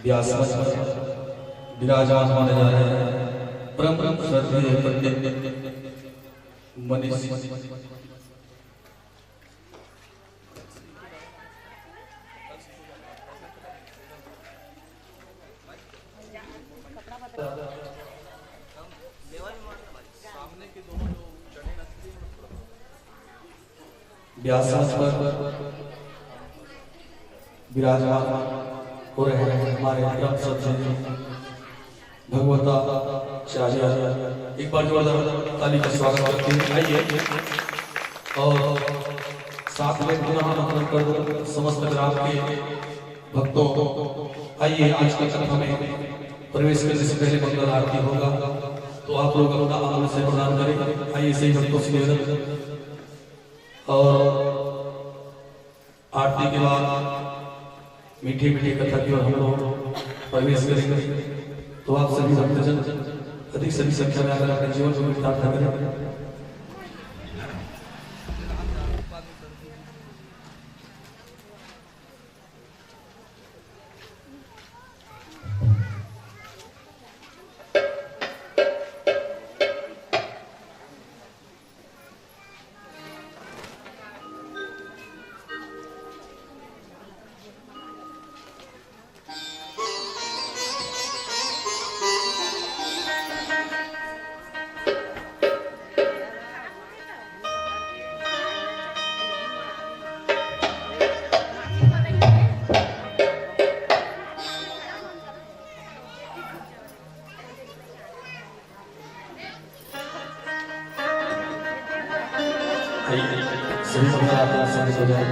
व्यास विराजमान माने जा रहे हैं परम श्रद्धेय पंडित मनीष व्यास पर विराजमान हो रहे हैं हमारे परम श्रद्धेय भगवता चार्य। एक बार जोरदार ताली का स्वागत करते हैं। आइए और साथ में पुनः आमंत्रण कर समस्त ग्राम के भक्तों को आइए आज के कथा में प्रवेश करने से पहले मंगल आरती होगा तो आप लोग अपना आनंद से प्रदान करें। आइए सही भक्तों से निवेदन और आरती के बाद मीठी मीठी कथा की ओर हम लोग प्रवेश करेंगे तो आप सभी भक्तजन अधिक से अधिक संख्या में आकर अपने जीवन को प्रार्थना करें। सभी भक्त अपना समय हो जाए।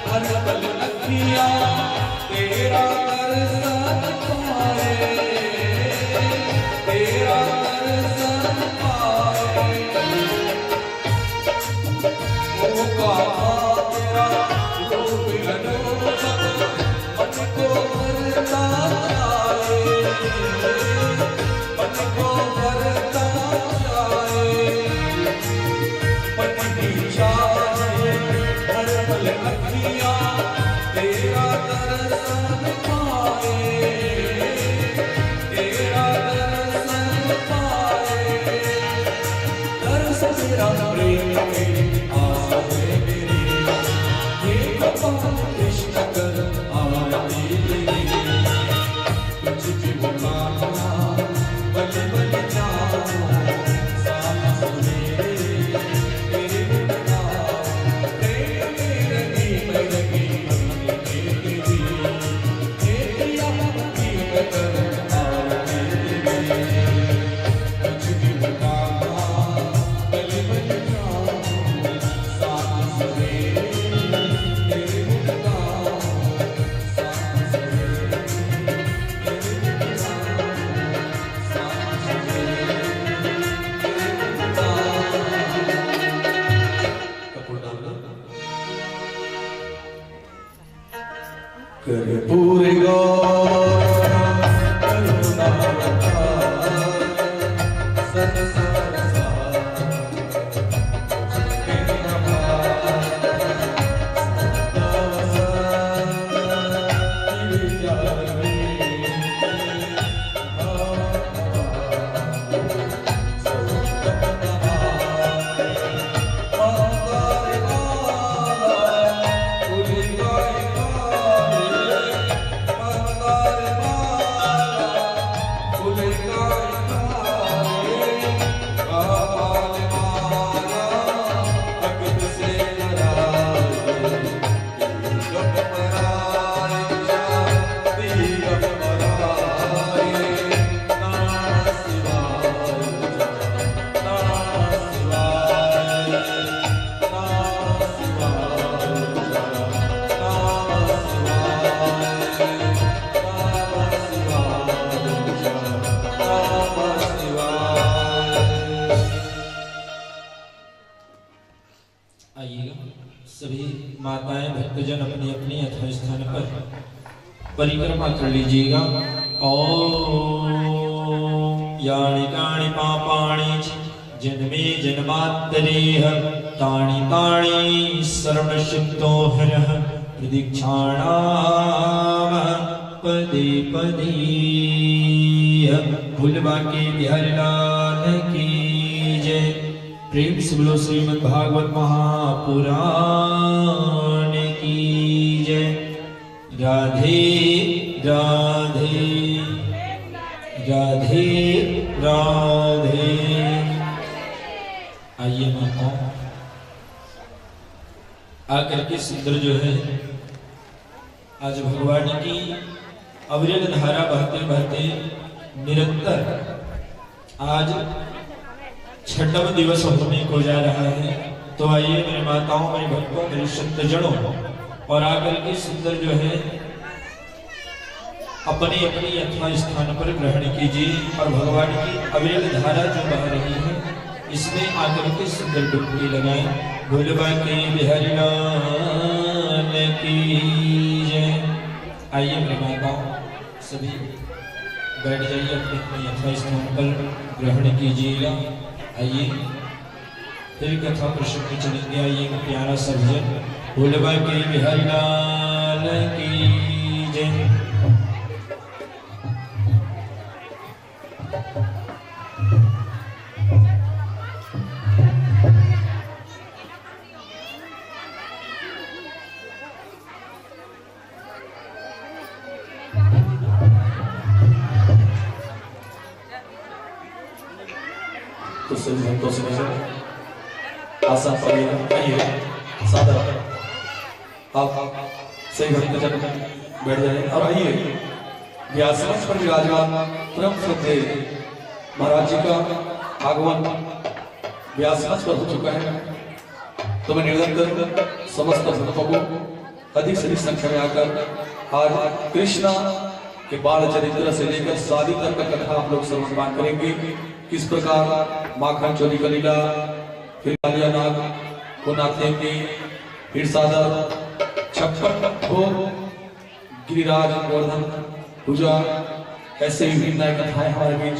हर पल अखियां तेरा दर्शन पाए, तेरा दर्शन पाए। ओ बाबा तेरा रूप अनोखा मन को भरता जाए, मन को भरता जाए। मन की चाहे हर पल अखियां तेरा दर्शन पाए, तेरा दर्शन पाए। दर्शन तेरा प्रेम मेरी आस है मेरी, हे कपाल कृष्ण कर आरती तेरी। तुझकी पुकारा बल बल जाऊं सांस मेरे, तेरे बिना प्रेम मेरी मैं लगी अपनी तेरी। हे प्रिया की कर आरती तेरी। तुझकी पुकारा बल बल जाऊं सांस मेरे, तेरे बिना सांस मेरे, तेरे बिना सांस मेरे, तेरे बिना। कपूर डालना कर पूरे करुणा संसार आइएगा सभी माताएं भक्तजन अपने अपने यथा स्थान पर परिक्रमा कर लीजिएगा। ओम यानि कानि पापानि जन्मे जन्मांतरेह तानि तानि सर्वशक्तो हरः प्रदीक्षाणाम पदे पदे। भूलबा के बिहारी लाल की जय। प्रेम से बोलो श्रीमद् भागवत महापुराण की जय। राधे राधे राधे राधे। आइए माता आकर के सुंदर जो है आज भगवान की अविरल धारा बहते बहते निरंतर आज छठवां दिवस होने को जा रहा है। तो आइए मेरे माताओं मेरे भक्तों मेरे संतजनों और आकर के सुंदर जो है अपने अपने यथा स्थान पर ग्रहण कीजिए और भगवान की अविरल धारा जो बह रही है इसमें आकर के सुंदर डुबकी लगाएं। भूलबा के बिहारी लाल की जय। आइए मेरे माताओं सभी बैठ जाइए अपने अपने यथा स्थान पर ग्रहण कीजिएगा। आइए फिर कथा प्रसंग में चलेंगे। आइए प्यारा सज्जन भूलबा के बिहारी लाल की जय। तो सभी भक्तों से आसान पड़ेगा। आइए सादर आप सही भक्तजन बैठ जाएं और आइए व्यासमंच पर विराजमान परम श्रद्धेय महाराज जी का आगमन व्यासमंच पर हो चुका है। तो मैं निरंतर समस्त भक्तों को अधिक से अधिक संख्या में आकर आज कृष्णा के बाल चरित्र से लेकर शादी तक का कथा आप लोग श्रवण करेंगे। किस प्रकार माखन चोरी का लीला, फिर कालिया नाग को नाथेंगे, फिर सादर छप्पन भोग, गिरिराज गोवर्धन पूजा, ऐसे विभिन्न नई कथाएं हमारे बीच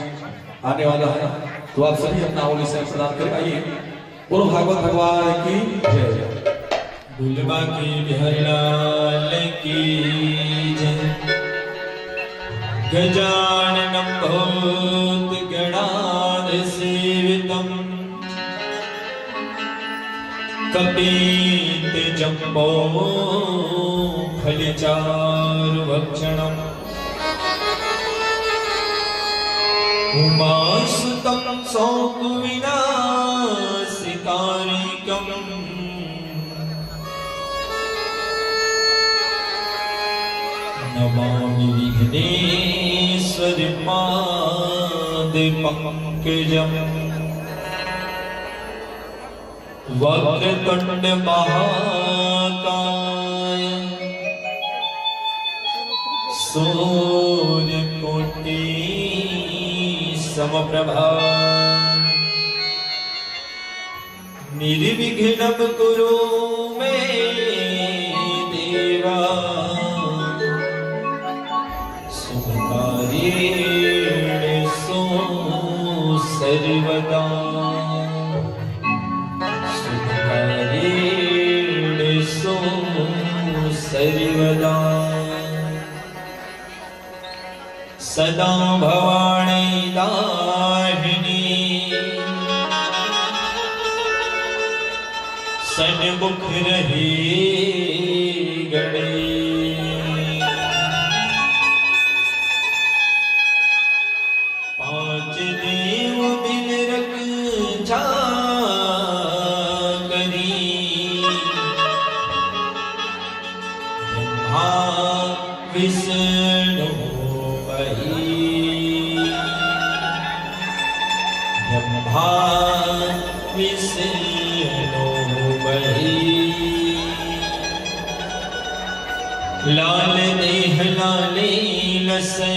आने वाला है। तो आप सभी अपना होली से प्रदान करें। आइए बोलो भागवत भगवान की जय। भूलबा के बिहारी लाल की जय। गजाननं भूतगणाधिसेवितं कपितजम्बो फलचारुभक्षणम् उमासुतं शोकविनाशिकारिकम् नमामि विघ्नेश्वरि पादपङ्कजम्। वक्रतुण्ड महाकाय सूर्यकोटि समप्रभा निर्विघ्नं कुरु मे देवा सुखकार्येषु सर्वदा सुखकार्येषु सर्वदा सदा भवानी दाहिनी सन्मुख रही गणे पांच देव बिन रक्षा करी ब्रह्मा विष्णु ब्रह्मा विष्णु लाल देह लाले लसे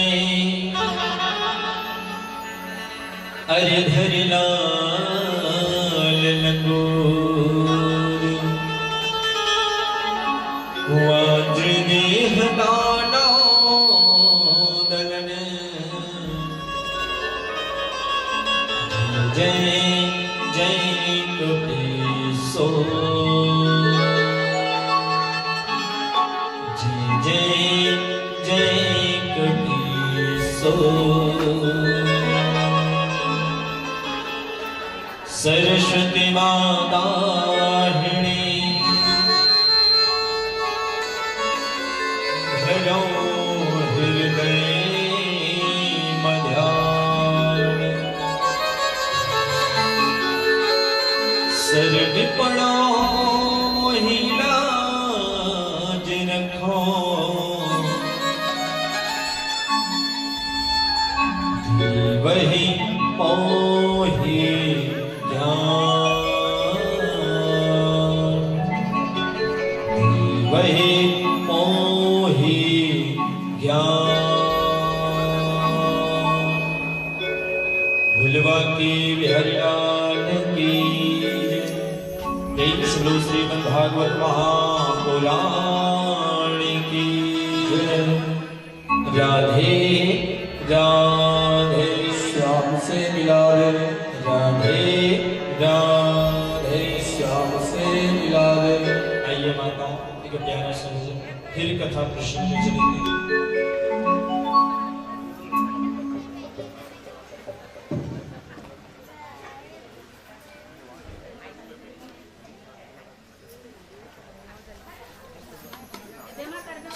अरे धर लाल लगोर सो जय जय कटी सो सरस्वती माताहिणी भजो हृदय मध्यानि सरद पड़ो मोहिला जिनखो वही मोहि वही मोहि ज्ञान भुलवा की विहरियान की एक श्लो श्रीमद् भागवत महापुराण की राधे राधे श्याम से मिला दे, राधे राधे श्याम से मिला दे। आइए माता एक प्यारा सा फिर कथा प्रसंग में चलेंगे।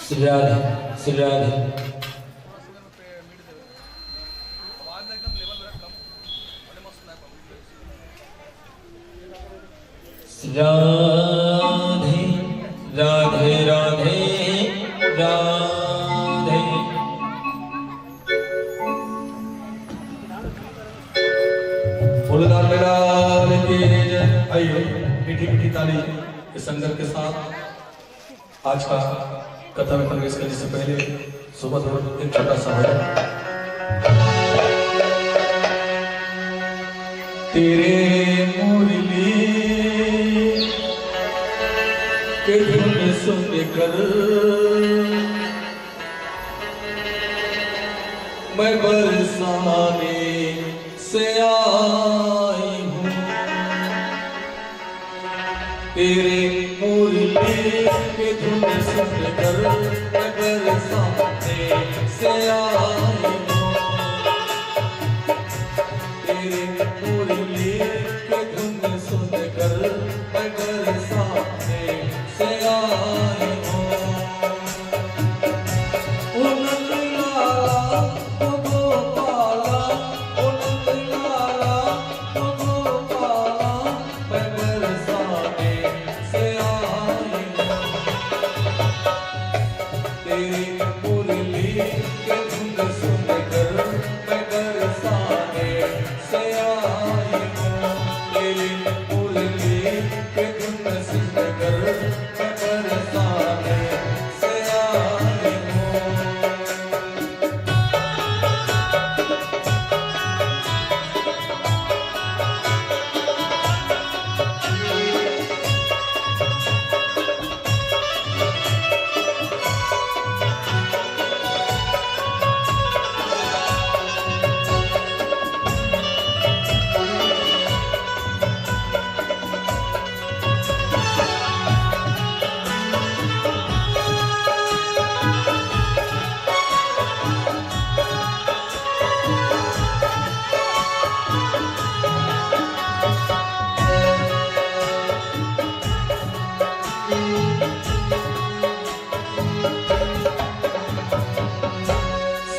श्री राधे श्री राधे राधे राधे राधे राधे फूलदार लाल की जय। आइए मीठी मीठी ताली के संगत के साथ आज का कथा में प्रवेश करने से पहले सुबह एक छोटा सा भजन। तेरे मुरली के धुन सुन कर मैं बरसाने से आई हूँ। तेरे मुरली के धुन सुन कर मैं बरसाने से आई हूँ। तेरे मुरली के धुन सुन कर मैं बरसाने से आई हूँ। ओ नंदलाला ओ गोपाला, ओ नंदलाला ओ गोपाला, मैं बरसाने से आई हूँ। तेरी मुरली के धुन सुन कर मैं बरसाने से आई हूँ। तेरी मुरली के धुन सुन कर मैं बरसाने से आई हूँ।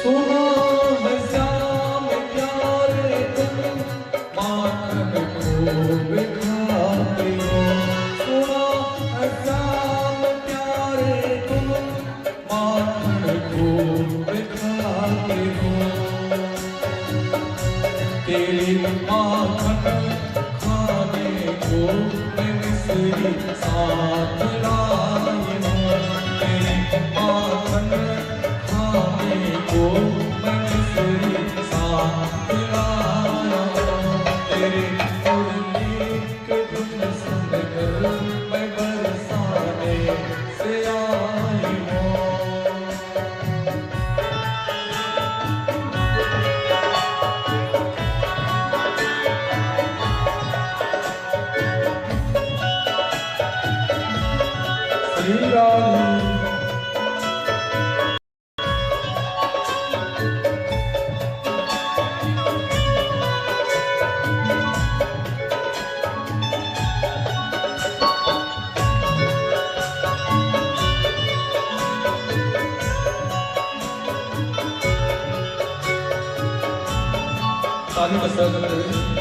सुनो है श्याम प्यारे तुम माखन खूब खाते हो। सुनो है श्याम प्यारे तुम माखन खूब खाते हो। तेरी माखन खाने को मैं मिस्री साथ लाई हूँ। तेरी माखन खाने को मैं मिस्री साथ लाया हूँ। तेरी मुरली के धुन सुन कर मैं बरसाने से आई हूँ। श्री राधे। ताली बजा करते हुए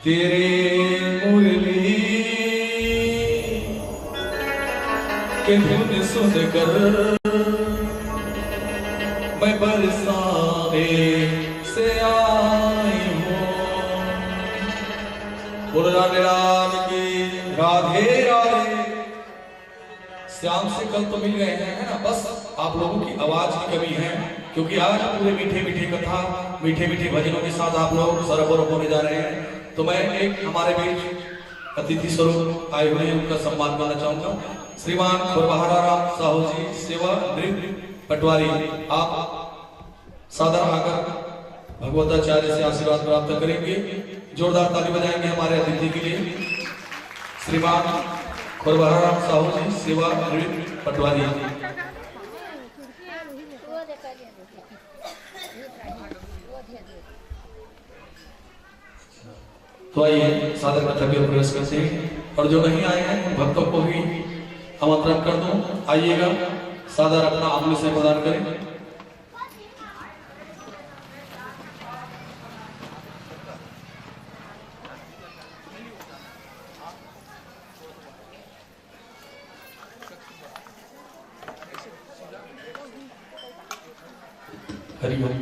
तेरे मुरली के धुन सुन कर मैं बरसाने से आई हूँ। बोल राधे राम की राधे राधे। श्याम से कल तो मिल गए हैं, है ना? बस आप लोगों की आवाज की कमी है, क्योंकि आज पूरे मीठे मीठे कथा मीठे मीठे भजनों के साथ आप लोग सरबराह होने जा रहे हैं। तो मैं एक हमारे बीच अतिथि स्वरूप आए हुए हैं, उनका सम्मान करना चाहूंगा। श्रीमान खुरबहाराम साहू जी, सेवा नृत्य पटवारी, आप सादर आकर भगवताचार्य से आशीर्वाद प्राप्त करेंगे। जोरदार ताली बजाएंगे हमारे अतिथि के लिए। श्रीमान खुरबहाराम साहू जी, सेवा नृत्य पटवारी। तो आइए सादर कथा में प्रवेश करते हैं, और जो नहीं आए हैं उन भक्तों को भी आमंत्रण कर दूं, आइएगा, सादर अपना आमने से प्रदान करें। हरि ओम।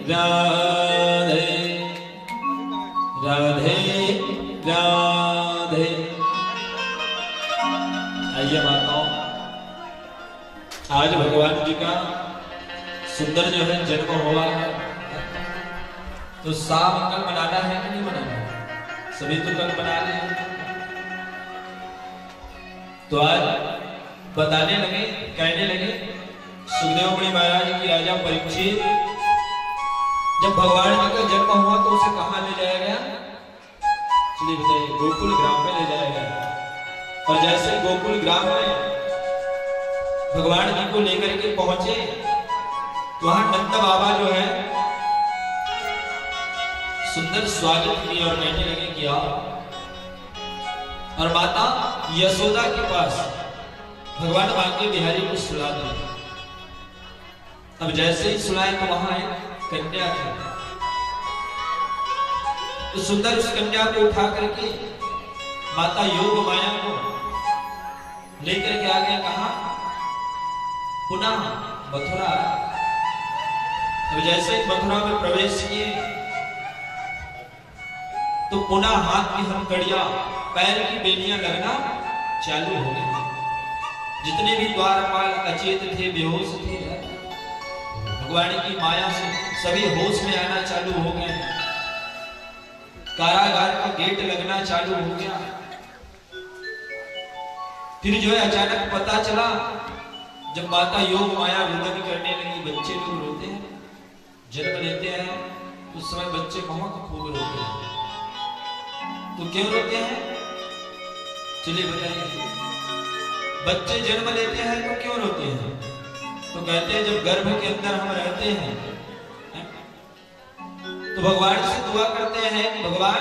राधे राधे राधे। आइए माताओं, आज भगवान जी का सुंदर जो है जन्म हुआ है, तो साम कल मनाना है कि नहीं मनाना? सभी तो कल मना रहे। तो आज बताने लगे, कहने लगे सुखदेव मुनि महाराज की राजा परीक्षित जब भगवान जी का जन्म हुआ तो उसे कहां ले जाया गया? चलिए बताइए, गोकुल ग्राम में ले जाया गया। और जैसे गोकुल ग्राम में भगवान जी को लेकर के पहुंचे तो वहां नंद बाबा जो है सुंदर स्वागत किए और कहने लगे कि आओ। और माता यशोदा के पास भगवान बांके बिहारी को सुला दिया। अब जैसे ही सुलाए तो वहां एक कन्या थी, तो सुंदर उस कन्या को उठा करके माता योग माया को लेकर के आ गया। कहा? पुनः मथुरा। अब जैसे मथुरा में प्रवेश किए तो पुनः हाथ की हथकड़ियां, पैर की बेलियां लगना चालू हो गई। जितने भी द्वारपाल अचेत थे, बेहोश थे, भगवान की माया से सभी होश में आना चालू हो गए। कारागार का गेट लगना चालू हो गया। फिर जो है अचानक पता चला, जब माता योग माया रुदन करने लगी, बच्चे लोग रोते हैं, जन्म लेते हैं, उस समय बच्चे बहुत खूब रोते हैं। तो क्यों रोते हैं? चलिए बताइए। बच्चे जन्म लेते हैं तो क्यों रोते हैं? तो कहते हैं जब गर्भ के अंदर हम रहते हैं तो भगवान से दुआ करते हैं कि भगवान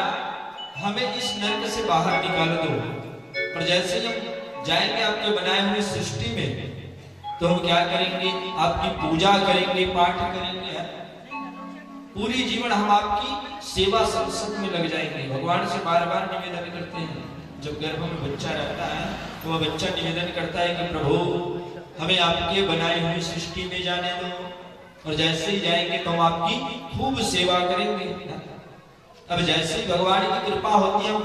हमें इस नरक से बाहर निकाल दो। और जैसे हम जाएंगे आपके बनाए हुए सृष्टि में तो हम क्या करेंगे? आपकी पूजा करेंगे, पाठ करेंगे, पूरी जीवन हम आपकी सेवा संसद में लग जाएंगे। भगवान से बार बार निवेदन करते हैं। जब गर्भ में बच्चा रहता है तो वह बच्चा निवेदन करता है कि प्रभु हमें आपके बनाई हुई सृष्टि में जाने दो, और जैसे ही जाएंगे तो हम आपकी खूब सेवा करेंगे। अब जैसे ही भगवान की कृपा होती है, हम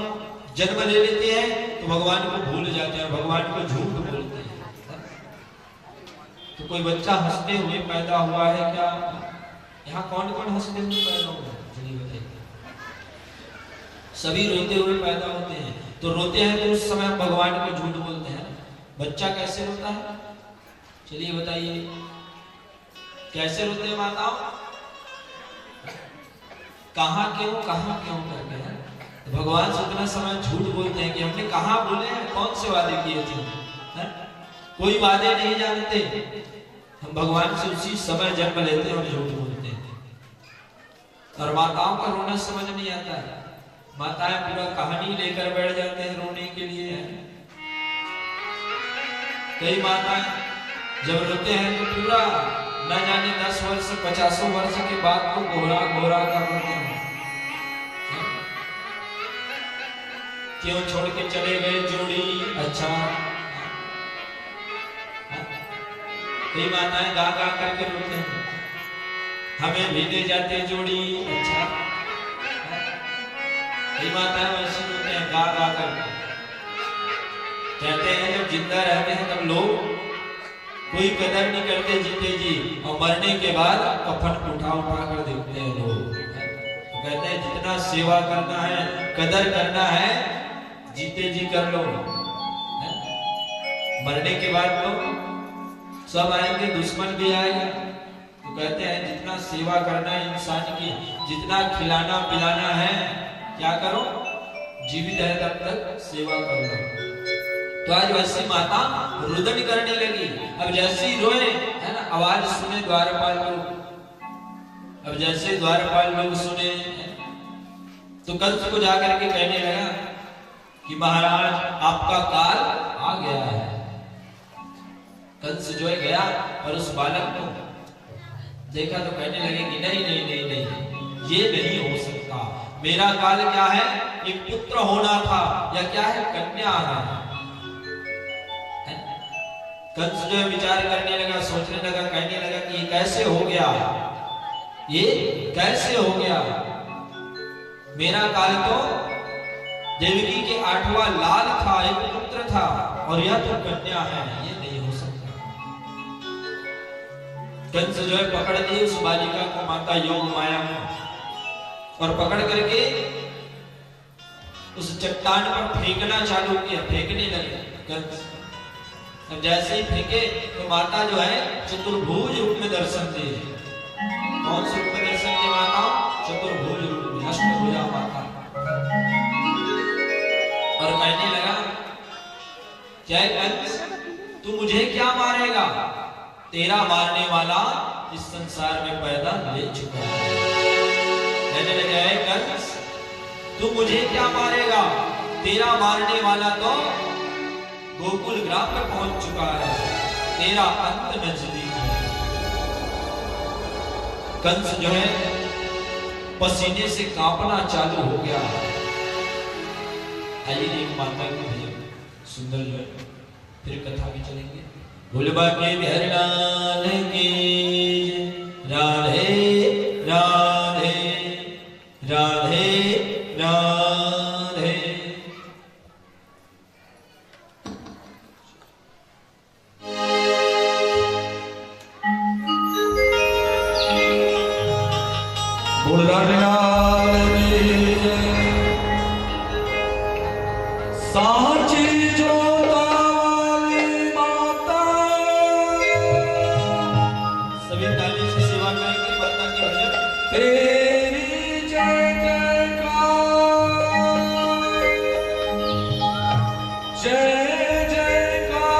जन्म ले लेते हैं तो भगवान को भूल जाते हैं, भगवान को झूठ बोलते हैं। तो कोई बच्चा हंसते हुए पैदा हुआ है क्या? यहाँ कौन कौन हंसते हुए पैदा हुआ? चलिए बताइए। सभी रोते हुए पैदा होते हैं। तो रोते हैं तो उस समय हम भगवान को झूठ बोलते हैं। बच्चा कैसे रोता है? चलिए बताइए, कैसे रोते हैं माताओं? कहां क्यों करते हैं? तो भगवान से उतना समय झूठ बोलते हैं कि हमने कहां बोले हैं, कौन से वादे किए थे? कोई वादे नहीं जानते। हम भगवान से उसी समय जन्म लेते हैं और झूठ बोलते हैं। और माताओं का रोना समझ नहीं आता है। माताएं पूरा कहानी लेकर बैठ जाते हैं रोने के लिए। कई माताएं जब रोते हैं तो पूरा न जाने 10 वर्ष 50 वर्ष के बाद तो गोरा कर रोते हैं। क्यों छोड़ के चले गए जोड़ी? अच्छा, कई माताएं गा करके रोते हैं, हमें भी ले जाते जोड़ी। अच्छा, कई माताएं वैसे रोते हैं गा करके। कहते हैं जब जिंदा रहते हैं तब लोग कोई कदर नहीं करते जीते जी, और मरने के बाद कफन उठा कर देखते हैं लोग। तो कहते हैं जितना सेवा करना है, कदर करना है, जीते जी कर लो। मरने के बाद तो सब आएंगे, दुश्मन भी आएगा। तो कहते हैं जितना सेवा करना है इंसान की, जितना खिलाना पिलाना है, क्या करो? जीवित है तब तक सेवा कर लो। तो आज वैसी माता रुदन करने लगी। अब जैसे ही रोए, है ना, आवाज सुने द्वारपाल लोग। अब जैसे द्वारपाल लोग सुने तो कंस को जाकर के कहने लगा कि महाराज आपका काल आ गया है। कंस जो है गया और उस बालक को देखा तो कहने लगे कि नहीं नहीं नहीं नहीं, ये नहीं हो सकता। मेरा काल क्या है? एक पुत्र होना था, या क्या है? कन्या है। कंस जो है विचार करने लगा, सोचने लगा, कहने लगा कि ये कैसे हो गया? ये कैसे हो गया? मेरा काल तो देवकी के 8वां लाल था, एक पुत्र था, और यह तो कन्या है, ये नहीं हो सकता। कंस जो है पकड़ ली उस बालिका को, माता योग माया को, और पकड़ करके उस चट्टान पर फेंकना चालू किया। फेंकने लगे कंस। अब जैसे ही फेंके तो माता जो है चतुर्भुज रूप में दर्शन दी। कौन से रूप में दर्शन दी माता? नाम चतुर्भुज रूप अष्टभुजा माता। और कहने लगा, जय कंस, तू मुझे क्या मारेगा? तेरा मारने वाला इस संसार में पैदा ले चुका है। कहने लगा, जय कंस, तू मुझे क्या मारेगा? तेरा मारने वाला तो गोकुल ग्राम में पहुंच चुका है, तेरा अंत नजदीक है। कंस जो है पसीने से कांपना चालू हो गया। आइए एक माता की भजन सुंदर जो है, फिर कथा भी चलेंगे। भोलबा के बिहारी लाल की राधे राधे राधे राधे। साची जोता वाली माता, सभी ताली से सेवा करेंगे माता के भजन। तेरी जय जयकार, जय जयकार।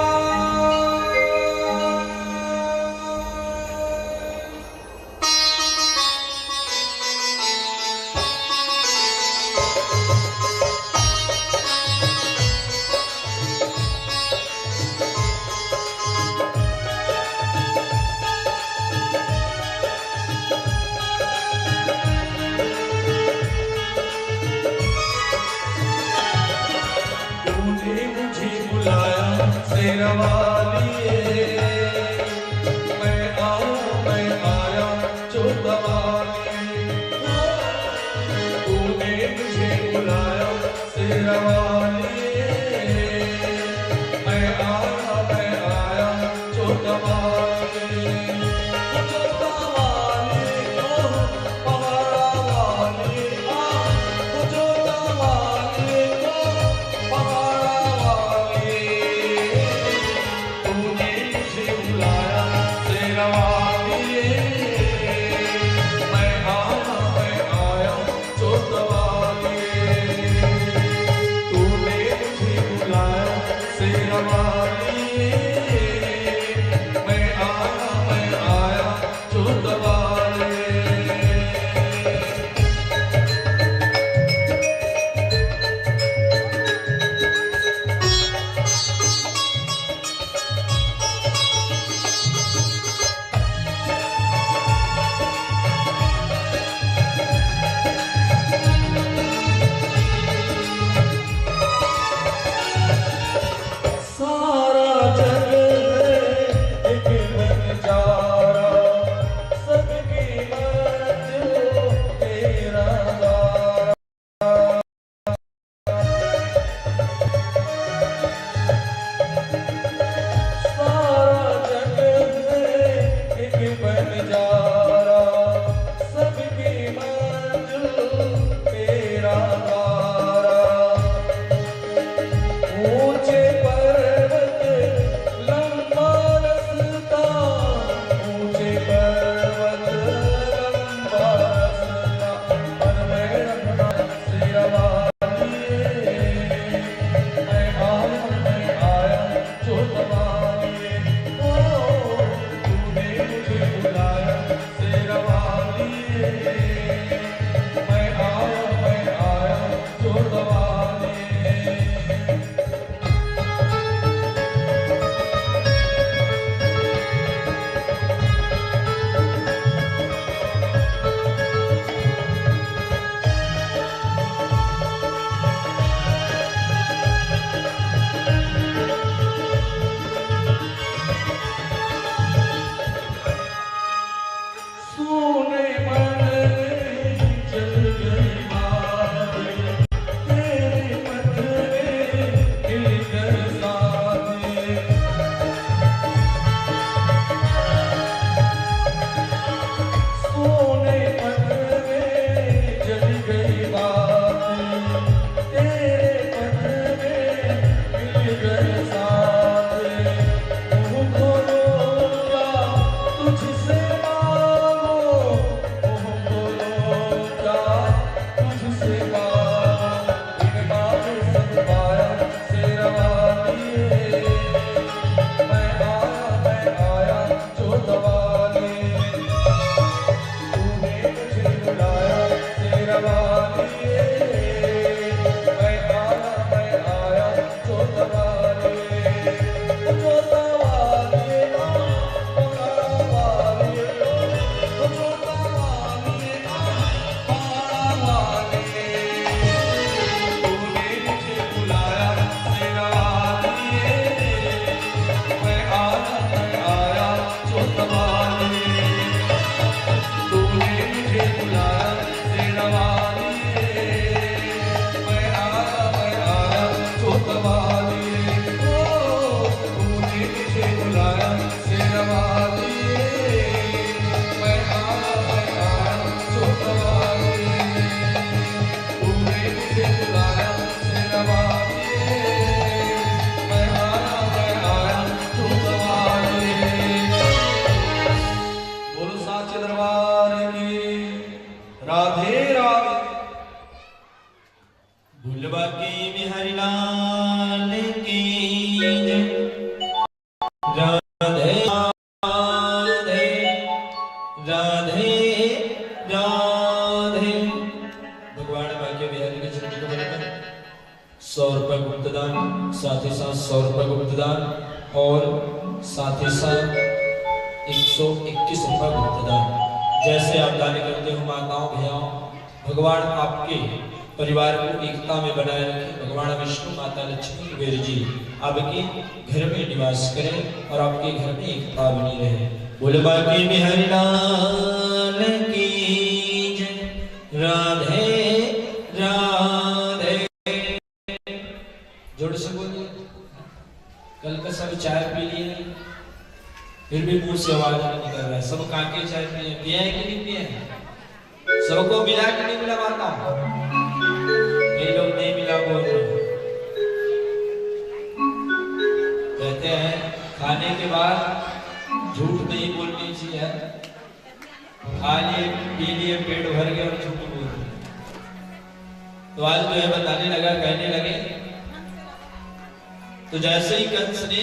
शेरवाली मैं आया चोटवाली, तूने मुझे बुलाया शेरवाली, मैं आया चोटवाली। चोटवाली ओ पहाड़ा वाली, चोटवाली ओ पहाड़ा वाली, भूलबा के बिहारी लाल की जय। राधे राधे राधे राधे। भगवान भाग्य बिहारी के चरण कमल में 100 रुपए गुप्तदान, साथ ही साथ 100 रुपए गुप्तदान और साथ ही साथ 121 रुपए गुप्तदान। जैसे आप दान करते हो माताओं भैयाओं, भगवान आपके परिवार को एकता में बनाए रखे। भगवान विष्णु माता लक्ष्मी कुबेर जी आपके घर में निवास करें और आपके घर में एकता बनी रहे। भोलेबा के बिहारी लाल की जय। राधे राधे। जोर से बोलिए। कल का सब चाय पी लिए, फिर भी मुंह से आवाज नहीं निकल रहा है। सब काके चाय पिए, पिया है कि नहीं पिया है? सबको मिला कि नहीं मिला माता? कई लोग नहीं मिला बोल रहे। कहते हैं खाने के बाद झूठ नहीं बोलनी चाहिए। खा लिए पी लिए, पेट भर गया और झूठ बोल रहे। तो आज जो है बताने लगा, कहने लगे तो जैसे ही कंस ने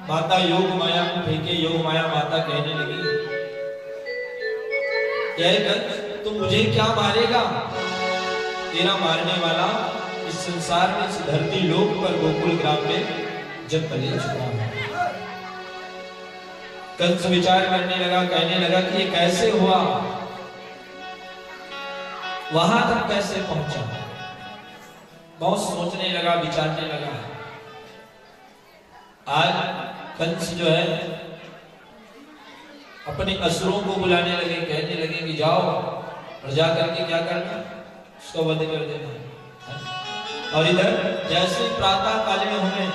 माता योग माया को फेंके, योग माया माता कहने लगी कंस तू मुझे क्या मारेगा? तेरा मारने वाला इस संसार में, इस धरती लोक पर गोकुल ग्राम में जब ले चुका है। कंस विचार करने लगा, कहने लगा कि ये कैसे हुआ, वहां तक कैसे पहुंचा। बहुत सोचने लगा, विचारने लगा। आज कंस जो है अपने असुरों को बुलाने लगे, कहने लगे कि जाओ और जा करके क्या करना, उसको वध कर देना। और इधर जैसे ही प्रातः कालीन हो गए,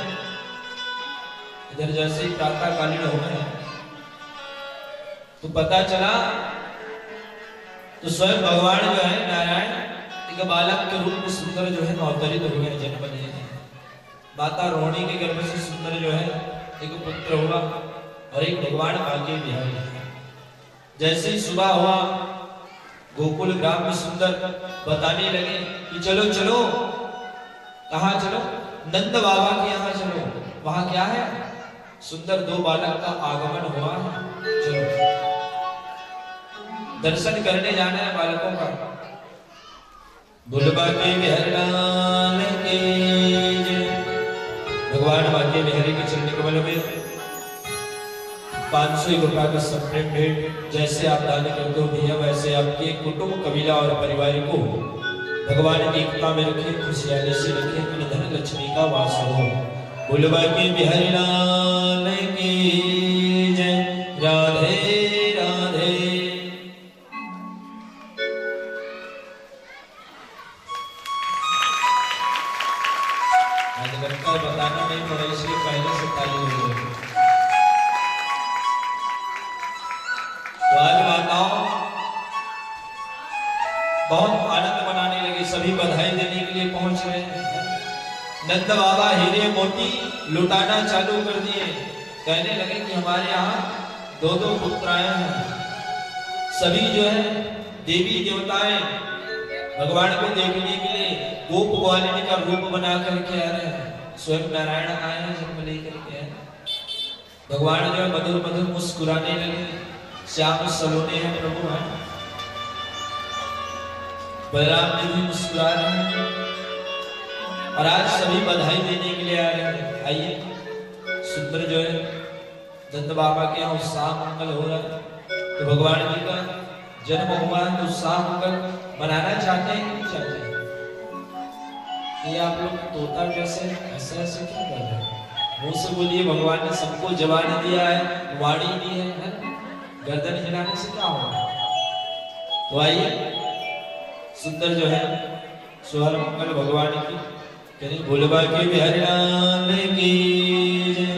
इधर जैसे ही प्रातः कालीन हो गए तो पता चला तो स्वयं भगवान जो है नारायण एक बालक के रूप में सुंदर जो है अवतरित हो गए, जन्म लिए। माता रोहिणी के गर्भ से सुंदर जो है एक पुत्र हुआ और एक भगवान भाग्य बिहारी। जैसे ही सुबह हुआ गोकुल ग्राम में सुंदर बताने लगे कि चलो चलो। कहाँ चलो? नंद बाबा के यहाँ चलो। वहां क्या है? सुंदर 2 बालक का आगमन हुआ है, चलो दर्शन करने जाना है बालकों का। भोलेबा के बिहारी लाल की जय। भगवान भाग्य बिहारी के चरण कमल में 500 रुपया का सप्रेम भेंट। जैसे आप दान करते हो भैया, वैसे आपके कुटुंब कबीला और परिवार को भगवान एकता में रखे, खुशहाली से रखे, धन लक्ष्मी का वास हो। भोलेबा के बिहारी लाल की जय। राधे राधे। बताना नहीं पड़ा, इसलिए पहले से ताली हो गई। तो आज माताओं बहुत आनंद मनाने लगे, सभी बधाई देने के लिए पहुंच रहे हैं। नंद बाबा हीरे मोती लुटाना चालू कर दिए, कहने लगे कि हमारे यहाँ 2-2 पुत्र आए हैं। सभी जो है देवी देवताएं भगवान को देखने के लिए गोप ग्वालिनी का रूप बना करके आ रहे हैं। स्वयं नारायण आए हैं, जन्म लेकर के आए। भगवान जो है मधुर मधुर मुस्कुराने लगे। श्याम सलोने हैं प्रभु हैं। बलराम जी भी मुस्कुरा रहे हैं और आज सभी बधाई देने के लिए आ रहे हैं। आइए सुंदर जो है नंद बाबा के यहाँ उत्साह मंगल हो रहा है। तो भगवान जी का जन्म हुआ है तो उत्साह मंगल मनाना चाहते हैं कि नहीं चाहते? ये आप लोग तोता जैसे ऐसे ऐसे क्यों कर रहे हैं? मुंह से बोलिए, भगवान ने सबको जवानी दिया है, वाणी दी है, गर्दन हिलाने से क्या होगा? तो आइए सुंदर जो है सुहर मंगल भगवान की करें। भोलेबा के बिहारी लाल की जय।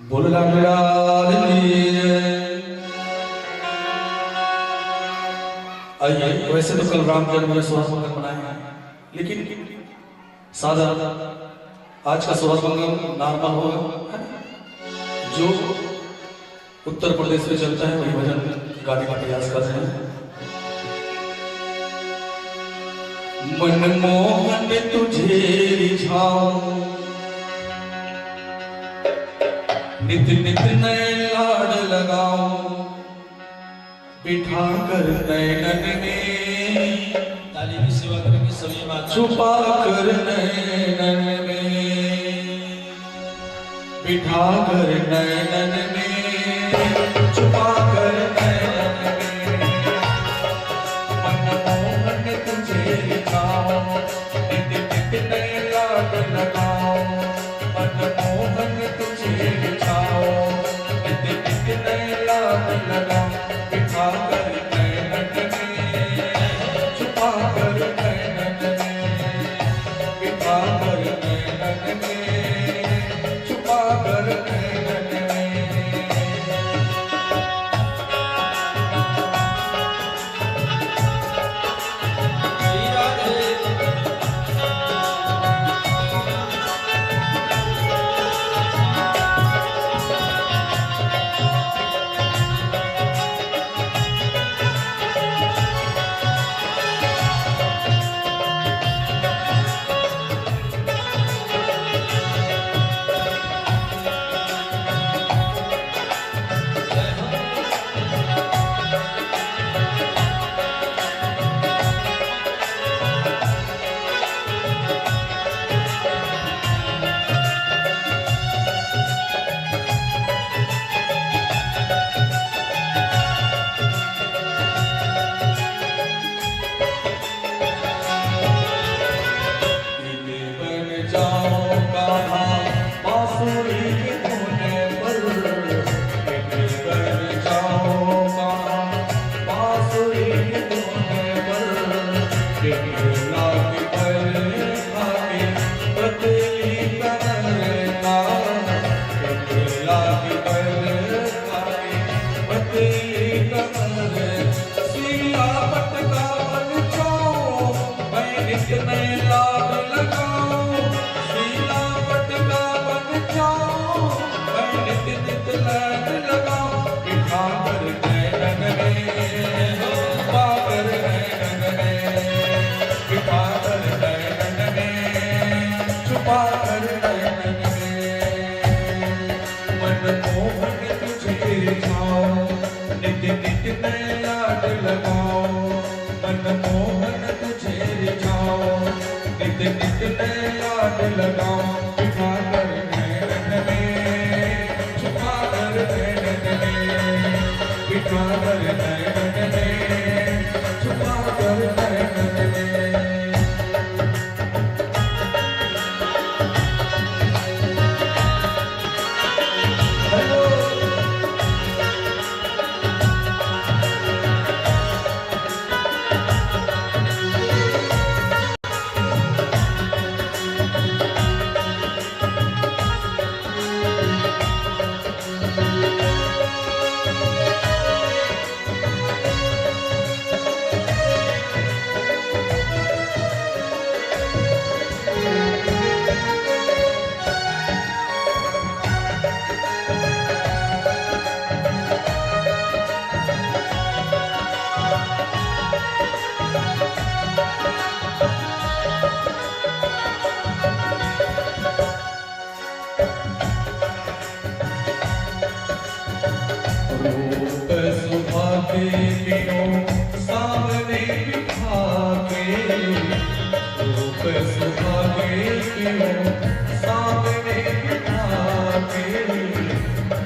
भोलेबा के लाल की जय। आइए, वैसे तो कल राम जन्म में सुहर मंगल मनाए हैं, लेकिन सादा आज का सुहर मंगल नॉर्मल होगा। जो उत्तर प्रदेश में चलता है वही भजन गाने का प्रयास कर रहे हैं। मनमोहन तुझे रिझाऊं, नित नित नए लाड लगाऊं, बिठा कर नैनन में, ताली की सेवा करेंगे सभी माता, छुपा कर नैनन में, बिठा कर नैनन में, छुपा कर नैनन में। मनमोहन तुझे रिझाऊं, नित नित नए लाड लगाऊं, मनमोहन तुझे रिझाऊं, नित नित नए लाड लगाऊं, बिठा कर नैनन में, छुपा कर नैनन में, बिठा कर नैनन में, छुपा कर नैनन में। श्री राधे। दिल बन जाओ कहाँ बांसुरी की धुन पर, दिल बन जाओ कहाँ बांसुरी की धुन पर, दिल लाग पर खाके पतली कमर का, दिल लाग पर खाके पतली कमर, सीला पटका बन जाओ, मैं नित नए लाड लगाऊं, सीला पटका बन जाओ, मैं नित नित लाड लगाऊं, बिठा कर नैनन में, छुपा कर नैनन में, बिठा कर नैनन में, छुपा कर नैनन में। मनमोहन तुझे रिझाऊं, नित नित नए लाड लगाऊं, मनमोहन तुझे रिझाऊं, नित नित नए लाड लगाऊं, बिठा कर नैनन में, छुपा कर नैनन में, बिठा कर नैनन में, छुपा कर नैनन में। हेलो रूप सुभागे पियो सामने बिठा के, रूप सुभागे पियो सामने बिठा के,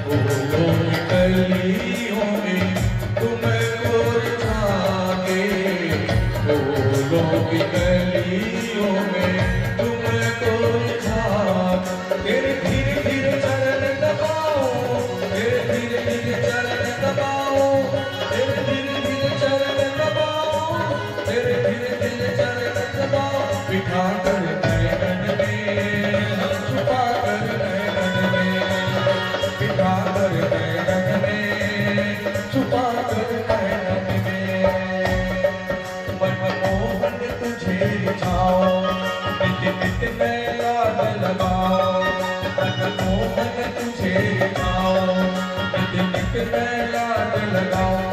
फूलों की कलियों में तुमको रिझाके, फूलों की कलियों में तुमको रिझाके, तेरे धीरे धीरे चरण दबाओ, तेरे धीरे धीरे चरण दबाओ, तेरे धीरे धीरे चरण दबाओ, तेरे धीरे धीरे चरण दबाओ, बिठा कर नैनन में, छुपा कर नैनन में, बिठा कर नैनन में, छुपा कर नैनन में। मनमोहन तुझे रिझाऊं, नित नित नए लाड लगाऊं, मनमोहन तुझे रिझाऊं, नित नित नए लाड लगाऊं,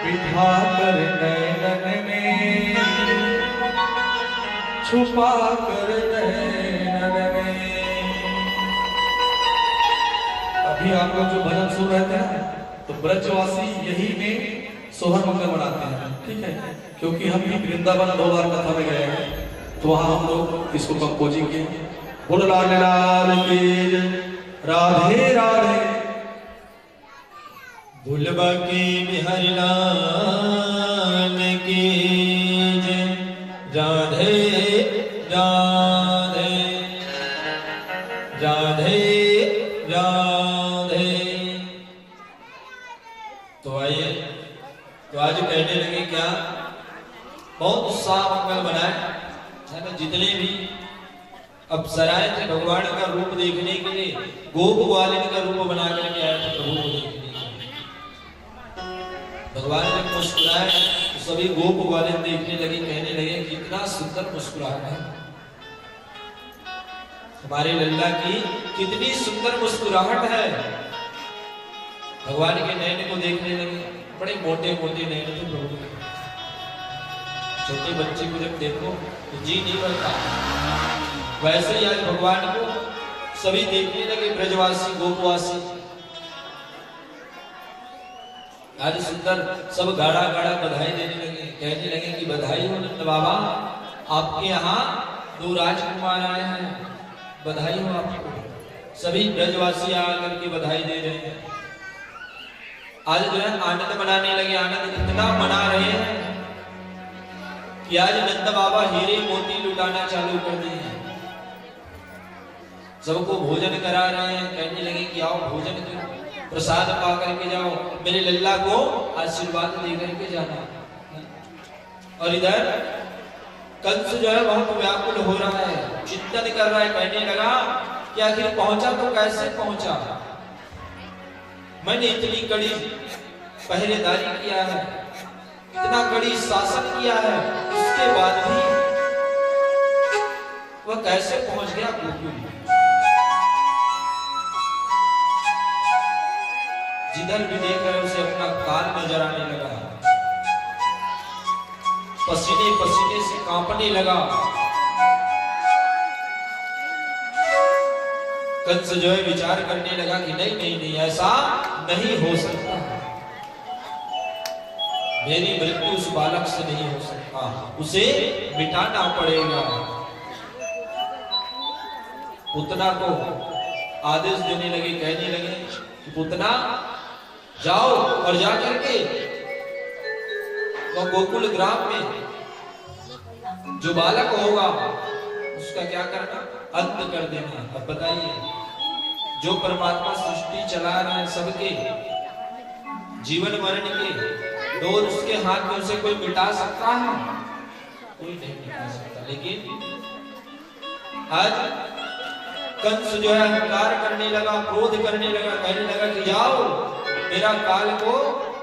बिठा कर नैनन में, छुपा कर नैनन में। अभी आप लोग जो भजन सुन रहे थे ना, तो ब्रजवासी यही में सोहर मंगल मनाते हैं, ठीक है। क्योंकि हम भी वृंदावन 2 बार कथा में गए हैं, तो वहां हम लोग इसको कंपोजिंग किए। बोल लाल लाल की जय, राधे राधे। भूलबा के बिहारी लाल की जय, राधे राधे राधे राधे। तो आइए, तो आज कहने लगे क्या, बहुत उत्साह मंगल बनाए है ना। जितने भी अप्सराएं थे भगवान का रूप देखने के लिए, गोप ग्वालिन का रूप बना करके आए थे प्रभु को देखने के लिए। भगवान जब मुस्कुराए तो सभी गोप ग्वालिन देखने लगे, कहने लगे कितना सुंदर मुस्कुराहट है हमारे लल्ला की, कितनी सुंदर मुस्कुराहट है। भगवान के नयन को देखने लगे, बड़े मोटे मोटे नयन थे प्रभु के। छोटे बच्चे को जब देखो तो जी नहीं भरता, वैसे ही आज भगवान को सभी देखने लगे, ब्रजवासी गोपवासी। आज सुंदर सब गाड़ा गाड़ा बधाई देने लगे, कहने लगे कि बधाई हो नंद बाबा, आपके यहाँ 2 राजकुमार आए हैं, बधाई हो आपको। सभी ब्रजवासी आकर के बधाई दे रहे हैं। आज जो है आनंद मनाने लगे, आनंद इतना मना रहे हैं कि आज नंद बाबा हीरे मोती लुटाना चालू कर दिए हैं। सबको भोजन करा रहे हैं, कहने लगे कि आओ भोजन करो, प्रसाद पा करके जाओ, मेरे लल्ला को आशीर्वाद दे करके जाना। और इधर कंस जो है बहुत व्याकुल हो रहा है, चिंतन कर रहा है, कहने लगा कि आखिर पहुंचा तो कैसे पहुंचा। मैंने इतनी कड़ी पहरेदारी किया है, इतना कड़ी शासन किया है, उसके बाद भी वह कैसे पहुंच गया गोकुल। जिधर भी देख रहे उसे अपना काल नजर आने लगा, पसीने पसीने से कांपने लगा। कंस जो है विचार करने लगा कि नहीं नहीं नहीं, ऐसा नहीं हो सकता, मेरी मृत्यु उस बालक से नहीं हो सकता, उसे मिटाना पड़ेगा। पुतना को आदेश देने लगे, कहने लगे कि पुतना जाओ और जाकर के वह गोकुल ग्राम में जो बालक होगा उसका क्या करना, अंत कर देना। अब बताइए, जो परमात्मा सृष्टि चला रहा है, सबके जीवन मरण के डोर उसके हाथ में, उसे कोई मिटा सकता है? कोई नहीं मिटा सकता। लेकिन आज कंस जो है अहंकार करने लगा, क्रोध करने लगा, कहने लगा कि जाओ मेरा काल को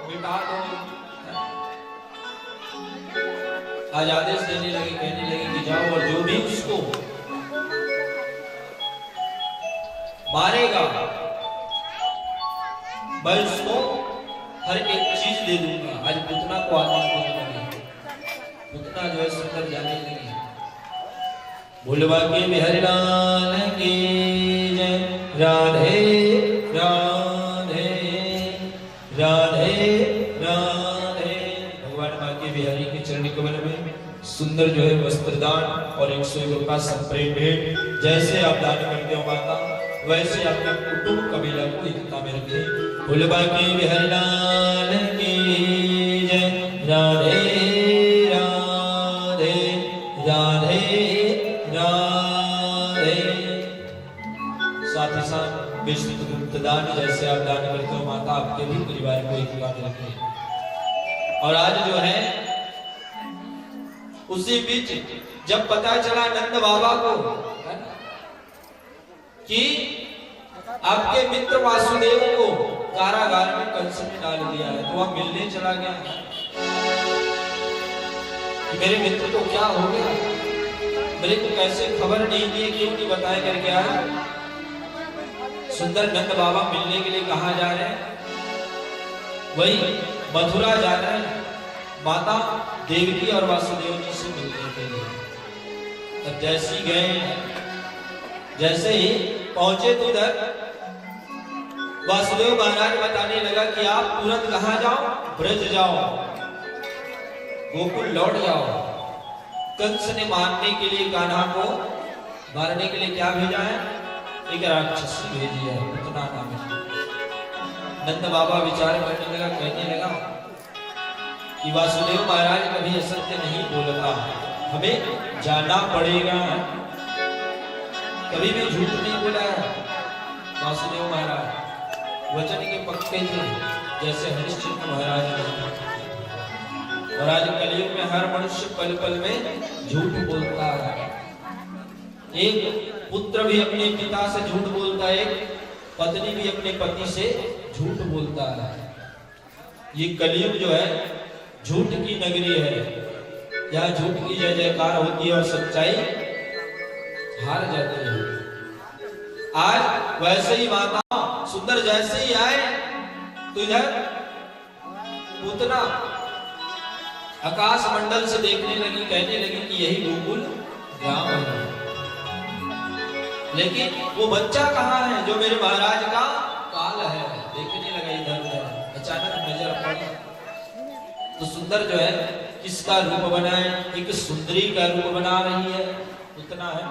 मिटा दो। आज आदेश देने लगे, कहने लगे कि जाओ और जो भी उसको मारेगा मैं उसको हर एक चीज दे दूंगा। आज पुतना को आदेश देने लगे, पुतना जो है सुंदर जाने लगे। भूलबा के बिहारी लाल की जय, राधे राधे राधे राधे। भगवान माँ के बिहारी के चरण कमल में सुंदर जो है वस्त्रदान और 101 रुपया संप्रेम भेंट, जैसे आप दान करते हो माता, वैसे अपने कुटुंब कबीला को एकता में रखें। भूलबा के बिहारी लाल की जय, राधे राधे राधे राधे। साथ ही साथ विस्तृत गुप्त दान, जैसे आप दान करते हो माता, आपके भी परिवार को एकता में रखें। और आज जो है उसी बीच जब पता चला नंद बाबा को कि आपके मित्र वासुदेव को कारागार में कंस ने डाल दिया है, तो वह मिलने चला गया कि मेरे मित्र को क्या हो गया, मेरे को कैसे खबर नहीं दी, क्यों नहीं बताया करके आया। सुंदर नंद बाबा मिलने के लिए कहा जा रहे हैं, वही मथुरा जा रहे हैं माता देवकी और वासुदेव जी से मिलने के लिए। तब जैसे ही गए, जैसे ही पहुंचे तो उधर वासुदेव महाराज बताने लगा कि आप तुरंत कहां जाओ, ब्रज जाओ, गोकुल लौट जाओ। कंस ने मारने के लिए कान्हा को मारने के लिए क्या भेजा है, एक राक्षसी भेजी है, पूतना नाम है। नंद बाबा विचार करने लगा, कहने लगा कि वासुदेव महाराज कभी असत्य नहीं बोलता, हमें जाना पड़ेगा, कभी भी झूठ नहीं बोला है। वासुदेव महाराज वचन के पक्के थे, जैसे हरिश्चंद्र महाराज ने। और आज कलयुग में हर मनुष्य पल पल में झूठ बोलता है। एक पुत्र भी अपने पिता से झूठ बोलता है, एक पत्नी भी अपने पति से झूठ बोलता है। ये कलयुग जो है झूठ की नगरी है, यहाँ झूठ की जय जयकार होती है और सच्चाई हार जाती है। आज वैसे ही माता सुंदर जैसे ही आए तो इधर पूतना आकाश मंडल से देखने लगी, कहने लगी कि यही गोकुल ग्राम है, लेकिन वो बच्चा कहाँ है जो मेरे महाराज का काल है। देखने लगा इधर उधर, अचानक नजर पड़ी तो सुंदर जो है किसका रूप बनाए, एक सुंदरी का रूप बना रही है, उतना है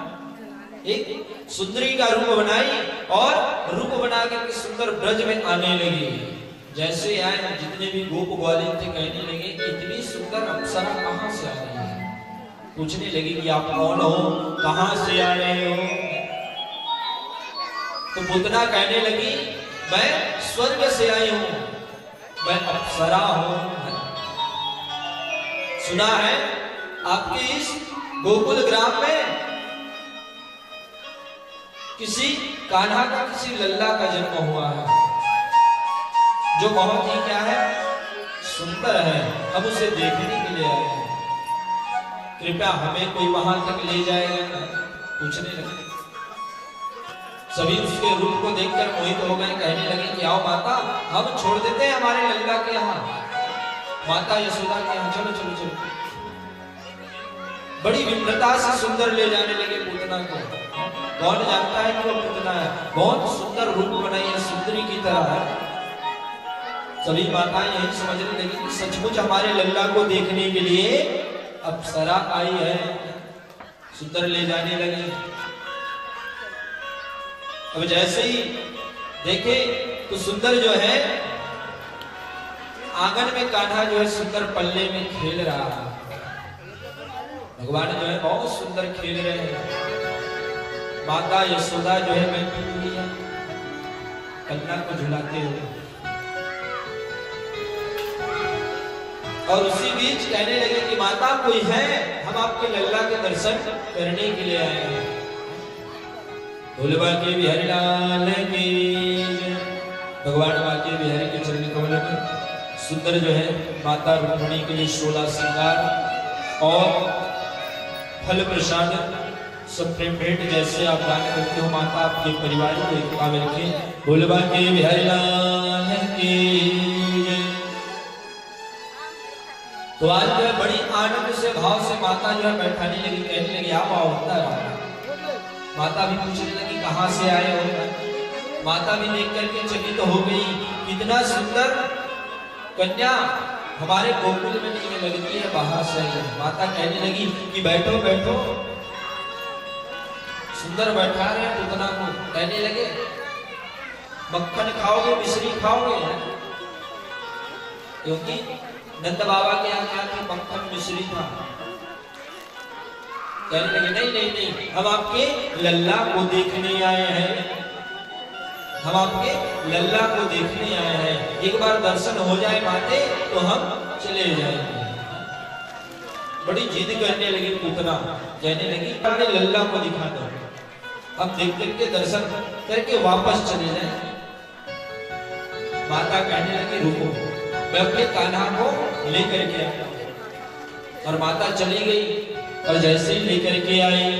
एक सुंदरी का रूप बनाई और रूप बना के सुंदर ब्रज में आने लगी। जैसे आए जितने भी गोप ग्वालिन थे कहने लगे इतनी सुंदर अप्सरा कहां से आ रही है। पूछने लगी कि आप कौन हो, कहां से आ रहे हो। तो पूतना कहने लगी मैं स्वर्ग से आई हूं, मैं अप्सरा हूं। सुना है आपके इस गोकुल ग्राम में किसी कान्हा का, किसी लल्ला का जन्म हुआ है जो बहुत ही क्या है, सुंदर है। हम उसे देखने के लिए आए हैं, कृपया हमें कोई वहां तक ले जाएगा। पूछने लगे, सभी उसके रूप को देखकर मोहित हो गए, कहने लगे कि आओ माता हम छोड़ देते हैं हमारे लल्ला के यहाँ, माता यशोदा के यहाँ, चलो चलो चलो। बड़ी विनम्रता से सुंदर ले जाने लगे पूतना को। कौन जानता है कि वो पूतना है, बहुत सुंदर रूप बनाई है, सुंदरी की तरह है। सभी माताएं यही समझने लगी कि सचमुच हमारे लल्ला को देखने के लिए अप्सरा आई है। सुंदर ले जाने लगे। अब जैसे ही देखे तो सुंदर जो है आंगन में कान्हा जो है सुंदर पल्ले में खेल रहा है। भगवान जो है बहुत सुंदर खेल रहे हैं। माता यशोदा जो है बैठी हुई है कन्या को झुलाते हुए। और उसी बीच कहने लगे कि माता कोई है, हम आपके लल्ला के दर्शन करने के लिए आए हैं। भोले के बिहारी लाल की। भगवान बाके बिहारी के चरण कमल में सुंदर जो है माता रुक्मिणी के लिए 16 श्रृंगार और फल प्रसाद सब प्रेम भेंट जैसे आप दान करते हो, माता आपके परिवार को एक काबिल रखें। भोले के बिहारी लाल की। तो आज जो है बड़ी आनंद से भाव से माता जो है बैठाने लगी, कहने लगी आप आओ अंदर आओ। माता भी पूछने लगी कहां से आए हो। माता भी देख करके चकित हो गई, कितना सुंदर कन्या हमारे गोकुल में नहीं लगती है, बाहर से आई है। माता कहने लगी कि बैठो बैठो। सुंदर बैठा रहे पूतना को, कहने लगे मक्खन खाओगे, मिश्री खाओगे, क्योंकि नंद बाबा के यहाँ क्या था, मक्खन मिश्री था। कहने लगे नहीं नहीं नहीं, हम आपके लल्ला को देखने आए हैं, हम आपके लल्ला को देखने आए हैं। एक बार दर्शन हो जाए माते तो हम चले जाएंगे। बड़ी जिद करने लगी पूतना, कहने लगी अपने लल्ला को दिखा दो, हम देख देख के दर्शन करके वापस चले जाए। माता कहने लगी रुको, मैं अपने कान्हा को लेकर के आया। और माता चली गई और जैसे ही लेकर के आई,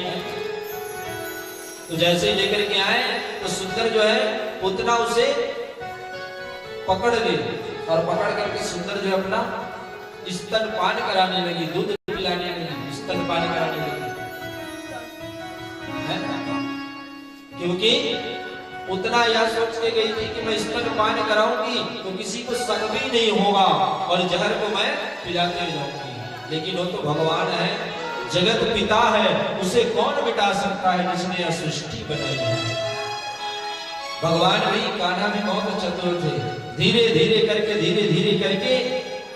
तो जैसे ही लेकर के आए तो सुंदर जो है पूतना उसे पकड़ ली, और पकड़ करके सुंदर जो अपना स्तनपान कराने लगी, दूध पिलाने लगी, स्तनपान कराने लगी, है? क्योंकि उतना यह सोच के गई थी कि मैं स्तनपान कराऊंगी तो किसी को शक भी नहीं होगा और जहर को मैं पिलाते जाऊंगी। लेकिन वो तो भगवान है, जगत पिता है, उसे कौन मिटा सकता है जिसने यह सृष्टि बनाई है। भगवान भी, कान्हा भी बहुत चतुर थे। धीरे धीरे करके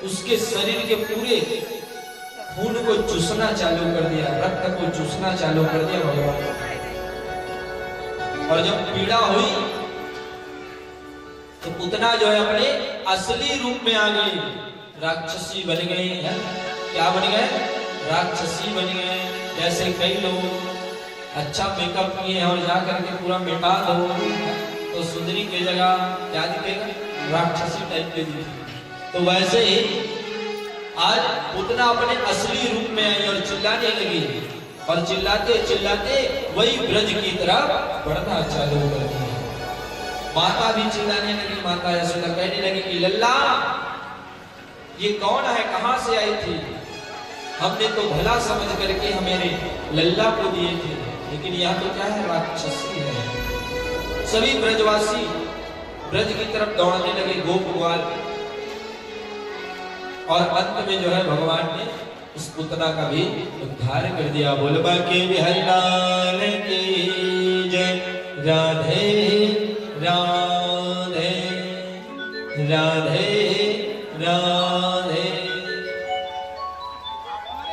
उसके शरीर के पूरे खून को चूसना चालू कर दिया, रक्त को चूसना चालू कर दिया भगवान। और जब पीड़ा हुई तो पुतना जो है अपने असली रूप में आ गई, राक्षसी बन गई है। क्या बन गए? राक्षसी बन गए। जैसे कई लोग अच्छा मेकअप किए और जा करके पूरा मिटा दो तो सुंदरी की जगह क्या दिखेगा? राक्षसी टाइप के दिखेगा। तो वैसे ही आज पुतना अपने असली रूप में आई और चिल्लाने लगी, और चिल्लाते चिल्लाते वही ब्रज की तरफ बढ़ना चालू कर दिया। माता भी चिल्लाने लगी, माता यशोदा कहने लगी कि लल्ला ये कौन है, कहां से आई थी? हमने तो भला समझ करके हमारे लल्ला को दिए थे, लेकिन यह तो क्या है? राक्षसी है। सभी ब्रजवासी ब्रज की तरफ दौड़ने लगे, गोप ग्वाल, और अंत में जो है भगवान ने उस पुतना का भी उद्धार कर दिया। बोलबा के बिहारी लाल की जय। राधे राधे राधे राधे।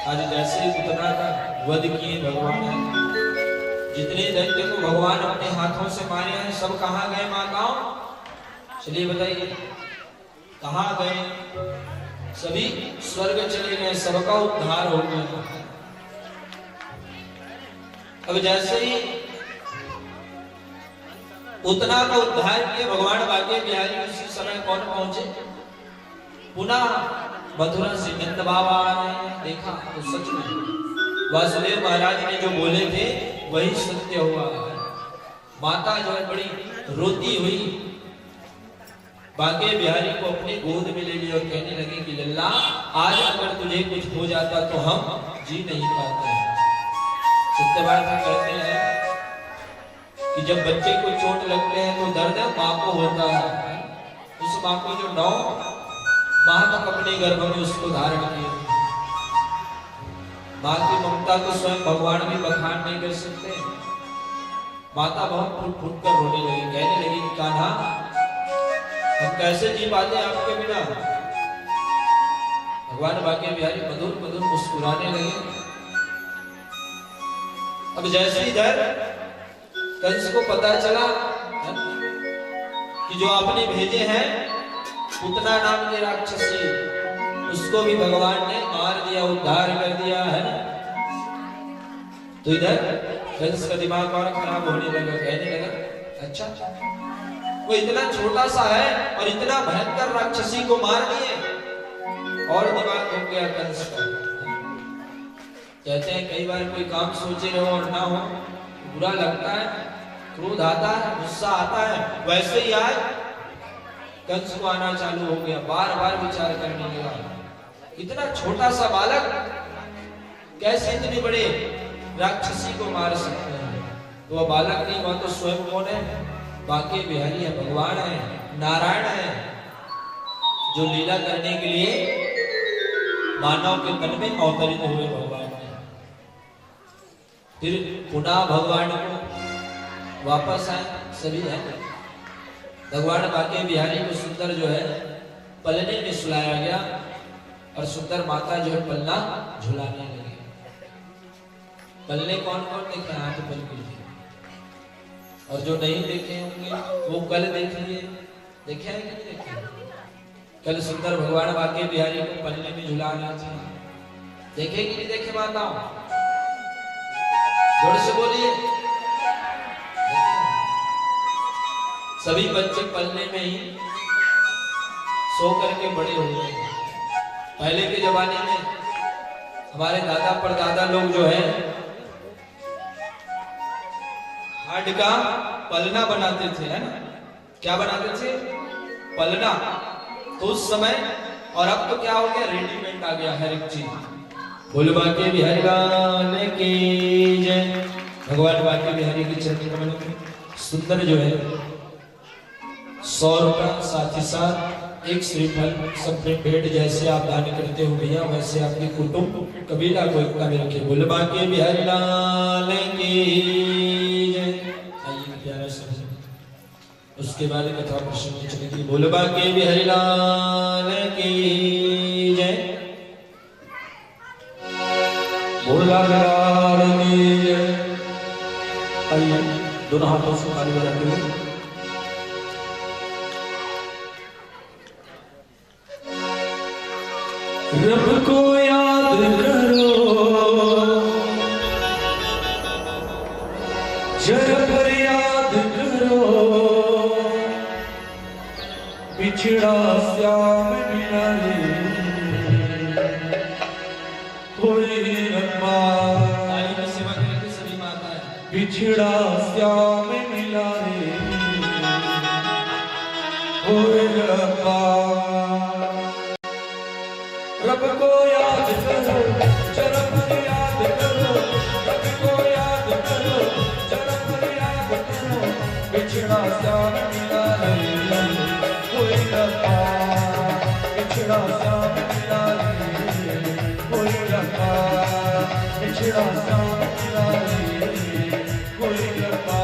आज जैसे ही पुतना का वध किए भगवान है, जितने दैत्य को भगवान अपने हाथों से मारे हैं सब कहाँ गए माताओं? चलिए बताइए कहाँ गए? सभी स्वर्ग चले गए, सबका उद्धार हो गया। अब जैसे ही उतना का उद्धार किया भगवान बाके बिहारी, उसी समय कौन पहुंचे? पुनः मथुरा से नंद बाबा आ रहे हैं। देखा तो सच में वासुदेव महाराज ने जो बोले थे वही सत्य हुआ। माता जो है बड़ी रोती हुई बाके बिहारी को अपने गोद में ले ली और कहने लगी कि लल्ला आज अगर तुझे कुछ हो जाता तो हम जी नहीं पाते। सत्यवान में कहते हैं कि जब बच्चे को चोट लगते हैं तो दर्द माँ को होता है। उस माँ को जो 9 माह तक अपने गर्भ में उसको धारण किया, माँ की ममता को स्वयं भगवान भी बखान नहीं कर सकते। माता बहुत फूट फूट कर रोने लगी, कहने लगी कि कान्हा हम कैसे जी पाते आपके बिना। भगवान बाके बिहारी मधुर मधुर मुस्कुराने लगे। अब जैसे इधर कंस को पता चला कि जो आपने भेजे हैं पुतना नाम के राक्षसी, उसको भी भगवान ने मार दिया, उद्धार कर दिया है, तो इधर कंस का दिमाग और खराब होने लगा। कहने लगा अच्छा वो इतना छोटा सा है और इतना भयंकर राक्षसी को मार दिए, और दिमाग हो गया कंस का। कहते हैं कई बार कोई काम सोचे रहो और ना हो, बुरा लगता है, क्रोध आता है, गुस्सा आता है। वैसे ही आज कंस को आना चालू हो गया, बार बार विचार करने लगा इतना छोटा सा बालक कैसे इतने बड़े राक्षसी को मार सकते हैं। तो वह बालक नहीं, वह तो स्वयं कौन है? बाके बिहारी है, भगवान है, नारायण है, जो लीला करने के लिए मानव के तन में अवतरित हुए भगवान है। फिर पुनः भगवान को वापस आए सभी है। भगवान बाके बिहारी को सुंदर जो है पलने में सुलाया गया, और सुंदर माता जो है पलना झुलाने लगी। पलने कौन कौन देखे? हाथ पल कीजिए, और जो नहीं देखे होंगे वो कल देख लिए। देखे हैं कि नहीं देखे? कल सुंदर भगवान बाके बिहारी को पलने में झुलाना चाहिए। देखे कि नहीं देखे माताओं? जोर से बोलिए। सभी बच्चे पलने में ही सो करके बड़े हो गए। पहले के जमाने में हमारे दादा परदादा लोग जो है हाड का पलना बनाते थे, है ना? क्या बनाते थे? पलना। तो उस समय, और अब तो क्या हो गया, रेडीमेड आ गया हर एक चीज। बोल बाके बिहारी लाल की जय। भगवान बाके बिहारी की चरण कमल में सुंदर जो है 100 रुपया, साथ ही साथ एक श्रीफल सबने भेंट जैसे आप दान करते हो भैया, वैसे आपके कुटुंब कबीला को एकता में रखे। बोल बाके बिहारी लाल की जय। आइए प्यारा सब, उसके बाद कथा प्रसंग चलेगी। बोल बाके बिहारी लाल की जय। बोला लाल की जय। आइए दोनों हाथों से ताली बजाते हुए रब को याद करो, जरा पर याद करो, पिछड़ा श्याम मिला रे कोई रब्बा। ताली में सेवा करेंगे सभी माताएं। पिछड़ा श्याम मिला रे कोई रब्बा। रब को याद करो, जरा पर याद करो, रब को याद करो, जरा पर याद करो, पिछड़ा श्याम मिला रे कोई रब्बा। पिछड़ा श्याम मिला रे कोई रब्बा। पिछड़ा श्याम मिला रे कोई रब्बा।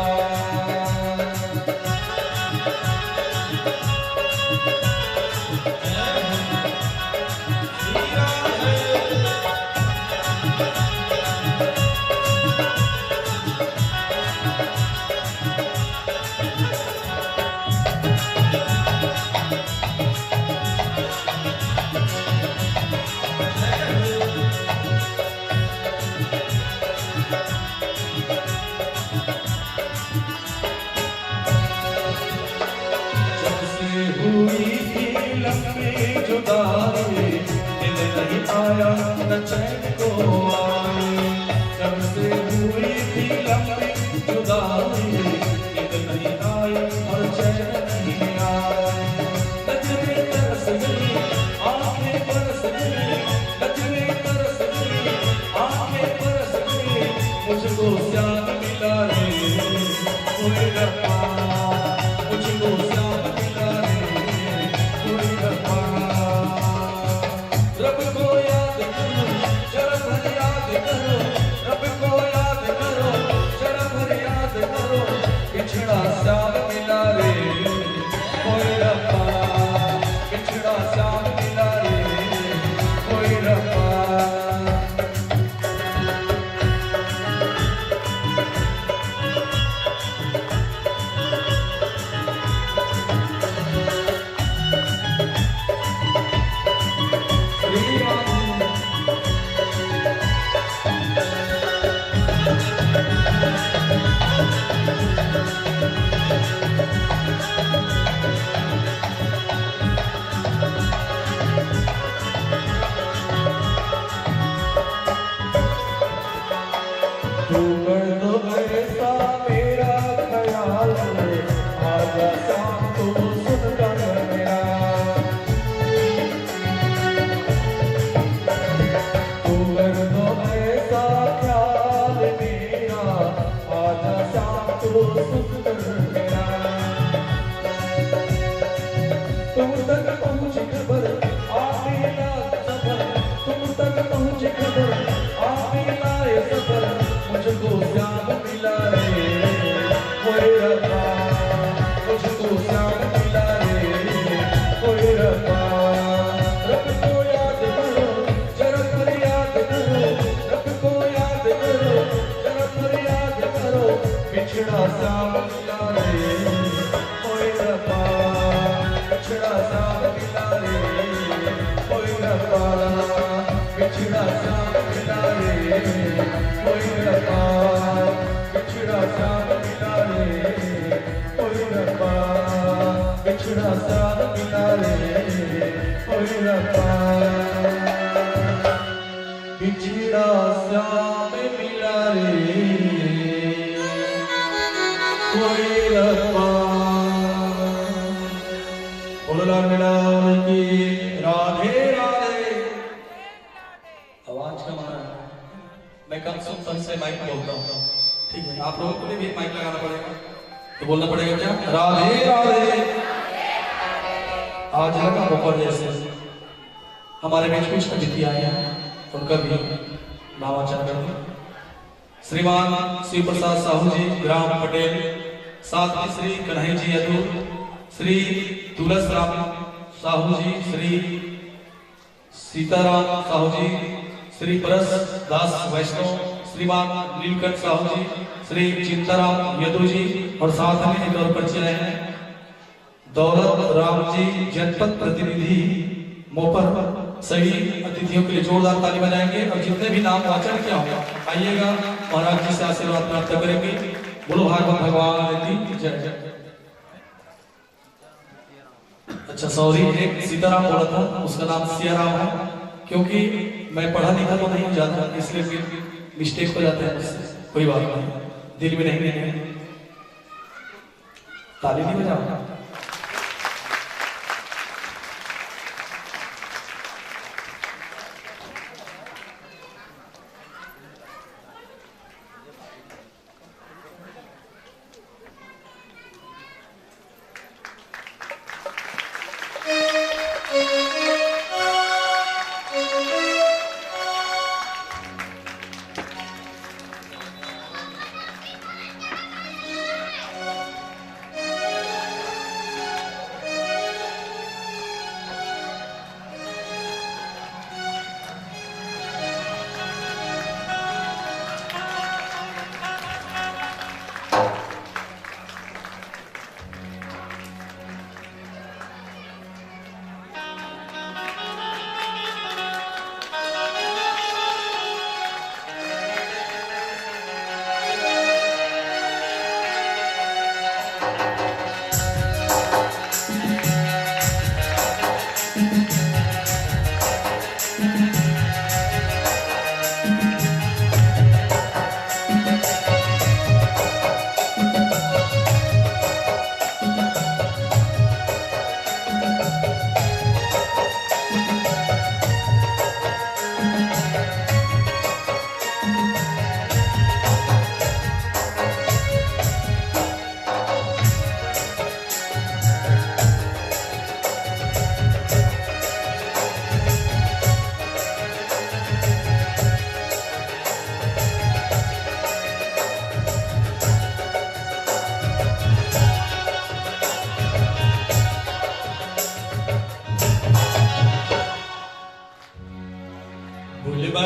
हुई थी लंबी जुदाई, दिल नहीं आया न चैन को आई। जब से हुई थी लंबी जुदाई, दिल नहीं आया और चैन नहीं आया। नजरें तरस गई, आंखें बरस गई, नजरें तरस गई, आंखें बरस गई, मुझको श्याम मिला रे कोई रब्बा। मुझको श्याम मिला रे कोई रब्बा। रब को याद करो, जरा भर याद करो, रब को याद करो, जरा भर याद करो, पिछड़ा श्याम मिला रे कोई रब्बा। पिछड़ा श्याम मिला रे कोई रब्बा। तू कर दो ऐसा मेरा ख्याल, आजा शाम तू सुन कर मेरा। तू कर दो ऐसा ख्याल मेरा, आजा शाम तू सुन कर मेरा। तुम तक पहुँच खबर आमीना सफर, तुम तक पहुँच खबर आमीना सफर, मुझको श्याम मिला रे कोई रब्बा। मुझको श्याम मिला रे कोई रब्बा। रब को याद करो, जरा पर याद करो, रब को याद करो, जरा पर याद करो, पिछड़ा श्याम मिला रे कोई रब्बा। पिछड़ा श्याम मिला रे कोई रब्बा। पिछड़ा श्याम मिला रे कोई रब्बा। पिछड़ा श्याम मिला रे कोई रब्बा। पिछड़ा श्याम मिला रे कोई रब्बा। पिछड़ा श्याम मिला रे कोई रब्बा। बोलो लाल लाल की राधे राधे। आवाज कम आ रहा है, मैं कम सुन से माइक बोलता हूँ, ठीक है? आप लोगों को भी माइक लगाना पड़ेगा, तो बोलना पड़ेगा क्या? राधे राधे। आज लगा ऊपर जैसे हमारे बीच कुछ अतिथि आए हैं, उनका भी नामांकन करते। श्रीमान शिव प्रसाद साहू जी ग्राम पटेल, साथ में श्री कन्हैया जी यदु, श्री तुलस राम साहू जी, श्री सीताराम साहू जी, श्री परस दास वैष्णव, श्रीमान नीलकंठ साहू जी, श्री चिंताराम यदु जी, और साथ में एक और परिचय हैं दौलत राम जी जनपद प्रतिनिधि मोपर। सभी अतिथियों के लिए जोरदार ताली बजाएंगे और जितने भी नाम वाचन किया होगा आइएगा, महाराज जी से आशीर्वाद प्राप्त करेंगे। बोलो भागवत भगवान की जय। अच्छा सॉरी, एक सीताराम बोला था, उसका नाम सियाराम है, क्योंकि मैं पढ़ा लिखा तो नहीं जाता, इसलिए फिर मिस्टेक हो जाता है मुझसे, कोई बात नहीं, दिल में नहीं है। ताली नहीं बजाओ।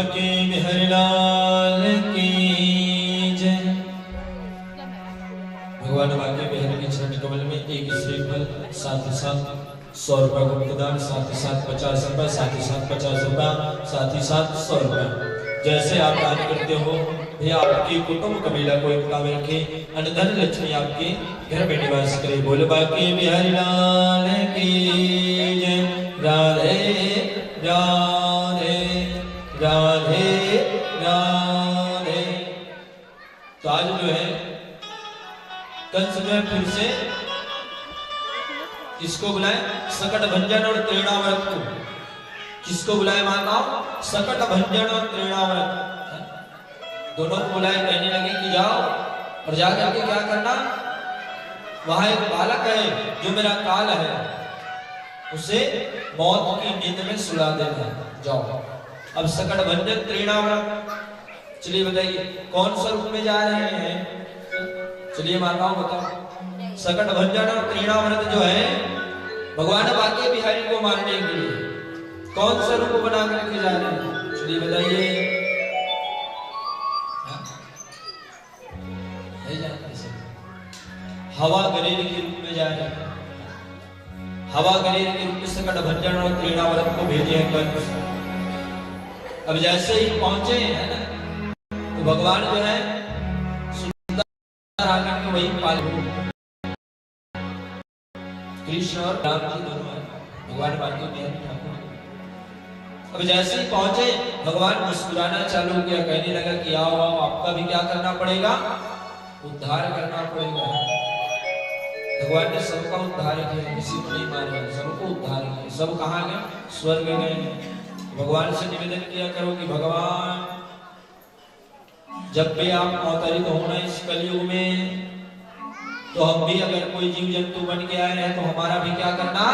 के बिहारीलाल की जय। भगवान बाके बिहारी के चरण कमल में एक श्रीफल, साथ ही साथ 100 रुपए गुप्तदान, साथ ही साथ 50 रुपए, साथ ही साथ 50 रुपए, साथ ही साथ 100 रुपए। जैसे आप दान करते हो भैया, आपकी कुटुंब कबीला को एकता में रखे, अनधन लक्ष्मी आपके घर में निवास करे। बोल बाके बिहारी लाल की जय। राधे राधे राधे राधे। तो आज जो है कंस जो है फिर से किसको बुलाए? सकट भंजन और त्रिणाव्रत को। किसको बुलाए माता? सकट भंजन और त्रिणाव्रत दोनों को बुलाए। कहने लगे कि जाओ और जाकर के क्या करना, वहां एक बालक है जो मेरा काल है, उसे मौत की नींद में सुला देना। जाओ। अब सकट भंजन त्रिणाव्रत, चलिए बताइए कौन सा रूप में जा रहे हैं? चलिए माताओं बताओ। सकट भंजन और त्रिणाव्रत जो है भगवान बाके बिहारी को मारने के लिए कौन सा रूप बना करके जा रहे हैं? चलिए बताइए। हवा गरीब के रूप में जा रहे हैं। हवा गरीब के रूप में सकट भंजन और त्रिणाव्रत को भेजे हैं कंस। अब जैसे ही पहुंचे हैं ना, तो भगवान जो है सुंदर आकर के वही पाल कृष्ण और राम जी दोनों हैं, भगवान बाके बिहारी ठाकुर। अब जैसे ही पहुंचे भगवान मुस्कुराना चालू किया, कहने लगा कि आओ आओ, आपका भी क्या करना पड़ेगा? उद्धार करना पड़ेगा। भगवान ने सबका उद्धार किया, किसी को नहीं मारा, सबको उद्धार किया। सब कहाँ गए? स्वर्ग गए। भगवान से निवेदन किया करो कि भगवान जब भी आप अवतरित होना इस कलयुग में, तो हम भी अगर कोई जीव जंतु बन के आए हैं तो हमारा भी क्या करना?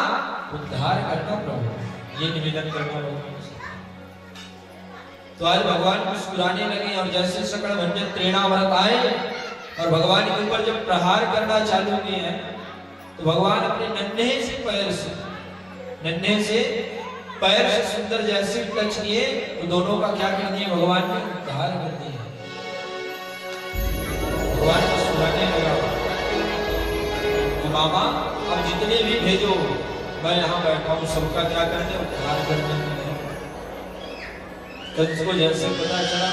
उद्धार करना प्रभु, ये निवेदन करना भगवान से। तो आज भगवान मुस्कुराने लगे और जैसे सकल भंजन त्रेणाव्रत आए और भगवान के ऊपर जब प्रहार करना चालू किए हैं, तो भगवान अपने नन्हे से पैर से सुंदर जैसे टच किए तो दोनों का क्या कर दिए? भगवान ने उद्धार कर दिया। भगवान मुस्कुराने लगा, मामा अब जितने भी भेजो, मैं यहाँ बैठा हूँ, सबका क्या करने? उद्धार करने। कंस को जैसे पता चला,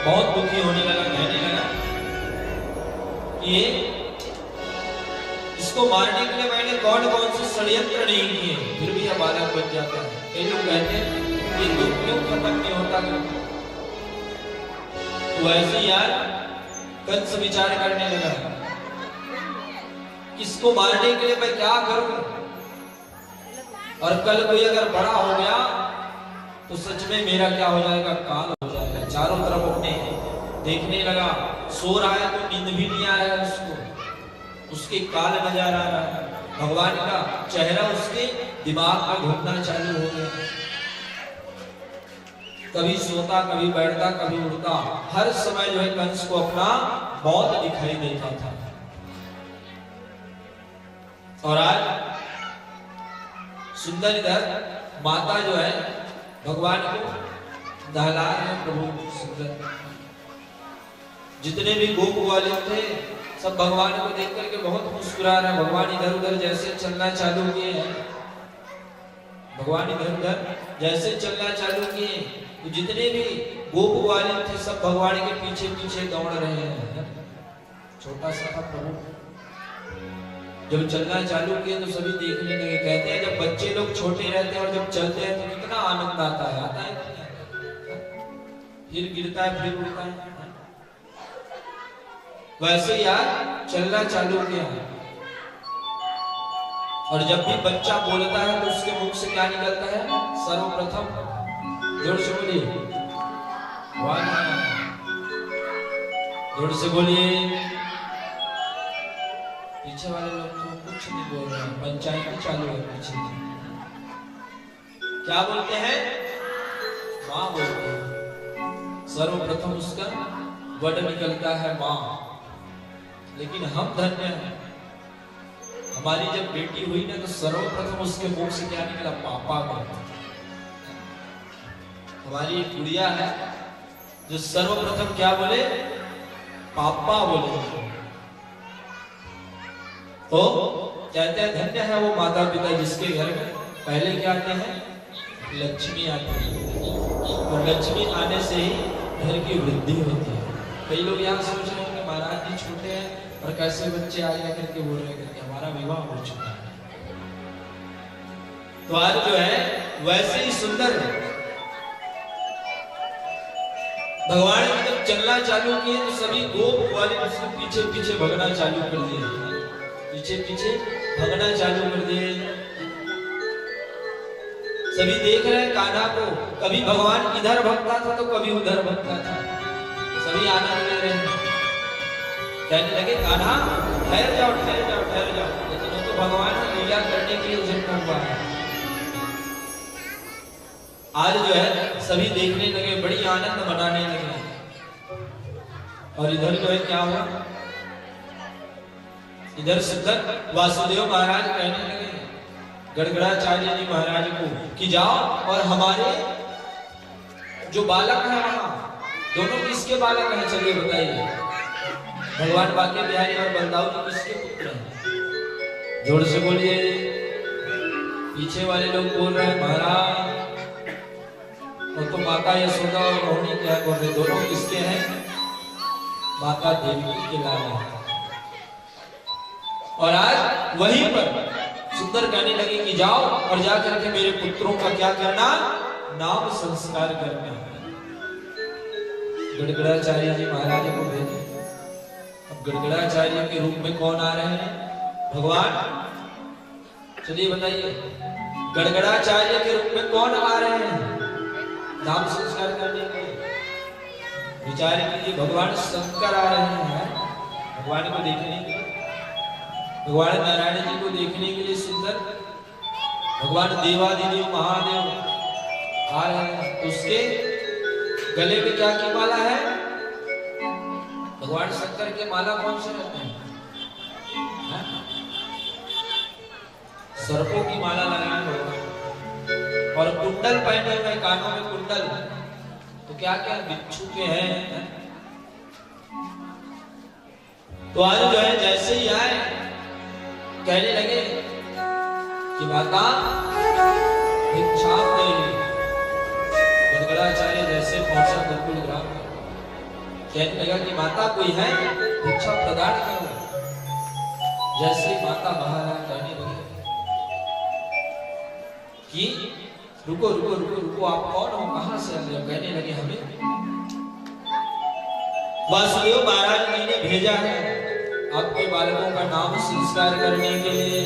बहुत दुखी होने लगा, कहने लगा कि इसको मारने के लिए मैंने कौन कौन से षड्यंत्र नहीं किए, फिर भी यह बालक बच जाता है। कई लोग कहते हैं ये दुख क्यों खत्म नहीं होता? तो ऐसे यार कंस विचार करने लगा, किसको मारने के लिए मैं क्या करूं, और कल कोई अगर बड़ा हो गया तो सच में मेरा क्या हो जाएगा? काल हो जाएगा। चारों तरफ अपने देखने लगा, सो रहा है तो नींद भी नहीं आ रहा है उसको, उसके काल नजर आ रहा है, भगवान का चेहरा उसके दिमाग में घूमना चालू हो गया। कभी सोता, कभी बैठता, कभी उड़ता, हर समय जो है कंस को अपना मौत दिखाई देता था। और आज सुंदर इधर माता जो है भगवान को दहला रहे। प्रभु सुंदर जितने भी गोप वाले थे सब भगवान को देख करके बहुत मुस्कुरा रहे हैं। भगवान इधर उधर जैसे चलना चालू किए हैं, भगवान इधर उधर जैसे चलना चालू किए, तो जितने भी गोप वाले थे सब भगवान के पीछे पीछे दौड़ रहे हैं। छोटा सा था प्रभु, जब चलना चालू किए तो सभी देखने लगे। कहते हैं जब बच्चे लोग छोटे रहते हैं और जब चलते हैं तो कितना आनंद आता है, फिर गिरता है, फिर उड़ता है। वैसे यार चलना चालू किया, और जब भी बच्चा बोलता है तो उसके मुख से क्या निकलता है? सर्वप्रथम जोर से बोलिए, जोर से बोलिए। पीछे वाले लोग तो कुछ नहीं बोल रहे हैं, पंचायत चालू है पीछे। क्या बोलते हैं? माँ बोलते हैं। सर्वप्रथम उसका वर्ड निकलता है माँ। लेकिन हम धन्य हैं, हमारी जब बेटी हुई ना तो सर्वप्रथम उसके मुख से क्या निकला? पापा का। हमारी गुड़िया है जो सर्वप्रथम क्या बोले? पापा बोले। तो कहते हैं धन्य है वो माता पिता जिसके घर में पहले क्या आते हैं? लक्ष्मी आती है, और लक्ष्मी आने से ही घर की वृद्धि होती है। कई लोग यहाँ सोच रहे हैं कि महाराज जी छोटे हैं और कैसे बच्चे आ गया करके बोल रहे हैं, हमारा विवाह हो चुका है। तो आज जो है वैसे ही सुंदर भगवान ने जब चलना चालू किए तो सभी गोप वाले उसके पीछे पीछे भगना चालू कर दिए, पीछे पीछे भगना चालू कर दिए। सभी देख रहे हैं कान्हा को, कभी भगवान इधर भगता था तो कभी उधर भगता था। सभी आनंद ले रहे हैं, कहने लगे कान्हा ठहर जाओ ठहर जाओ ठहर जाओ। लेकिन वो तो भगवान ने लीला करने के लिए उधर हुआ है। आज जो है सभी देखने लगे, बड़ी आनंद मनाने लगे। और इधर जो है क्या हुआ? इधर सिद्धक वासुदेव महाराज कहने लगे गड़गड़ाचार्य जी महाराज को कि जाओ और हमारे जो बालक है वहां, दोनों किसके बालक हैं? चलिए बताइए। भगवान बांके बिहारी और बलदाऊ जी किसके पुत्र हैं? जोर से बोलिए। पीछे वाले लोग बोल रहे हैं महाराज वो तो माता यशोदा और रोहिणी क्या बोल रहे, दोनों किसके हैं? माता देवकी के लाल हैं। और आज वहीं पर सुंदर कहने लगे कि जाओ और जाकर के मेरे पुत्रों का क्या करना? नाम संस्कार करना। गड़गड़ाचार्य जी महाराज को भेजे अब गड़गड़ाचार्य के रूप में कौन आ रहे हैं? भगवान। चलिए बताइए, गड़गड़ाचार्य के रूप में कौन आ रहे हैं नाम संस्कार करने के लिए? विचार कीजिए, भगवान शंकर आ रहे हैं भगवान को देखने के लिए, भगवान नारायण जी को देखने के लिए सुंदर, भगवान देवादिदेव महादेव आ रहे हैं। उसके गले में क्या की माला है? भगवान शंकर के माला कौन से रहते हैं? सर्पों की माला लगाए हुए और कुंडल पहने हुए, कानों में कुंडल। तो क्या क्या बिच्छू के हैं? तो आज जो है जैसे ही आए कहने लगे कि माता भिक्षा नहीं। गड़गड़ाचार्य जैसे पहुंचा गोकुल ग्राम, कहने लगा कि माता कोई है, भिक्षा प्रदान करो। जैसे माता बाहर आए कहने लगे कि रुको रुको रुको रुको, आप कौन हो, कहां से आए? कहने लगे हमें वासुदेव महाराज जी ने भेजा है आपके बालकों का नाम संस्कार करने के लिए।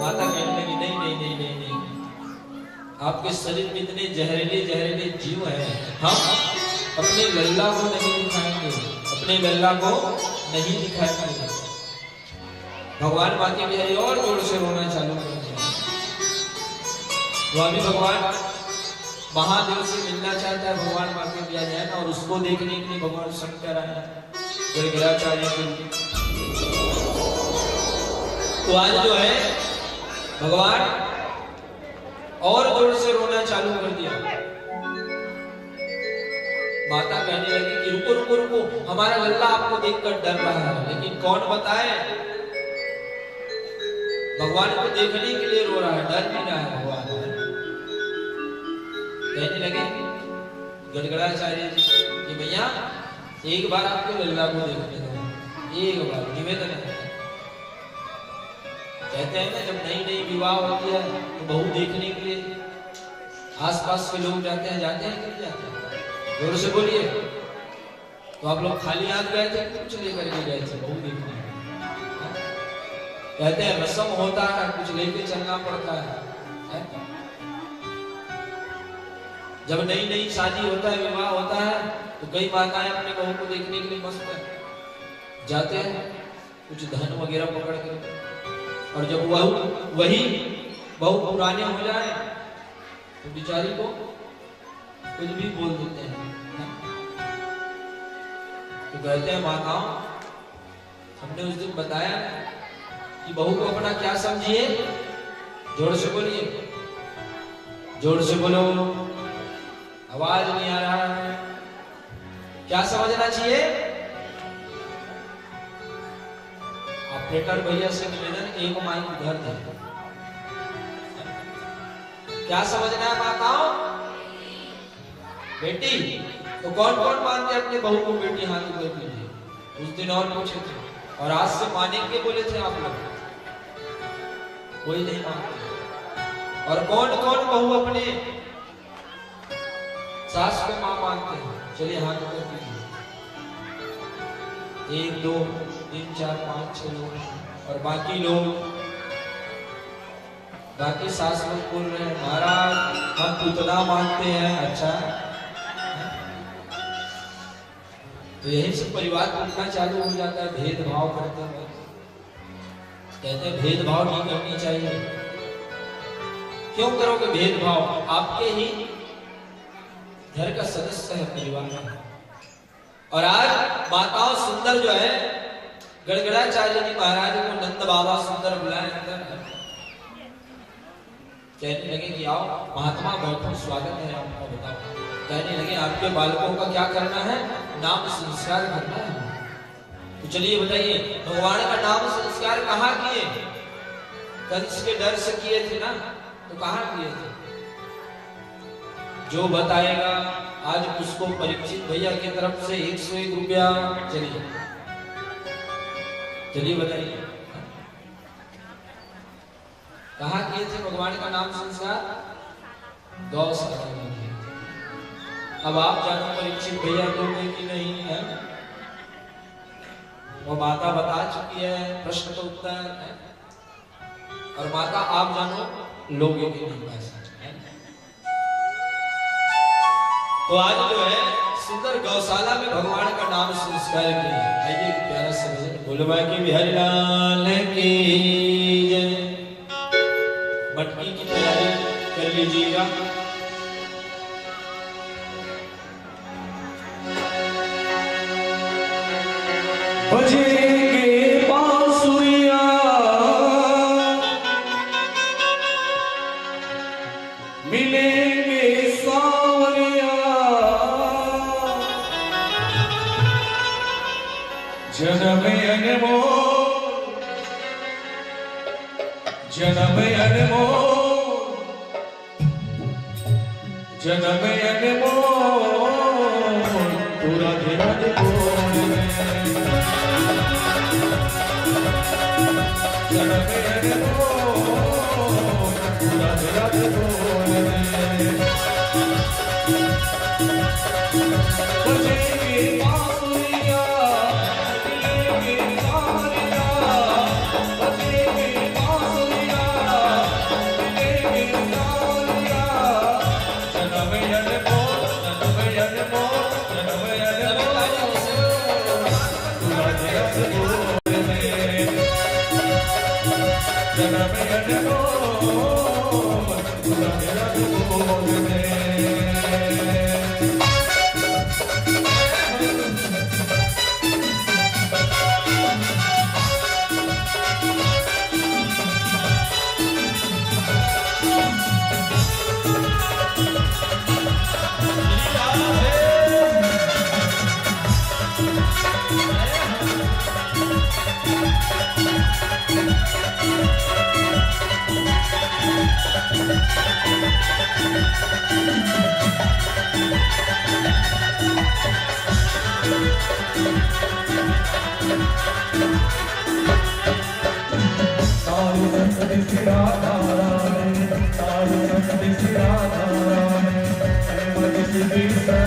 माता कहने लगी नहीं नहीं नहीं नहीं नहीं, आपके शरीर में इतने जहरीले जहरीले जीव हैं, हम अपने लल्ला को नहीं दिखाएंगे, अपने लल्ला को नहीं दिखाएंगे। भगवान माँ के बिहारी और जोर से रोना चालू कर दिया। अभी भगवान महादेव से मिलना चाहता है, भगवान माँ के बिहारी है ना, और उसको देखने के लिए भगवान शंकर आए गड़गड़ाचार्य के। तो आज जो है भगवान और जोर से रोना चालू कर दिया। माता कहने लगी कि रुको रुको रुको, हमारा लल्ला आपको देखकर डर रहा है, लेकिन कौन बताए? भगवान को देखने के लिए रो रहा है, डर नहीं रहा है भगवान। कहने लगे गड़गड़ाचार्य जी कि भैया एक बार आपके लल्ला को देखने दो, एक बार निवेदन है। कहते हैं ना, जब नई नई विवाह होती है तो बहू देखने के लिए आसपास के लोग जाते हैं कि नहीं जाते हैं? जोर से बोलिए। तो आप लोग खाली हाथ गए थे, कुछ लेकर के गए थे बहू देखने? कहते हैं रस्म होता है, कुछ लेके चलना पड़ता है। जब नई नई शादी होता है, विवाह होता है, तो कई माताएं अपने बहू को देखने के लिए मस्त जाते हैं, कुछ धन वगैरह पकड़ कर। और जब वही बहू पुराने हो जाए तो बिचारी को कुछ भी बोल देते हैं। तो कहते हैं माताओं, हमने उस दिन बताया कि बहू को अपना क्या समझिए? जोर से बोलिए, जोर से बोलो, आवाज नहीं आ रहा है। क्या समझना चाहिए? ऑपरेटर भैया से निवेदन, एक माइक उधर दे। क्या समझना है माताओं? बेटी तो कौन कौन मानते अपने बहू को बेटी? हाथ ऊपर कीजिए। उस दिन और पूछे थे, और आज से मानेंगे बोले थे आप लोग, कोई नहीं मानते। और कौन कौन बहू अपने सास को मां मानते हैं? चलिए हाथ ऊपर कीजिए। 1 2 3 4 5 6 लोग। और बाकी लोग, बाकी सास लोग बोल रहे हैं महाराज हम उतना मानते हैं। अच्छा, तो यही से परिवार टूटना चालू हो जाता है, भेदभाव करते हैं। कहते हैं भेदभाव नहीं करनी चाहिए। क्यों करोगे भेदभाव? आपके ही घर का सदस्य है, परिवार में। और आज माताओं सुंदर जो है, गड़गड़ाचार्य जी महाराज को नंद बाबा सुंदर बुलाए अंदर। कहने लगे कि आओ महात्मा बैठो, स्वागत है आपका, बताओ। कहने लगे आपके बालकों का क्या करना है? नाम संस्कार करना है। तो चलिए बताइए, भगवान का नाम संस्कार कहाँ किए? कंस के डर से किए थे ना, तो कहाँ किए थे? जो बताएगा आज उसको परीक्षित भैया की तरफ से 101 रुपया। चलिए चलिए बताइए, कहाँ किए थे भगवान का नाम संस्कार? गौशाला में किए। अब आप जानो परीक्षित भैया दोगे कि नहीं है? वो माता बता चुकी है, प्रश्न का उत्तर है। और माता आप जानो लोगे कि नहीं ऐसा है। तो आज जो है सुंदर गौशाला में भगवान का नाम संस्कार किया। आइए प्यारा सा भजन बोलवा की बिहारी लाल की जय। मटकी की तैयारी कर लीजिएगा। बजेंगे बांसुरिया मिलेंगे सांवरिया जन्म अनमोल जन्म अनमोल जन्म अनमोल पूरा धीरज बोल जन्म अनमोल पूरा धीरज बोल बजेंगे बांसुरिया मिलेंगे सांवरिया बजेंगे बांसुरिया मिलेंगे सांवरिया जन्म अनमोल जन्म अनमोल जन्म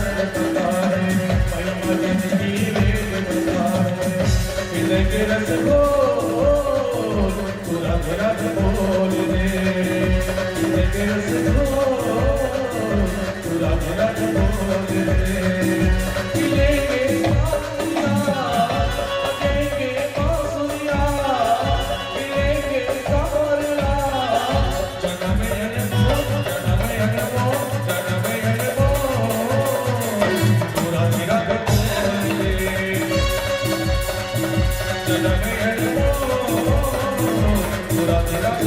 अनमोल पूरा धीरज बोल जन्म अनमोल पूरा धीरज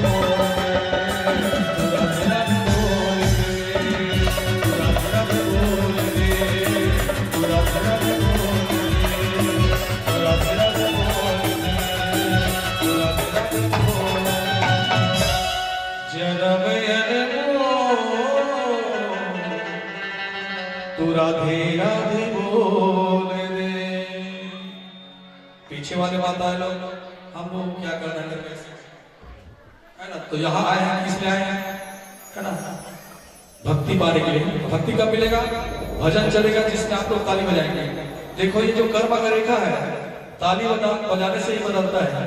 बोल पीछे वाले माता है लोग, हम लोग क्या करना है कैसे, है ना। तो यहाँ आए हैं, किस लिए आए हैं, है ना, भक्ति पाने के लिए। भक्ति कब मिलेगा, भजन चलेगा जिसमें आप लोग ताली बजाएंगे। देखो ये जो कर्म का रेखा है, ताली बजाने से ही बदलता है,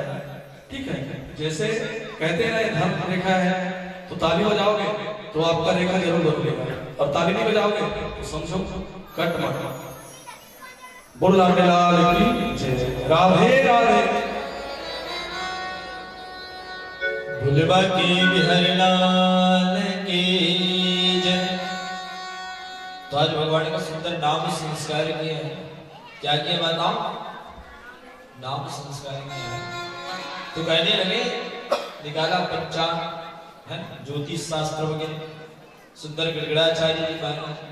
ठीक है। जैसे कहते हैं ना ये धर्म रेखा है, तो ताली बजाओगे तो आपका रेखा जरूर बदलेगा, और ताली नहीं बजाओगे तो समझो कट मट। बोल लाल की जय, राधे राधे। भोले की बिहारी लाल की जय। तो आज भगवान का सुंदर नाम संस्कार किया है। क्या किया बताओ, नाम संस्कार किया है। तो कहने लगे, निकाला पंचांग है, ज्योतिष शास्त्र वगैरह, सुंदर गड़गड़ाचार्य जी महाराज।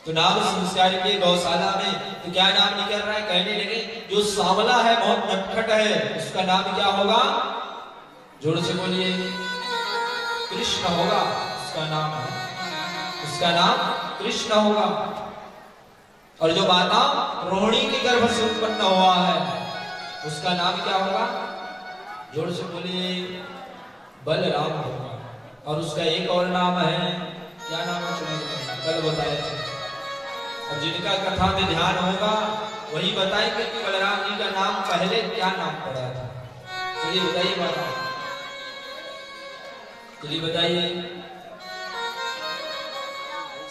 तो नाम संस्कार के गौशाला में, तो क्या नाम निकल रहा है, कहने लगे जो सांवला है बहुत नटखट है, उसका नाम क्या होगा, जोर से बोलिए, कृष्ण होगा उसका नाम है, उसका नाम कृष्ण होगा। और जो माता रोहिणी के गर्भ से उत्पन्न हुआ है, उसका नाम क्या होगा, जोर से बोलिए, बलराम होगा। और उसका एक और नाम है, क्या नाम है, कल बताया था। और जिनका कथा में ध्यान होगा वही बताएंगे कि बलराम जी का नाम पहले क्या नाम पड़ा था। चलिए बताइए बात, चलिए बताइए।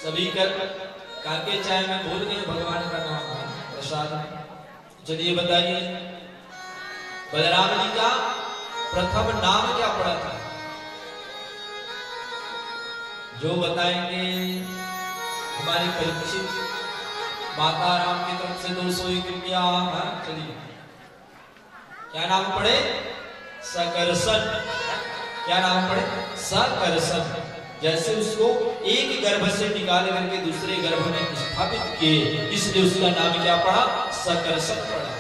सभी कर काके चाय में भूल गए भगवान का नाम प्रसाद। चलिए बताइए, बलराम जी का प्रथम नाम क्या पड़ा था, जो बताएंगे हमारे परीक्षित माता राम की तरफ से 201 रुपया। चलिए, क्या नाम पड़े, सकर्षण। क्या नाम पड़े, सकर्षण। जैसे उसको एक गर्भ से निकाल करके दूसरे गर्भ में स्थापित किए, इसलिए उसका नाम क्या पड़ा, सकर्षण पड़ा।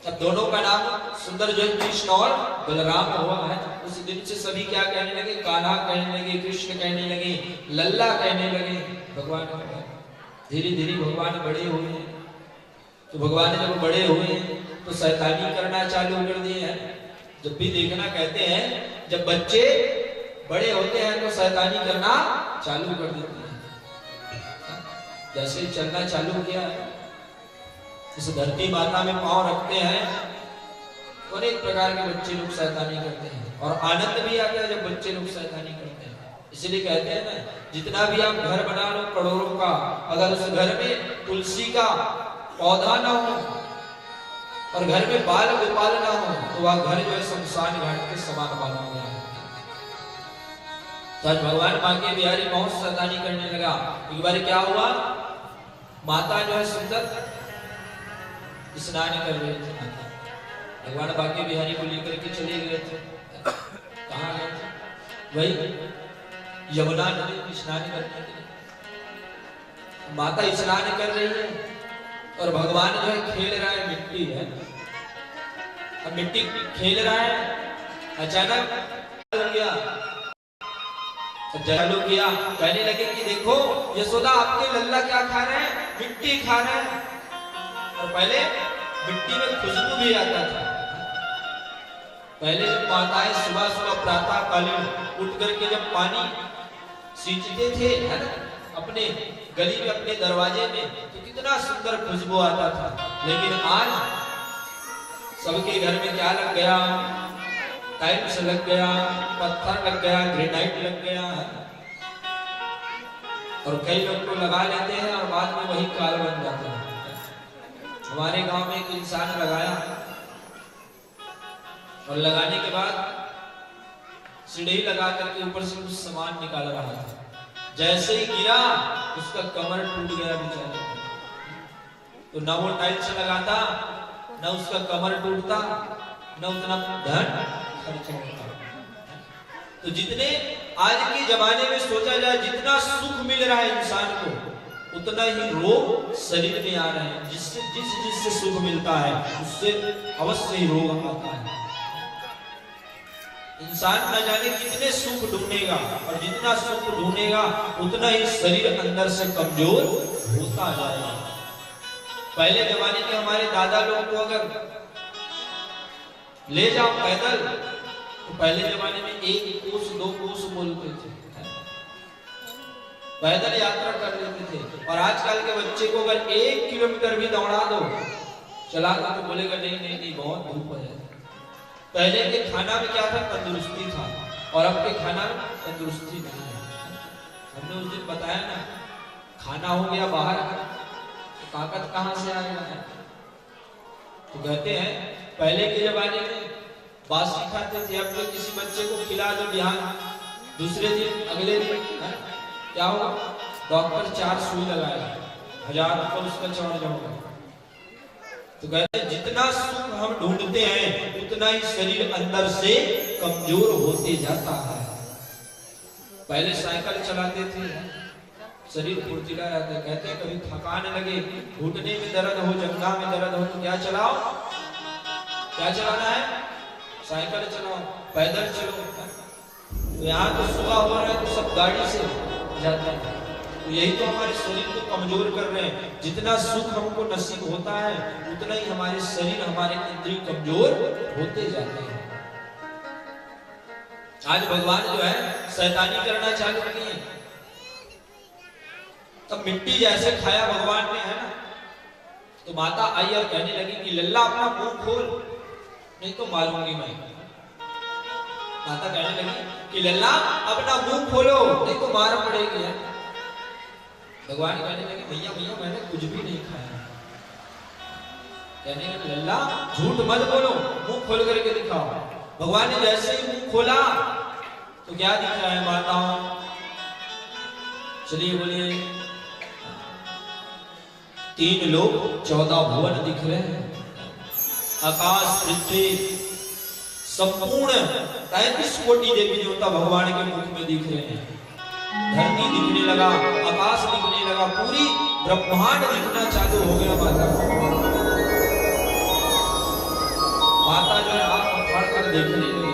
अब दोनों का नाम सुंदर जो कृष्ण और बलराम हुआ है, उस दिन से सभी क्या कहने लगे, कान्हा कहने लगे, कृष्ण कहने लगे, लल्ला कहने लगे। भगवान धीरे धीरे भगवान बड़े हुए, तो भगवान जब बड़े हुए तो शैतानी करना चालू कर दिए हैं। जब भी देखना कहते हैं, जब बच्चे बड़े होते हैं तो शैतानी करना चालू कर देते हैं। जैसे चलना चालू किया है, इस धरती माता में पांव रखते हैं, अनेक प्रकार के बच्चे लोग शैतानी करते हैं, और आनंद भी आता है जब बच्चे लोग शैतानी करते हैं। इसलिए कहते हैं ना, जितना भी आप घर बना लो करोड़ों का, अगर उस घर में तुलसी का पौधा ना हो और घर में बाल गोपाल ना हो, तो वह घर जो है शमशान घाट के समान बना गया है। तो आज भगवान बांके बिहारी बहुत शैतानी करने लगा। एक बार क्या हुआ, माता जो है सुंदर स्नान कर रहे थे, भगवान बांके बिहारी को लेकर के चले गए थे। कहाँ गए थे, वही यमुना नदी में स्नान करने के लिए। माता स्नान कर रही है और भगवान जो है खेल रहा है, मिट्टी है, अब मिट्टी खेल रहा है, अचानक चालू किया, कहने लगे कि देखो यशोदा आपके लल्ला क्या खा रहे हैं, मिट्टी खा रहे हैं। और पहले मिट्टी में खुशबू भी आता था। पहले जब माताएं सुबह सुबह प्रातः कालीन उठ करके जब पानी सींचते थे, है ना, अपने गली में, अपने दरवाजे में, तो कितना सुंदर खुशबू आता था। लेकिन आज सबके घर में क्या लग गया, टाइल्स लग गया, पत्थर लग गया, ग्रेनाइट लग गया है, और कई लोग तो लगा लेते हैं और बाद में वही काल बन जाता है। हमारे गांव में एक इंसान लगाया, और लगाने के बाद सीढ़ी लगा करके ऊपर से कुछ सामान निकाल रहा था। जैसे ही गिरा उसका कमर टूट गया बेचारा। तो न वो टाइल्स लगाता, न उसका कमर टूटता, न उतना धन खर्च होता। तो जितने आज के जमाने में सोचा जाए, जितना सुख मिल रहा है इंसान को, उतना ही रोग शरीर में आ रहे हैं। जिससे सुख मिलता है उससे अवश्य ही रोग आता है। इंसान न जाने कितने सुख ढूंढेगा, और जितना सुख ढूंढेगा उतना ही शरीर अंदर से कमजोर होता जाएगा। पहले जमाने के हमारे दादा लोग को अगर ले जाओ पैदल तो पहले जमाने में 1 कोस 2 कोस बोलते थे, पैदल यात्रा कर लेते थे। और आजकल के बच्चे को अगर 1 किलोमीटर भी दौड़ा दो चला दो तो बोलेगा नहीं नहीं नहीं बहुत धूप है। पहले के खाना में क्या था, तंदुरुस्ती था, और अब के खाना में तंदुरुस्ती नहीं है। हमने उस दिन बताया ना, खाना हो गया बाहर का तो ताकत कहां से आएगा। तो कहते हैं पहले के जमाने में बासी खाते थे, अब तो किसी बच्चे को खिला दो बिहान दूसरे दिन अगले दिन क्या होगा, डॉक्टर 4 सुई लगाएगा, 1000 रुपये उसका चार्ज होगा। तो कहते हैं जितना सुख हम ढूंढते हैं उतना ही शरीर अंदर से कमजोर होते जाता है। पहले साइकिल चलाते थे, शरीर फुर्तीला रहता है। कहते हैं कभी थकान लगे, घुटने में दर्द हो, जंघा में दर्द हो तो क्या चलाओ, क्या चलाना है, साइकिल चलाओ, पैदल चलो। तो यहाँ तो सुबह हो रहा है तो सब गाड़ी से जाते हैं। तो यही तो हमारे शरीर को कमजोर कर रहे हैं। जितना सुख हमको नसीब होता है उतना ही हमारे शरीर, हमारे इंद्रिय कमजोर होते जाते हैं। आज भगवान जो है शैतानी करना चालू किए। तब मिट्टी जैसे खाया भगवान ने, है ना, तो माता आई और कहने लगी कि लल्ला अपना मुंह खोल, नहीं तो मारूंगी मैं। माता कहने लगी कि लल्ला अपना मुंह खोलो, नहीं तो मार पड़ेगी। भगवान कहने लगे भैया भैया मैंने कुछ भी नहीं खाया। कहने लगे लल्ला झूठ मत बोलो, मुंह खोल करके दिखाओ। भगवान ने जैसे ही मुंह खोला तो क्या दिख रहा है माताओं, चलिए बोलिए, 3 लोक 14 भुवन दिख रहे हैं। आकाश पृथ्वी संपूर्ण 33 कोटि देवी देवता भगवान के मुख में दिख रहे हैं। धरती दिखने लगा, आकाश दिखने लगा, पूरी ब्रह्मांड दिखना चालू हो गया। माता जो है आंख फाड़ कर देखने लगी।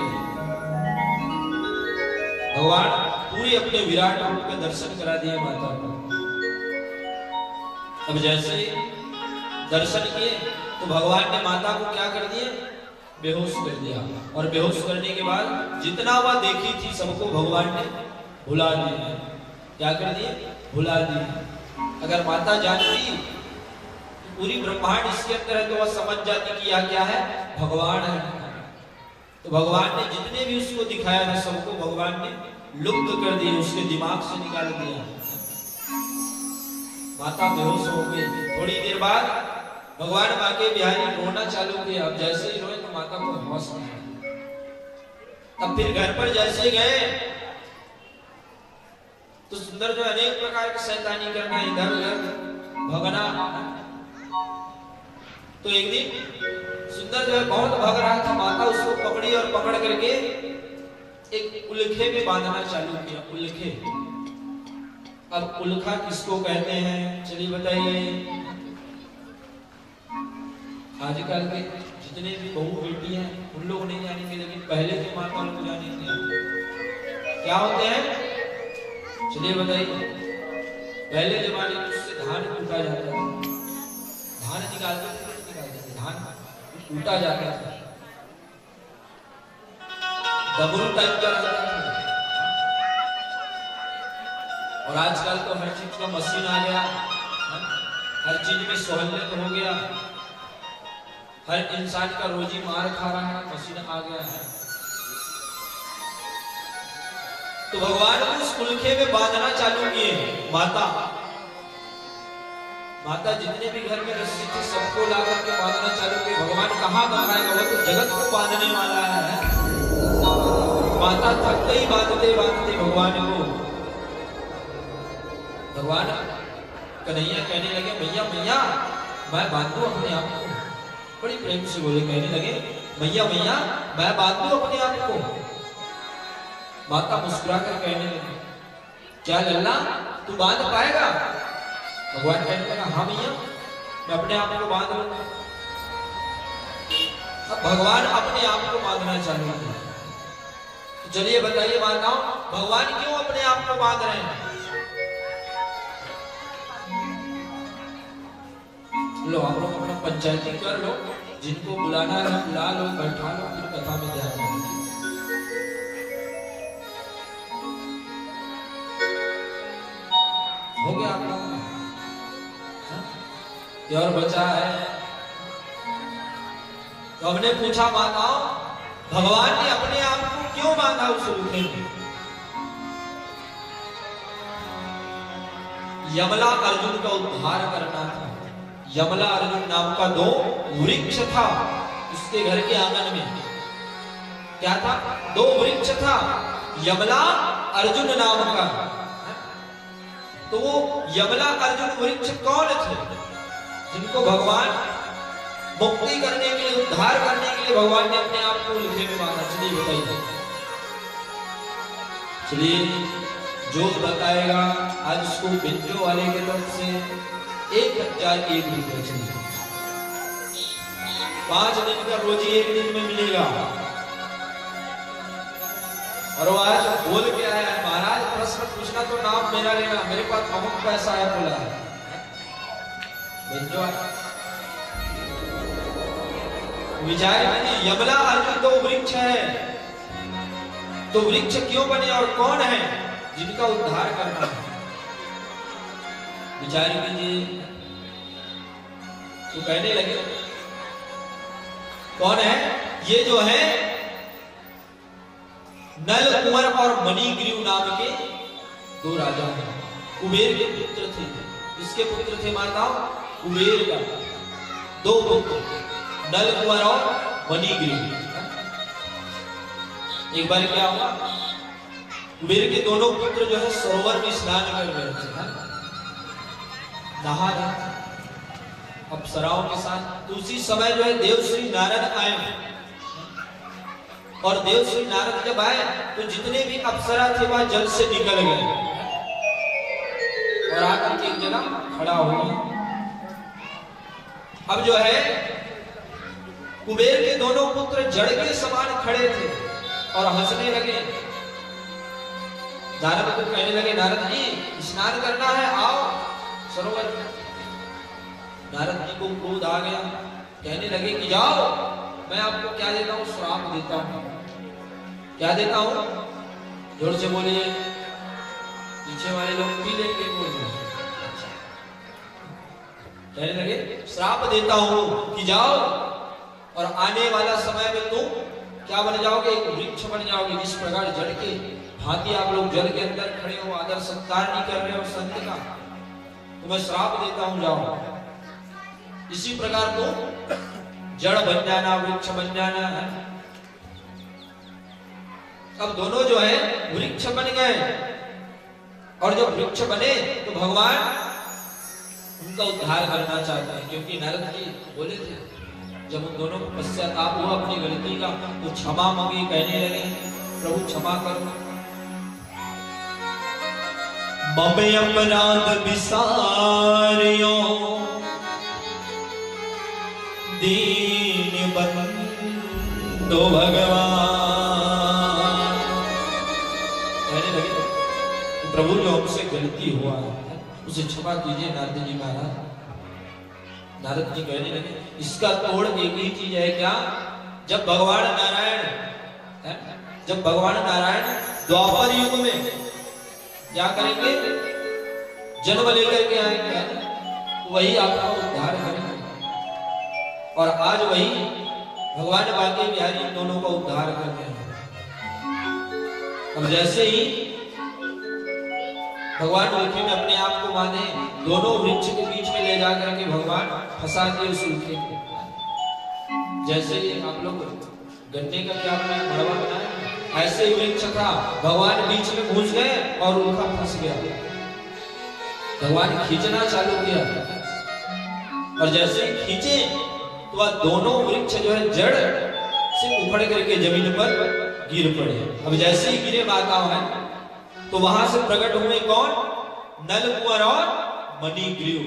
भगवान पूरी अपने विराट रूप में दर्शन करा दिए माता को। अब जैसे दर्शन किए तो भगवान ने माता को क्या कर दिए, बेहोश कर दिया। और बेहोश करने के बाद जितना वह देखी थी सबको भगवान ने भुला दिया। क्या कर दिए, भुला दिए। अगर माता जानती पूरी ब्रह्मांड इसके अंदर है तो वह समझ जाती कि यह क्या है, भगवान है। तो भगवान ने जितने भी उसको दिखाया था सबको भगवान ने लुप्त कर दिया, उसके दिमाग से निकाल दिया। माता बेहोश हो गई। थोड़ी देर बाद भगवान बाके बिहारी रोना चालू किया। अब जैसे ही रोए तो माता को होश नहीं आया। तब फिर घर पर जैसे गए तो सुंदर जो अनेक प्रकार की शैतानी करना, इधर उधर भगना। तो एक दिन सुंदर जो है बहुत भग रहा था, माता उसको पकड़ी और पकड़ करके एक उल्खे में बांधना चालू किया। उल्खे, अब उल्खा किसको कहते हैं चलिए बताइए। आजकल के जितने भी बहू बेटी हैं उन लोग नहीं जानेंगे, लेकिन पहले के माता लोग जानेंगे। क्या होते हैं चलिए बताइए। पहले जमाने में उससे धान कूटा जाता था, धान निकालते थे, धान कूटा जाता था, डबरू टाइप का रहता था। और आजकल तो हर चीज का मशीन आ गया, हर चीज में सहूलियत हो गया, हर इंसान का रोजी मार खा रहा है, मशीन आ गया है। तो भगवान उस उल्खे में बांधना चालू किए। माता जितने भी घर में रस्सी थे सबको ला करके बांधना चालू किए। भगवान कहाँ बांधेगा, वो तो जगत को बांधने वाला है। माता थक गई बांधते बांधते भगवान को। भगवान कन्हैया कहने लगे मैया मैया मैं बांधू अपने आप को। बड़ी प्रेम से बोले, कहने लगे मैया मैया मैं बांधू अपने आप को। माता मुस्कुरा कर कहने लगी क्या लल्ला तू बांध पाएगा। भगवान कहने लगा हाँ भैया मैं अपने आप को बांध लूंगा। अब भगवान अपने आप को बांधना चालू किया। तो चलिए बताइए माताओं, भगवान क्यों अपने आप को बांध रहे हैं। लो आप लोग अपना पंचायती कर लो, जिनको बुलाना है बुला लो, बैठा लो, फिर कथा में ध्यान दो। हो गया आप लोगों का? ये और बचा है। तो हमने पूछा माताओं, भगवान ने अपने आप को क्यों बांधा उस रूखे में? यमला अर्जुन का उद्धार करना था। यमला अर्जुन नाम का 2 वृक्ष था उसके घर के आंगन में। क्या था? 2 वृक्ष था, यमला अर्जुन नाम का। तो वो यमला अर्जुन वृक्ष कौन थे? जिनको भगवान मुक्ति करने के लिए, उद्धार करने के लिए भगवान ने अपने आप को लिखे में बांधा। चलिए बताइए, चलिए जो बताएगा आज उसको बिंजो वाले के तरफ से 1001 रुपये चाहिए। 5 दिन का रोजी 1 दिन में मिलेगा। और वो आज बोल के आया है, महाराज प्रश्न पूछना तो नाम मेरा लेना, मेरे पास बहुत पैसा है बोला है। बिंजो विचार कीजिए, यमला अर्जुन 2 वृक्ष है, तो वृक्ष क्यों बने और कौन है जिनका उद्धार करना है? विचार कीजिए। तो कहने लगे कौन है? ये जो है नल कुंवर और मणिग्रीव नाम के 2 राजा हैं। कुबेर के पुत्र थे। इसके पुत्र थे माताओं? कुबेर का 2 पुत्र, नल कुंवर और मणिग्रीव। एक बार क्या हुआ, कुबेर के दोनों पुत्र जो है सरोवर में स्नान कर रहे थे, नहा रहे थे अप्सराओं के साथ। तो उसी समय जो है देवश्री नारद आए, और देवश्री नारद जब आए तो जितने भी अप्सरा थे वह जल से निकल गए और आकर के एक जगह खड़ा हो गए। अब जो है कुबेर के दोनों पुत्र जड़ के समान खड़े थे और हंसने लगे। नारद को कहने लगे, नारद जी स्नान करना है, आओ सरोवर। नारद जी को क्रोध आ गया, कहने लगे कि जाओ, मैं आपको क्या देता हूँ? श्राप देता हूँ। क्या देता हूँ? जोर से बोलिए, पीछे वाले लोग पी लेंगे। कहने लगे श्राप देता हूँ कि जाओ और आने वाला समय में तुम क्या बन जाओगे? एक वृक्ष बन जाओगे। जिस प्रकार जड़ के भांति आप लोग जल के अंदर खड़े हो, आदर सत्कार नहीं कर रहे हो संत का, तो मैं श्राप देता हूं, जाओ। इसी प्रकार तो जड़ बन जाना, वृक्ष बन जाना है। अब दोनों जो है वृक्ष बन गए, और जब वृक्ष बने तो भगवान उनका उद्धार करना चाहते हैं। क्योंकि नारद जी बोले थे, जब उन दोनों को पश्चाताप हुआ अपनी गलती का, तो क्षमा मांगी, कहने लगे प्रभु क्षमा करो, मम अपराध विसारियो दीन बंधो भगवान। कहने लगे प्रभु जो हमसे गलती हुआ है उसे क्षमा कीजिए नारद जी महाराज। नारद जी कहने लगे इसका तोड़ एक ही चीज है क्या? जब भगवान नारायण द्वापर युग में क्या करेंगे? जन्म लेकर के आएंगे, वही आपका उद्धार करेंगे। और आज वही भगवान बांके बिहारी दोनों का उद्धार कर रहे हैं। अब जैसे ही भगवान उल्के में अपने आप को बांधे, दोनों वृक्ष के बीच में ले जाकर के भगवान फंसा दिए उस उल्के को। जैसे आप लोग गन्ने का क्या मड़वा बनाए, ऐसे ही वृक्ष था, भगवान बीच में घुस गए और उल्का फंस गया। भगवान खींचना चालू किया, और जैसे ही खींचे तो वह दोनों वृक्ष जो है जड़ से उखड़ करके जमीन पर गिर पड़े। अब जैसे ही गिरे माताओं है, तो वहां से प्रकट हुए कौन? नल कुंवर और मणिग्रीव।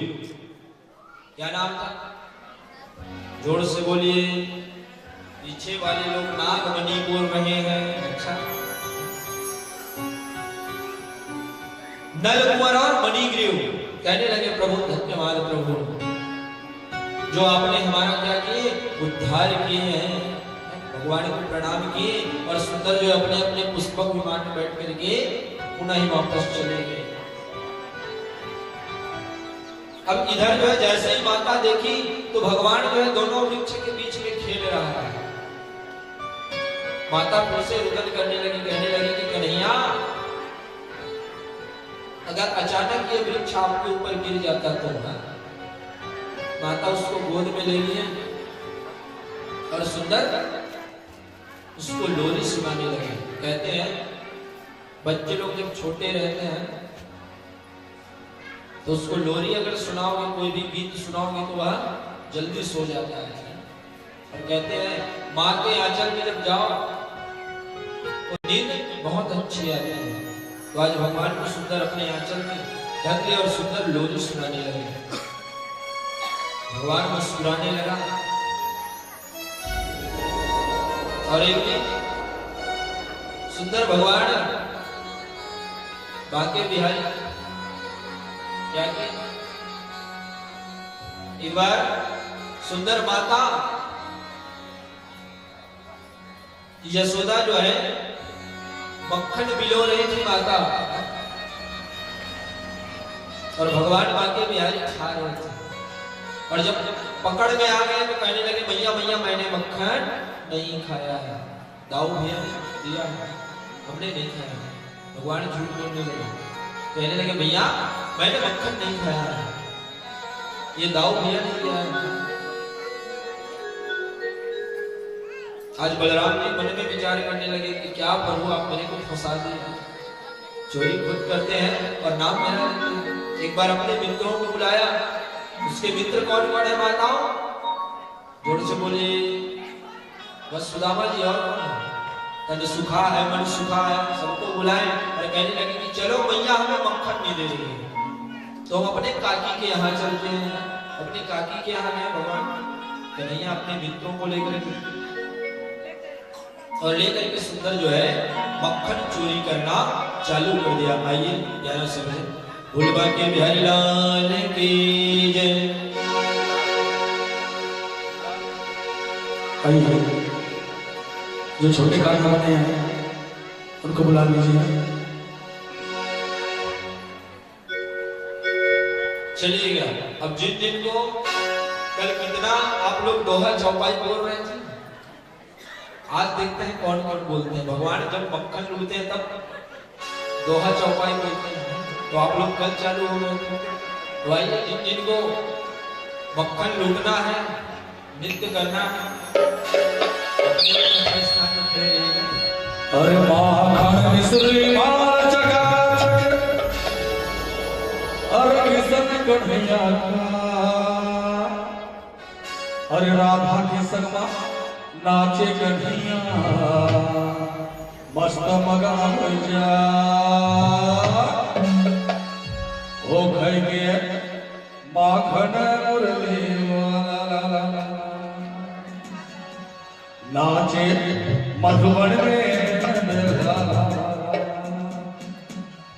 क्या नाम था? जोर से बोलिए, पीछे वाले लोग नागमणि बोल रहे हैं। अच्छा, नल कुंवर और मणिग्रीव कहने लगे प्रभु धन्यवाद प्रभु, जो आपने हमारा क्या किए, उद्धार किए हैं। भगवान को प्रणाम किए और सुंदर जो अपने अपने पुष्पक विमान में बैठ करके पुनः ही वापस चले गए। अब इधर जो है जैसे ही माता देखी तो भगवान जो है दोनों वृक्ष के बीच में खेल रहा है। माता फिर से रुदन करने लगी, कहने लगी कि कन्हैया, अगर अचानक ये वृक्ष आपके ऊपर गिर जाता तो माता उसको गोद में ले लिए और सुंदर उसको लोरी सुनाने लगे। कहते हैं बच्चे लोग जब छोटे रहते हैं तो उसको लोरी अगर सुनाओगे, कोई भी गीत सुनाओगे तो वह जल्दी सो जाता है। और कहते हैं माँ के आंचल में जब जाओ तो नींद बहुत अच्छी आती है। तो आज भगवान को सुंदर अपने आंचल में ढक लिया और सुंदर लोरी सुनाने लगे। भगवान मुस्कुराने लगा और एक दिन सुंदर भगवान बांके बिहारी क्या कि एक बार सुंदर माता यशोदा जो है मक्खन बिलो रही थी माता, और भगवान बांके बिहारी खा रहे थे। और जब पकड़ में आ गए तो कहने लगे मैया मैया मैंने मक्खन नहीं खाया है, दाऊ भैया दिया है, हमने नहीं खाया है। भगवान झूठ बोलने लगे, कहने लगे भैया मैंने मक्खन नहीं खाया है, ये दाऊ भैया ने दिया है। आज बलराम जी मन में विचार करने लगे कि क्या प्रभु आप मेरे को फंसा दिए, चोरी खुद करते हैं और नाम मेरा लेते हैं। एक बार अपने मित्रों को बुलाया, उसके मित्र कौन कौन है माताओं, जोर से बोले बस सुदामा जी और कौन है, तन सुखा है मन सुखा है, सबको बुलाए और कहने लगे कि चलो मैया हमें मक्खन नहीं दे रही है तो हम अपने काकी के यहाँ चलते हैं। अपने काकी के यहाँ गए भगवान कन्हैया अपने मित्रों को लेकर और लेकर के सुंदर जो है मक्खन चोरी करना चालू कर दिया। आइए ग्यारह समय भूलबा के बिहारी लाल की जय। आइए जो छोटे कारखाने हैं उनको बुला लीजिए। चलिएगा अब जिन दिन को कल कितना आप लोग दोहा चौपाई बोल रहे थे, आज देखते हैं कौन कौन बोलते हैं। भगवान जब मक्खन लूटते हैं तब दोहा चौपाई बोलते हैं, तो आप लोग कल चालू हो गए थे। तो आइए जिन जिन को मक्खन लूटना है, नृत्य करना है, अरे माखन मिश्री माँ चकाचक, अरे किशन कन्हैया का, अरे राधा के संगमा नाचे कन्हैया, मस्त मगा जा हो गए के माखन मुरली वाला, नाचे मधुबन में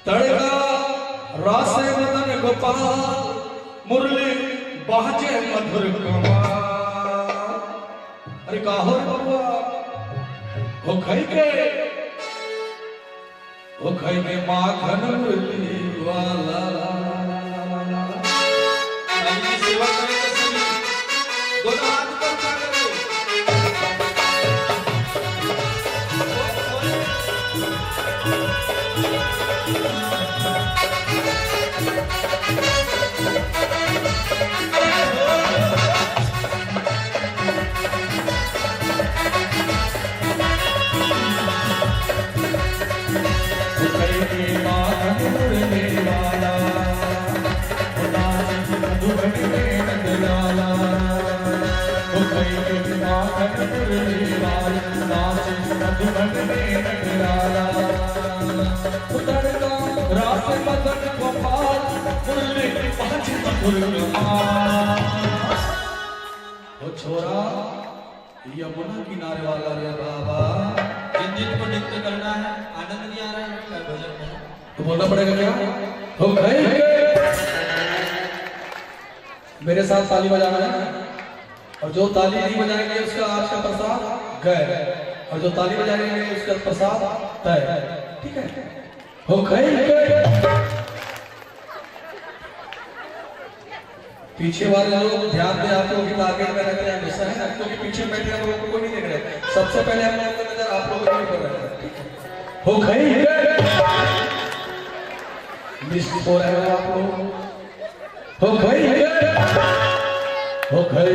तड़का रासे मदन गोपाल, मुरली बाजे मधुर कमाल। अरे काहो बबुआ हो खाई के माखन मुरली वाला, सेवा करेंगे सभी, दोनों हाथ ऊपर उठा करें। छोरा यमुना किनारे वाला रे बाबा, जिन जिन को नृत्य करना है, आनंद नहीं आ रहा है क्या भजन में, तो बोलना पड़ेगा क्या हो गए। मेरे साथ ताली बजाना है। और जो ताली नहीं बजाएंगे उसका आज का प्रसाद गए, और जो ताली बजाएंगे उसका प्रसाद तय। ठीक है, हो गए। पीछे वाले लोग ध्यान दें, आप लोगों की टारगेट में रहते हैं हमेशा, है ना, क्योंकि पीछे बैठे हम लोगों को नहीं देख रहे। सबसे पहले हम लोगों को नजर आप लोगों को कर रहे हैं। हो गई निश्चित हो रहे हो आप लोग। हो गई हो गई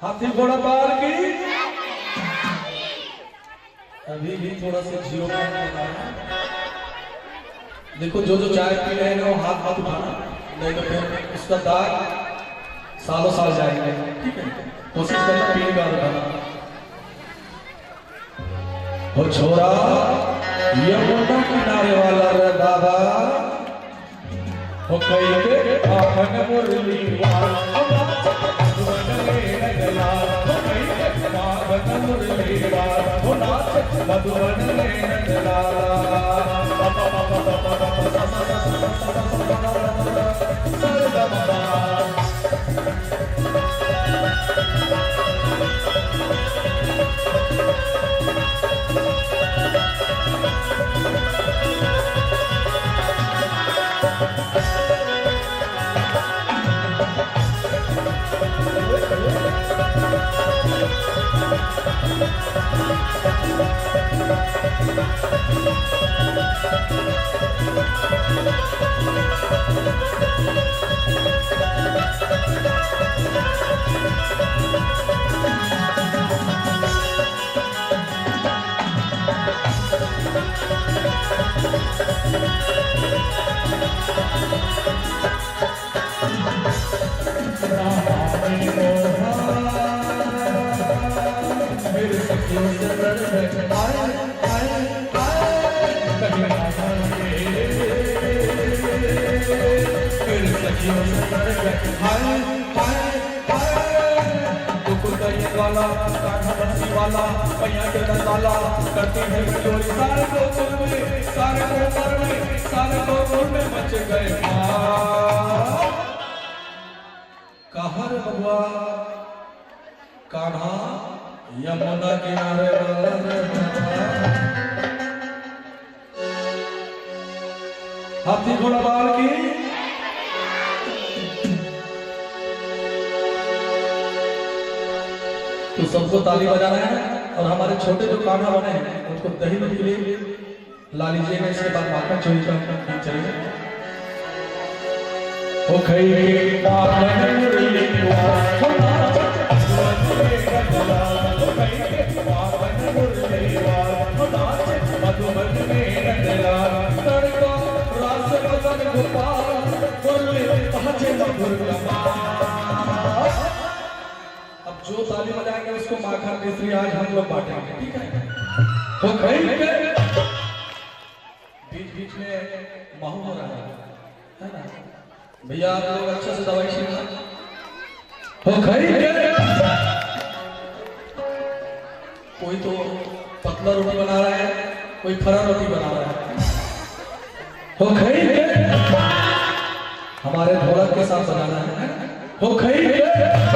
हाथी घोड़ा पार की। अभी भी थोड़ा सा जीरो देखो, जो जो चाय पी रहे हैं वो हाथ हाथ उठाना, नहीं तो फिर उसका दाग सालों साल जाएंगे। ठीक है, कोशिश करना पीने का उठाना। हो छोरा यमुना किनारे वाला रे दादा, हो कई के आखन मुरली वाला, मुरली वाला, हो नाच मधुबन में नंदलाला। वाला कान्हा बंसी वाला पैया के दंडाला करती है चोरी, सारे लोग में, सारे लोग में, सारे लोग में मच गए। कहर बबुआ कान्हा यमुना किनारे वाला हाथी घोड़ा बाल की। तो सबको ताली बजा रहे हैं, और हमारे छोटे जो कान्हा बने हैं उनको दही दूध के लिए ला लीजिएगा। इसके बाद माखन चोरी का गीत चलेगा। हो गई अब जो ताली बजाएंगे उसको माखन केसरी आज हम लोग बांटेंगे। ठीक है, हो गई। बीच बीच में महू हो रहा है ना भैया, आप लोग अच्छे से दवाई सीखना। हो गई। कोई तो पतला रोटी बना रहा है, कोई फरा रोटी बना रहा है। हो गई। हमारे ढोलक के साथ बजाना है। हो गई।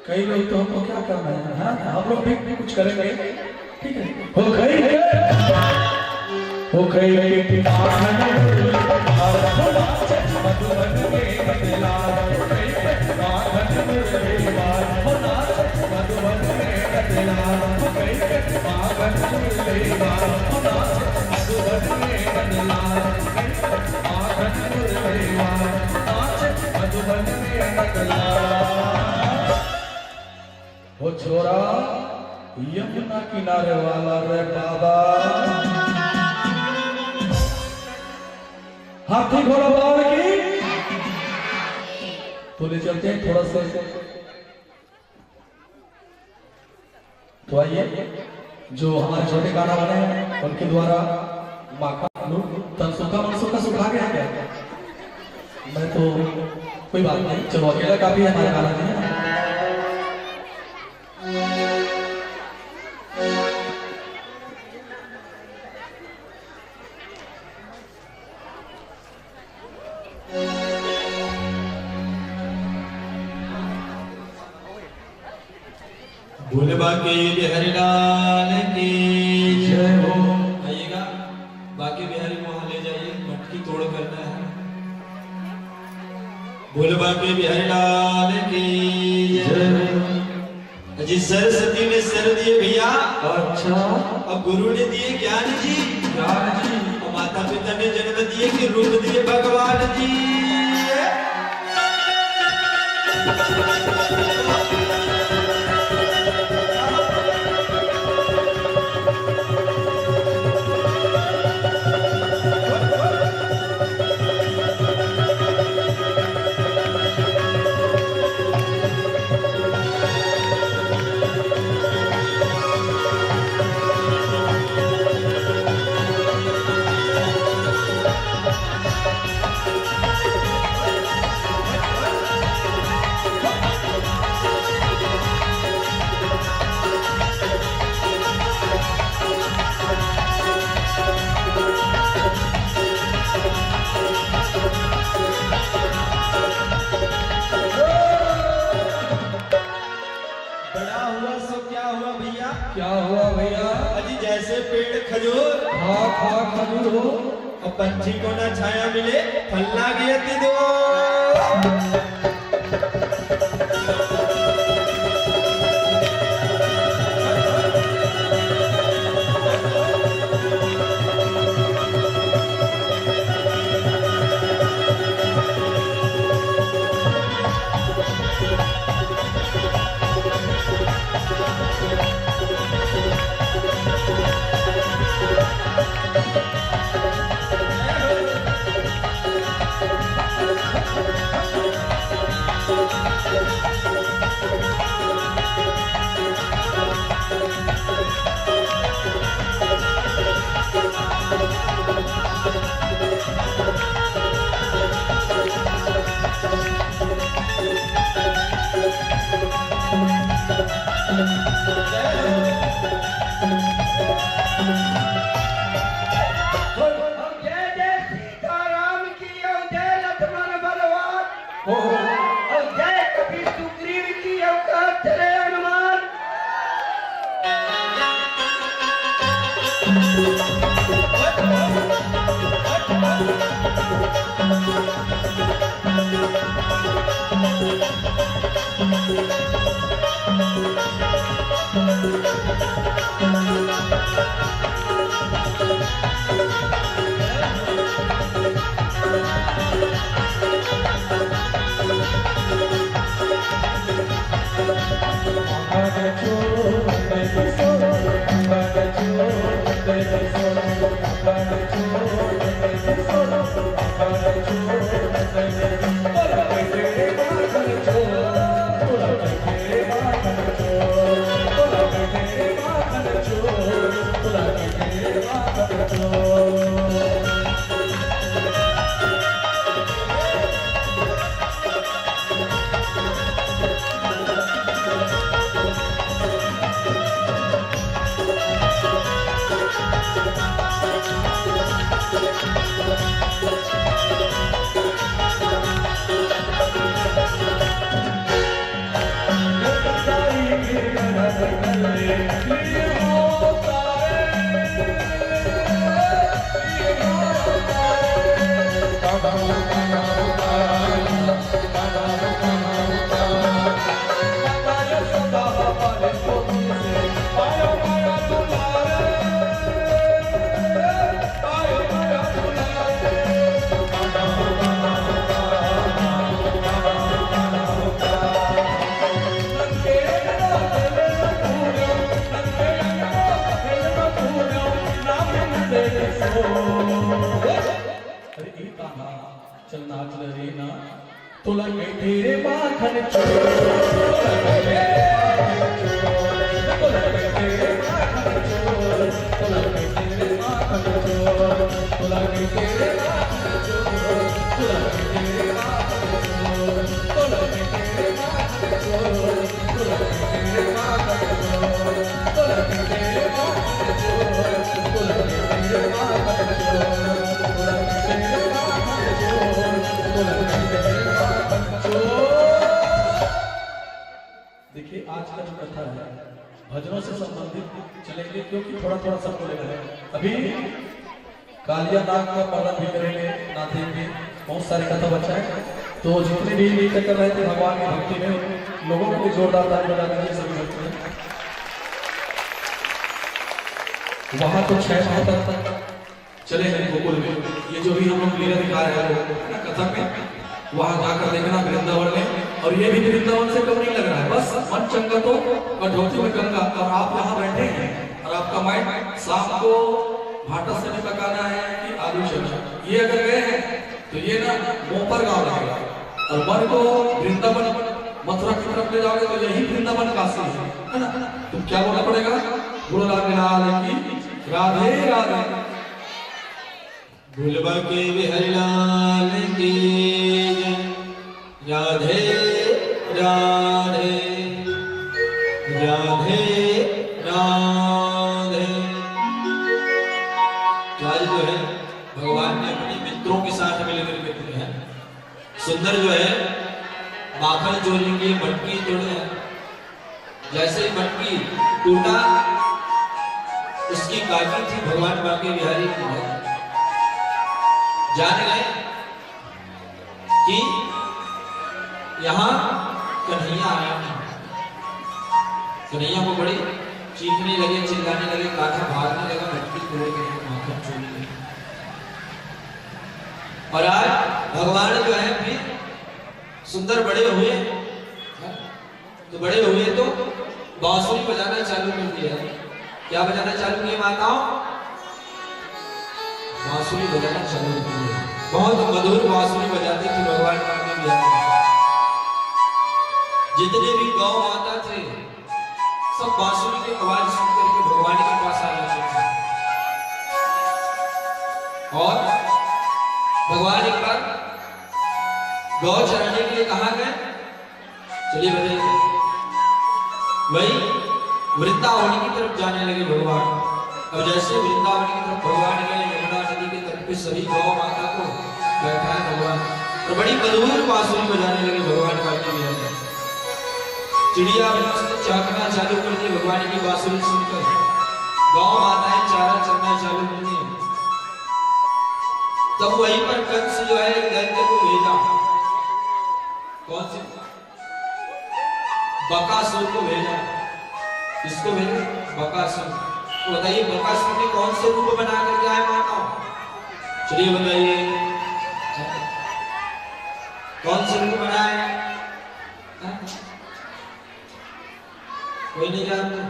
कई लोग तो हमको क्या करना है, हाँ हम लोग भी कुछ करेंगे, ठीक है। हो गई वो छोरा यमुना किनारे वाला रे बाबा, हाथी घोड़ा बाढ़ की तो ले चलते हैं थोड़ा सा। तो आइए जो हमारे छोटे गाना बने हैं उनके द्वारा माखा तन सूखा मन सूखा सुखा गया क्या, मैं तो कोई बात नहीं, चलो अकेला काफी है हमारे गाना में। बोलबा के बिहारी लाल की जय हो। आइएगा बाकी बिहारी को वहां ले जाइए, मटकी तोड़ करना है। बोलबा के बिहारी लाल की जय हो। जी सरस्वती ने सर दिए भैया, अच्छा अब गुरु ने दिए ज्ञान जी, ज्ञान जी, और माता पिता ने जन्म दिए कि रूप दिए भगवान जी। क्या हुआ भैया? अजी जैसे पेड़ खजूर खा खा खजूर हो और पंछी को ना छाया मिले, फलना गया दो। चल नाच रही ना तो लगे तेरे माखन चोर, तो लगे तेरे माखन चोर, तो लगे तेरे माखन चोर, तो लगे तेरे माखन चोर, तो लगे तेरे माखन चोर, तो लगे तेरे माखन चोर, तो लगे तेरे माखन चोर, तो लगे तेरे माखन चोर, तो लगे तेरे माखन चोर, तो लगे तेरे माखन चोर, तो लगे तेरे माखन चोर। देखिए आज का जो कथा है भजनों से संबंधित चलेंगे, क्योंकि थोड़ा थोड़ा सब बोलेगा। अभी कालिया नाग का वर्णन भी करेंगे, नाचेंगे, बहुत सारे कथा बचा है। तो जितने भी नृत्य कर रहे थे भगवान की भक्ति में, लोगों को भी जोरदार ताली बजा दीजिए सभी भक्त में। वहां तो 6 माह तक चले गए गोकुल में। ये जो भी हम लोग लीला दिखा रहे हैं कथा में, वहां जाकर देखना वृंदावन में। और ये भी वृंदावन से कम नहीं लग रहा है, बस मन चंगा तो कठौती में गंगा। और आप यहाँ बैठे हैं और आपका माइंड शाम को भाटा से भी पकाना है कि आलू चना, ये अगर गए हैं तो ये ना मोपर गाँव लगेगा। और मन को वृंदावन मथुरा की तरफ ले जाओगे तो यही वृंदावन काशी है ना। तो क्या बोलना पड़ेगा? गुरु लाल की राधे राधे, भूलबा के बिहारी लाल की राधे राधे राधे राधे। तो आज जो है भगवान ने अपने मित्रों के साथ मिलकर के पूरे हैं सुंदर जो है माखन चोरेंगे, मटकी तोड़े। जैसे मटकी टूटा उसकी काटी थी भगवान बाके बिहारी की। जान गए कि यहाँ कन्हैया आया नहीं। कन्हैया को बड़ी चीखने लगे, चिल्लाने लगे, काका भागने लगा, मटकी तोड़ के माखन चोरी गई। और आज भगवान जो है फिर सुंदर बड़े हुए, तो बड़े हुए तो बांसुरी बजाना चालू कर दिया। क्या बजाना चालू किया माताओं? बांसुरी बजाना चालू कर दिया। बहुत मधुर बांसुरी बजाते थे भगवान बाके बिहारी। जितने भी गौ माता थे सब बांसुरी की आवाज सुनकर के भगवान के पास आ जाते थे। और भगवान एक बार गौ चराने के लिए कहाँ गए? चलिए बताइए। वही वृंदावन की तरफ जाने लगे भगवान। अब जैसे वृंदावन की तरफ भगवान गए, यमुना नदी के तट पे सभी गौ माता को बैठाए भगवान और बड़ी मधुर बांसुरी बजाने लगे भगवान बाके बिहारी। चिड़िया भी मस्त चहकना चालू कर दी भगवान की बांसुरी सुनकर। गौ माताएं चारा चरना चालू कर दी। तब वहीं पर कंस जो है दैत्य को भेजा। कौन से? बकासुर को भेजा। किसको भेजा? बकासुर। तो बताइए बकासुर ने कौन से रूप बना करके आए माताओं? चलिए बताइए कौन से रूप बनाए? कोई नहीं जानता?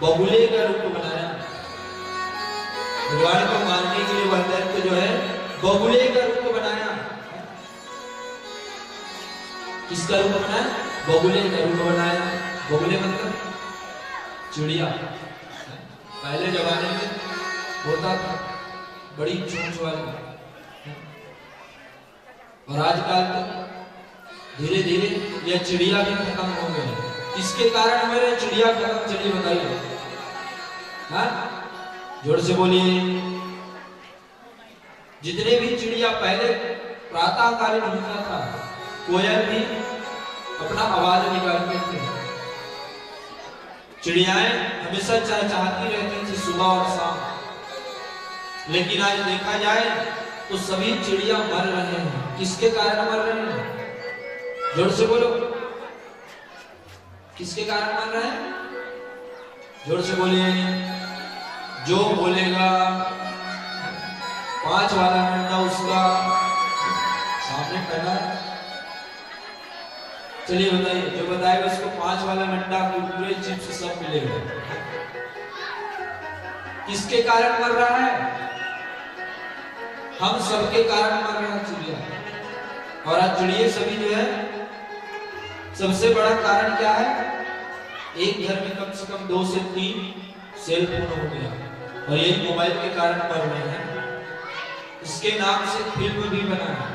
बगुले का रूप बनाया। भगवान को मारने के लिए वह दैत्य जो है बगुले का रूप बनाया। किसका रूप बनाया? बगुले का रूप बनाया। बगुले मतलब चिड़िया। पहले जमाने में होता था बड़ी चोंच वाली। और आजकल तो धीरे धीरे यह चिड़िया भी खत्म हो गई। किसके कारण मेरे चिड़िया खत्म? चलिए बताइए। हाँ जोर से बोलिए। जितने भी चिड़िया पहले प्रातः कालीन होता था, कोयल भी अपना आवाज निकालते थे। चिड़ियाएं हमेशा चहचहाती रहती थी सुबह और शाम। लेकिन आज देखा जाए तो सभी चिड़िया मर रहे हैं। किसके कारण मर रहे हैं? जोर से बोलो। किसके कारण मर रहे हैं? जोर से बोलिए। जो बोलेगा 5 वाला डंडा उसका सामने पहना। चलिए बताइए। जो बताएगा उसको 5 वाला डंडा, कुरकुरे, चिप्स सब मिलेगा। किसके कारण मर रहा है? हम सबके कारण मर रहा है चिड़िया। और आज जुड़िए सभी जो है, सबसे बड़ा कारण क्या है, एक घर में कम से कम 2 से 3 सेल फोन हो गया और ये मोबाइल के कारण बढ़ रहे हैं। इसके नाम से फिल्म भी बना है।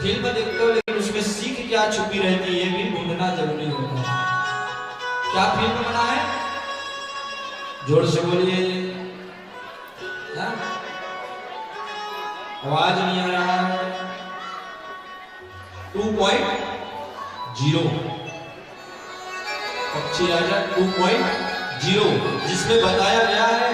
फिल्म देखते हो लेकिन उसमें सीख क्या छुपी रहती है ये भी ढूंढना जरूरी होता है। क्या फिल्म बना है, जोर से बोलिए, आवाज नहीं आ रहा है। 2.0 पक्षी राजा 2.0, जिसमें बताया गया है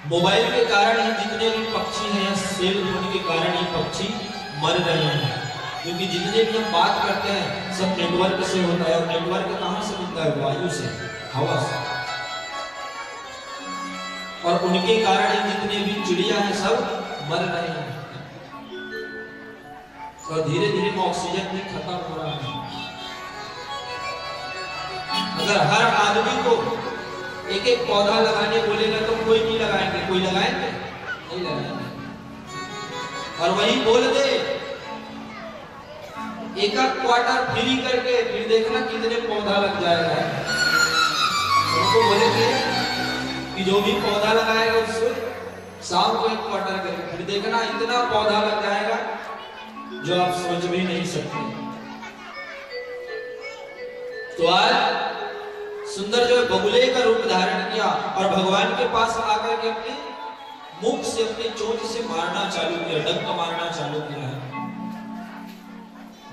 मोबाइल के कारण ही जितने भी पक्षी हैं या सेल फोन के कारण ही पक्षी मर रहे हैं। क्योंकि जितने भी हम बात करते हैं सब नेटवर्क से होता है, और नेटवर्क कहां से मिलता है, वायु से, हवा से, और उनके कारण ही जितने भी चिड़िया हैं सब मर रहे हैं और धीरे धीरे ऑक्सीजन भी खत्म हो रहा है। अगर हर आदमी को एक एक पौधा लगाने बोलेगा तो कोई नहीं लगाएंगे, कोई लगाएंगे नहीं लगाएंगे। और वही बोल दे एक क्वार्टर फ्री करके, फिर देखना कितने पौधा लग जाएगा। उनको बोलेंगे कि जो भी पौधा लगाएगा उससे शाम को 1 क्वार्टर करके, फिर देखना इतना पौधा लग जाएगा जो आप सोच भी नहीं सकते। तो आज सुंदर जो बगुले का रूप धारण किया और भगवान के पास आकर के अपने मुख से, अपनी चोंच से मारना चालू किया, डंक मारना चालू किया है।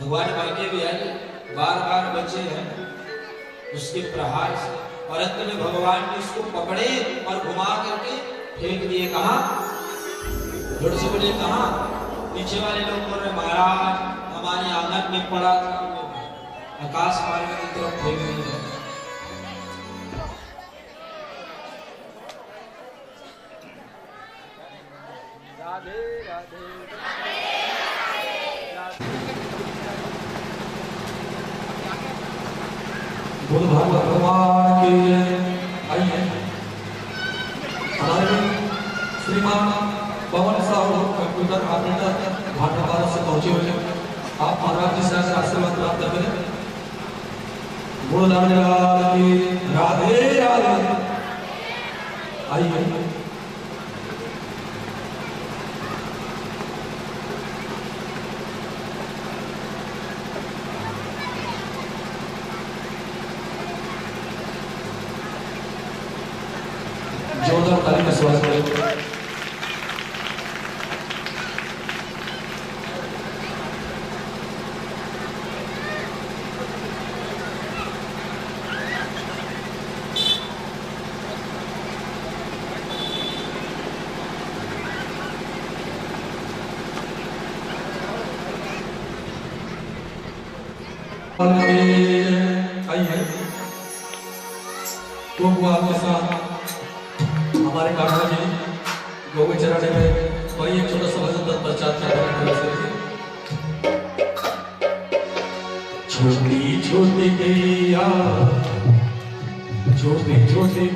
भगवान भागे भी आए, बार बार बचे हैं उसके प्रहार से, और अंत में भगवान ने उसको पकड़े और घुमा करके फेंक दिए। कहा, जोर से बोले कहा। पीछे वाले लोग बोल रहे महाराज हमारे आंगन में पड़ा था, आकाश मार्ग की तरफ फेंक दिया। राधे राधे बुद्ध भगवान की आइए हमारे श्रीमान पवन साहू कंप्यूटर ऑपरेटर भाटा भारत से पहुंचे हुए हैं। आप महाराज जी से आशीर्वाद प्राप्त करें। बुद्ध भगवान की राधे राधे। आइए जोरदार ताली का स्वागत करें। आइए तो आपके साथ हमारे काका जी गोविंद चराने में वही एक छोटा सा भजन तत्पश्चात छोटी छोटी गैया छोटी छोटी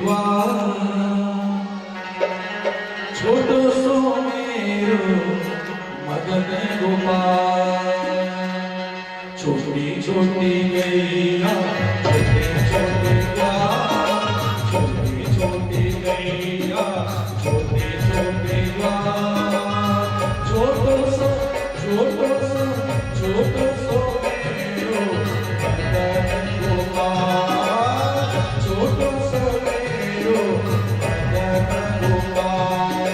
छोटो सो मेरो मगन गोपाल। छोटी छोटी गैया छोटे छोटे छोटी छोटी गैया छोटे छोटे छोटो सो मेरो मगन गोपाल। छोटो सो मेरो मगन गोपाल।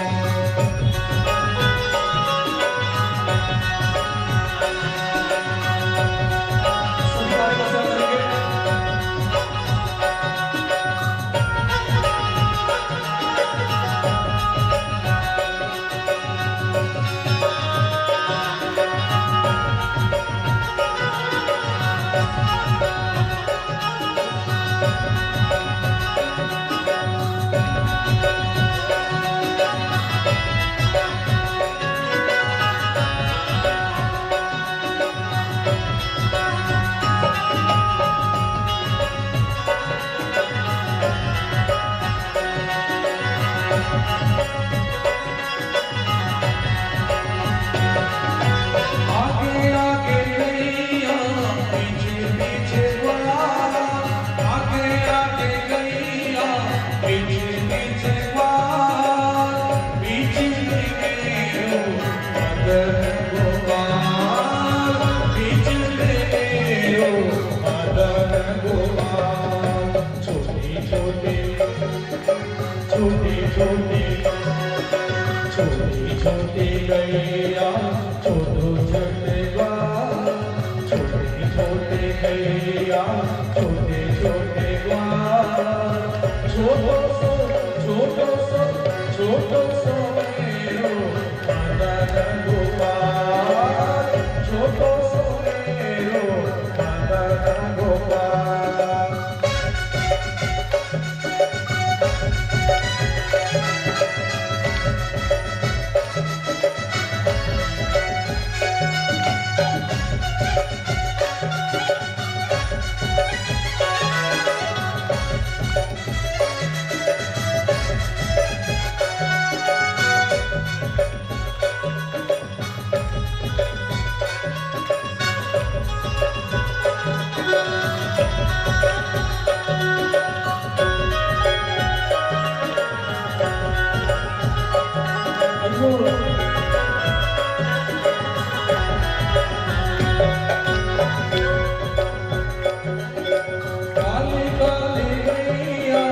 काली काली गैया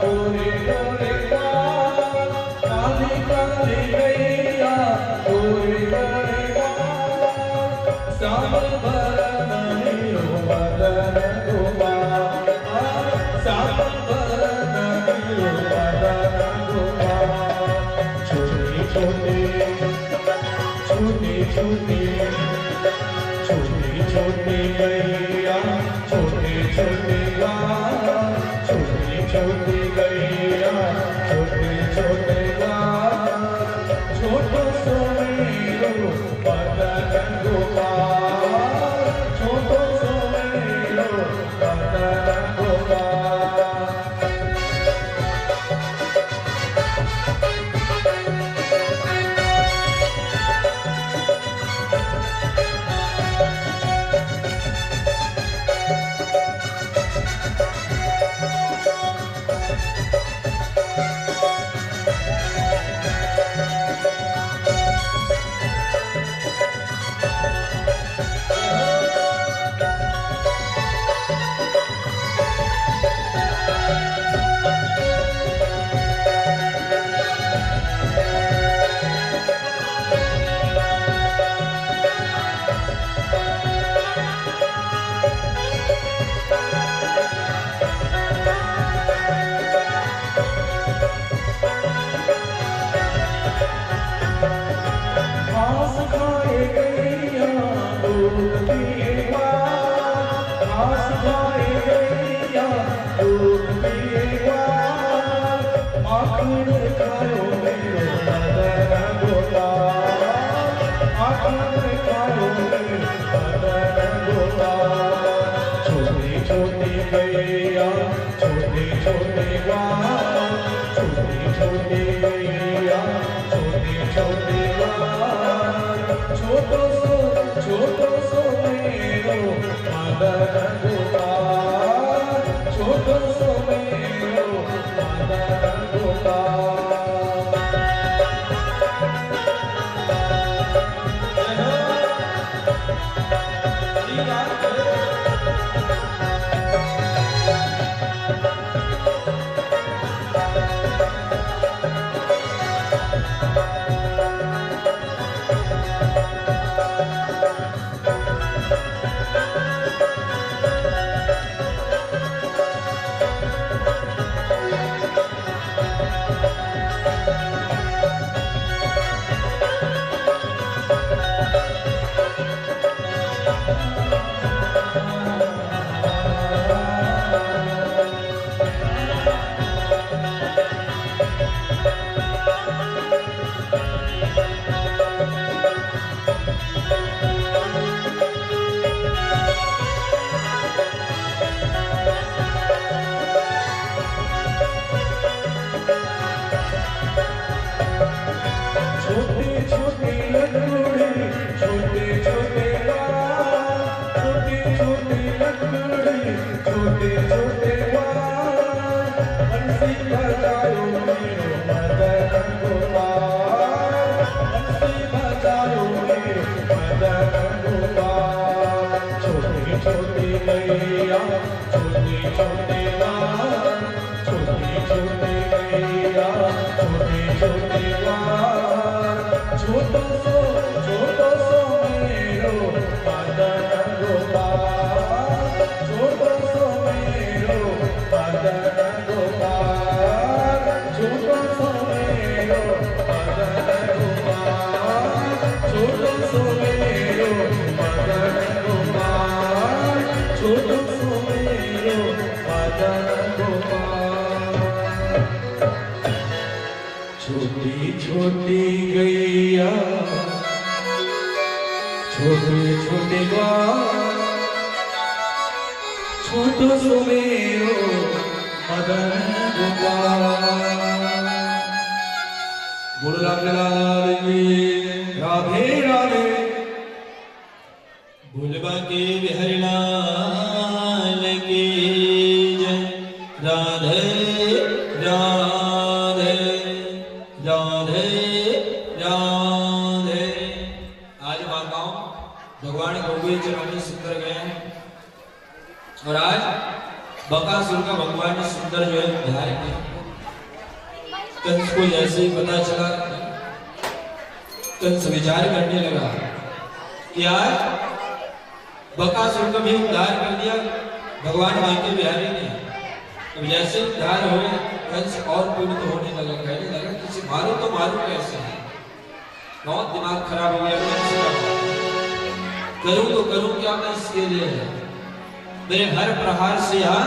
गोरे गोरे बाल, काली काली गैया गोरे गोरे बाल, श्याम बरन नीरो बदन गोपाल, श्याम बरन नीरो बदन गोपाल। छोटे छोटे छोटे छोटे छोटे छोटे गैया छोटे छोटे गाय, छोटे छोटे गैया छोटे छोटे गाय, छोटो सो मेरो बदन गोपाल, छोटो सो मेरो बदन गोपाल। घास खाए गैया दूध पिए गाय, घास खाए गैया दूध पिए गाय, माखन खायो मेरो बदन गोपाल, माखन खायो मेरो बदन गोपाल। छोटे छोटे गैया छोटे छोटे गाय, छोटे छोटे गैया छोटे छोटे गाय, छोटो सो मेरो मदन गोपाल, छोटो सो मेरो मदन गोपाल। छोटे छोटे लकड़ी छोटे छोटे बाल, छोटे छोटे लकड़ी छोटे छोटे बाल, बंसी बजायो मेरो मदन गोपाल, बंसी बजायो मेरो मदन गोपाल। छोटे छोटे गैया छोटे छोटे बाल, छोटे छोटे गैया छोटे छोटे बाल, छोटो सो मेरो मदन गोपाल, छोटो सो मेरो मदन गोपाल, छोटो सो मेरो मदन गोपाल, छोटो सो मेरो मदन गोपाल, छोटो सो मेरो मदन गोपाल। छोटी छोटी गैया छोटे छोटे गाय, छोटो सो मेरो मदन गोपाल। बोलो लाल की राधे राधे। भूलबा के बिहारी लाल की जय। राधे राधे राधे राधे। आज माताओं भगवान गौवे चराने सुंदर गए हैं और आज बकासुर का भगवान ने सुंदर जो है उद्धार किया। कंस को जैसे ही पता चला, कंस विचार करने लगा कि आज बकासुर का भी उद्धार कर दिया भगवान बांके बिहारी ने। अब जैसे उद्धार हो कंस और पीड़ित होने लगा, कहने लगा किसी मारो तो मारो कैसे, बहुत दिमाग खराब हो गया कंस का। करूं तो करूं क्या मैं इसके लिए, मेरे हर प्रहार से यहाँ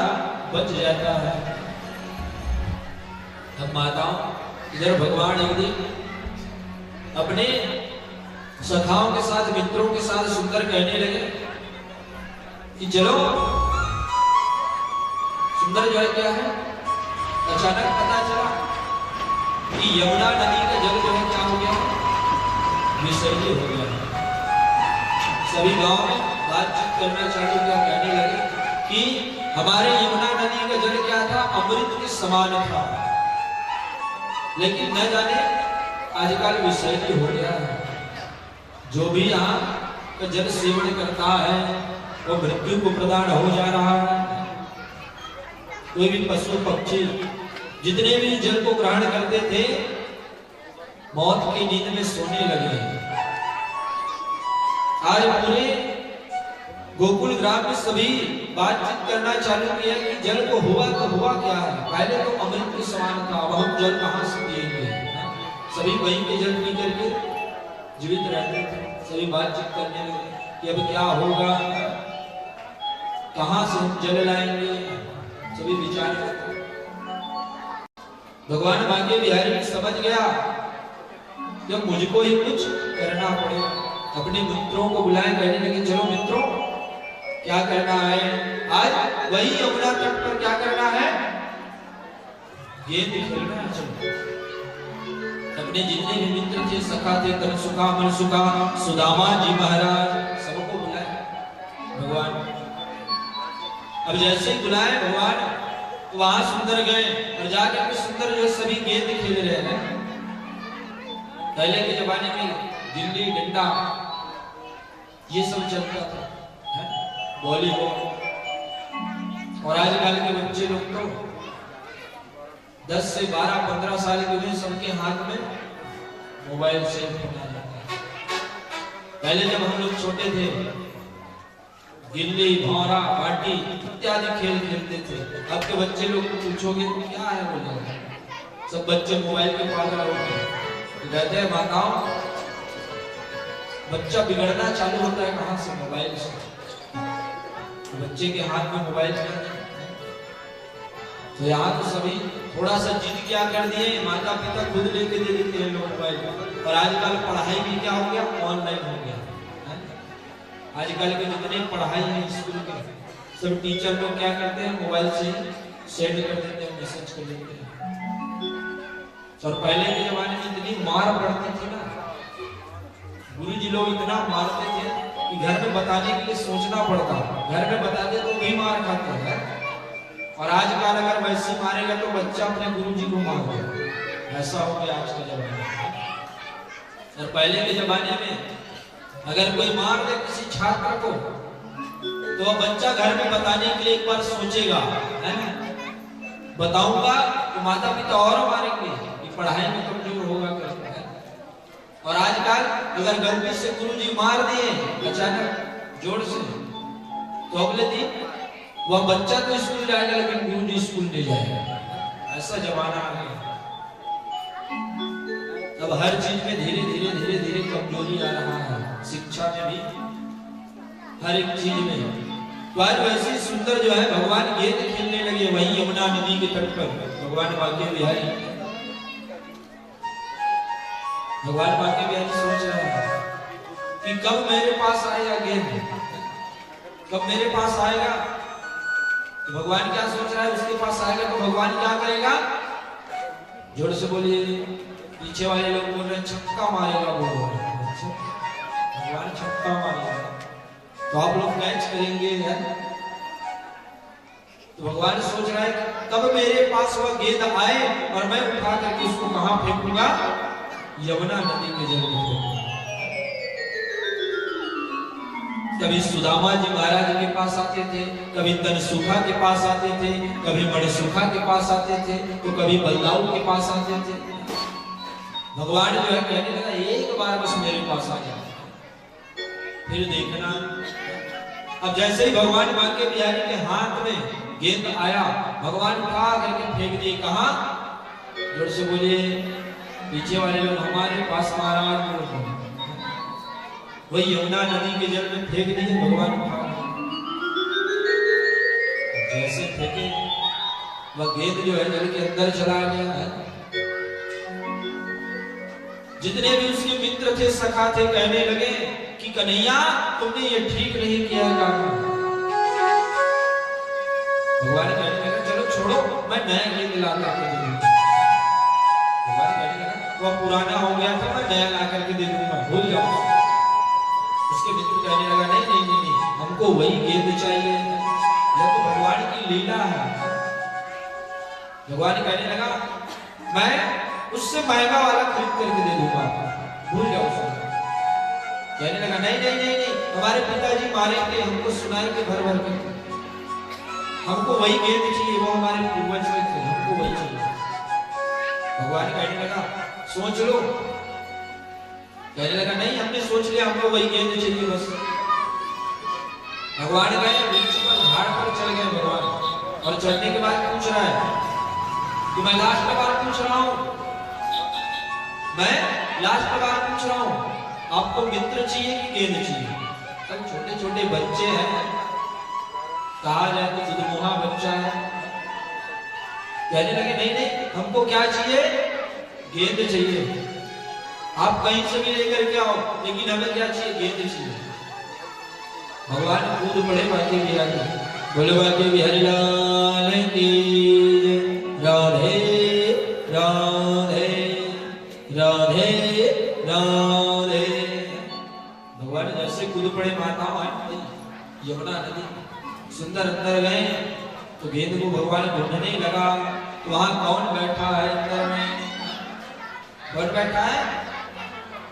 बच जाता है। अब माताओं इधर भगवान एक दिन अपने सखाओं के साथ मित्रों के साथ सुंदर कहने लगे कि चलो, सुंदर जो है क्या है, अचानक पता चला कि यमुना नदी का जल जो है क्या हो गया, विषैली हो गया। सभी गांव में बातचीत करना चालू किया, कहने लगे कि हमारे यमुना नदी का जल क्या था, अमृत के समान था, लेकिन न जाने आजकल विषैली हो गया है। जो भी यहाँ का जल सेवन करता है वो मृत्यु को प्रदान हो जा रहा है। कोई भी पशु पक्षी जितने भी जल को ग्रहण करते थे मौत की नींद में सोने लगे। आज पूरे गोकुल ग्राम में सभी बातचीत करना चालू किया कि जल को हुआ तो हुआ क्या है, पहले तो अमृत के समान था, अब हम जल कहां से पिएंगे। सभी वहीं के जल पी करके जीवित रहते थे। सभी बातचीत करने लगे कि अब क्या होगा, कहां से जल लाएंगे, सभी विचार करते। भगवान बांके बिहारी समझ गया कि मुझको ही कुछ करना पड़ेगा। अपने मित्रों को बुलाए, कहने लगे चलो मित्रों क्या करना है, आज वही यमुना तट पर क्या करना है, गेंद खेलना है। चलो अपने जितने भी मित्र थे, सखा थे, तनसुखा, मनसुखा, सुदामा जी महाराज, सबको बुलाए भगवान। अब जैसे ही बुलाए भगवान तो वहां सुंदर गए और जाकर सुंदर जो सभी गेंद खेल रहे हैं। पहले के जमाने में गिल्ली डंडा ये सब चलता था, वॉलीबॉल, और आजकल के बच्चे लोग तो 10 से 12-15 साल के हुए, सबके हाथ में मोबाइल से फोन आ जाता है। पहले जब हम लोग छोटे थे गिल्ली, भौरा, बाटी इत्यादि खेल खेलते थे। अब के बच्चे लोग को पूछोगे तो क्या है बोलेंगे, सब बच्चे मोबाइल के पागल हो गए। कहते हैं माताओं बच्चा बिगड़ना चालू होता है कहां से, मोबाइल से। बच्चे के हाथ में मोबाइल तो यहाँ तो सभी थोड़ा सा जिद क्या कर दिए, माता पिता खुद लेके दे देते हैं लोग मोबाइल। और आजकल पढ़ाई भी क्या हो गया, ऑनलाइन हो गया। आजकल के जितने पढ़ाई है स्कूल के, सब टीचर लोग क्या करते हैं, मोबाइल से सेंड कर देते हैं, मैसेज कर देते हैं। और पहले के जमाने में इतनी मार पड़ती थी ना, गुरुजी लोग इतना मारते थे कि घर में बताने के लिए सोचना पड़ता, घर में बताते तो भी मार खाते हैं। और आजकल अगर वैसे मारेगा तो बच्चा अपने गुरुजी को मार देगा, ऐसा हो गया आज का जमाना। और पहले के जमाने में अगर कोई मार दे किसी छात्र को तो बच्चा घर में बताने के लिए एक बार सोचेगा, है ना, बताऊंगा तो माता पिता और मारेंगे, ये पढ़ाई में कमजोर होगा करके। और आजकल अगर गलती से गुरुजी मार दिए अचानक जोर से, तो अगले दिन वह बच्चा तो स्कूल जाएगा लेकिन गुरुजी स्कूल नहीं जाएगा। ऐसा जमाना आ गया। अब हर चीज में धीरे धीरे धीरे धीरे कमजोरी आ रहा है, शिक्षा में भी, हर एक चीज में। तो आज वैसे सुंदर जो है भगवान गेंद खेलने लगे वही यमुना नदी के तट पर। भगवान बांके बिहारी सोच रहे हैं कि कब मेरे पास आएगा गेंद, कब मेरे पास आएगा। तो भगवान क्या सोच रहा है, उसके पास आएगा तो भगवान क्या करेगा, जोर से बोलिए। पीछे वाले लोग बोल रहे हैं छक्का मारेगा, बोल रहे हैं भगवान छक्का मारेगा, तो आप लोग कैच करेंगे है? तो भगवान सोच रहा है कब मेरे पास वह गेंद आए और मैं उठा करके उसको कहां फेंकूंगा, यमुना नदी के जल में। कभी सुदामा जी महाराज के पास आते थे, कभी तनसुखा के पास आते थे, कभी मणिसुखा के पास आते थे, तो कभी बलदाऊ के पास आते थे। भगवान जो है कहने लगा एक बार बस मेरे पास आ जाओ, फिर देखना। अब जैसे ही भगवान बांके बिहारी के हाथ में गेंद आया, भगवान उठा करके फेंक दिए। कहा? जोर से बोलिए, पीछे वाले लोग हमारे पास महाराज वही यमुना नदी के जल में फेंक दिए। भगवान उठा जैसे फेंके वह गेंद जो है जल के अंदर चला गया है। जितने भी उसके मित्र थे, सखा थे, कहने लगे कि कन्हैया तुमने ये ठीक नहीं किया काम। भगवान कहने लगा चलो छोड़ो, मैं नया गेंद ला करके दे दूंगा। भगवान कहने लगा वह पुराना हो गया था, मैं नया ला करके दे दूंगा, भूल जाओ। उसके मित्र कहने लगा नहीं नहीं नहीं, नहीं हमको वही गेंद चाहिए, यह तो भगवान की लीला है। भगवान कहने लगा मैं उससे महंगा वाला खरीद करके दे दूंगा, भूल जाओ उसको। कहने लगा नहीं नहीं नहीं नहीं, हमारे पिताजी मारेंगे, हमको सुनाएंगे भर भर के, हमको वही गेंद चाहिए, वो हमारे पूर्वज थे, हमको वही चाहिए। भगवान कहने लगा सोच लो। कहने लगा नहीं हमने सोच लिया, हमको वही गेंद चाहिए बस। भगवान गए वृक्ष पर, झाड़ पर चढ़ गए भगवान, और चढ़ने के बाद पूछ रहा है कि मैं लास्ट बार पूछ रहा हूं, मैं लास्ट बार पूछ रहा हूं, आपको मित्र चाहिए कि गेंद चाहिए? सब छोटे छोटे बच्चे हैं, कहा जाए तो दुधमुहा बच्चा है। कहने लगे नहीं नहीं हमको क्या चाहिए? गेंद चाहिए। आप कहीं से भी लेकर के आओ, लेकिन हमें क्या चाहिए? गेंद चाहिए। भगवान कूद पड़े बांके बिहारी, बोले बांके बिहारी लाल की राधे राधे राधे राधे। भगवान जैसे कूद पड़े, माता यमुना नदी सुंदर अंदर गए, तो गेंद को भगवान ढूंढने लगा। तो वहां कौन बैठा है अंदर में? कौन बैठा है?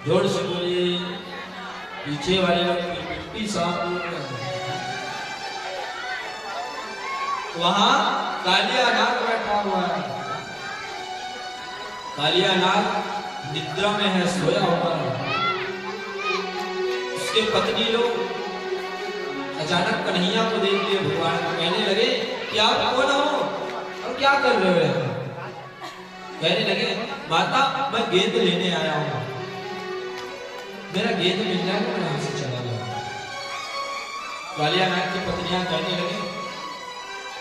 जोर से बोलिए, पीछे वाले लोग की मिट्टी साफ हो रही है। वहां कालिया नाग बैठा हुआ है। कालिया नाग निद्रा में है, सोया हुआ है। उसके पत्नी लोग अचानक कन्हैया को देख लिए, भगवान को कहने लगे कि आप कौन हो और क्या कर रहे हो? कहने लगे माता मैं गेंद लेने आया हूं, मेरा गेंद मिल जाए तो मैं यहां से चला जाऊंगा। कालिया नाग की पत्नियां कहने लगे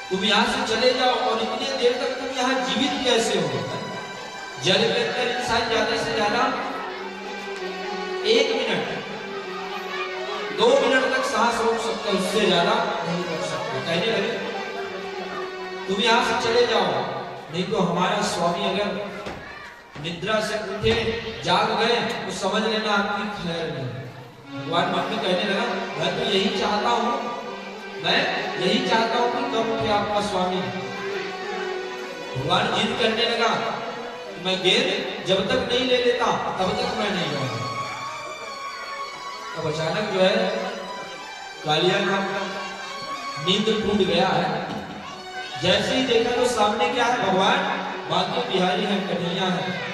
तुम यहां से चले जाओ, और इतनी देर तक तुम यहां जीवित कैसे हो? जल के अंदर इंसान ज्यादा से ज्यादा 1 मिनट 2 मिनट तक सांस रोक सकता है, उससे ज्यादा नहीं रोक सकता। कहने लगे तुम यहां से चले जाओ, नहीं तो हमारा स्वामी अगर निद्रा से उठे जाग गए तो समझ लेना आपकी खैर नहीं। भगवान मन में कहने लगा मैं तो यही चाहता हूं, मैं यही चाहता हूं कि कब उठे आपका स्वामी। भगवान जिद करने लगा कि मैं गेंद जब तक नहीं ले लेता तब तक मैं नहीं जाऊंगा। अब अचानक जो है कालिया नाग का नींद टूट गया है। जैसे ही देखा तो सामने क्या है? भगवान बांके बिहारी है, कन्हैया है।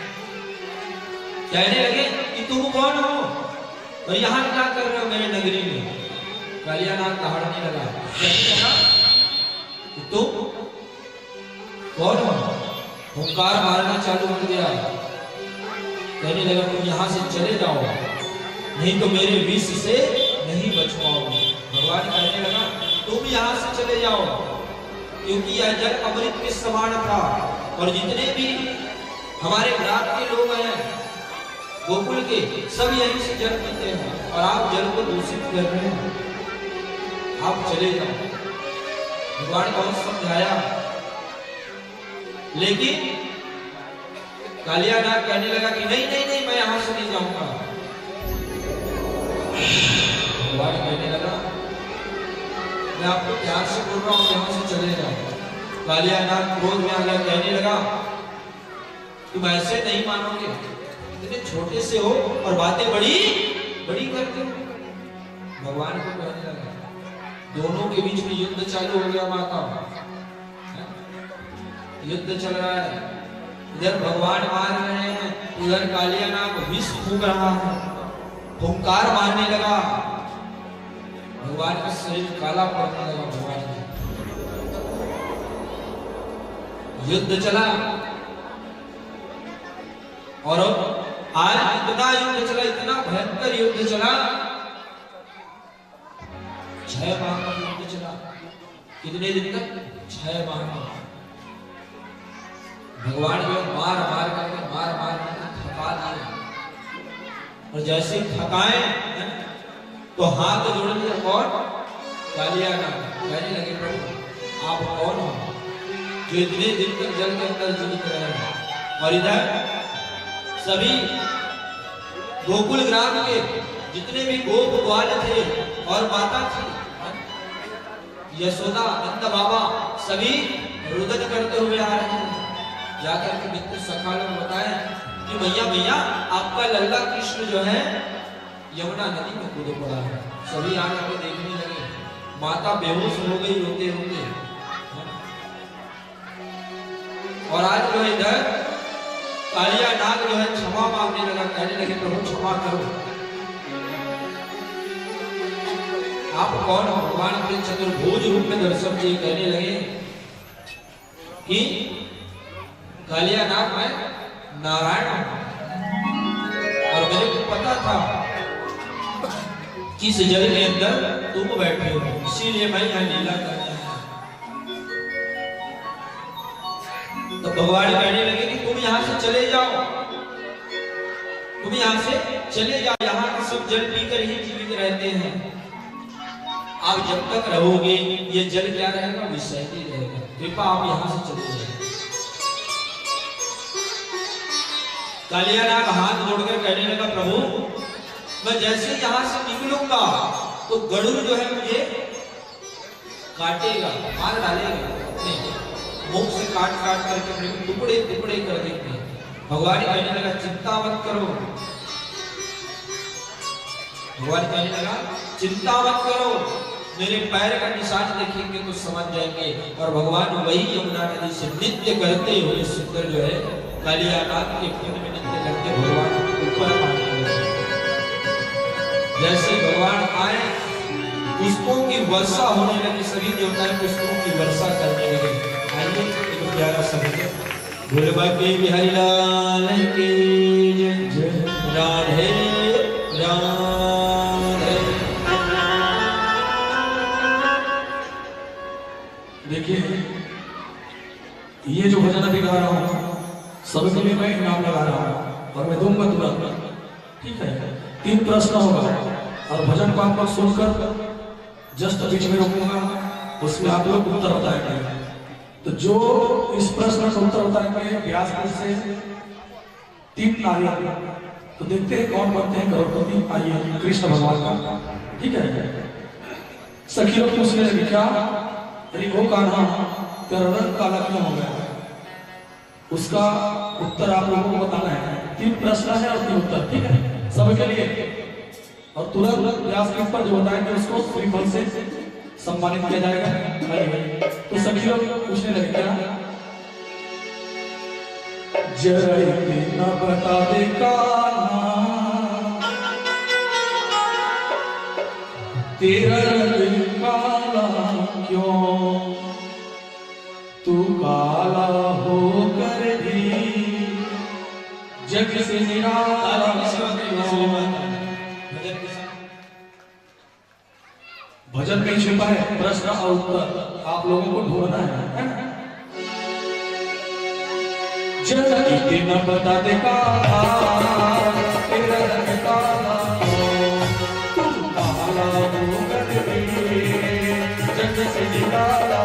कहने लगे कि तुम कौन हो और यहाँ क्या कर रहे हो मेरे नगरी में? कालिया नाग दहाड़ने लगा, कहने लगा कि तुम कौन हो? हुंकार मारना चालू कर दिया। कहने लगा तुम यहाँ से चले जाओ, नहीं तो मेरे विष से नहीं बच पाओगे। भगवान कहने लगा तुम यहाँ से चले जाओ, क्योंकि यह जल अमृत के समान था, और जितने भी हमारे ग्राम के लोग हैं गोकुल के, सब यहीं से जल पीते हैं, और आप जल को दूषित कर रहे हैं, आप चले जाओ। भगवान बहुत समझाया, लेकिन कालिया नाग कहने लगा कि नहीं नहीं नहीं मैं यहां से नहीं जाऊंगा। भगवान कहने लगा मैं आपको प्यार से बोल रहा हूं, यहां से चले जाओ। कालिया नाग क्रोध में आ गया, कहने लगा तुम ऐसे नहीं मानोगे, इतने छोटे से हो और बातें बड़ी बड़ी करते हो। भगवान को कहने लगा। दोनों के बीच में युद्ध चालू हो गया माता, युद्ध चल रहा है। इधर भगवान मार रहे हैं, उधर कालिया नाग विष फूंक रहा है, फुंकार मारने लगा। भगवान का शरीर काला पड़ने लगा। भगवान का युद्ध चला और आज इतना युद्ध चला, इतना भयंकर युद्ध चला, 6 माह का युद्ध चला। कितने दिन तक? 6 माह। भगवान जो मार मार करके थका दिया, और जैसे थकाए तो हाथ जोड़ दिया। कौन? कालिया नाग। कहने लगे प्रभु आप कौन हो जो इतने दिन तक जल के अंदर जीवित रहे हैं? और इधर सभी गोकुल ग्राम के जितने भी गोप ग्वाल थे और माता थी, यशोदा, नंद बाबा, सभी रुदन करते हुए आ रहे हैं। जाकर के मित्र सखा लोग बताए कि भैया भैया आपका लल्ला कृष्ण जो है यमुना नदी में कूद पड़ा है। सभी आकर के देखने लगे। माता बेहोश हो गई रोते रोते। और आज जो इधर कालिया नाग जो है क्षमा मांगने लगा। कहने लगे प्रभु क्षमा करो, आप कौन हो? भगवान के चतुर्भुज रूप में दर्शन दिए। कहने लगे कि कालिया नाग मैं नारायण हूं, और मेरे को पता था कि इस जल के अंदर तुम बैठे हो, इसीलिए मैं यहाँ लीला कर रहा हूं। तो भगवान कहने लगे कि तुम यहाँ से चले जाओ, तुम यहाँ से चले जाओ, यहाँ के सब जल पीकर ही जीवित रहते हैं। आप जब तक रहोगे ये जल क्या रहेगा? विषैली रहेगा। कृपा आप यहाँ से चले जाओ। कालिया नाग हाथ जोड़कर कहने लगा प्रभु मैं जैसे यहाँ से निकलूंगा तो गरुड़ जो है मुझे काटेगा, मार डालेगा, अपने मुख से काट काट करके मेरे टुकड़े टुकड़े कर देंगे। भगवान कहने लगा चिंता मत करो। भगवान कहने लगा चिंता मत करो, मेरे पैर का निशान देखेंगे तो समझ जाएंगे। और भगवान वही यमुना नदी से नित्य करते हुए सुंदर जो है कालिया नाग के कुंड में नित्य करते भगवान ऊपर आने लगे। जैसे भगवान आए पुष्पों की वर्षा होने लगी, सभी देवताएं पुष्पों की वर्षा करने लगे। आइए एक प्यारा शब्द भोले के बिहारी लाल की जय। राधे राधे। देखिए ये जो भजन अभी गा रहा हूँ सबके लिए मैं इनाम लगा रहा हूँ और मैं दूंगा तुरंत, ठीक है? 3 प्रश्न होगा और भजन को आप लोग सुनकर जस्ट बीच में रोकूंगा, उसमें आप लोग उत्तर बताएंगे। तो जो इस प्रश्न का उत्तर बताएंगे व्यासपीठ से 3 नारियल, तो देखते हैं कौन बनते हैं करोड़पति। आइए कृष्ण भगवान का, ठीक है? सखी लोग पूछने लगे क्या अरे वो कान्हा तेरा रंग काला क्यों हो गया? उसका उत्तर आप लोगों को बताना है। 3 प्रश्न है और 3 उत्तर, ठीक है? सबके लिए। और तुरंत व्यासपीठ पर जो बताएंगे उसको श्रीफल से सम्मानित किया जाएगा। तो सभी लोग पूछने लगे क्या जरा न बता दे कान्हा तेरा रंग काला क्यों? तू काला होकर भी जग से निराला। भजन में छिपा है प्रश्न और उत्तर, आप लोगों को ढूंढना है ना? जरा न बता दे काला तेरा रंग काला तू काला होकर भी जग से निराला।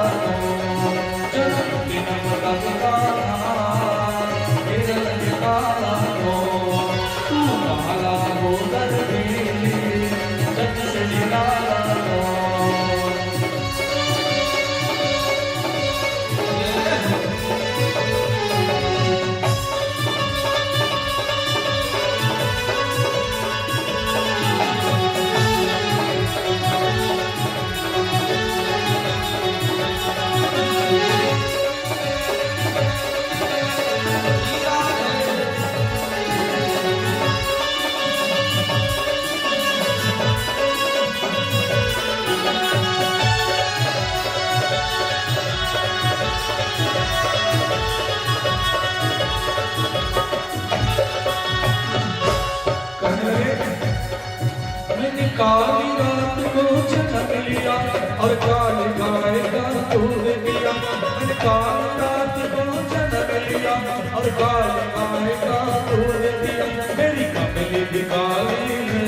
और काल गाय का दूध पिया, मैंने काल रात को जन्म लिया और काल गाय का दूध पिया, मेरी कमली भी काली है।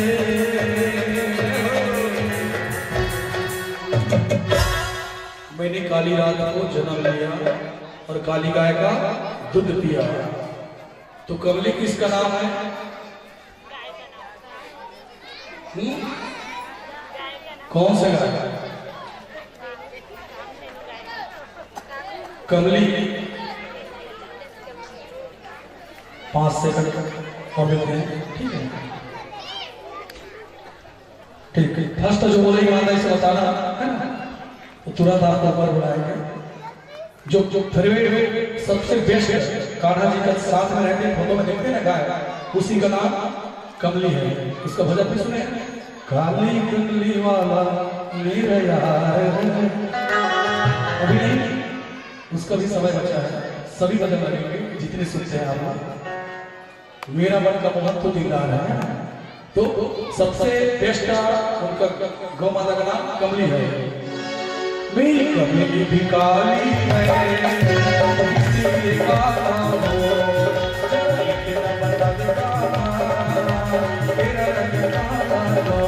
मैंने काली रात को जन्म लिया और काली गाय का दूध पिया। तो कमली किसका नाम है? कौन से गाय? कमली। 5 सेकंड और मिलते हैं, ठीक है? ठीक है, फर्स्ट जो बोलेगा आधा इसे बताना है ना, तो तुरंत आपको ऊपर बुलाएंगे। जो फेवरेट में सबसे बेस्ट कान्हा जी का साथ में रहते फोटो में देखते हैं ना गाय, उसी का नाम कमली है। उसका भजन भी सुने, काली कमली वाला मेरा यार। अभी नहीं, उसका भी समय बचा है, सभी भजन लगेंगे जितने सुनते हैं आप लोग। मेरा मन का मोहन तो दिलदार है। तो सबसे बेस्ट उनका गौ माता का नाम कमली है। मेरी कमली भी काली है, इसीलिए काला हो, लेकिन बदल काला, मेरा रंग काला हो।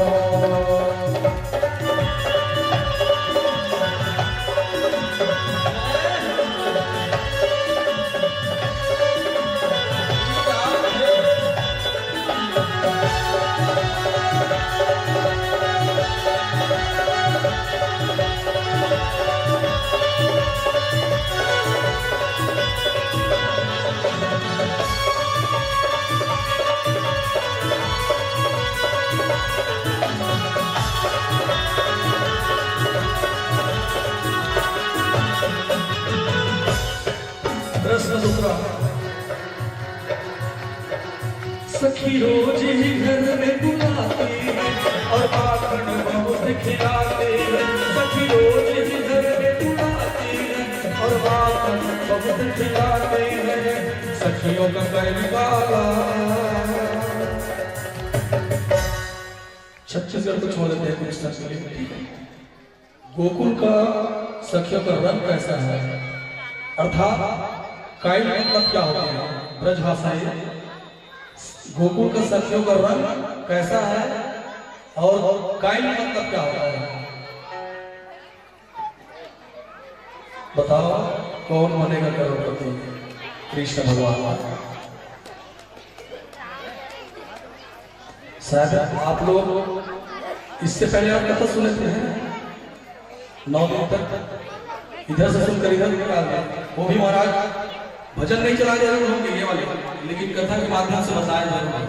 प्रश्न दूसरा, सखी रोज ही घर में बुलाती है और माखन बहुत खिलाते हैं। सखी रोज ही घर में बुलाती है और माखन बहुत खिलाते हैं। सखियों का कैल काला। छत्तीसगढ़ को छोड़ देते हैं कुछ समय के लिए, ठीक है? गोकुल का सखियों का रंग कैसा है, अर्थात कायल मतलब क्या होता है ब्रज भाषा है। गोकुल का सखियों का रंग कैसा है और कायल मतलब क्या होता है, बताओ कौन बनेगा करोड़पति? कृष्ण भगवान। शायद आप लोग इससे पहले आप कथा सुने थे 9 दिन तक, इधर से सुनकर इधर निकाल दिया। वो भी महाराज भजन नहीं चला जरूर होंगे ये वाले, लेकिन कथा के माध्यम से बताया जरूर,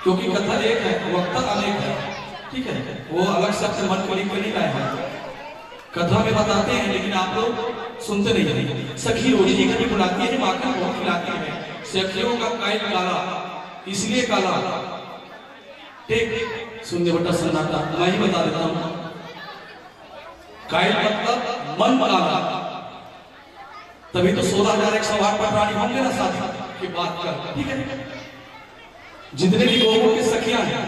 क्योंकि कथा एक है, वक्ता अनेक है, ठीक है? वो अलग शब्द मन को लिख कर नहीं लाए हैं, कथा में बताते हैं, लेकिन आप लोग सुनते नहीं। सखी रोज ही कभी बुलाती है, माखन बहुत खिलाती है। सखियों का कायल काला, इसलिए काला, ठीक? सुनने बेटा सन्नाटा, मैं ही बता देता हूँ। कायल मतलब मन काला, तभी तो 16,108 पटरानी होंगे ना शादी की बात कर, ठीक है? जितने भी गोपों की सखियां हैं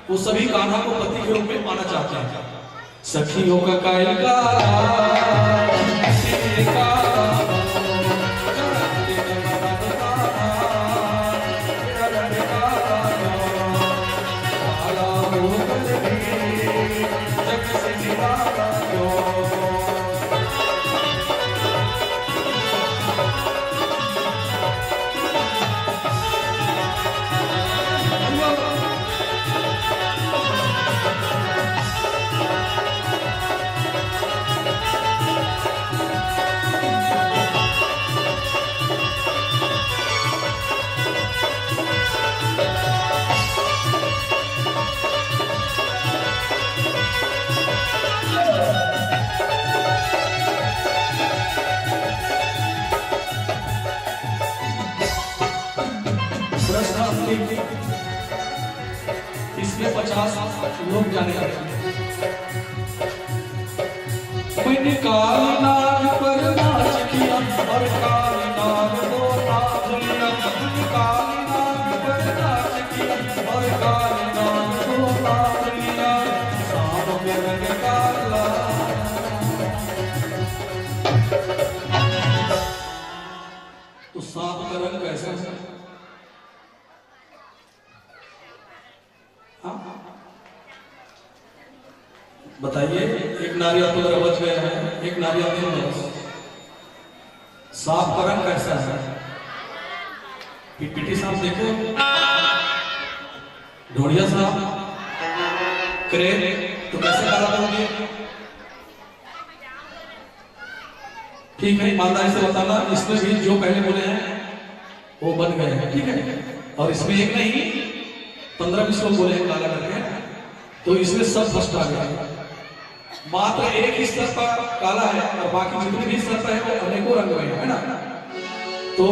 वो सभी कान्हा को पति के रूप में माना चाहते हैं। सखियों का कायल इसमें 50 लोग जाने मैंने काली नाग पर नाच किया और काली नाग को नाच लिया। मैंने काली नाग पर नाच किया और काली नाग को नाच लिया। सांप में रंग काला एक नारियल तो मेरा बच गया है, एक नारियल दे दो। सांप का रंग कैसा है? पीपीटी सांप देखो, ढोड़िया सांप, क्रेन, तो कैसे काला करोगे? ठीक है, ईमानदारी से बताना, इसमें भी जो पहले बोले हैं वो बन गए हैं, ठीक है। और इसमें एक नहीं 15-20 लोग बोले हैं काला करके, तो इसमें सब फर्स्ट आ गया। मात्र एक ही स्तर पर काला है और बाकी जितने भी स्तर पर है वो अनेकों रंग में है ना। तो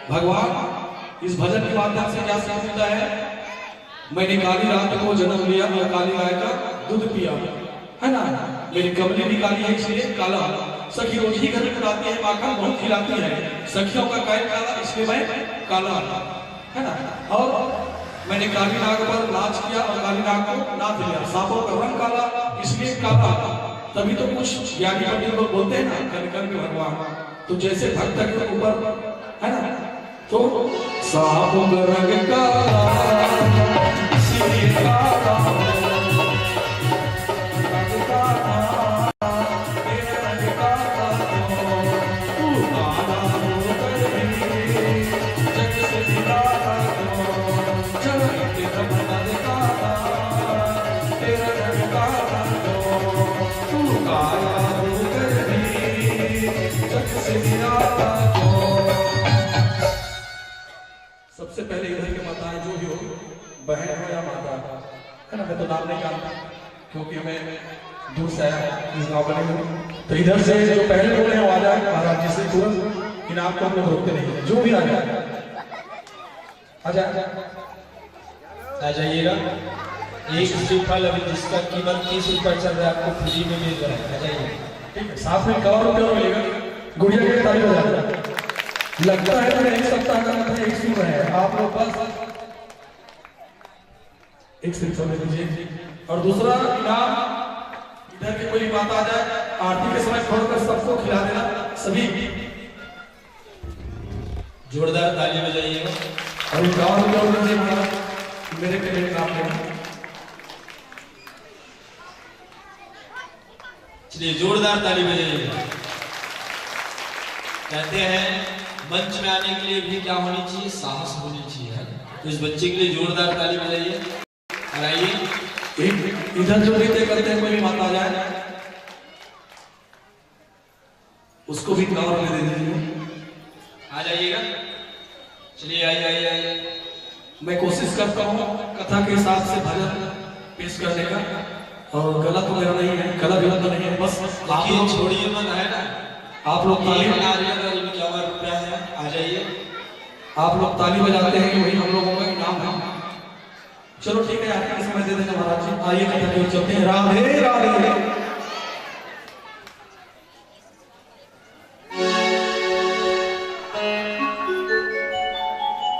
भगवान इस भजन के माध्यम से क्या सीख मिलता है? मैंने काली रात को जन्म लिया और काली गाय का दूध पिया, है ना। मेरी कमली भी काली है इसलिए काला। सखी रोज ही घर में बनाती है, माखन बहुत खिलाती है, सखियों का कायल काला इसलिए मैं काला, है ना। और मैंने काली नाग पर नाच किया और काली नाग को नाच लिया। सांपों का रंग काला इसलिए काला। तभी तो कुछ ज्ञानी पंडित लोग बोलते हैं ना कनकन के भगवान, तो जैसे भक्त के ऊपर है ना, तो सांपों का रंग काला इसलिए काला। सबसे पहले इधर के माताएं जो भी हो, बहन हो या माता, है ना, मैं तो नाम नहीं जानता क्योंकि मैं दूर से आया इस गाँव बने। तो इधर से जो पहले बोले हैं वो आ जाए महाराज जी से तुरंत, इनाम को हम लोग रोकते नहीं, जो भी आ जाए आ जाइएगा। एक श्रीफल अभी जिसका कीमत 30 रुपये चल रहा है, आपको फ्री में मिल रहा है, आ जाइए। ठीक है, साथ में कवर रुपये मिलेगा। गुड़िया के तारीफ हो जाता है, लगता है तो एक सप्ताह का मतलब एक सुन रहे हैं आप लोग, बस एक श्रीफल ले लीजिए। और दूसरा इनाम, इधर के कोई बात आ जाए आरती के समय छोड़कर सबको खिला देना, सभी जोरदार ताली बजाइएगा। और मेरे पे मेरे काम लेना। चलिए जोरदार ताली बजाइएगा। कहते हैं मंच में आने के लिए भी क्या होनी चाहिए? साहस होनी चाहिए। तो इस बच्चे के लिए जोरदार ताली बजाइए। और आइए एक इधर जो नृत्य करते हैं कोई माता आ जाए उसको भी कवर में दे दीजिए, आ जाइएगा। चलिए आइए आइए आइए। मैं कोशिश करता हूँ कथा के हिसाब से भजन पेश करने का, और गलत मेरा नहीं है, गलत गलत नहीं है, बस आप लोग छोड़िए मत, है ना। आप लोग ताली बना रहे हैं, इनका रुपया है, आ जाइए। आप लोग ताली बजाते हैं, वही हम लोगों का इनाम है। चलो ठीक है, आपके समय दे देना महाराज जी। आइए कथा की ओर चलते हैं। राधे राधे।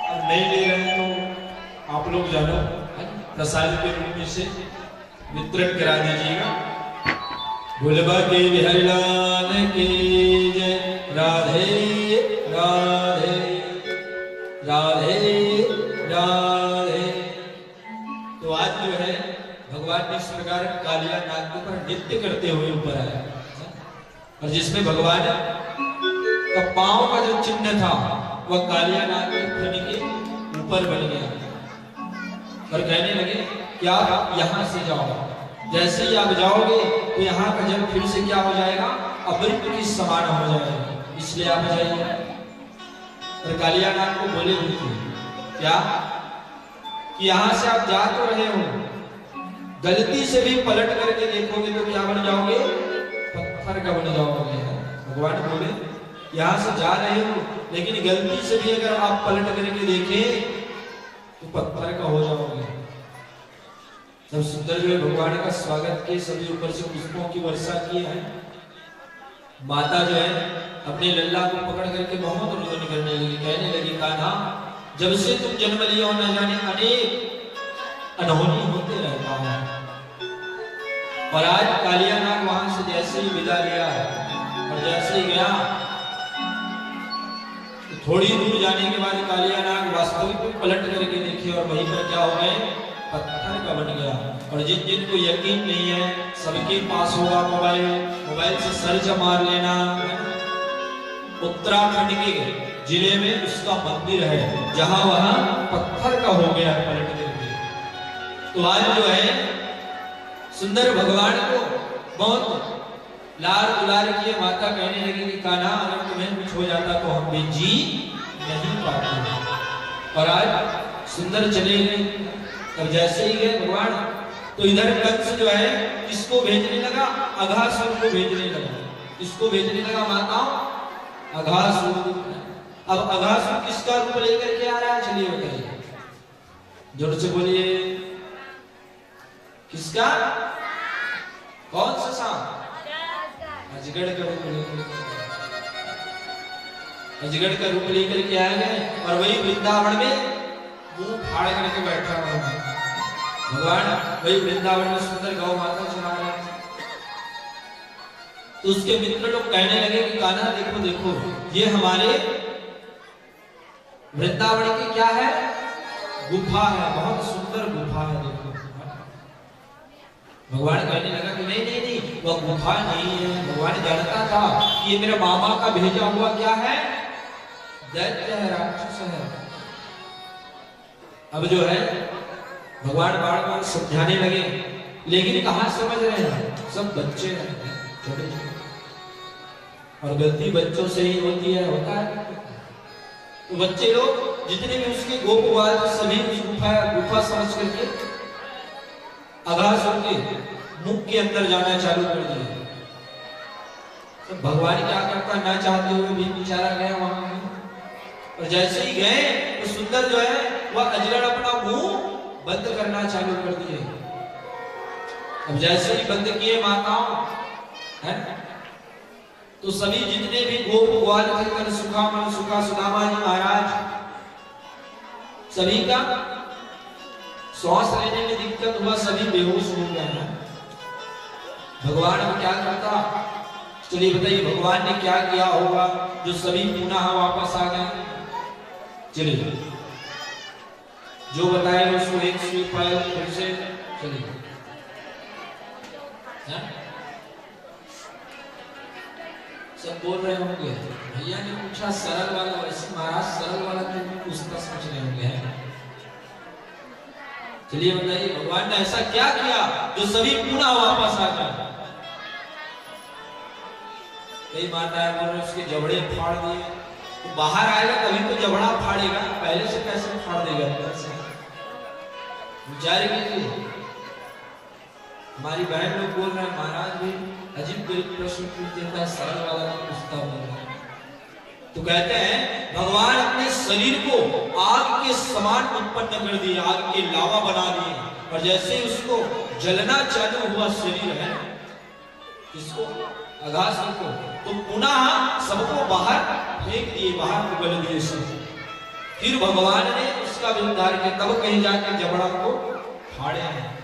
अब नहीं ले रहे हैं तो आप लोग जानो प्रसाद के रूप में से वितरण करा दीजिएगा। भोलेबा के बिहारी लाल की जय। राधे राधे राधे राधे। तो आज जो है भगवान ने इस प्रकार कालिया नाग के ऊपर नृत्य करते हुए ऊपर आया, और जिसमें भगवान का पांव का जो चिन्ह था वह कालिया नाग के फन के ऊपर बन गया, और कहने लगे कि आप यहाँ से जाओ। जैसे ही आप जाओगे तो यहाँ का जल फिर से क्या हो जाएगा? अमृत के समान हो जाएगा, इसलिए आप जाइए। और कालिया नाग को बोले भी थे क्या कि यहाँ से आप जा तो रहे हो, गलती से भी पलट करके देखोगे तो क्या बन जाओगे? पत्थर का बन जाओगे। भगवान बोले यहाँ से जा रहे हो, लेकिन गलती से भी अगर आप पलट करके देखें तो पत्थर का हो जाओगे। सब सुंदर जो है भगवान का स्वागत के सभी ऊपर से पुष्पों की वर्षा की है। माता जो है अपने लल्ला को पकड़ करके बहुत रोदन करने लगी, कहने लगी कान्हा जब से तुम जन्म लिया हो न जाने अनेक अनहोनी होते रहता है, और आज कालिया नाग वहां से जैसे ही विदा लिया और जैसे ही गया तो थोड़ी दूर जाने के बाद कालिया नाग वास्तविक में पलट करके देखे और वहीं पर क्या हो गए? पत्थर का बन गया। और जिन जिन को यकीन नहीं है सबके पास होगा मोबाइल, मोबाइल से सर्च मार लेना। उत्तराखंड के जिले में उसका मंदिर है जहां वहां पत्थर का हो गया पलट करके। तो आज जो है सुंदर भगवान को बहुत लार दुलार किए। माता कहने लगी कि कान्हा अगर तुम्हें कुछ हो जाता तो हम भी जी नहीं पाते। और आज सुंदर चले गए। तब जैसे ही गए भगवान तो इधर कंस जो है किसको भेजने लगा, अघासुर को भेजने लगा। किसको भेजने लगा माताओं, अघासुर। अब अघासुर किसका रूप लेकर के आ रहा है चलिए बताइए, जोर से बोलिए किसका, कौन सा सांप, अजगर का रूप लेकर, अजगर का रूप लेकर के आ गए। और वही वृंदावन में मुंह फाड़ करके बैठा हुआ भगवान, वही वृंदावन में सुंदर गौ माता चला रहे थे। तो उसके मित्र लोग कहने लगे कि कान्हा देखो देखो ये हमारे वृंदावन की क्या है, गुफा है, बहुत सुंदर गुफा है देखो। भगवान कहने लगा कि नहीं नहीं नहीं वह गुफा नहीं है। भगवान जानता था कि ये मेरे मामा का भेजा हुआ क्या है, दैत्य है, राक्षस है। अब जो है भगवान बार बार समझाने लगे, लेकिन कहां समझ रहे हैं, सब बच्चे हैं छोटे छोटे, और गलती बच्चों से ही होती है, होता है। तो बच्चे लोग जितने भी उसके गोप बाल सभी उस गुफा समझ करके अघासुर के मुख के अंदर जाना चालू कर दिया। तो भगवान क्या करता ना चाहते हुए भी बेचारा गया वहां। और जैसे ही गए तो सुंदर जो है वह अजगर अपना मुंह बंद करना चालू कर दिए। अब जैसे ही बंद किए माताओं है तो सभी जितने भी गोप ग्वाल थे, मनसुखा मनसुखा सुदामा जी महाराज, सभी का श्वास लेने में दिक्कत हुआ, सभी बेहोश हो गए हैं। भगवान अब क्या करता, चलिए बताइए भगवान ने क्या किया होगा जो सभी पुनः वापस आ गए। चलिए जो बताए उसको एक स्वीट पाए फिर से। चलिए सब बोल रहे होंगे भैया ने पूछा सरल वाला, वैसे महाराज सरल वाला क्यों पूछता सोच रहे होंगे। चलिए बताइए भगवान ने ऐसा क्या किया जो सभी पुनः वापस आ गए। कई माताएं बोल रहे उसके जबड़े फाड़ दिए। तो बाहर आएगा तभी तो जबड़ा फाड़ेगा, पहले से कैसे फाड़ देगा अंदर से, विचार कीजिए। हमारी बहन लोग बोल रहे हैं महाराज भी अजीब गरीब प्रश्न पूछते हैं, सरल वाला नहीं पूछता बोल। तो कहते हैं भगवान अपने शरीर को आग के समान उत्पन्न कर दिए, आग के लावा बना दिए। और जैसे उसको जलना चालू हुआ शरीर है इसको अघासुर को, तो पुनः सबको बाहर फेंक दिए, बाहर उगल दिए सब। फिर भगवान ने उसका उद्धार किया, तब कहीं जाकर जबड़ा को फाड़े हैं।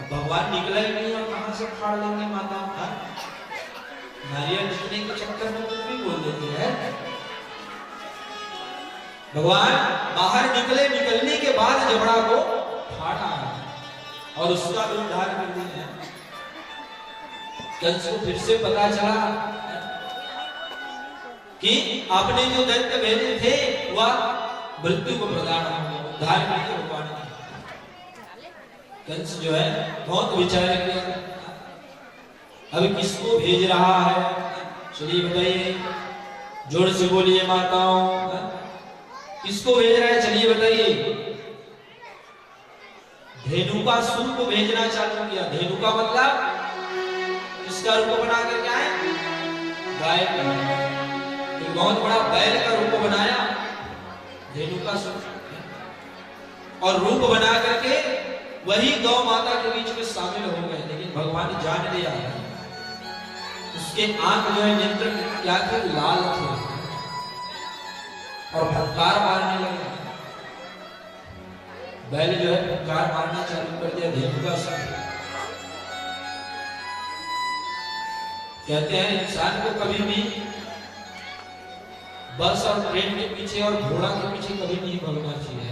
भगवान निकला ही नहीं, और कहां से फाड़ लेंगे माता। नारियल निकलने के चक्कर में कुछ भी बोल देते हैं। भगवान बाहर निकले, निकलने के बाद जबड़ा को फाड़ा और उसका उद्धार कर दिया। कंस को फिर से पता चला कि आपने जो दैत्य भेजे थे वह मृत्यु को प्रदान होंगे, उद्धार करके भगवान ने। कंस जो है बहुत विचार किया, अब किसको भेज रहा है चलिए बताइए, जोर से बोलिए माताओं, किसको भेज रहा है चलिए बताइए। धेनुकासुर को भेजना चालू किया। धेनुका मतलब किसका रूप बना कर क्या है, गाय का, एक बहुत बड़ा बैल का रूप बनाया धेनुकासुर, और रूप बना करके वही गौ माता के बीच में शामिल हो गए। लेकिन भगवान जान लिया उसके आंख जो है नेत्र क्या थे, लाल थे, और फटकार मारने लगे। बैल जो है फटकार मारना चालू कर दिया धेनुकासुर। कहते हैं इंसान को कभी भी बस और ट्रेन के पीछे और घोड़ा के पीछे कभी नहीं भागना चाहिए।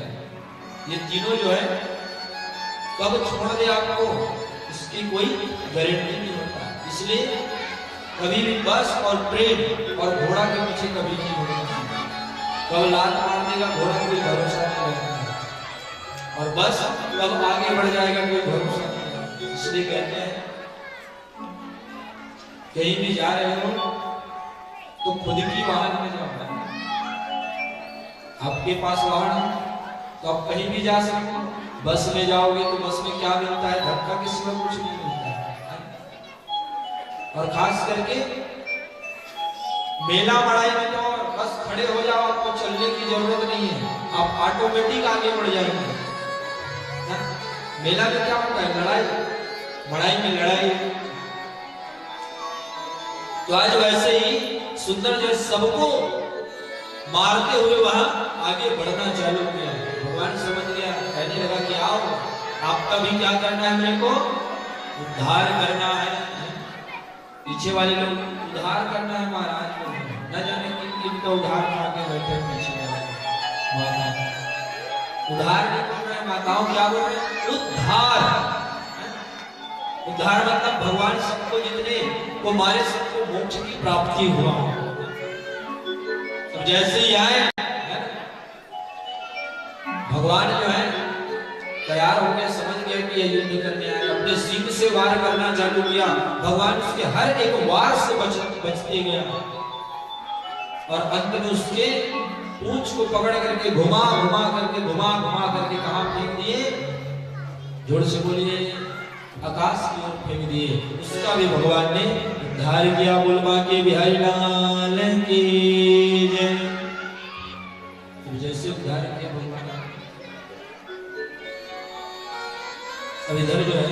ये तीनों जो है कब छोड़ दे आपको इसकी कोई गारंटी नहीं होता। इसलिए कभी भी बस और ट्रेन और घोड़ा के पीछे कभी नहीं होना चाहिए। कब लात मार देगा घोड़ा कोई भरोसा नहीं रहता, और बस कब आगे बढ़ जाएगा कोई भरोसा नहीं। इसलिए कहते हैं कहीं भी जा रहे हो तो खुद की वाहन में जाओ। आपके पास वाहन तो आप कहीं भी जा सकते हो। बस में जाओगे तो बस में क्या मिलता है? धक्का के सिवा कुछ नहीं मिलता है। और खास करके मेला मड़ाई में तो बस खड़े हो जाओ, आपको चलने की जरूरत नहीं है, आप ऑटोमेटिक आगे बढ़ जाएंगे। मेला में क्या होता है? लड़ाई, मड़ाई में लड़ाई। तो आज वैसे ही सुंदर जो सबको मारते हुए वहां आगे बढ़ना चालू किया। भगवान समझ गया, कहने लगा कि आओ आपका भी क्या करना है, मेरे को उद्धार करना है। पीछे वाले लोग उद्धार करना है महाराज को, न जाने किन किन का उद्धार खा के बैठे पीछे वाले उद्धार नहीं करना है। माताओं क्या बोल रहे हैं? उद्धार। उद्धार मतलब भगवान सबको जितने को मारे सबको मोक्ष की प्राप्ति हुआ। तो जैसे ही आए भगवान जो है तैयार हो गए, समझ गए कि ये युद्ध करने आए, अपने सिंह से वार करना चालू किया। भगवान उसके हर एक वार से बचते गया और अंत में उसके पूंछ को पकड़ करके घुमा घुमा करके कहां फेंक दिए? जोर से बोलिए, आकाश की ओर फेंक दिए। उसका भी भगवान ने उद्धार किया। बोलबा के बिहारी लाल की जय। तो जैसे उद्धार किया भगवान। अब इधर जो है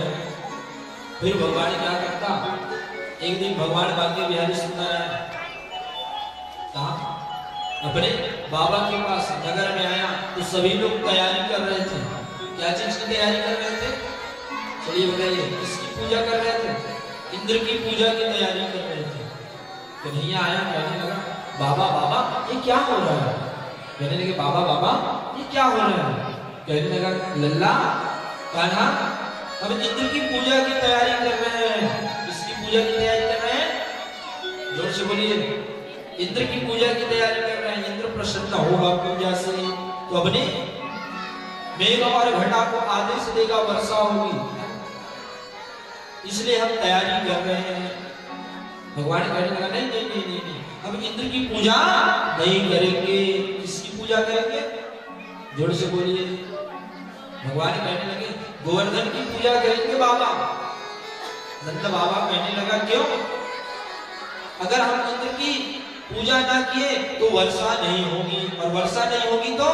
फिर भगवान क्या करता? एक दिन भगवान बाके बिहारी सुंदर आया, कहा अपने बाबा के पास नगर में आया तो सभी लोग तैयारी कर रहे थे। क्या चीज की तैयारी कर रहे थे? चलिए बताइए, किसकी पूजा कर रहे थे? इंद्र की पूजा की तैयारी कर रहे थे। कन्हैया आया, कहने लगा बाबा बाबा ये क्या हो रहा है? कहने लगे बाबा बाबा ये क्या हो रहा है? कहने लगा लल्ला कान्हा हम इंद्र की पूजा की तैयारी कर रहे हैं। किसकी पूजा की तैयारी कर रहे हैं? जोर से बोलिए, इंद्र की पूजा की तैयारी कर रहे हैं। इंद्र प्रसन्न होगा पूजा से तो अपने मेघ और घटा को आदेश देगा, वर्षा होगी, इसलिए हम तैयारी कर रहे हैं। भगवान कहने लगा नहीं नहीं नहीं नहीं, नहीं। हम इंद्र की पूजा नहीं करेंगे। किसकी पूजा करेंगे? जोर से बोलिए। भगवान कहने लगे गोवर्धन की पूजा करेंगे बाबा। नंद बाबा कहने लगा क्यों? अगर हम इंद्र की पूजा ना किए तो वर्षा नहीं होगी, और वर्षा नहीं होगी तो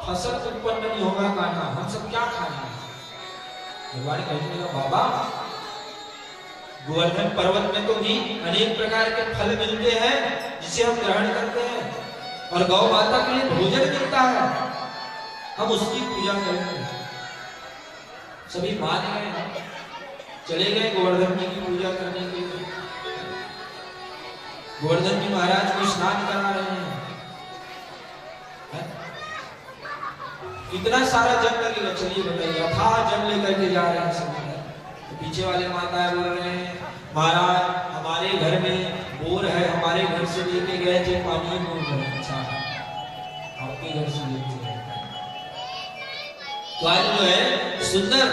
फसल उत्पन्न नहीं होगा। कान्हा हम सब क्या खाएंगे? भगवान कहने लगा बाबा गोवर्धन पर्वत में तो भी अनेक प्रकार के फल मिलते हैं जिसे हम ग्रहण करते हैं, और गौ माता के लिए भोजन मिलता है, हम उसकी पूजा करेंगे। सभी मान गए, चले गए गोवर्धन जी की पूजा करने के लिए। गोवर्धन जी महाराज को स्नान करा रहे हैं। कितना सारा जल लगेगा? चलिए बताइए, अथाह जल लेकर के जा रहे हैं सब। तो पीछे वाले माताएं बोल रहे हैं महाराज हमारे घर में बोर है, हमारे घर से लेके गए थे पानी बोर है। अच्छा आपके घर से लेके गए। तो आज जो है सुंदर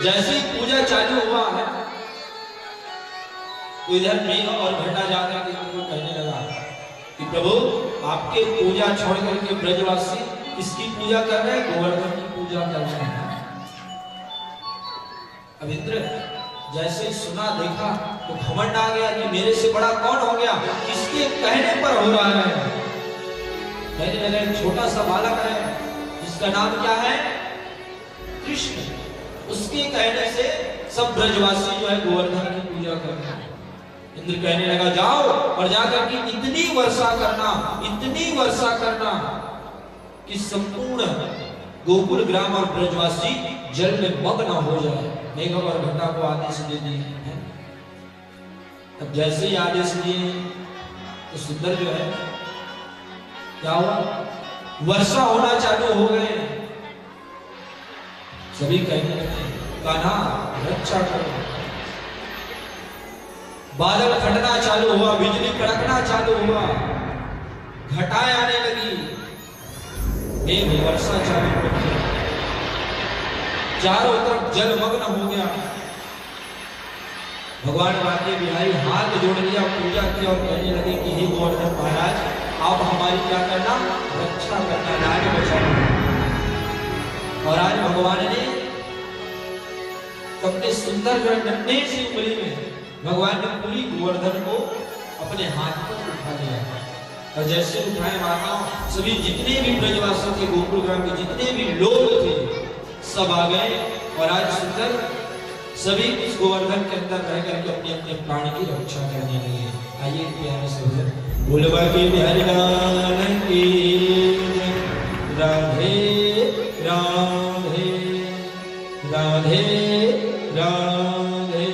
जैसे ही पूजा चालू हुआ है तो इधर मेघ और घटा जाकर के उनको कहने लगा कि प्रभु आपके पूजा छोड़ करके ब्रजवासी किसकी पूजा कर रहे हैं? गोवर्धन की पूजा कर रहे हैं। अब इंद्र जैसे ही सुना देखा तो घमंड आ गया कि मेरे से बड़ा कौन हो गया, किसके कहने पर हो रहा है। कहने लगा एक छोटा सा बालक है जिसका नाम क्या है? कृष्ण। उसके कहने से सब ब्रजवासी जो है गोवर्धन की पूजा कर रहे हैं। इंद्र कहने लगा जाओ और जाकर के इतनी वर्षा करना कि संपूर्ण गोकुल ग्राम और ब्रजवासी जल में मग्न हो जाए। मेघ और घटा को आदेश दे दिए। अब जैसे ही आदेश दिए तो सुंदर जो है क्या हुआ? वर्षा होना चालू हो गए। सभी कहने लगे कान्हा रक्षा करो। बादल फटना चालू हुआ, बिजली कड़कना चालू हुआ, घटाएं आने लगी, मेघ वर्षा चालू हो गई, चारों तरफ जलमग्न हो गया। भगवान बांके बिहारी हाथ जोड़ लिया, पूजा की और कहने लगे कि हे गोवर्धन महाराज, आप हमारी क्या करना, रक्षा करना, राज बचाना। और आज भगवान ने अपने सुंदर जो नन्हे सी उंगली में भगवान ने पूरी गोवर्धन को अपने हाथ पर उठा लिया। और जैसे उठाए माताओं, सभी जितने भी ब्रजवासियों के गोकुल ग्राम के जितने भी लोग थे सब आ गए और आज सुंदर सभी उस गोवर्धन के अंदर रह करके अपने अपने प्राण की रक्षा करने लगे। आइए प्यारे से बोलबा के बिहारी लाल की राधे राधे राधे राधे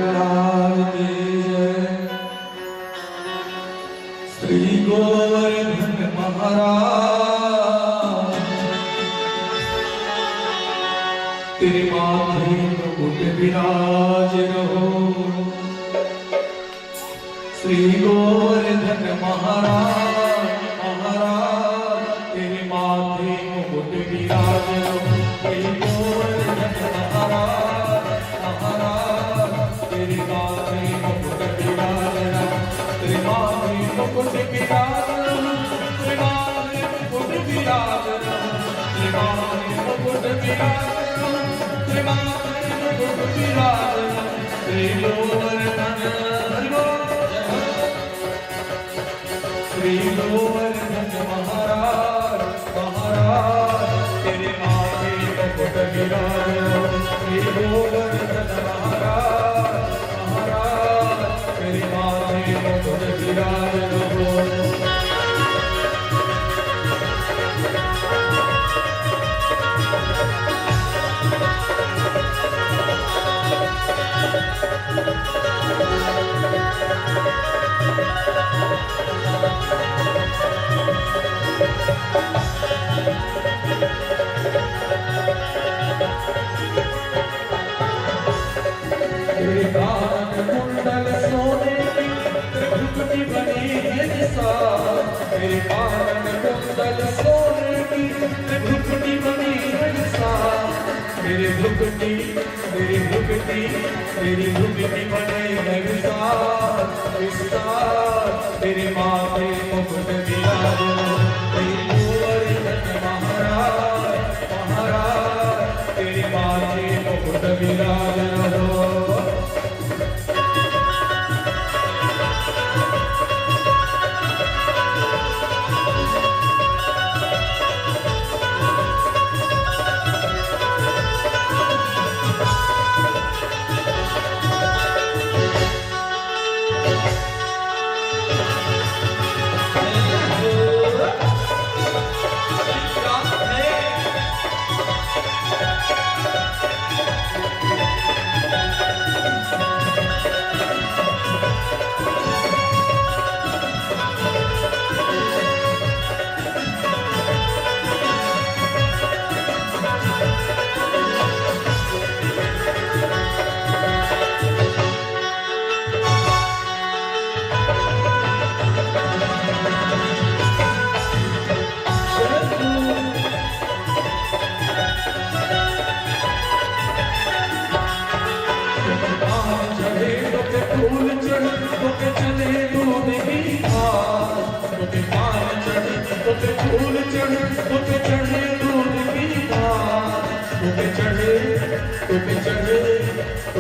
लाल की जय। श्री गोवर्धन महाराज तेरे माथे मुकुट विराज रहो। श्री गोवर्धन महाराज महाराज तेरे माथे मुकुट विराज रहो। श्री गोवर्धन महाराज महाराज तेरे माथे मुकुट विराज रहो। तेरे माथे मुकुट विराज रहो। तेरे माथे मुकुट विराज रहो। तेरे माथे मुकुट विराज रहो। तेरे माथे मुकुट विराज रहो। श्री गोवर्धन श्री गोवर्धन महाराज महाराज तेरे माथे मुकुट विराज रहो। श्री गोवर्धन महाराज महाराज तेरे माथे मुकुट विराज रहो। तेरे कान कुंडल सोने की त्रिभुवनी बनी है निसार। तेरे कान कुंडल सोने की त्रिभुवनी बनी है निसार। तेरी भुगती तेरी भुगती तेरी भुगती बने है विशाल विशाल। तेरे माथे मुकुट विराज रहो। श्री गोवर्धन महाराज महाराज तेरे माथे मुकुट विराज रहो। फूल चढ़े उठ चढ़े दूध की धार। उठ चढ़े उठ चढ़े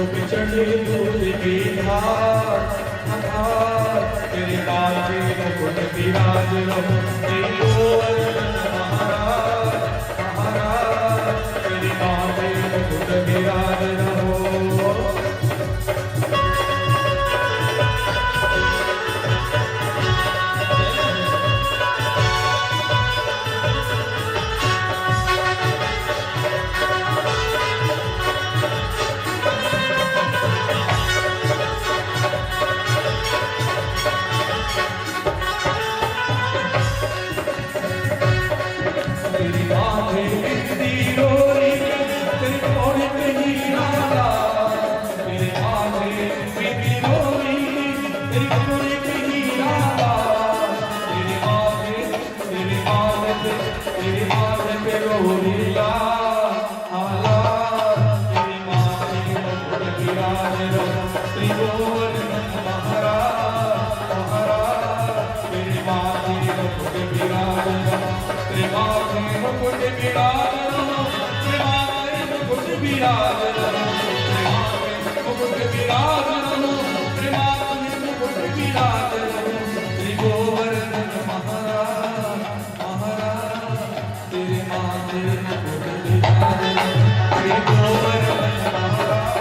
उठ चढ़े दूध की धार। तेरे माथे मुकुट विराज रहो। श्री गोवर्धन महाराज महाराज तेरे माथे मुकुट विराज रहो। तेरी माथे बिंदी रो विराज रहो तेरे माथे मुकुट विराज रहो तेरे माथे मुकुट विराज रहो तेरे माथे मुकुट विराज रहो श्री गोवर्धन महाराज महाराज तेरे माथे मुकुट विराज रहो श्री गोवर्धन महाराज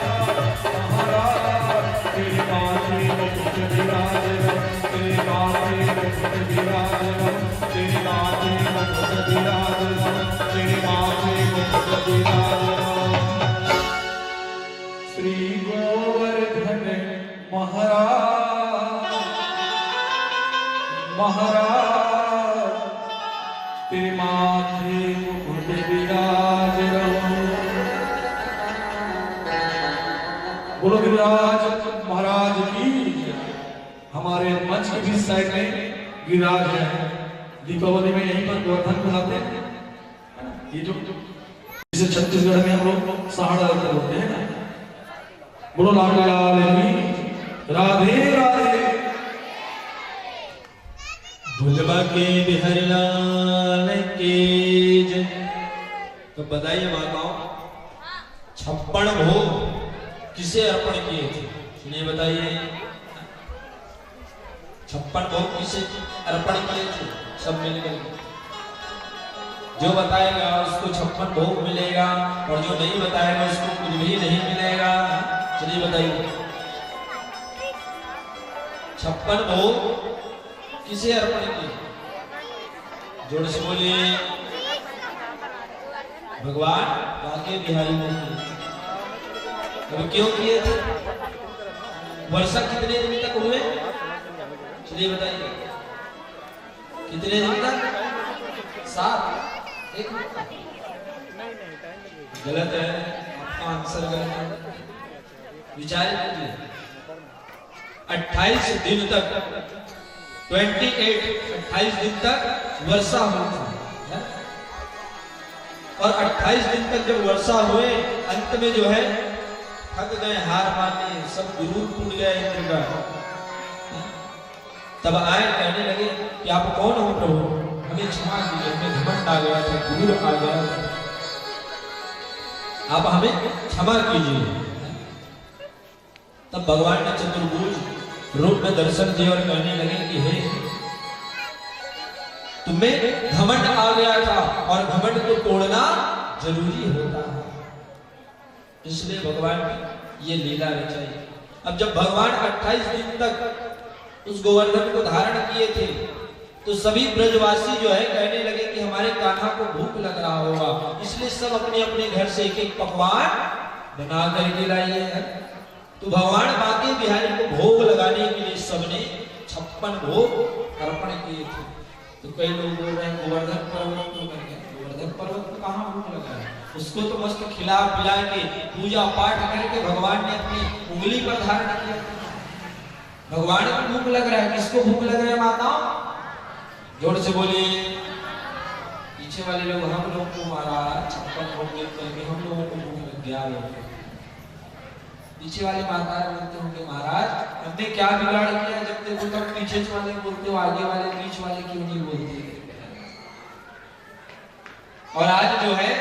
महाराज तेरे माथे मुकुट विराज रहो तेरे माथे मुकुट विराज रहो तेरे माथे मुकुट विराज रहो तेरे माथे मुकुट विराज रहो श्री गोवर्धन महाराज महाराज तेरे माथे मुकुट विराज रहो। बोलो गिरिराज महाराज की। हमारे मंच के बीच साइड में गिरिराज है, दीपावली में यहीं पर गोवर्धन बुलाते हैं। ये जो जिसे छत्तीसगढ़ में हम लोग सहाड़ा होते हैं ना। बोलो लाडला लाल की राधे राधे। भुलबा के बिहारी लाल के जय। तो बताइए माताओं, 56 भोग किसे अर्पण किए थे? सुनिए बताइए, 56 भोग किसे अर्पण किए थे? सब मिल गए। जो बताएगा उसको 56 भोग मिलेगा और जो नहीं बताएगा उसको कुछ भी नहीं मिलेगा। चलिए बताइए, 56 भोग किसे अर्पण किए? जोर से बोलिए। भगवान बाके बिहारी को किए। अब क्यों किए थे? वर्षा कितने दिन तक हुए? चलिए बताइए, कितने दिन तक? 7। एक गलत है, आपका आंसर गलत है। विचार कीजिए। 28 दिन तक 28 दिन तक वर्षा हुई थी और 28 दिन तक जब वर्षा हुए, अंत में जो है थक गए, हार माने, सब गुरु टूट गए इंद्र का। तब आए, कहने लगे कि आप कौन हो प्रभु, हमें क्षमा कीजिए, हमें घमंड आ गया था, गुरु आ गया था, आप हमें क्षमा कीजिए। तब भगवान ने चतुर्भुज रूप में दर्शन दिए और कहने लगे कि हे, तुम्हें घमंड आ गया था और घमंड को तोड़ना जरूरी होता है, इसलिए भगवान ने ये लीला रचाई। अब जब भगवान 28 दिन तक उस गोवर्धन को धारण किए थे तो सभी ब्रजवासी जो है कहने लगे कि हमारे कान्हा को भूख लग रहा होगा, इसलिए सब अपने अपने घर से एक एक पकवान बना करके लाए हैं। तो भगवान बाके बिहारी को भोग लगाने के लिए सबने 56 भोग अर्पण किए थे। तो कई लोग बोल रहे हैं गोवर्धन पर्वत को करके, गोवर्धन पर्वत को कहाँ भूख लगा है? उसको तो मस्त खिला पिला के पूजा पाठ करके भगवान ने अपनी उंगली पर धारण किया। भगवान को भूख लग रहा है, किसको भूख लग रहा है माताओं? जोर से बोलिए। पीछे वाले लोग, हम लोग को महाराज 56 भोग देख करके हम लोगों को भूख लग गया है। पीछे वाले माता बोलते होंगे महाराज हमने क्या बिगाड़ किया, जब देखो तब पीछे वाले बोलते हो, आगे वाले बीच वाले क्यों नहीं बोलते? और आज जो है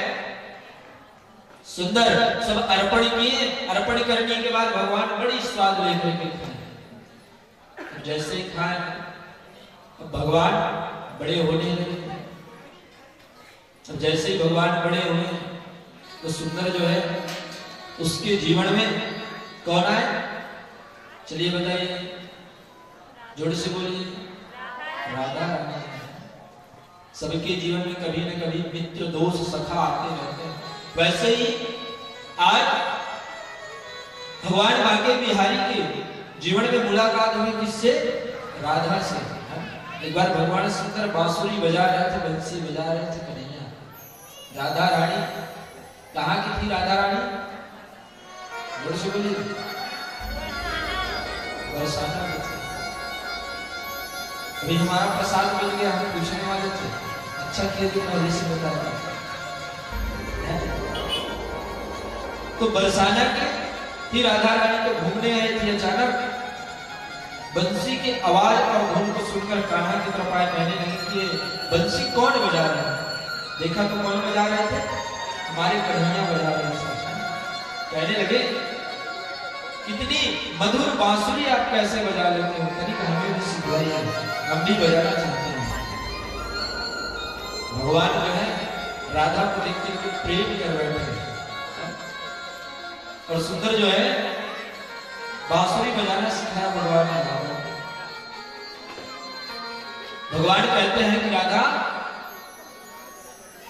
सुंदर सब अर्पण किए, अर्पण करने के बाद भगवान बड़ी स्वाद लेकर के खाए। जैसे ही खाए भगवान बड़े होने लगे। अब जैसे ही भगवान बड़े हुए तो सुंदर जो है उसके जीवन में कौन आए? चलिए बताइए, जोर से बोलिए। राधा रानी। सबके जीवन में कभी न कभी मित्र दोस्त सखा आते रहते हैं। वैसे ही आज भगवान बाके बिहारी के जीवन में मुलाकात हुई किससे? राधा से। एक बार भगवान सुंदर बांसुरी बजा रहे थे, बंसी बजा रहे थे कन्हैया। राधा रानी कहाँ की थी? राधा रानी जोर से बोलिए। बरसाना में थे। अभी हमारा प्रसाद मिल गया, हम पूछने वाले थे, अच्छा किया जो पहले से बताया। तो बरसाना के फिर राधा रानी को घूमने आई थी। अचानक बंसी की आवाज और धुन को सुनकर कान्हा की तरफ आए, कहने लगे कि बंसी कौन बजा रहा है? देखा तो कौन बजा रहे थे? हमारे कन्हैया बजा रहे थे। कहने लगे कितनी मधुर बांसुरी आप कैसे बजा लेते हो, तनिक हमें भी सिखाइए, हम भी बजाना चाहते हैं। भगवान जो है राधा को देख के प्रेम कर बैठे और सुंदर जो है बांसुरी बजाना सिखाया भगवान ने। भगवान कहते हैं कि राधा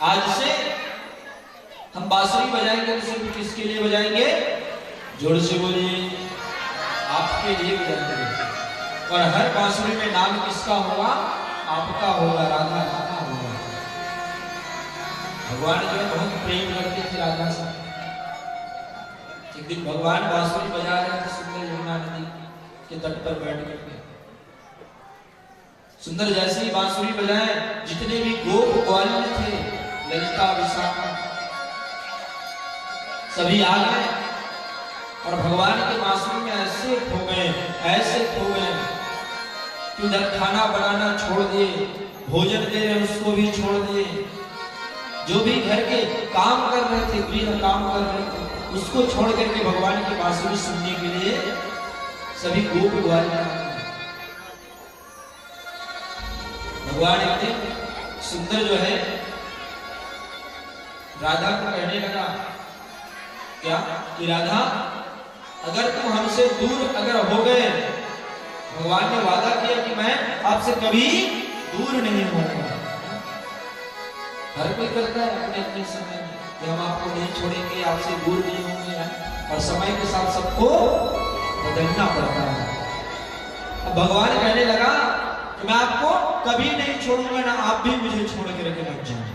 आज से हम बांसुरी बजाएंगे तो सिर्फ किसके लिए बजाएंगे? जोर से बोलिए, आपके लिए बजाएंगे। और हर बांसुरी में नाम किसका होगा? आपका होगा, राधा राधा होगा। भगवान जो है बहुत प्रेम करते थे राधा से। एक दिन भगवान बांसुरी बजा रहे थे सुंदर यमुना नदी के तट पर बैठ करके। सुंदर जैसे ही बांसुरी बजाए, जितने भी गोप ग्वालिनी थे, ललिता विशाखा, सभी आ गए और भगवान के बांसुरी में ऐसे खो गए कि उधर खाना बनाना छोड़ दिए, भोजन दे रहे उसको भी छोड़ दिए, जो भी घर के काम कर रहे थे, गृह काम कर रहे थे, उसको छोड़ करके भगवान की बांसुरी सुनने के लिए सभी गोप ग्वालिनी। भगवान इतने सुंदर जो है राधा को कहने लगा क्या कि राधा अगर तुम हमसे दूर अगर हो गए, भगवान ने वादा किया कि मैं आपसे कभी दूर नहीं होऊंगा। हर कोई करता है अपने अपने समय में कि हम आपको नहीं छोड़ेंगे, आपसे दूर नहीं होंगे, और समय के साथ सबको बदलना पड़ता है। अब भगवान कहने लगा कि मैं आपको कभी नहीं छोड़ूंगा, ना आप भी मुझे छोड़ करके मत जाओ।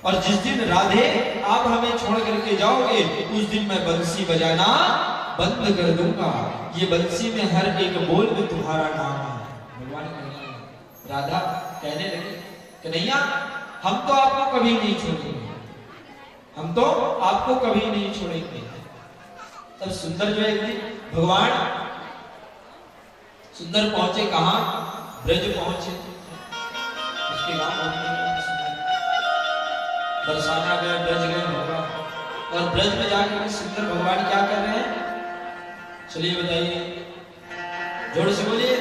और जिस दिन राधे आप हमें छोड़ करके जाओगे, उस दिन मैं बंसी बजाना बंद कर दूंगा। ये बंसी में हर एक बोल में तुम्हारा नाम है। भगवान कहने राधा कहने लगे कन्हैया हम तो आपको कभी नहीं छोड़ेंगे, हम तो आपको कभी नहीं छोड़ेंगे। तब सुंदर जो है एक दिन भगवान सुंदर पहुंचे कहां? ब्रज पहुंचे। उसके बाद बरसाना गए, ब्रज गए भगवान, और ब्रज में जाकर सुंदर भगवान क्या कर रहे हैं? चलिए बताइए, जोर से बोलिए।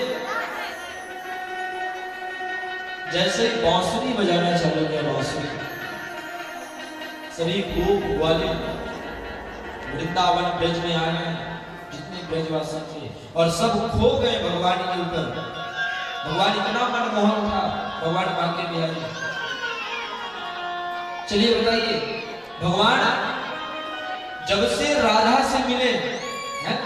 जैसे बांसुरी बजाना चालू किया, बांसुरी, सभी गोप ग्वालिनी वृंदावन ब्रज में आए, जितने ब्रजवासी थे, और सब खो गए भगवान के ऊपर। भगवान इतना मनमोहन था, भगवान बांके बिहारी। चलिए बताइए, भगवान जब से राधा से मिले हैं,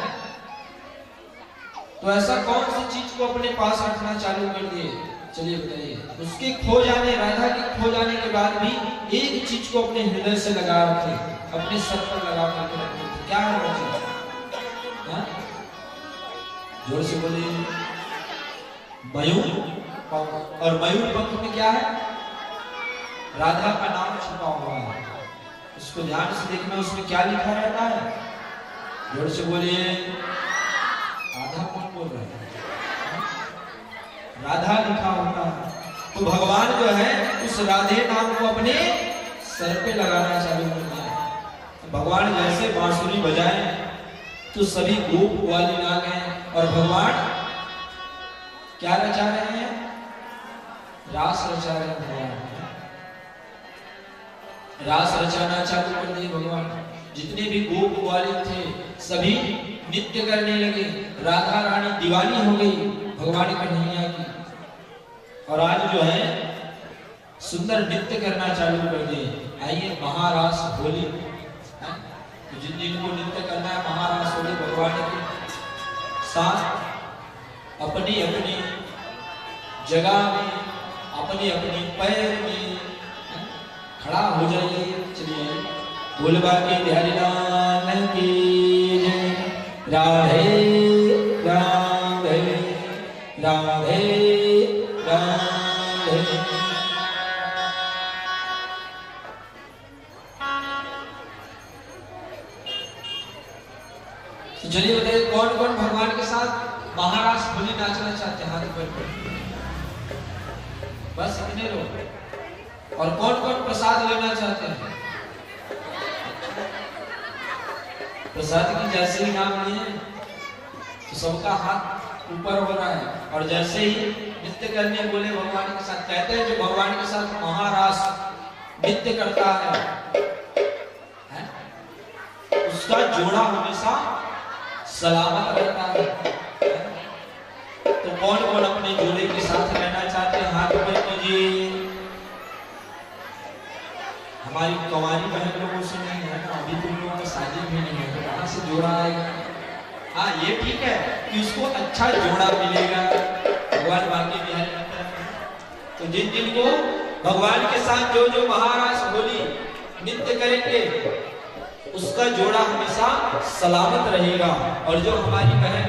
तो ऐसा कौन सी चीज को अपने पास रखना चालू कर दिए? चलिए बताइए। उसके खो जाने, राधा के खो जाने के बाद भी एक चीज को अपने हृदय से लगा रखे, अपने सर पर लगा करके रखे। क्या है वो चीज? जोर से बोलिए। मयूर। और मयूर पंख में क्या है? राधा का नाम छुपा हुआ है। उसको ध्यान से देखना, उसमें क्या लिखा रहता है? जोर से बोलिए। राधा कौन बोल रहा है? राधा लिखा होता है। तो भगवान जो है उस राधे नाम को अपने सर पे लगाना चालू कर दिया। भगवान जैसे बांसुरी बजाए तो सभी गोप ग्वालिनी आ गए, और भगवान क्या रचा रहे हैं? रास रचा रहे हैं। भगवान रास रचाना चालू कर दिए भगवान। जितने भी गोप ग्वालिनी थे सभी नृत्य करने लगे। राधा रानी दीवानी हो गई भगवान कन्हैया की, और आज जो है सुंदर नृत्य करना चालू कर दिए। आइए महारास होली, तो जिन दिन को नृत्य करना है महारास होली भगवान के साथ अपनी अपनी जगह में, अपनी अपनी पैर में खड़ा हो जाइए। चलिए, बोलबा के बिहारी लाल की जय। राधे राधे राधे राधे। तो चलिए बताइए, कौन कौन भगवान के साथ महारास होली नाचना चाहते हैं? हाथ ऊपर। बस इतने लोग। और कौन कौन प्रसाद लेना चाहते हैं? प्रसाद की जैसे ही नाम लिए तो सबका हाथ ऊपर हो रहा है, और जैसे ही नृत्य करने बोले भगवान के साथ, कहते हैं जो भगवान के साथ महारास नृत्य करता है उसका जोड़ा हमेशा सलामत रहता है। तो कौन कौन अपने जोड़े के साथ रहना चाहते हैं? हाथ ऊपर कीजिए। हमारी कुंवारी बहन लोगों से नहीं है ना, अभी तुम लोगों का शादी भी नहीं है, तो कहाँ से जोड़ा आएगा? हाँ ये ठीक है कि उसको अच्छा जोड़ा मिलेगा, भगवान बाकी बिहारी तो जिन जिन को भगवान के साथ जो जो महाराज होली नृत्य करेंगे उसका जोड़ा हमेशा सलामत रहेगा, और जो हमारी बहन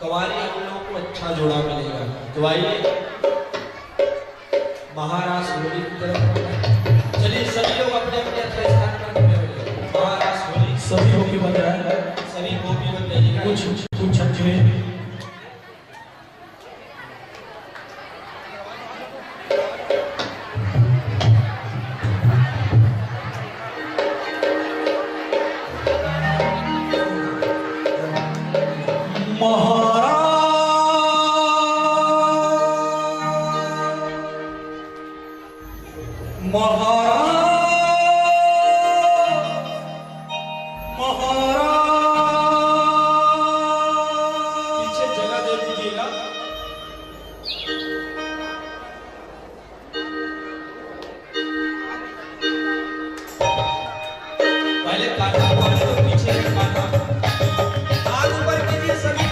कुंवारी है उन लोगों को अच्छा जोड़ा मिलेगा। तो आइए महाराज होली की तरफ चलिए, सभी लोग अपने अपने स्थान पर खड़े हो जाइए। महाराज होली सभी होके बन रहा है, सभी गोपी बन जाइएगा। कुछ अच्छे पीछे जगह दे दीजिएगा। पहले काटा पानी तो पीछे का काटा, हाथ ऊपर कीजिए सभी।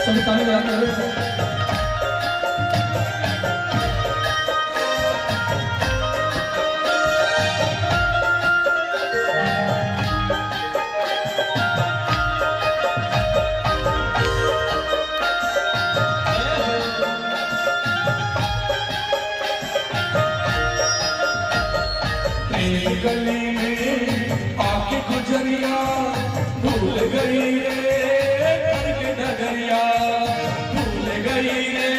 सभी ताली बजाते हुए गली में आके गुजरिया भूल गई रे घर के डगरिया, भूल गई रे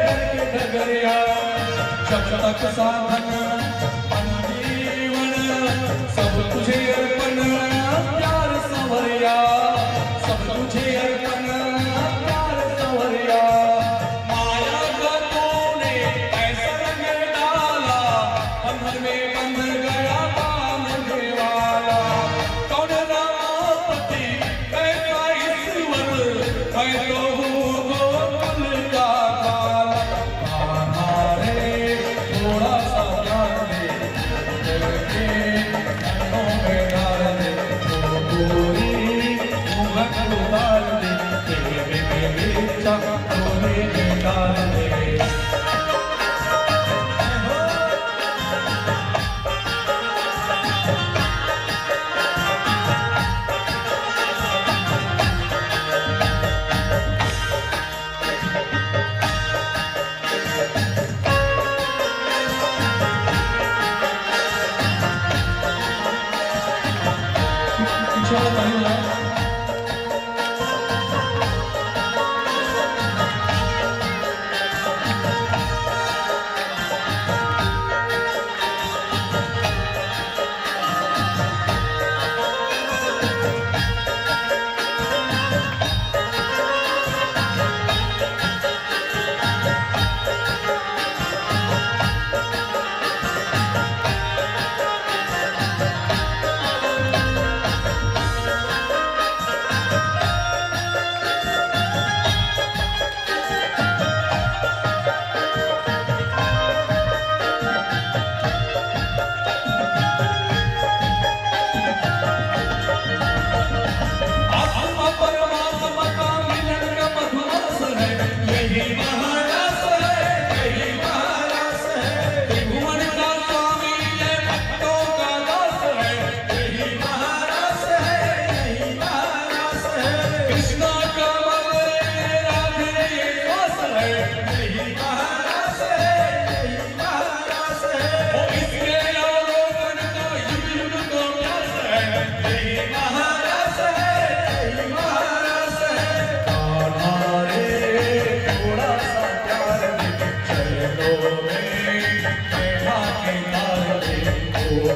घर के डगरिया। जब तक साधन जीवन सब तुझे अर्पण प्यार संवरिया, सब तुझे अर्पण प्यार संवरिया। माया का तूने ऐसा रंग डाला बंधन में बंध गया बांधने वाला। कौन रामापति कैसा ईश्वर, मैं तो हूँ गोकुल का बाला। हमारे थोड़ा सा प्यार दे कानों में डाल दे, तो पूरी घूंघट उतार दे, तेरे चकोरे में डाल दे।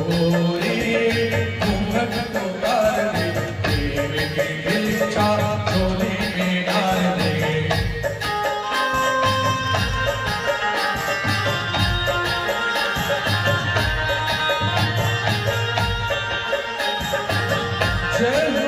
गोरी घूंघट उतार दे, प्रेम की इच्छा झोली में डाल दे। जय हो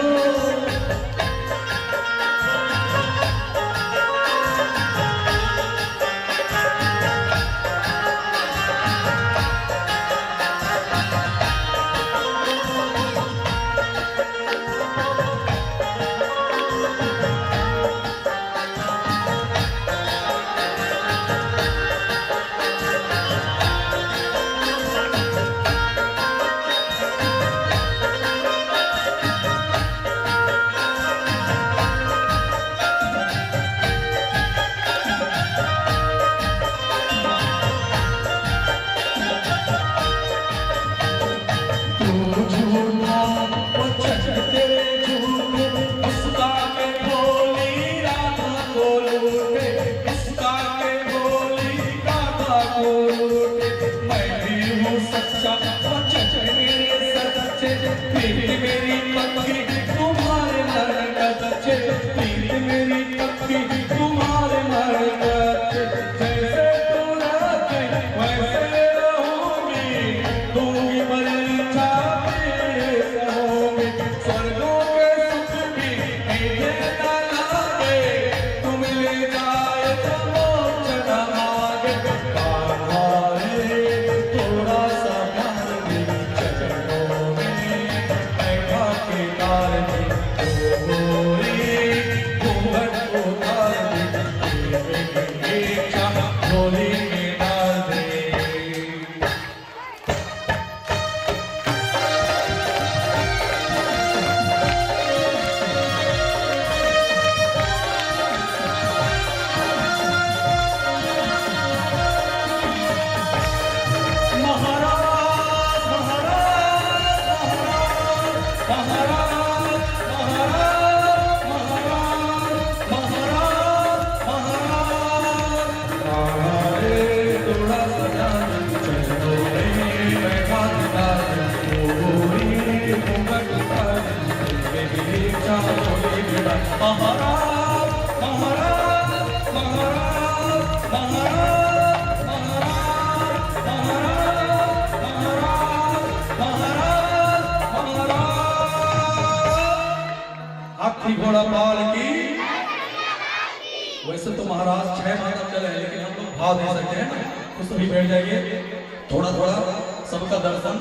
मेरी पक्की तुम्हारे मरकत, प्रीत मेरी पक्की तुम्हारे मरकत। जैसे तू रहते वैसे रहूंगी, दूंगी परीक्षा तेरे सहूंगी। स्वर्गों के सुख भी मीठे न लागे, तुम ले जाए तो मोक्ष न मांगे। कान्हारे थोड़ा सा प्यार भी चरणों में बैठा के डाल दे, गोरी घूंघट उतार दे, प्रेम की इच्छा झोली में डाल दे। हाथी घोड़ा पाल की। वैसे तो महाराज 6 महीना चले हैं, लेकिन हम लोग भाव दे सकते हैं, तो सभी बैठ जाइए, थोड़ा थोड़ा सबका दर्शन।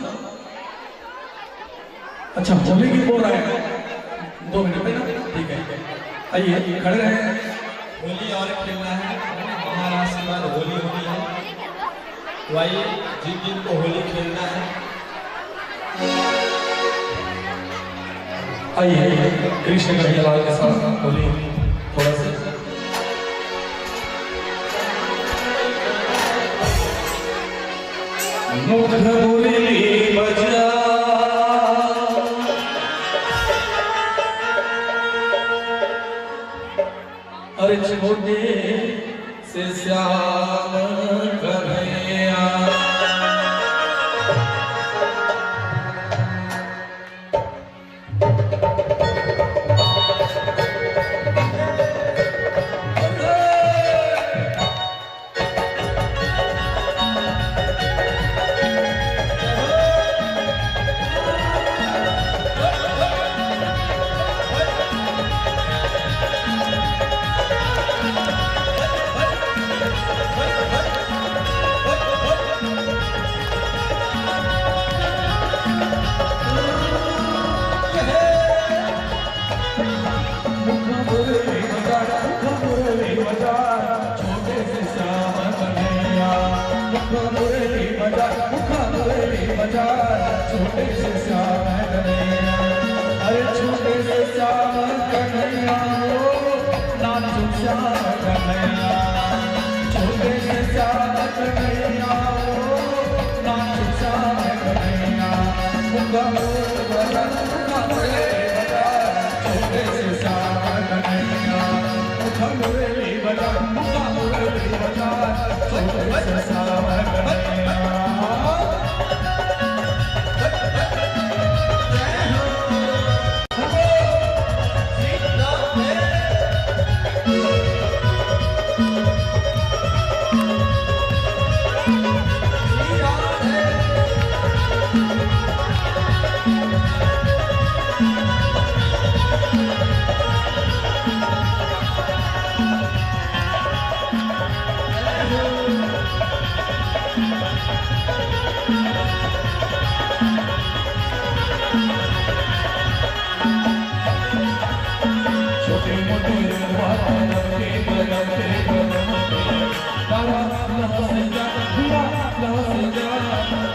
अच्छा होली की बोल रहे हैं 2 मिनट में ना, ठीक है, आइए खड़े रहे। होली और खेलना है, महाराज के बाद होली होनी है, तो आइए जिन जिन को होली खेलना है आइए कृष्ण कन्हैयालाल के साथ होली थोड़ा सा। मुख बोली बजा अरे छोटे से श्याम कन्हैया, छोटे से श्याम कन्हैया, अरे छोटे से श्याम कन्हैया हो, नाचो श्याम कन्हैया। छोटे से श्याम कन्हैया हो, नाचो श्याम कन्हैया। मुखा मोर बजा, मुखा मुरली बजा, छोटे से श्याम कन्हैया। मुखा मुरली बजा, मुखा मुरली बजा, छोटे से श्याम कन्हैया। हुआ कदम के कदम के कदम के तारा लह से जा हुआ लह से जा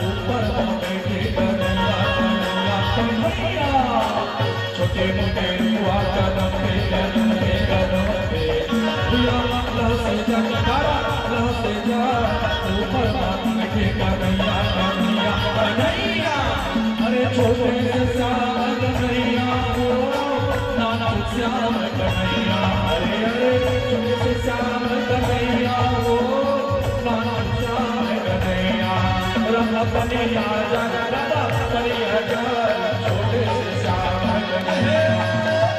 ऊपर बैठे कन्हैया कन्हैया कन्हैया छोटे मोटे हुआ कदम के कदम के कदम के हुआ लह से जा तारा लह से जा ऊपर बैठे कन्हैया कन्हैया कन्हैया अरे छोटे से श्याम कन्हैया हो नाना श्याम कन्हैया अरे अरे छोटे से श्याम कन्हैया हो नाना श्याम कन्हैया रंग कन्हैया जग राधा कन्हैया जग छोटे से श्याम कन्हैया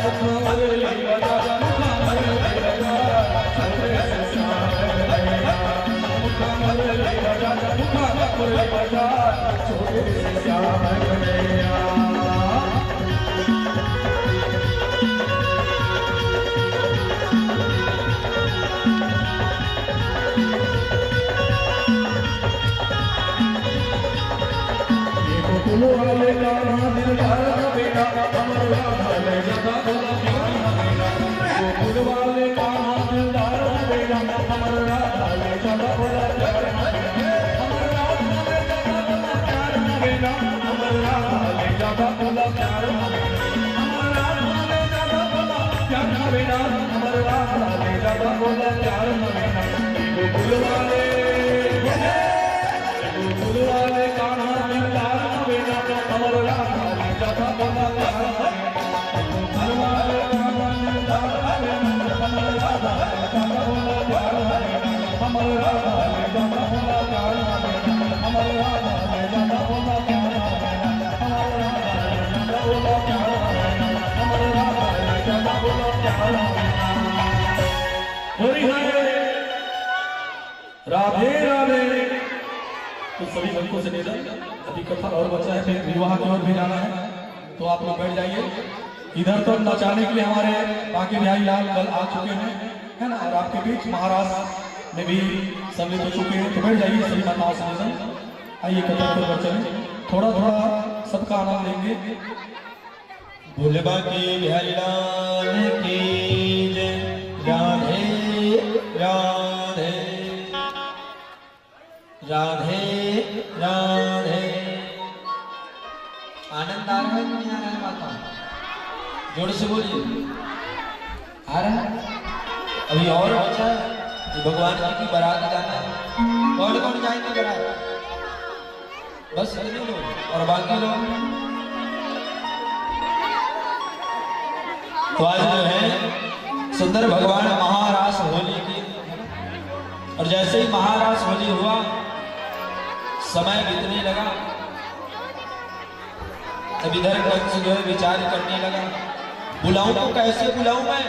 मुखमरली बजा मुखमरली बजा छोटे से श्याम कन्हैया मुखमरली बजा मुखमरली बजा छोटे से श्याम कन्हैया गोकुल वाले कान्हा दिलदार का बेटा अमर राधा ले जाता भोला प्यारा बेटा गोकुल वाले कान्हा दिलदार का बेटा अमर राधा ले जाता भोला प्यारा अमर राधा ले जाता भोला प्यारा बेटा अमर राधा ले जाता भोला प्यारा अमर राधा ले जाता भोला प्यारा बेटा अमर राधा ले जाता भोला प्यारा बेटा गोकुल वाले कान्हा दिलदार अमर राधा ले जाता भोला प्यारा गोकुल वाले कान्हा दिलदार अमर राधा ले जाता भोला प्यारा अमर राधा ले जाता भोला प्यारा अमर राधा ले जाता भोला प्यारा अमर राधा ले जाता भोला प्यारा अमर राधा ले जाता भोला प्यारा हरि हरे राधे राधे। तो सभी भक्तों से निवेदन, अभी कथा और बचा है, फिर विवाह की ओर भी जाना है, तो आप लोग बैठ जाइए। इधर तो नचाने के लिए हमारे बाकी बिहारी लाल कल आ चुके हैं, है ना, और आपके बीच महाराष्ट्र में भी सम्मिलित हो चुके हैं, तो बैठ जाइए सभी माताओं से निवेदन। आइए कथा को बढ़ चले, थोड़ा थोड़ा सबका आनंद लेंगे। भोले बाकी बिहारी लाल की जय। राधे राधे राधे राधे। आनंद आ रहा है कि नहीं आ रहा है माता? जोर से बोलिए, आ रहा है? अभी और बचा है, भगवान जी की बारात जाना है। कौन कौन जाएंगे बारात? बस इतने लोग, और बाकी लोग तो आज जो है सुंदर भगवान महारास होली की, और जैसे ही महारास होली हुआ समय बीतने लगा, तब इधर कंस जो है विचार करने लगा, बुलाऊं तो कैसे बुलाऊं मैं,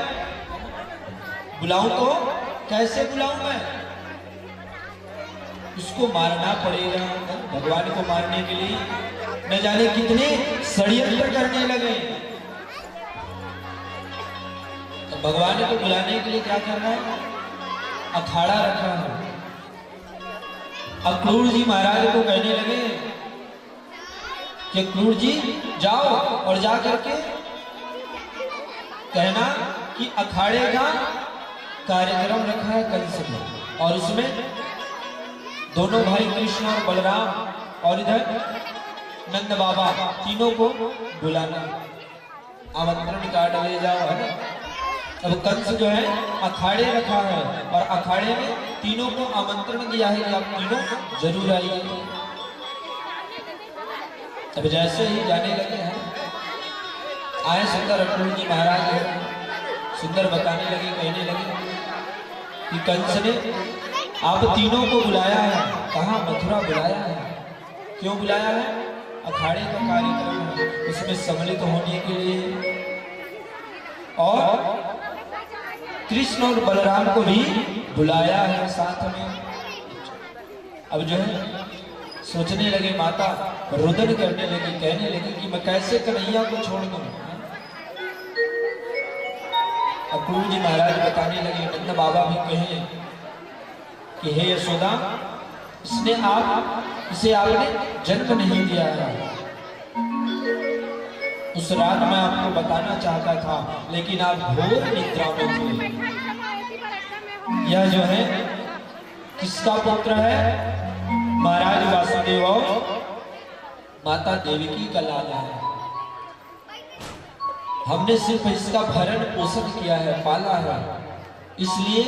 बुलाऊं तो कैसे बुलाऊं मैं, उसको मारना पड़ेगा। भगवान को मारने के लिए न जाने कितने षड्यंत्र करने लगे। तो भगवान को बुलाने के लिए क्या करना है, अखाड़ा रखा है। अक्रूर जी महाराज को कहने लगे कि अक्रूर जी जाओ और जा करके कहना कि अखाड़े का कार्यक्रम रखा है कंस ने, और उसमें दोनों भाई कृष्ण और बलराम और इधर नंद बाबा तीनों को बुलाना, आमंत्रण कार्ड ले जाओ, है ना। अब कंस जो है अखाड़े रखा है, और अखाड़े में तीनों को आमंत्रण दिया है कि आप तीनों जरूर आइए। अब जैसे ही जाने लगे हैं, आए सुंदर अक्रूर जी महाराज सुंदर बताने लगे, कहने लगे कि कंस ने आप तीनों को बुलाया है। कहाँ? मथुरा बुलाया है। क्यों बुलाया है? अखाड़े का कार्यक्रम है, उसमें सम्मिलित होने के लिए, और कृष्ण और बलराम को भी बुलाया है साथ में। अब जो है सोचने लगे माता, रुदन करने लगी, कहने लगी कि मैं कैसे कन्हैया को छोड़ दूं। अक्रूर जी महाराज बताने लगे, नंद बाबा भी कहे कि हे यशोदा, इसे आपने जन्म नहीं दिया है, उस रात मैं आपको बताना चाहता था, लेकिन आप घोर निद्रा में थे। यह जो है किसका पुत्र है? महाराज वासुदेव और माता देवकी का लाला है। हमने सिर्फ इसका भरण पोषण किया है, पाला है, इसलिए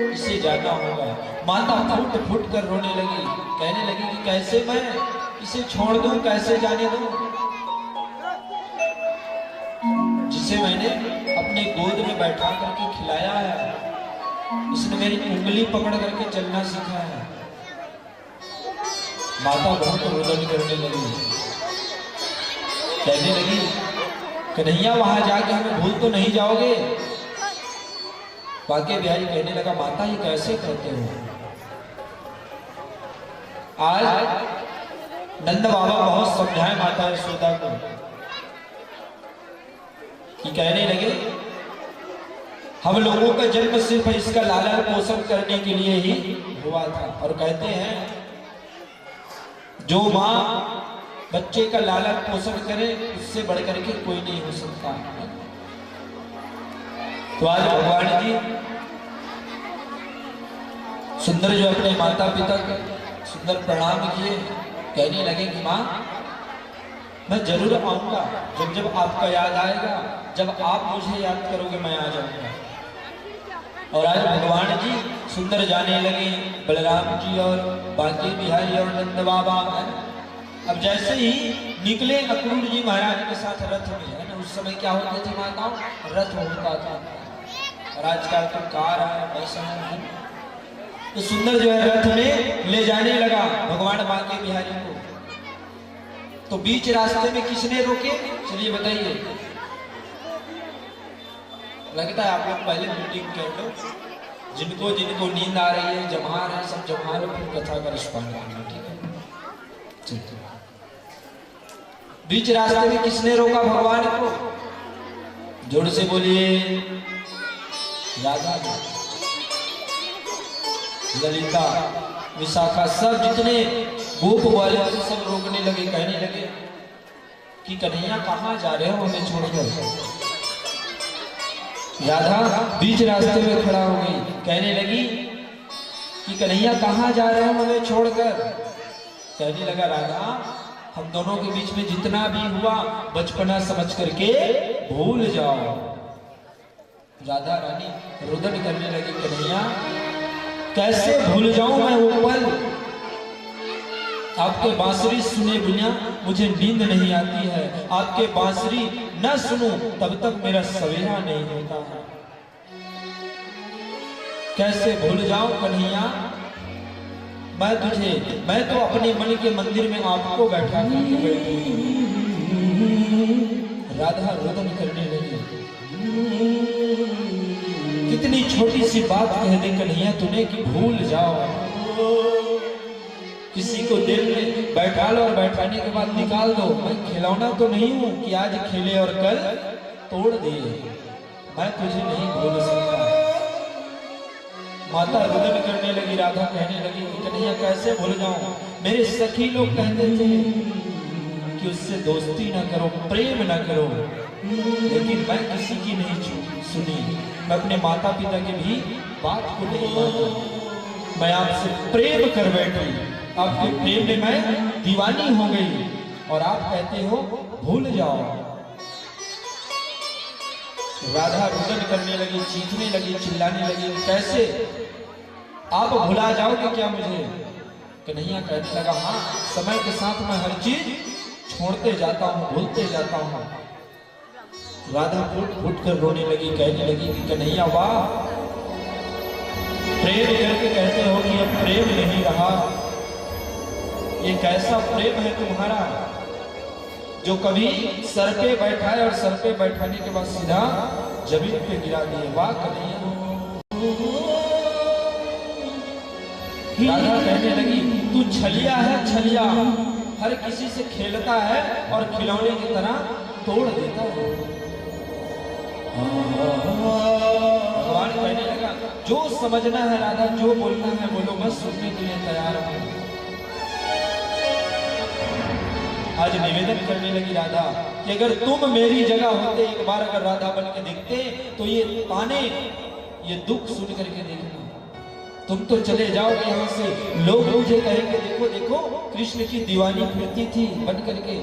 इसे जाना होगा। माता फूट फूट कर रोने लगी, कहने लगी कि कैसे मैं इसे छोड़ दूं, कैसे जाने दूं, जिसे मैंने अपने गोद में बैठा करके खिलाया है, इसने मेरी उंगली पकड़ करके चलना सीखा है। माता बहुत रोदन करने लगी, कहने लगी कन्हैया वहां जाके हमें भूल तो नहीं जाओगे? बाके बिहारी कहने लगा माता ये कैसे कहते हो? आज नंद बाबा बहुत समझाए माता यशोदा को कि कहने लगे हम लोगों का जन्म सिर्फ इसका लालन पोषण करने के लिए ही हुआ था, और कहते हैं जो माँ बच्चे का लालन पोषण करे उससे बढ़कर के कोई नहीं हो सकता। तो आज भगवान जी सुंदर जो अपने माता पिता को सुंदर प्रणाम किए, कहने लगे कि माँ मैं जरूर आऊंगा, जब जब आपका याद आएगा, जब आप मुझे याद करोगे मैं आ जाऊंगा। और आज भगवान जी सुंदर जाने लगे, बलराम जी और बांके बिहारी और नंद बाबा। अब जैसे ही निकले अक्रूर जी महाराज के साथ रथ में, है ना, उस समय क्या होते थे माताओं? रथ होता था, और आजकल तो कार है, पैसा है। तो सुंदर जो है रथ में ले जाने लगा भगवान बांके बिहारी को। तो बीच रास्ते में किसने रोके? चलिए बताइए। लगता है आप लोग पहले मीटिंग कर लो, जिनको जिनको नींद आ रही है, जमा है, सब जमा लो, फिर कथा का रिस्पॉन्ड करना, ठीक है? ठीक है। बीच रास्ते में किसने रोका भगवान को? जोर से बोलिए। राधा, ललिता, विशाखा, सब जितने गोप वाले सब रोकने लगे, कहने लगे कि कन्हैया कहाँ जा रहे हो हमें छोड़कर? राधा बीच रास्ते में खड़ा हो गई, कहने लगी कि कन्हैया कहाँ जा रहे हो हमें छोड़कर? कहने लगा राधा हम दोनों के बीच में जितना भी हुआ बचपना समझ करके भूल जाओ। राधा रानी रुदन करने लगी, कन्हैया कैसे भूल जाऊं मैं वो पल? आपके बांसुरी सुने बिना मुझे नींद नहीं आती है, आपके बांसुरी न सुनूं तब तक मेरा सवेरा नहीं होता है। कैसे भूल जाऊं कन्हैया मैं तुझे, मैं तो अपने मन के मंदिर में आपको बैठा करके बैठी। राधा रोदन करने लगी, कितनी छोटी सी बात कह दी कन्हैया तूने कि भूल जाओ। किसी को दिल में बैठा लो और बैठाने के बाद निकाल दो। मैं खिलौना तो नहीं हूं कि आज खेले और कल तोड़ दिए, मैं तुझे नहीं भूल सकता। माता रुदन करने लगी, राधा कहने लगी कन्हैया कैसे भूल जाऊं? मेरे सखी लोग कहते थे कि उससे दोस्ती ना करो, प्रेम ना करो, लेकिन मैं किसी की नहीं सुनी। मैं अपने माता पिता की भी बात को नहीं माना। मैं आपसे प्रेम कर बैठी, आपके प्रेम में मैं दीवानी हो गई, और आप कहते हो भूल जाओ। राधा रुदन करने लगी, चीखने लगी, चिल्लाने लगी, कैसे आप भुला जाओगे क्या मुझे? कन्हैया कहने लगा हाँ, समय के साथ मैं हर चीज छोड़ते जाता हूँ, भूलते जाता हूँ। राधा फूट फूट कर रोने लगी, कहने लगी कि कन्हैया वाह, प्रेम करके कहते हो कि अब प्रेम नहीं रहा। ये कैसा प्रेम है तुम्हारा जो कभी सर पे बैठाए और सर पे बैठाने के बाद सीधा जमीन पे गिरा दिए। वाह कन्हैया। राधा कहने लगी तू छलिया है, छलिया, हर किसी से खेलता है और खिलौने की तरह तोड़ देता है। भगवान कहने लगा जो समझना है राधा, जो बोलना है बोलो, मैं सुनने के लिए तैयार हूं। आज निवेदन करने लगी राधा कि अगर तुम मेरी जगह होते, एक बार अगर राधा बन के दिखते तो ये ताने, ये दुख सुन करके देखना। तुम तो चले जाओगे यहाँ से, लोग मुझे कहेंगे देखो देखो कृष्ण की दीवानी फिरती थी बन करके,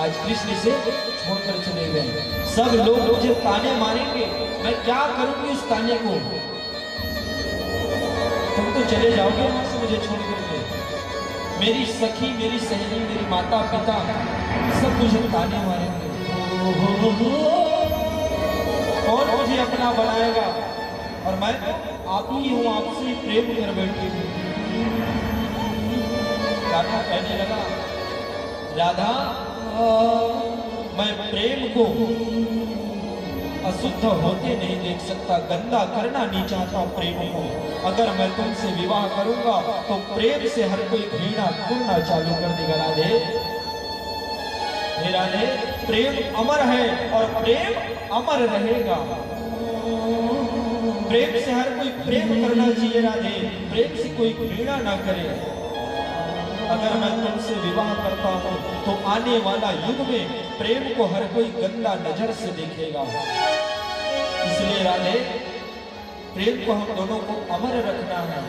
आज कृष्ण से छोड़कर चले गए। सब लोग मुझे ताने मारेंगे, मैं क्या करूंगी उस ताने को। तुम तो चले जाओगे वहां से मुझे छोड़ करके। मेरी सखी, मेरी सहेली, मेरी माता पिता सब मुझे ताने मारेंगे। कौन मुझे अपना बनाएगा? और मैं आप ही हूं, आपसे प्रेम कर बैठी हूं। राधा कहने लगा, राधा मैं प्रेम को अशुद्ध होते नहीं देख सकता, गंदा करना नहीं चाहता प्रेम को। अगर मैं तुमसे विवाह करूंगा तो प्रेम से हर कोई घृणा करना चालू कर देगा। राधे हे राधे, प्रेम अमर है और प्रेम अमर रहेगा। प्रेम से हर कोई प्रेम करना चाहिए राधे, प्रेम से कोई घृणा ना करे। अगर मैं तुमसे विवाह करता हूं तो आने वाला युग में प्रेम को हर कोई गंदा नजर से देखेगा। इसलिए राधे, प्रेम को हम दोनों को अमर रखना है।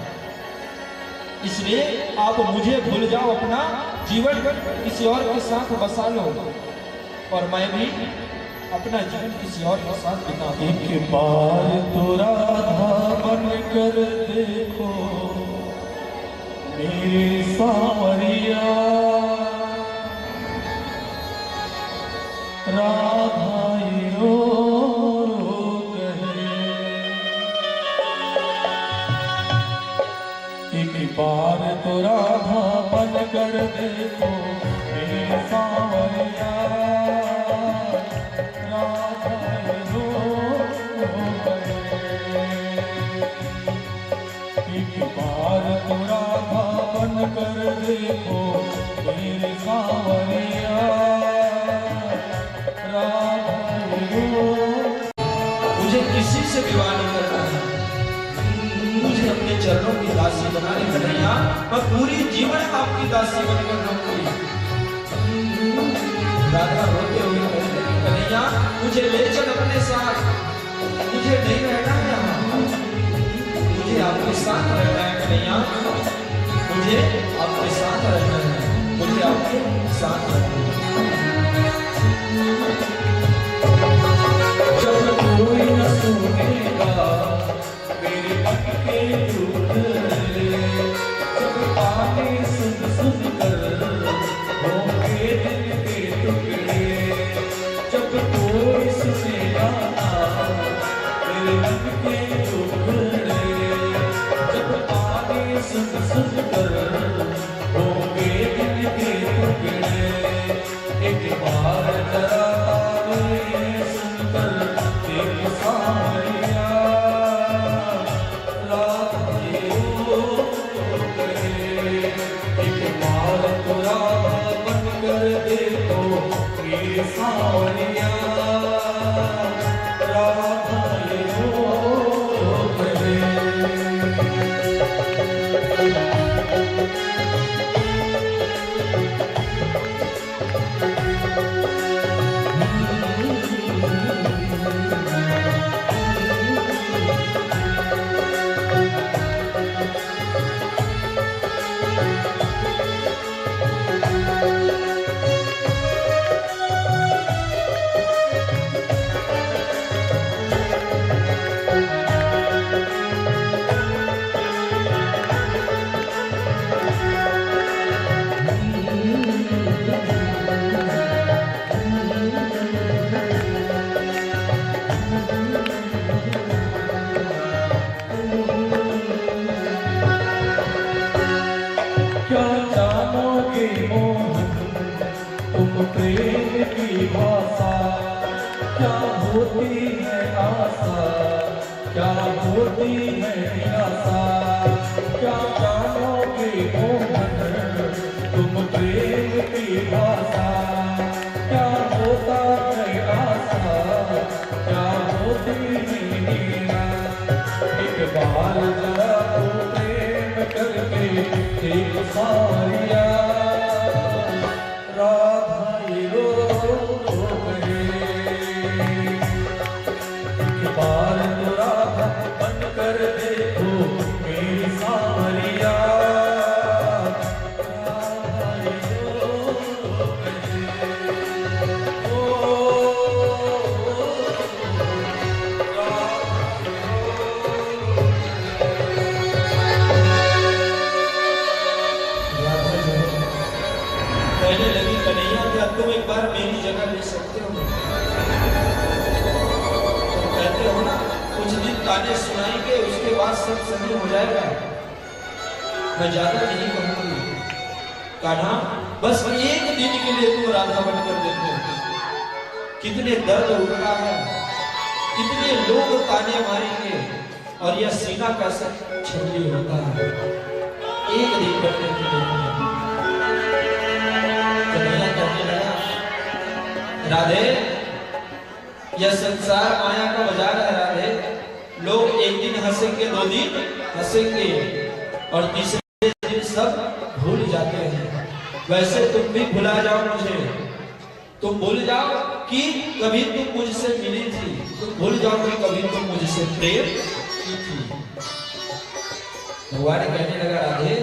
इसलिए आप मुझे भूल जाओ, अपना जीवन किसी और के साथ बसा लो और मैं भी अपना जीवन किसी और के साथ बिता दूं। एक बार तो राधा बन कर देखो मेरे सांवरिया, राधा ये रो कहे। एक बार तो राधा बन कर देखो मेरे सांवरिया, राधा ये रो कहे। एक बार तो राधा बन कर देखो मेरे सांवरिया, राधा ये रो। मुझे किसी से विवाह नहीं करना है, मुझे अपने चरणों की दासी बनाने कन्हैया, मैं पूरी जीवन आपकी दासी बनकर रहूंगी। राधा रोते हुए कहने लगी, कन्हैया मुझे ले चल अपने साथ, मुझे नहीं रहना है यहाँ, मुझे आपके साथ रहना है कन्हैया, मुझे आपके साथ रहना है, मुझे आपके साथ रहना है। जब कोई न सुनेगा मेरे मन के दुख, जब पानी सुन सुन कर होंगे दिल के टुकड़े, जब कोई सुनेगा ना मेरे मन के टुकड़े, जब पानी सुन सुन कर होंगे दिल के टुकड़े। एक बार जरा तारे सुनकर देख सांवरिया, राधा ये रो कहे। एक बार तो राधा बन कर देखो मेरे सांवरिया, राधा ये रो कहे। क्या जानोगे मोहन तुम प्रेम की भाषा, क्या होती है आशा, क्या होती है निराशा। क्या जानोगे मोहन तुम प्रेम की भाषा, क्या होता है आशा, क्या होती है निराशा। एक बार जरा तो प्रेम करके एक सांवरिया, राधा तुम एक बार मेरी जगह ले सकते हो? तुम कहते हो ना कुछ दिन ताने सुनाएंगे उसके बाद सब सही हो जाएगा। मैं ज्यादा नहीं कहूंगी कान्हा, बस एक दिन के लिए तुम राधा बनकर देखो। कितने दर्द उठता है, कितने लोग ताने मारेंगे और यह सीना कैसा छल्ली होता है। एक दिन बनने के लिए कन्हैया कहने लगा, राधे यह संसार माया का बाजार है राधे। लोग एक दिन हंसेंगे, 2 दिन हंसेंगे और तीसरे दिन सब भूल जाते हैं। वैसे तुम भी भुला जाओ मुझे, तुम भूल जाओ कि कभी तुम मुझसे मिली थी, तुम भूल जाओ कि कभी तुम मुझसे प्रेम की थी। भगवान कहने लगा, राधे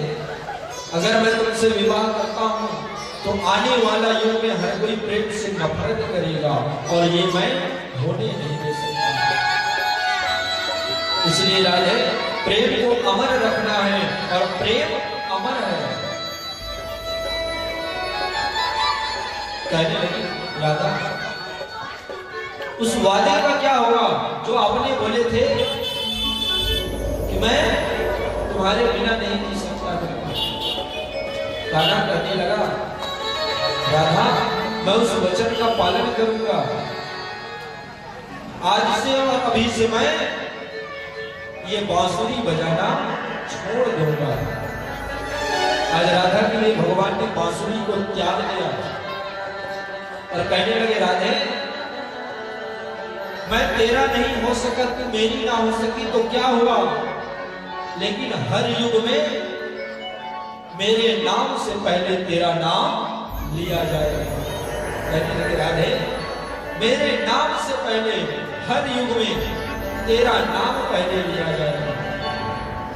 अगर मैं तुमसे विवाह करता हूं तो आने वाला युग में हर कोई प्रेम से नफरत करेगा और ये मैं होने नहीं दे सकता। इसलिए राधे प्रेम को अमर रखना है और प्रेम अमर है। कहने लगी राधा, उस वादे का क्या होगा जो आपने बोले थे कि मैं तुम्हारे बिना नहीं जी सकता। कान्हा कहने लगा, राधा मैं उस वचन का पालन करूंगा। आज से और अभी से मैं ये बांसुरी बजाना छोड़ दूंगा। आज राधा के लिए भगवान ने बांसुरी को त्याग दिया और कहने लगे, राधे मैं तेरा नहीं हो सका, तू मेरी ना हो सकी तो क्या हुआ, लेकिन हर युग में मेरे नाम से पहले तेरा नाम लिया जाएगा। कहने लगे, राधे मेरे नाम से पहले हर युग में तेरा नाम पहले लिया जाएगा।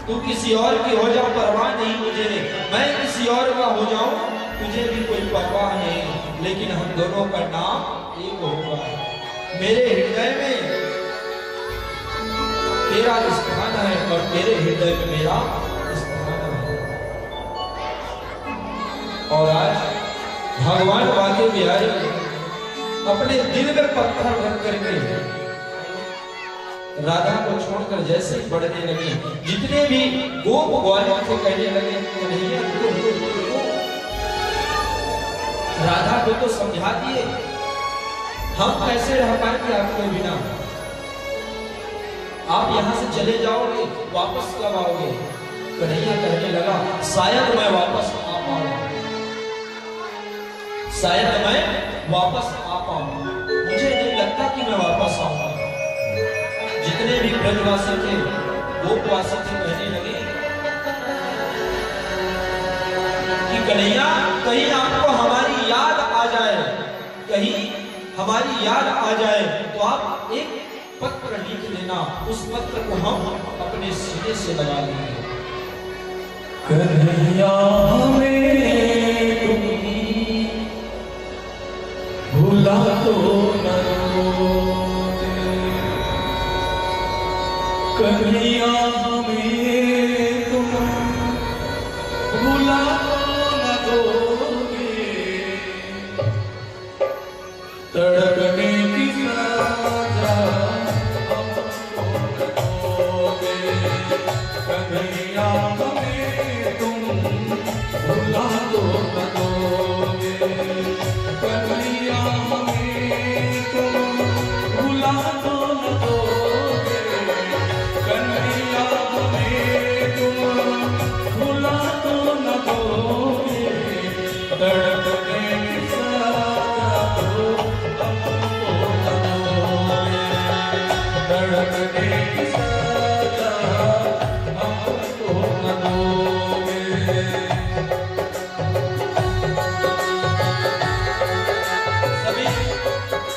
तू किसी और की हो जाओ परवाह नहीं मुझे, मैं किसी और का हो जाऊं तुझे भी कोई परवाह नहीं, लेकिन हम दोनों का नाम एक होगा। मेरे हृदय में तेरा स्थान है और तेरे हृदय में मेरा स्थान है। और आज भगवान वाके बिहारी अपने दिल में पत्थर रख करके राधा को छोड़कर जैसे ही बढ़ने लगे, जितने भी गोप ग्वालियों से कहने लगे, कन्हैया राधा को तो समझा दिए, हम कैसे रह पाएंगे आपके बिना, आप यहां से चले जाओगे, वापस कब आओगे? कन्हैया कहने लगा, शायद मैं वापस आ पाऊं, शायद मैं वापस आ पाऊं, मुझे नहीं लगता कि मैं वापस आऊंगा। जितने भी ब्रजवासी थे, गोपवासी थे, कहने लगे कि कन्हैया कहीं आपको हमारी याद आ जाए, कहीं हमारी याद आ जाए तो आप एक पत्र लिख लेना, उस पत्र को हम अपने सीने से लगा लेंगे। कन्हैया हमें तुम भूला तो न दोगे, कन्हैया हमें तुम भूला तो न दोगे, तड़पने की सजा हमको न दोगे, कन्हैया हमें तुम भूला तो न दोगे, कन्हैया हमें तुम भूला तो न दोगे, कन्हैया हमें तुम भूला तो न दोगे, तड़पने की सजा तो हमको न दोगे, तड़पने की सजा हमको न दोगे। सभी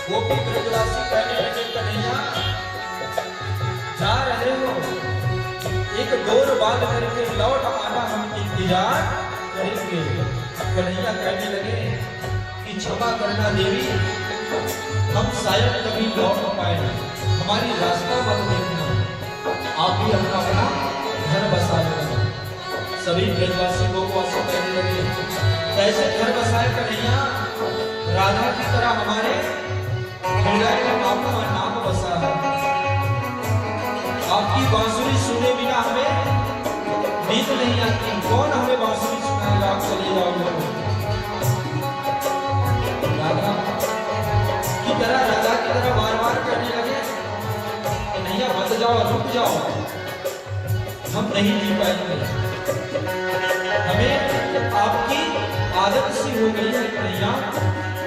गोपी ब्रजवासी कहने लगे, कन्हैया जा रहे हो, एक डोर बांध करके लौट आना, हम इंतजार करेंगे। कन्हैया कहने लगे कि क्षमा करना देवी, हम शायद कभी लौट पाए, हमारी रास्ता मत देखना, आप भी अपना घर बसा लेना। सभी ब्रजवासी गोपवासी कहने लगे, कैसे घर बसाए कन्हैया? राधा की तरह हमारे हृदय में आपका नाम बसा है। आपकी बांसुरी सुने बिना हमें नींद नहीं आती। कौन हमें बांसुरी सुनाएगा? आप चले जाओगे। राधा की तरह बार बार करने लगे, कन्हैया मत जाओ, रुक जाओ, हम नहीं जी पाएंगे। हमें आपकी आदत सी हो गई है कन्हैया,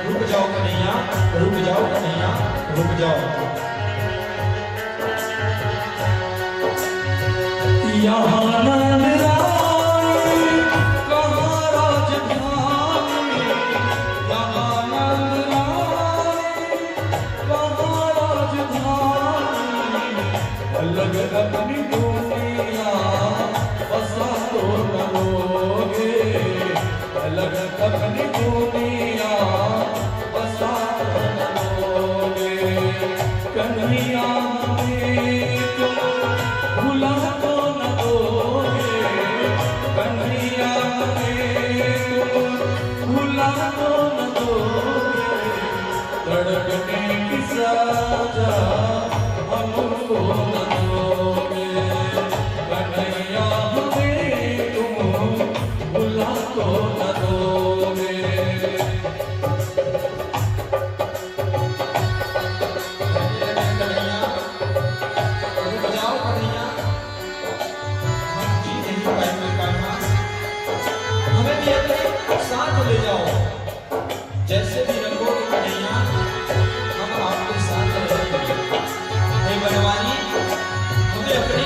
रुक जाओ कन्हैया, रुक जाओ कन्हैया, रुक जाओ। यहाँ नंद राय कहाँ राजधानी, यहाँ नंद राय कहाँ राजधानी, अलग अपनी दुनिया बसा तो न लोगे, अलग अपनी दुनिया बसा तो न लोगे। कन्हैया हमें तुम भुला तो न दोगे, कन्हैया हमें तुम भुला तो न दोगे, तड़पने की सजा हमको न दोगे, कन्हैया हमें तुम भुला तो न दोगे। साथ ले जाओ, जैसे भी रखोगे कन्हैया, हम आपके साथ रहेंगे। हे बनवानी, हमें अपने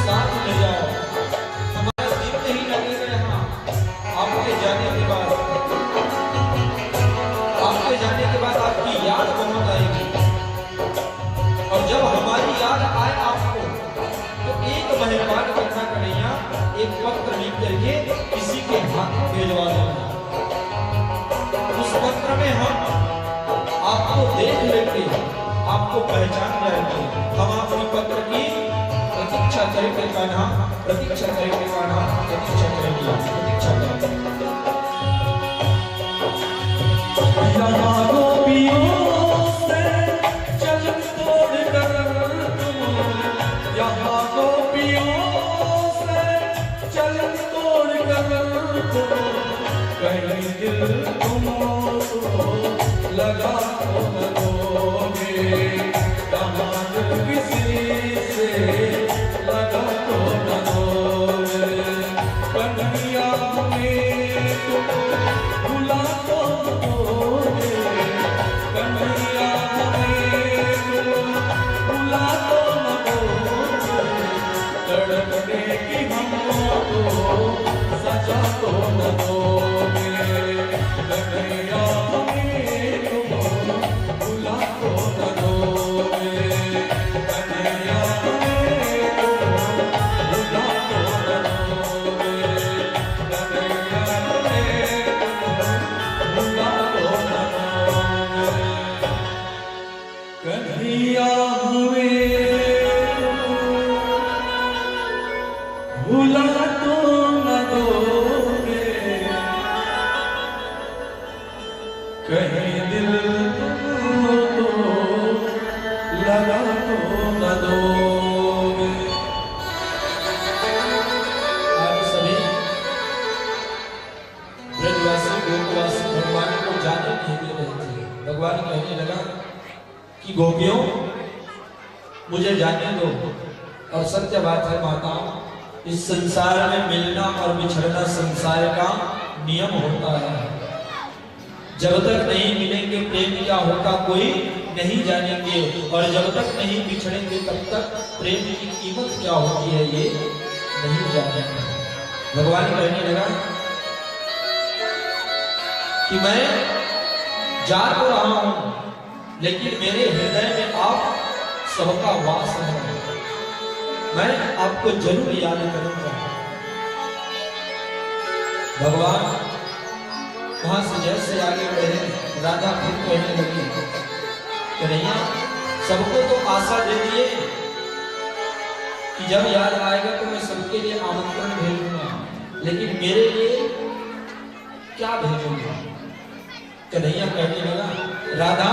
साथ ले जाओ। हमारा दिल नहीं लगेगा यहाँ आपके जाने के बाद। आपके जाने के बाद आपकी याद बहुत आएगी, और जब हमारी याद आए आपको, तो एक मेहरबान करना कन्हैया, एक पत्र लिख करके किसी के हाथ भेजवा देना। उस पत्र में हम आपको देख लेंगे, आपको पहचान जाएंगे। हम अपनी पत्र की प्रतीक्षा करेंगे कान्हा, प्रतीक्षा करेंगे कान्हा, प्रतीक्षा करेंगे, प्रतीक्षा करेंगे। यहाँ गोपियों से चलन तोड़ कर तुम, यहाँ गोपियों से चलन तोड़ कर तुम, कहीं दिल तुमको लगा तो न दोगे, कहाँ दिल किसी से लगा तो न दोगे, कन्हैया हमें तुम भुला तो न दोगे, कन्हैया हमें तुम भुला तो न दोगे, तड़पने की हमको सजा तो न दोगे, कन्हैया हमें तुम भुला तो न दोगे, कन्हैया हमें तुम भुला तो न दोगे, कन्हैया हमें तुम भुला तो न दोगे, कन्हैया हमें भुला तो न दोगे, कहीं दिल तुमको लगा तो न दोगे। आज सभी ब्रजवासी गोपवासी भगवान को जाने नहीं दे रहे थे। भगवान कहने लगा कि गोपियों, मुझे जाने दो। और सत्य बात है माताओं, इस संसार में मिलना और बिछड़ना संसार का नियम होता है। जब तक नहीं मिलेंगे प्रेम क्या होता कोई नहीं जानेंगे, और जब तक नहीं बिछड़ेंगे तब तक प्रेम की कीमत क्या होती है ये नहीं जानेंगे। भगवान कहने लगा कि मैं जा तो रहा हूं, लेकिन मेरे हृदय में आप सबका वास है, मैं आपको जरूर याद करूंगा। भगवान वहां से जैसे आगे बढ़े, राधा फिर कहने लगी, कन्हैया सबको तो आशा दे दिए कि जब याद आएगा तो मैं सबके लिए आमंत्रण भेजूंगा, लेकिन मेरे लिए क्या भेजूंगा? कन्हैया कहने लगा, राधा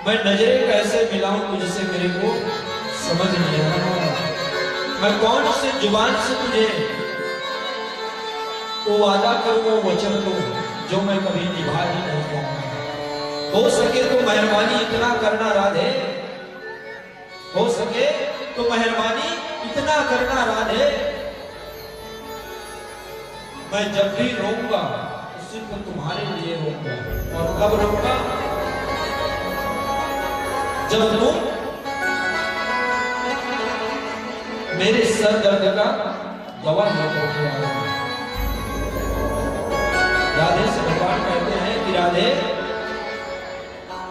मैं नजरें कैसे मिलाऊं तुझसे, मेरे को समझ नहीं आ रहा। मैं कौन से जुबान से तुझे वो वादा करूं, वो वचन दूं जो मैं कभी निभा ही नहीं पाऊंगा। हो सके तो मेहरबानी इतना करना राधे, हो सके तो मेहरबानी इतना करना राधे, मैं जब भी रोऊंगा तो सिर्फ तुम्हारे लिए रोऊंगा। और कब रोऊंगा? जब तुम मेरे सर दर्द का दवा होगा। राधे से भगवान कहते हैं कि राधे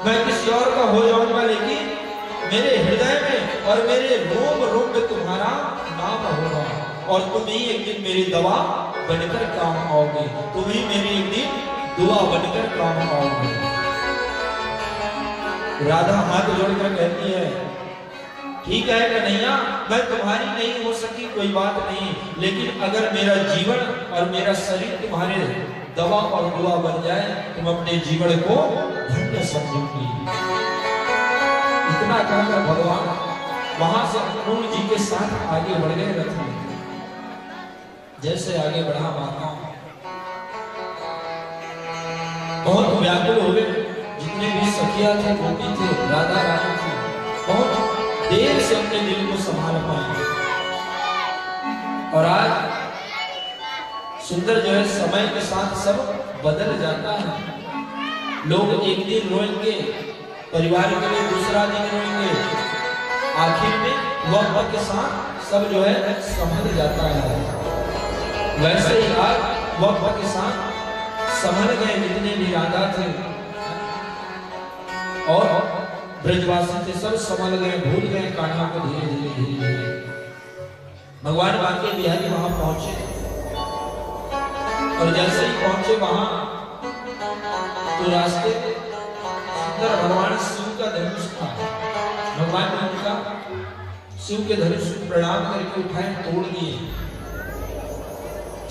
मैं किसी और का हो जाऊंगा, लेकिन मेरे हृदय में और मेरे रोम रोम में तुम्हारा नाम होगा, और तुम ही एक दिन मेरी दवा बनकर काम आओगे, तुम ही मेरी एक दिन दुआ बनकर काम आओगे। राधा हाथ जोड़कर कहती है, ठीक है कन्हैया, मैं तुम्हारी नहीं हो सकी कोई बात नहीं, लेकिन अगर मेरा जीवन और मेरा शरीर तुम्हारे दवा और दुआ बन जाए, तुम अपने जीवन को धन्य समझोगी। इतना कहकर भगवान वहां से अक्रूर जी के साथ आगे बढ़ गए रथ में। जैसे आगे बढ़ा माता बहुत व्याकुल हो गए, जितने भी सखिया थे, गोपी थे, राधा रानी थी, बहुत देर से अपने दिल को संभाल पाए। और आज सुंदर जो है समय के साथ सब बदल जाता है। लोग एक दिन रोएंगे, परिवार के लिए दूसरा दिन रोएंगे, आखिर में वक्त के साथ सब जो है संभल जाता है। वैसे ही आज वक्त के साथ संभल गए जितने भी राधा थे और ब्रजवासी थे, सब संभल गए, भूल गए कान्हा को धीरे धीरे धीरे धीरे। भगवान बांके बिहारी वहां पहुंचे, और जैसे ही पहुंचे वहां तो रास्ते सुंदर भगवान शिव का धनुष था। भगवान ने उनका शिव के धनुष को प्रणाम करके उठाए, तोड़ दिए।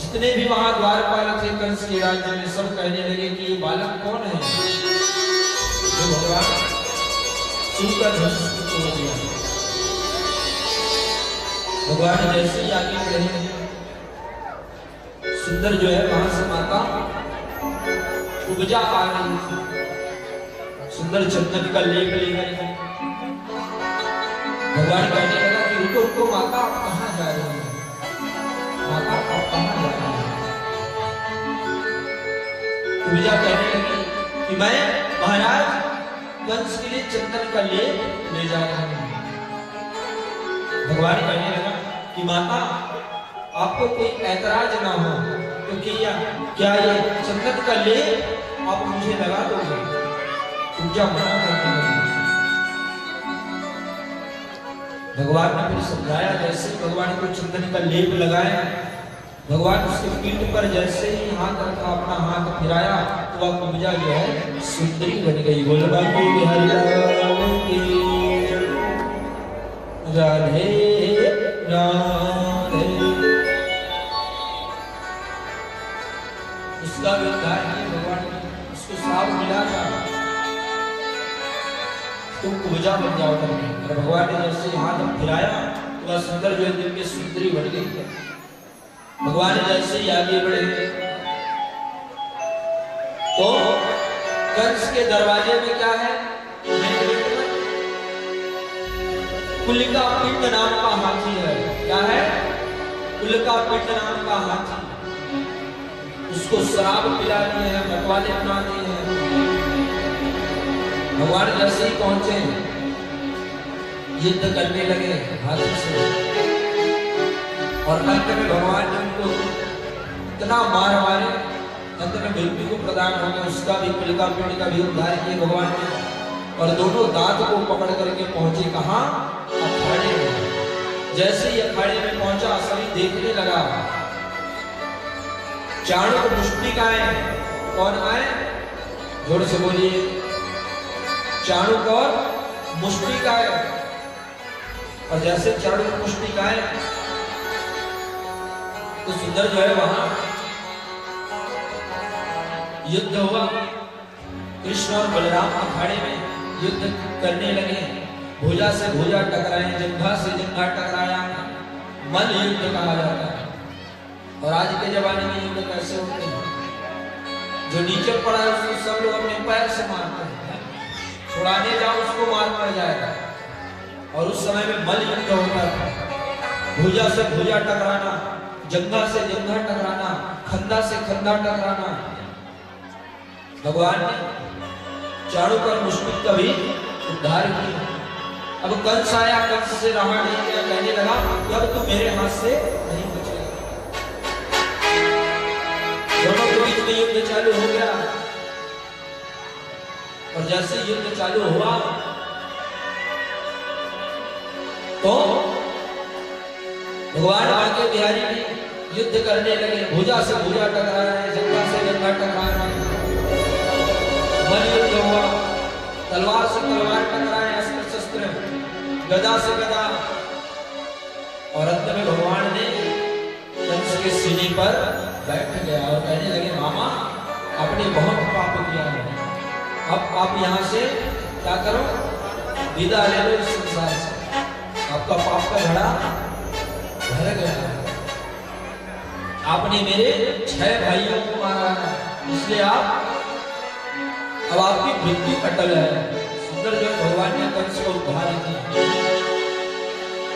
जितने भी वहां द्वारपाल थे कंस के राज्य में, सब कहने लगे कि ये बालक कौन है जो भगवान शिव का धनुष को तोड़ दिया। भगवान जैसे ही आगे बढ़े, सुंदर जो है वहां से माता उपजा आ रही थी, सुंदर चंदन का लेप ले गई। भगवान कहने लगा कि रुको रुको माता, आप कहां जा रही हैं? माता आप कहां जा रही हैं? उपजा कहने लगी कि मैं महाराज कंस के लिए चंदन का लेप ले जा रहा हूं। भगवान कहने लगा कि माता आपको कोई ऐतराज ना हो, क्योंकि क्या ये चंदन का लेप आप मुझे लगा दोगे? पूजा मना करने लगी। भगवान ने फिर समझाया, जैसे भगवान को चंदन का लेप लगाया, भगवान उसके पीठ पर जैसे ही हाथ रखा, अपना हाथ फिराया, तो वह पूजा जो है सुंदरी बन गई। बोलबा के बिहारी लाल की राधे राधे। इसका विचार नहीं, भगवान ने उसको साफ मिला था, तुम पूजा बन जाओ करके। और भगवान ने जैसे हाथ फिराया तो वह सुंदर जो दिल के सुंदरी बन गई। भगवान जैसे ही आगे बढ़े तो कंस के दरवाजे में क्या है? कुलिका पिंड नाम का हाथी है। क्या है? कुलिका पिंड नाम का हाथी। उसको शराब पिला दिए हैं, मतवाले बना दिए हैं। भगवान जैसे ही पहुंचे, युद्ध करने लगे हाथी से, और अंत में भगवान ने उनको इतना मार मारे, अंत में मृत्यु को प्रदान हो गया। उसका भी कुलिका पिंड का भी उद्धार किया भगवान ने, और दोनों दांत को पकड़ करके पहुंचे कहां? अखाड़े में। जैसे ही अखाड़े में पहुंचा, सभी देखने लगा। चाणूक मुष्टिक आए। कौन आए? जोर से बोलिए। चाणूक और मुष्टिक आए। और जैसे चाणूक मुष्टिक आए तो सुंदर जो है वहां युद्ध हुआ। कृष्ण और बलराम अखाड़े में युद्ध करने लगे। भुजा से भुजा टकराए, जंघा से जंघा टकराया, मल युद्ध कहा जाता है। और आज के जमाने में युद्ध कैसे होते हैं? जो नीचे पड़ा है उसको सब लोग अपने पैर से मारते हैं, छुड़ाने जाओ उसको मार पड़ जाएगा। और उस समय में मल युद्ध होता था, भुजा से भुजा टकराना, जंघा से जंघा टकराना, खंदा से खंदा टकराना। भगवान ने चारों पर मुश्किल का भी उद्धार किया। अब कंस आया, कंस से रहा नहीं गया, कहने लगा कि अब तो मेरे हाथ से नहीं बचेगा। दोनों के बीच में युद्ध चालू हो गया। और जैसे युद्ध चालू हुआ तो भगवान आगे बिहारी भी युद्ध करने लगे। भुजा से भुजा टकरा रहे, जंघा से जंघा टकरा रहे, मल युद्ध हुआ। तलवार से तलवार टकराए, अस्त्र शस्त्र, गदा से गदा। और अंत में भगवान ने कंस के सीने पर बैठ गया और कहने लगे, मामा आपने बहुत पाप किया है, अब आप यहाँ से क्या करो, विदा ले लो इस संसार से। आपका पाप का घड़ा भर गया। आपने मेरे 6 भाइयों को मारा है, इसलिए अब आपकी मृत्यु अटल है। सुंदर जो भगवान ने कंस को उद्धार किया।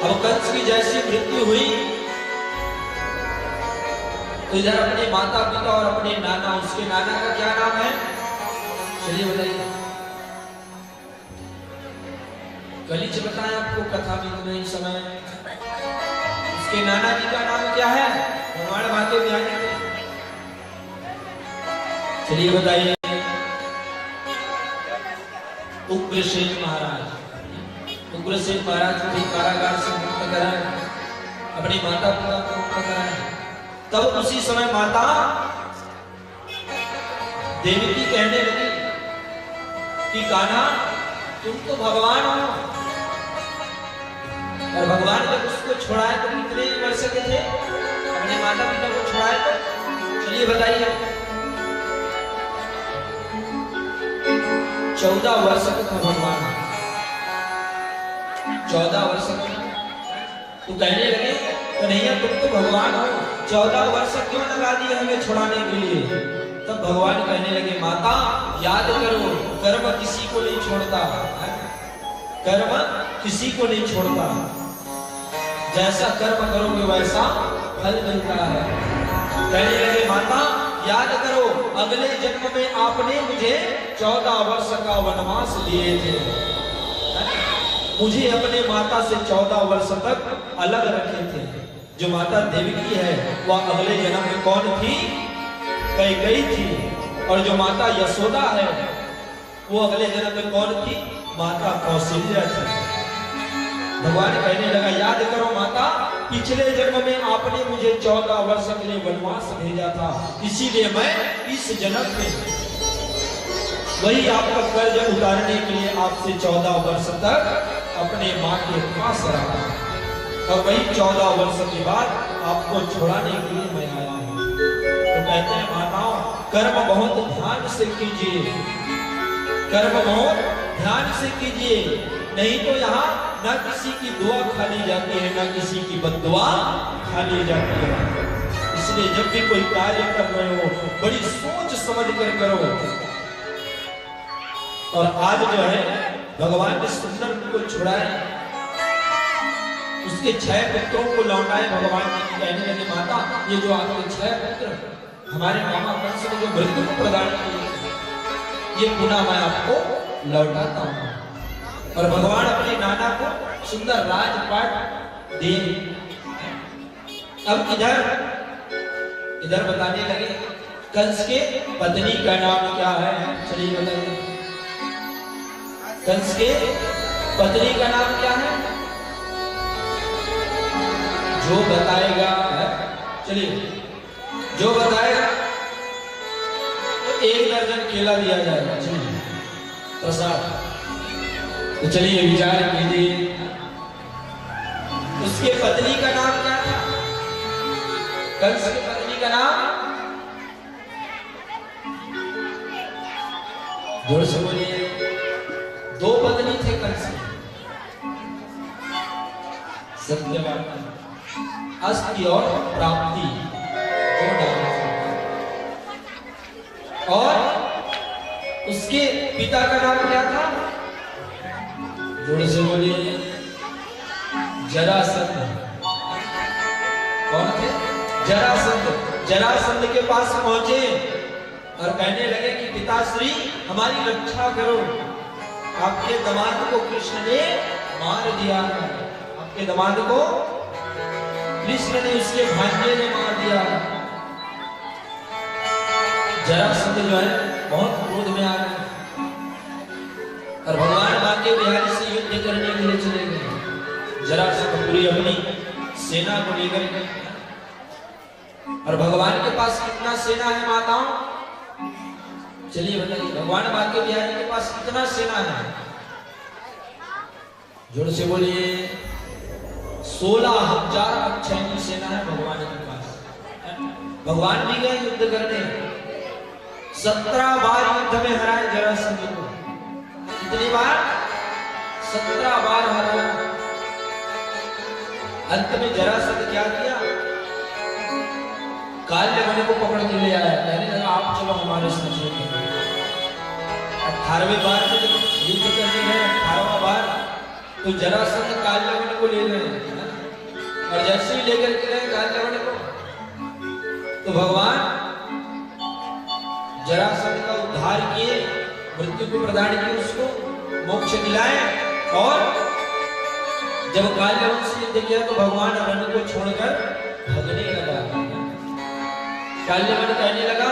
अब कंस की जैसी मृत्यु हुई तो इधर अपने माता पिता और अपने नाना, उसके नाना का क्या नाम है चलिए बताइए। कलिच बताएं आपको कथा में नहीं समय। उसके नाना जी का नाम क्या है? भगवान बातें ध्यान रखें। चलिए बताइए। उग्रसेन महाराज। उग्रसेन महाराज को भी कारागार से मुक्त कराए, अपनी माता पिता को मुक्त कराए। तब उसी समय माता देवकी कहने लगी कि कान्हा तुम तो भगवान हो। और भगवान जब उसको छोड़ाए तो कितने वर्ष के थे? अपने माता पिता को छोड़ाए तो चलिए बताइए। 14 वर्ष का था भगवान। 14 वर्ष का तो कहने लगे कन्हैया तुम तो भगवान हो, 14 वर्ष क्यों लगा दिए हमें छुड़ाने के लिए? तब भगवान कहने लगे माता याद करो, कर्म किसी को नहीं छोड़ता, कर्म किसी को नहीं छोड़ता। जैसा कर्म करोगे वैसा फल मिलता है। कहने लगे माता याद करो, अगले जन्म में आपने मुझे 14 वर्ष का वनवास लिए थे, मुझे अपने माता से 14 वर्ष तक अलग रखे थे। जो माता देवकी है वह अगले जन्म में कौन थी? कैकेयी थी। और जो माता यशोदा है वो अगले जन्म में कौन थी? माता कौशल्या थी। भगवान कहने लगा याद करो माता, पिछले जन्म में आपने मुझे 14 वर्ष के लिए वनवास भेजा था, इसीलिए मैं इस जन्म में वही आपका कर्ज उतारने के लिए आपसे 14 वर्ष तक अपने माँ के पास रहा। और वही 14 वर्ष के बाद आपको छुड़ाने के लिए मैं आया हूँ। तो कहते हैं माताओं, कर्म बहुत ध्यान से कीजिए, कर्म बहुत ध्यान से कीजिए, नहीं तो यहाँ न किसी की दुआ खा ली जाती है, न किसी की बद्दुआ खा ली जाती है। इसलिए जब भी कोई कार्य कर रहे हो बड़ी सोच समझ कर करो। और आज जो है भगवान ने सुंदर को छुड़ाए, उसके 6 पुत्रों को लौटाए। भगवान ने कहने लगे माता ये जो आपके 6 पुत्र हमारे मामा कंस ने जो मृत्यु को प्रदान किए, ये पुनः मैं आपको लौटाता हूँ। और भगवान अपने नाना को सुंदर राजपाट दे। अब इधर बताने लगे कंस के पत्नी का नाम क्या है? चलिए बताइए। कंस के पत्नी का नाम क्या है? जो बताएगा, चलिए जो बताएगा तो 1 दर्जन केला दिया जाएगा। चलिए प्रसाद। तो चलिए विचार कीजिए उसके पत्नी का नाम क्या था? कंस की पत्नी का नाम जोर से बोलिए। दो बदनी थे कंस में, सत्यवान अस्थि और प्राप्ति, दो डायरेक्शन। और उसके पिता का नाम क्या था? जोर से बोलिए। जरासंध। कौन थे? जरासंध। जरासंध के पास पहुंचे और कहने लगे कि पिताश्री हमारी रक्षा करो, आपके दामाद को कृष्ण ने मार दिया है, आपके दामाद को कृष्ण ने उसके भांजे ने मार दिया। जरासंध जो है बहुत क्रोध में आ गए और भगवान बांके बिहारी से युद्ध करने के लिए चले गए। जरासंध पूरी अपनी सेना को लेकर गए और भगवान के पास कितना सेना है माताओं? चलिए बताइए, भगवान बांके बिहारी के पास कितना सेना है? जोर से बोलिए। 16,000 अक्षयणी सेना है भगवान के पास। भगवान भी गए युद्ध करने, 17 बार युद्ध में हराए जरासंध को। कितनी बार? 17 बार हराया। अंत में जरासंध क्या किया? काल्यवन को पकड़ के ले आया, कहने लगा आप चलो हमारे साथ युद्ध करो। 18वें बार में जब युद्ध करने गए, 18वां बार, तो जरासंध काल्यवन को ले गए और जैसे ही लेकर के गए काल्यवन को, तो भगवान जरासंध का उद्धार किए, मृत्यु को प्रदान किए, उसको मोक्ष दिलाए। और जब काल्यवन से युद्ध किया तो भगवान रण को छोड़कर भगने लगा। काल्यवन कहने लगा,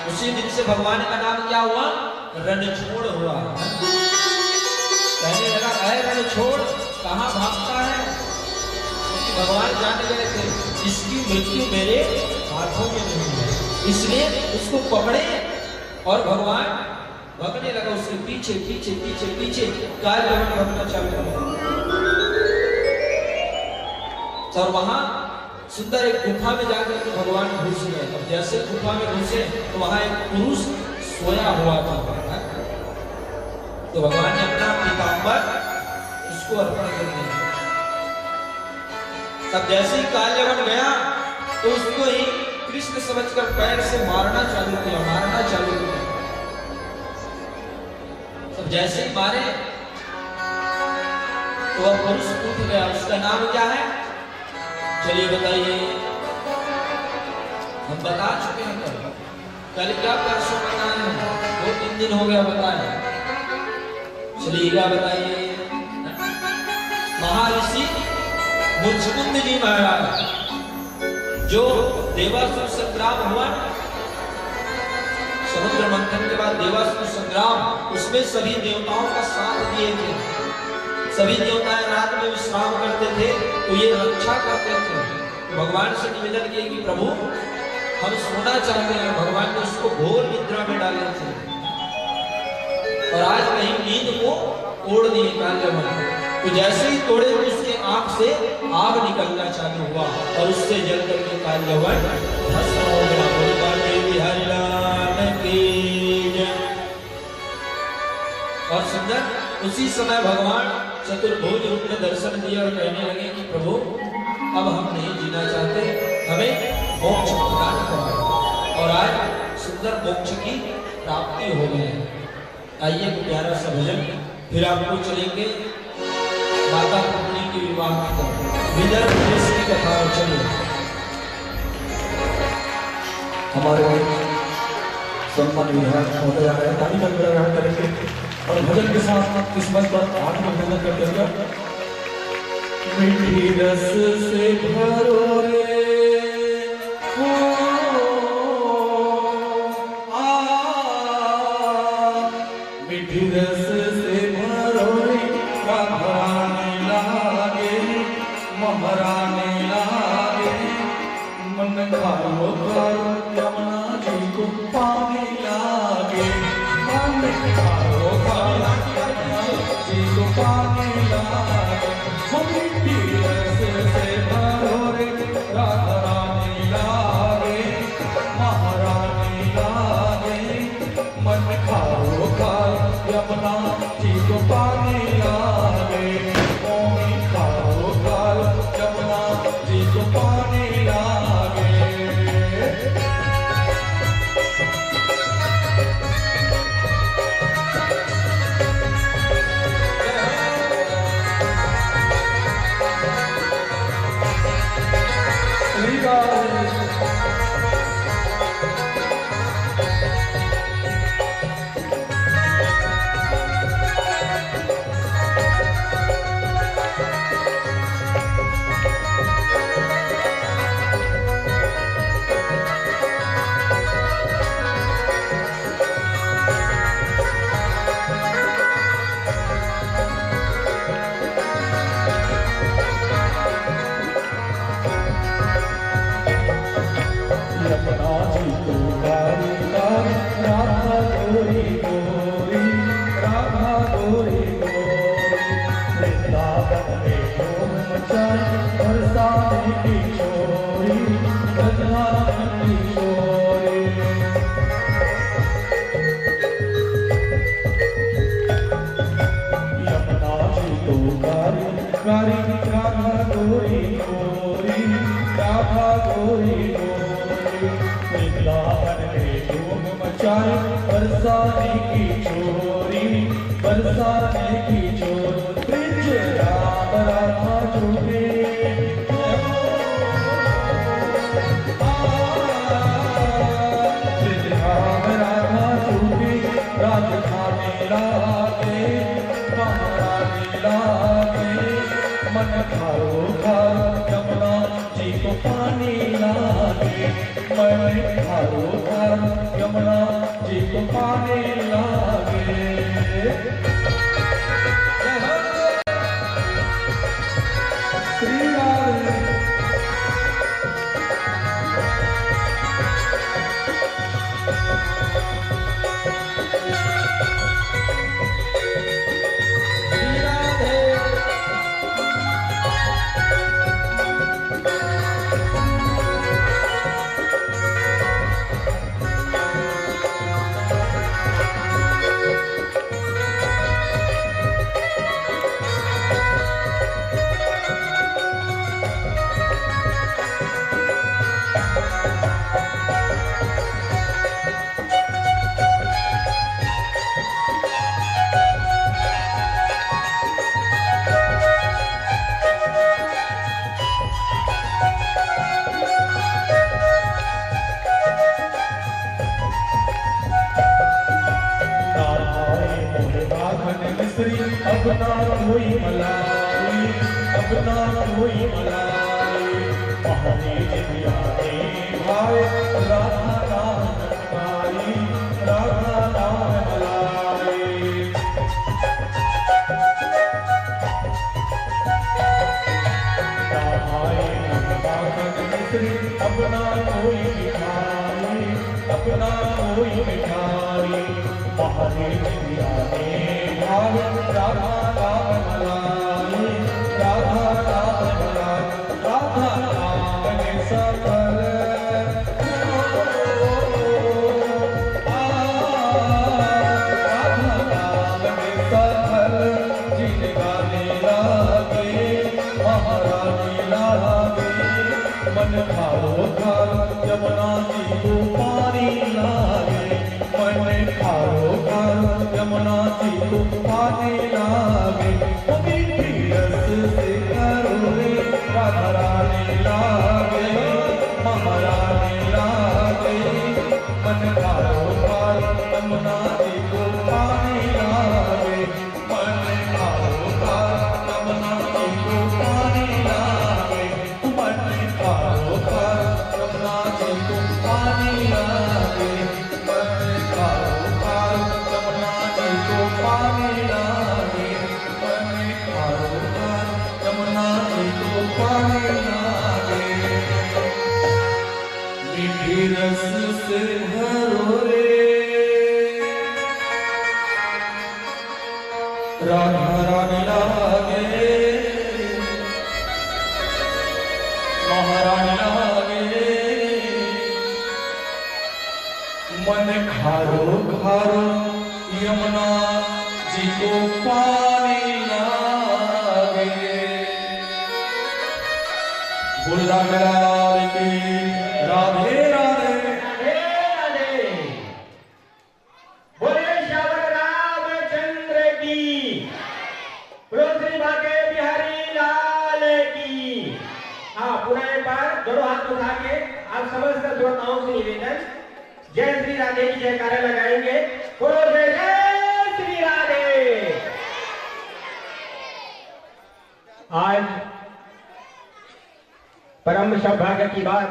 उसी दिन से भगवान का नाम क्या हुआ? रणछोड़ हुआ। कहने लगा, अरे रणछोड़ कहाँ भागता है? क्योंकि भगवान जान गए थे इसकी मृत्यु मेरे हाथों में नहीं है, इसलिए उसको पकड़े। और भगवान भगने लगा उसके पीछे पीछे पीछे पीछे, काल्यवन भगना चालू किया। और वहां सुंदर एक गुफा में जाकर के भगवान घुस गए। अब जैसे गुफा में घुसे तो वहां एक पुरुष सोया हुआ था। तो भगवान ने अपना पीतांबर उसको अर्पण कर दिया। तब जैसे ही काल्यवन गया तो उसको ही कृष्ण समझकर पैर से मारना चालू किया, मारना चालू किया। तब जैसे ही मारे तो वह पुरुष उठ गया। उसका नाम क्या है? चलिए बताइए। हम बता चुके हैं कल क्या परसों बताए हैं, 2-3 दिन हो गया बताए। चलिए क्या बताइए। महर्षि मुचकुंद जी महाराज, जो देवासुर संग्राम हुआ, समुद्र मंथन के बाद देवासुर संग्राम, उसमें सभी देवताओं का साथ दिए थे। सभी देवताएं रात में विश्राम करते थे तो ये रक्षा करते थे। तो भगवान से निवेदन किए कि प्रभु हम सोना चाहते हैं। भगवान ने उसको घोर निद्रा में डाले थे और आज वही नींद को तोड़ दिए काल्यवन। तो जैसे ही तोड़े तो उसके आंख से आग निकलना चालू हुआ और उससे जल करके काल्यवन भस्म हो गया। बिहारी लाल की जय। और सुंदर उसी समय भगवान चतुर्भुज रूप में दर्शन दिया और कहने लगे कि प्रभु अब हम नहीं जीना चाहते, हमें मोक्ष प्रदान करो। और आज सुंदर मोक्ष की प्राप्ति हो गई है। आइए प्यारा सा भजन, फिर आपको चलेंगे माता पुत्री के विवाह की तरफ, विदर्भ देश की कथा। चलिए हमारे सम्मान विधायक महोदय आए, ताली का ग्रहण करेंगे और भजन के साथ इस मंच पर हाथ में भजन करते हुए मीठी रस से भरो रे मीठी रस से भरो रे, महारानी लागे महारानी लागे, मन खारो खारो यमुना जी को पानी लागे, मन खारो खारो जी को पानी लागे। मीठी रस से भरो रे, राधा रानी लागे महारानी लागे, मन खारो खारो यमुना जी को पानी लागे मोमी खारो खारो यमुना जी को पानी लागे बरसाने की चोरी बरसाने की चोरी ब्रिज राम राधा चोरी ब्रिज राम राधा चोरी राजधानी लागे महारानी लागे मन खारो खारो यमुना जी को पानी लागे मन खारो खारो यमुना जी को पानी लागे श्री राधे अब ना कोई मलाई अब ना कोई मलाई महादेव जियारे भाई राधा नाम मलाई राधा नाम मलाई अब ना कोई मिठाई अब ना कोई मिठाई महादेव जियारे भाई राधा नाम मलाई राधा नाम मलाई राधा नाम में सफल राधा नाम में सफल जिनगाने लागे महारानी लागे मन खारो खारो यमुना जी को पानी लागे मन खारो खारो यमुना जी को पानी लागे मीठी रस से करो रे राधा रानी लागे महारानी लागे मन खारो खारो यमुना जी को पानी लागे मन खारो खारो यमुना जी को पानी लागे मन खारो खारो यमुना जी को पानी लागे मन खारो खारो यमुना जी को पानी लागे मन खारो खारो यमुना जी को पानी लागे मीठी रस से भरो रे राधा रानी लागे महारानी लागे मन खारो खारो यमुना को पानी लागे बोला लाल की राधे राधे राधे राधे। बोले श्याम रामचंद्र की, बोलो श्री भाग्य बिहारी लाल की। हाँ, पुनः एक बार दोनों हाथ उठा के आप समस्त श्रोताओं से निवेदन, जय श्री राधे की जयकारा लगाएंगे। बोलो जय जय श्री राधे। आज परम सौभाग्य की बात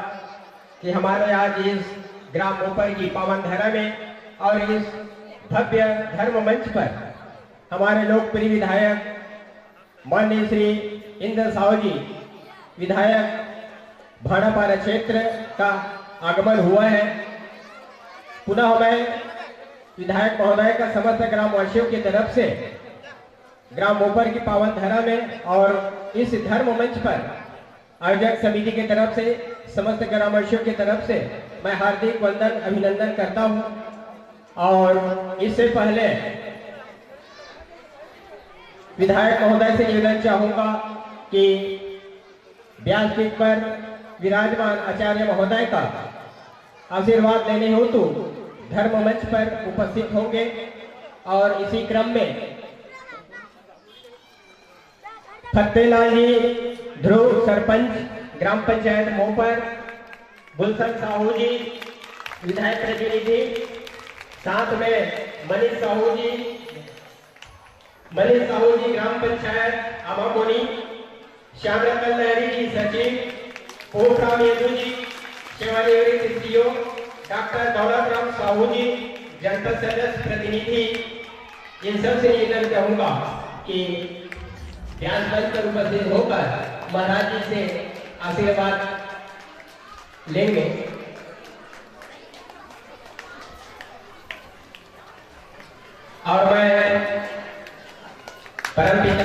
कि हमारे आज इस ग्राम मोपर की पावन धरा में और इस भव्य धर्म मंच पर हमारे लोकप्रिय विधायक माननीय श्री इंद्र साहू जी विधायक भाड़ापारा क्षेत्र का आगमन हुआ है। पुनः मैं विधायक महोदय का समस्त ग्रामवासियों की तरफ से ग्राम मोपर की पावन धरा में और इस धर्म मंच पर आयोजक समिति की तरफ से समस्त ग्रामवासियों की तरफ से मैं हार्दिक वंदन अभिनंदन करता हूं। और इससे पहले विधायक महोदय से निवेदन चाहूंगा कि व्यासपीठ पर विराजमान आचार्य महोदय का आशीर्वाद लेने हेतु धर्म मंच पर उपस्थित होंगे। और इसी क्रम में फतेलाल जी ध्रुव सरपंच ग्राम पंचायत मोपर, गुलशन साहू जी विधायक प्रतिनिधि, साथ में मनीष साहू जी ग्राम पंचायत आमामोनी, श्याम रतन लहरी जी सचिव, पोखराम यदु जी सेवानिवृत्त सीओ, डॉक्टर दौलत राम साहू जी जनपद सदस्य प्रतिनिधि, इन सबसे निवेदन चाहूंगा कि ध्यान मंच पर उपस्थित होकर महाराज जी से आशीर्वाद लेंगे। और मैं परमपिता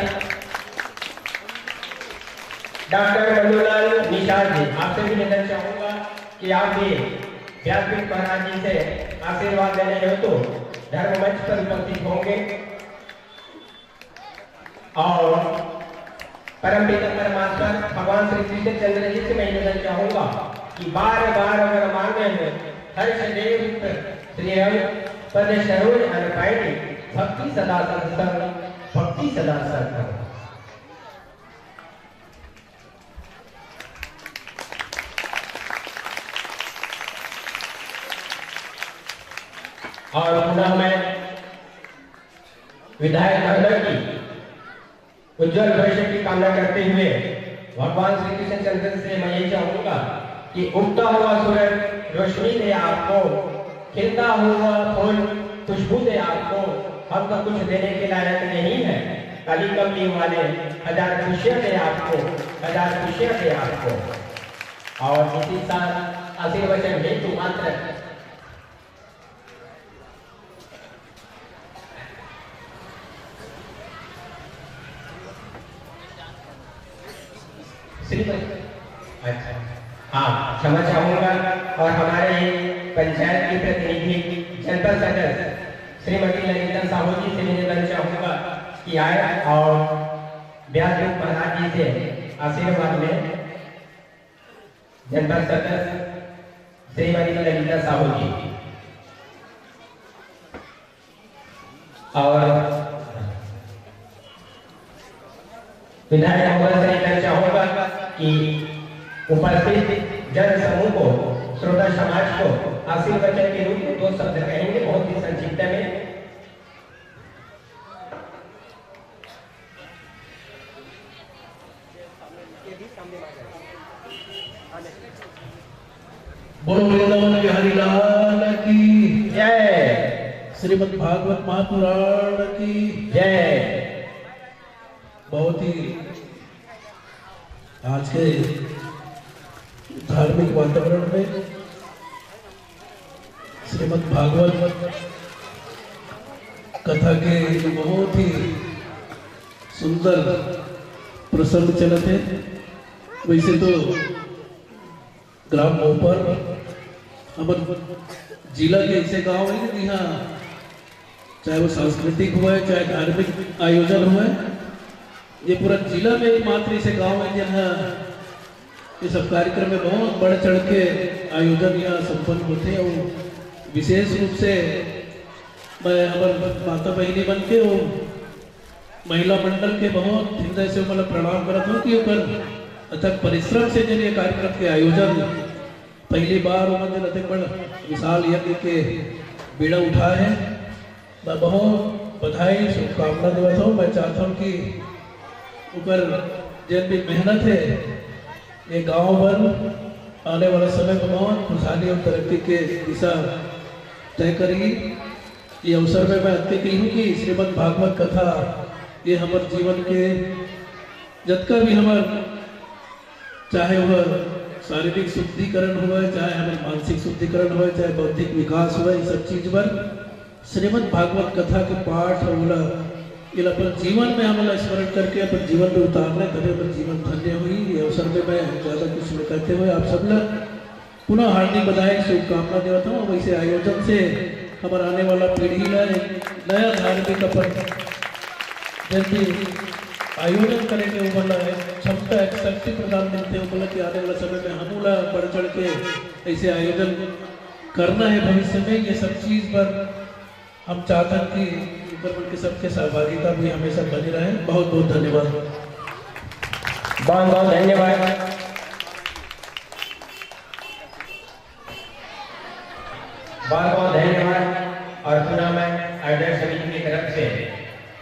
डॉक्टर मंजूलाल निषाद जी आपसे भी निवेदन चाहूंगा कि आप भी व्यासपीठ महाराज जी से आशीर्वाद लेने हेतु धर्म मंच पर उपस्थित होंगे। और परमपिता परमात्मा भगवान श्री कृष्ण चंद्र जी से मैं निवेदन चाहूंगा कि बार बार अगर मांगे हैं हर्ष देव श्री पद सरोज अनपायनी भक्ति सदा सत्संग भक्ति सदा सत्संग। और पुनः मैं विधायक महोदय की उज्जवल भविष्य की कामना करते हुए भगवान श्री कृष्ण चंद्र से मैं यही चाहूंगा कि उगता हुआ सूरज रोशनी दे आपको, खिलता हुआ फूल खुशबू दे आपको, हम तो कुछ देने के लायक नहीं है, काली कमली वाले हजार खुशियां दे आपको, हजार खुशियां दे आपको। और इसी साथ आशीर्वचन हेतु मात्र अच्छा, हाँ क्षमा चाहूंगा। और हमारे पंचायत की प्रतिनिधि जनपद सदस्य श्रीमती ललिता साहू जी से निवेदन चाहूंगा कि आए और व्यासपीठ महाराज जी से आशीर्वाद लें। जनपद सदस्य श्रीमती ललिता साहू जी। और विधायक महोदय से निवेदन चाहूंगा कि उपस्थित जन समूह को, श्रोता समाज को आशीर्वचन के रूप में 2 शब्द कहेंगे बहुत ही संक्षिप्त में। बोलो वृंदावन बिहारी लाल की जय, श्रीमद् भागवत महापुराण की जय। बहुत ही आज के धार्मिक वातावरण में श्रीमद् भागवत कथा के बहुत ही सुंदर प्रसंग चलते। वैसे तो ग्राम मोपर हमारे जिला के ऐसे गांव है कि यहाँ चाहे वो सांस्कृतिक हुआ है, चाहे धार्मिक आयोजन हुआ है। ये पूरा जिला में एकमात्र से गाँव है जहाँ ये सब कार्यक्रम में बहुत बढ़ चढ़ के आयोजन यहाँ संपन्न होते हैं। और विशेष रूप से मैं हमारे माता बहनी बन के वो महिला मंडल के बहुत हृदय से मतलब प्रणाम करता हूँ कि ऊपर अथक परिश्रम से जन ये कार्यक्रम के आयोजन पहली बार मंदिर अत्यंत बड़ा विशाल यज्ञ के बीड़ा उठा है। मैं बहुत बधाई शुभकामना देता हूँ। मैं चाहता हूँ कि ऊपर जिन भी मेहनत है ये गांव भर आने वाला समय में बहुत खुशहाली और तरक्की के दिशा तय करेगी। ये अवसर में मैं अत्य की हूँ कि श्रीमद् भागवत कथा ये हमारे जीवन के जतका भी हमार चाहे वह शारीरिक शुद्धिकरण हुआ, चाहे हमारे मानसिक शुद्धिकरण हुआ, चाहे बौद्धिक विकास हुआ, ये सब चीज पर श्रीमद् भागवत कथा के पाठ और ये अपन जीवन में हमला स्मरण करके अपन जीवन में उतारना तभी अपन जीवन धन्य हुई। ये अवसर में मैं ज़्यादा कुछ न कहते हुए आप सब लोग पुनः हार्दिक बधाई शुभकामना देता हूँ। वैसे आयोजन से हमारा आने वाला पीढ़ी में नया धार्मिक अपन जब भी आयोजन करेंगे वो बोला है क्षमता एक शक्ति प्रदान मिलते हैं। बोला कि आने वाला समय में हमला बढ़ चढ़ के ऐसे आयोजन करना है भविष्य में। ये सब चीज़ पर हम चाहते हैं कि ऊपर के सबके सहभागिता भी हमेशा बनी रहे। बहुत बहुत धन्यवाद। बहुत बहुत धन्यवाद। बहुत बहुत धन्यवाद। और पुनः मैं आयोजक समिति की तरफ से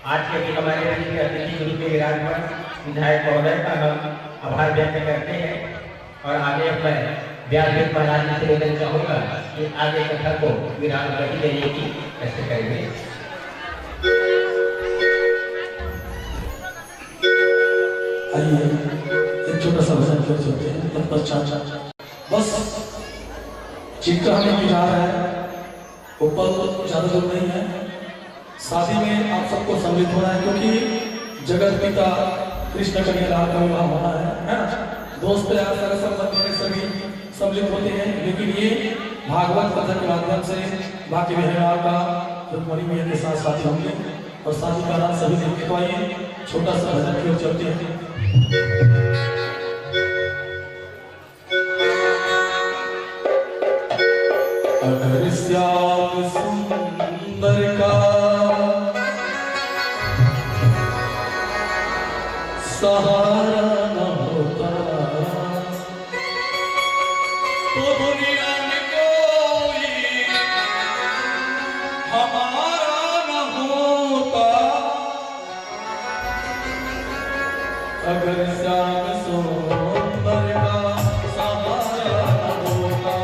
आज के हमारे अतिथि गुरु के विराजमान विधायक महोदय का हम आभार व्यक्त करते हैं। और आगे अब मैं व्यास महाराज जी से निवेदन चाहूँगा कि आगे कथा को विराम गति देने की कष्ट करेंगे। आइए एक छोटा सा भजन कर सकते हैं। तत्पश्चात बस जिनका हमें विचार है वो पल ज्यादा दूर नहीं है। शादी में आप सबको सम्मिलित होना है क्योंकि जगत पिता कृष्ण कन्या का विवाह होना है ना। दोस्त यार सारे संबंधी में सभी सम्मिलित होते हैं, लेकिन ये भागवत कथा के माध्यम से बाकी विहार का रुक्मणी मैया के साथ साथ होंगे और शादी का नाम सभी देखे। तो आइए छोटा सा भजन की ओर चलते हैं। अगर श्याम सुंदर का सहारा न होता तो दुनिया में कोई हमारा न होता। अगर श्याम सुंदर का सहारा न होता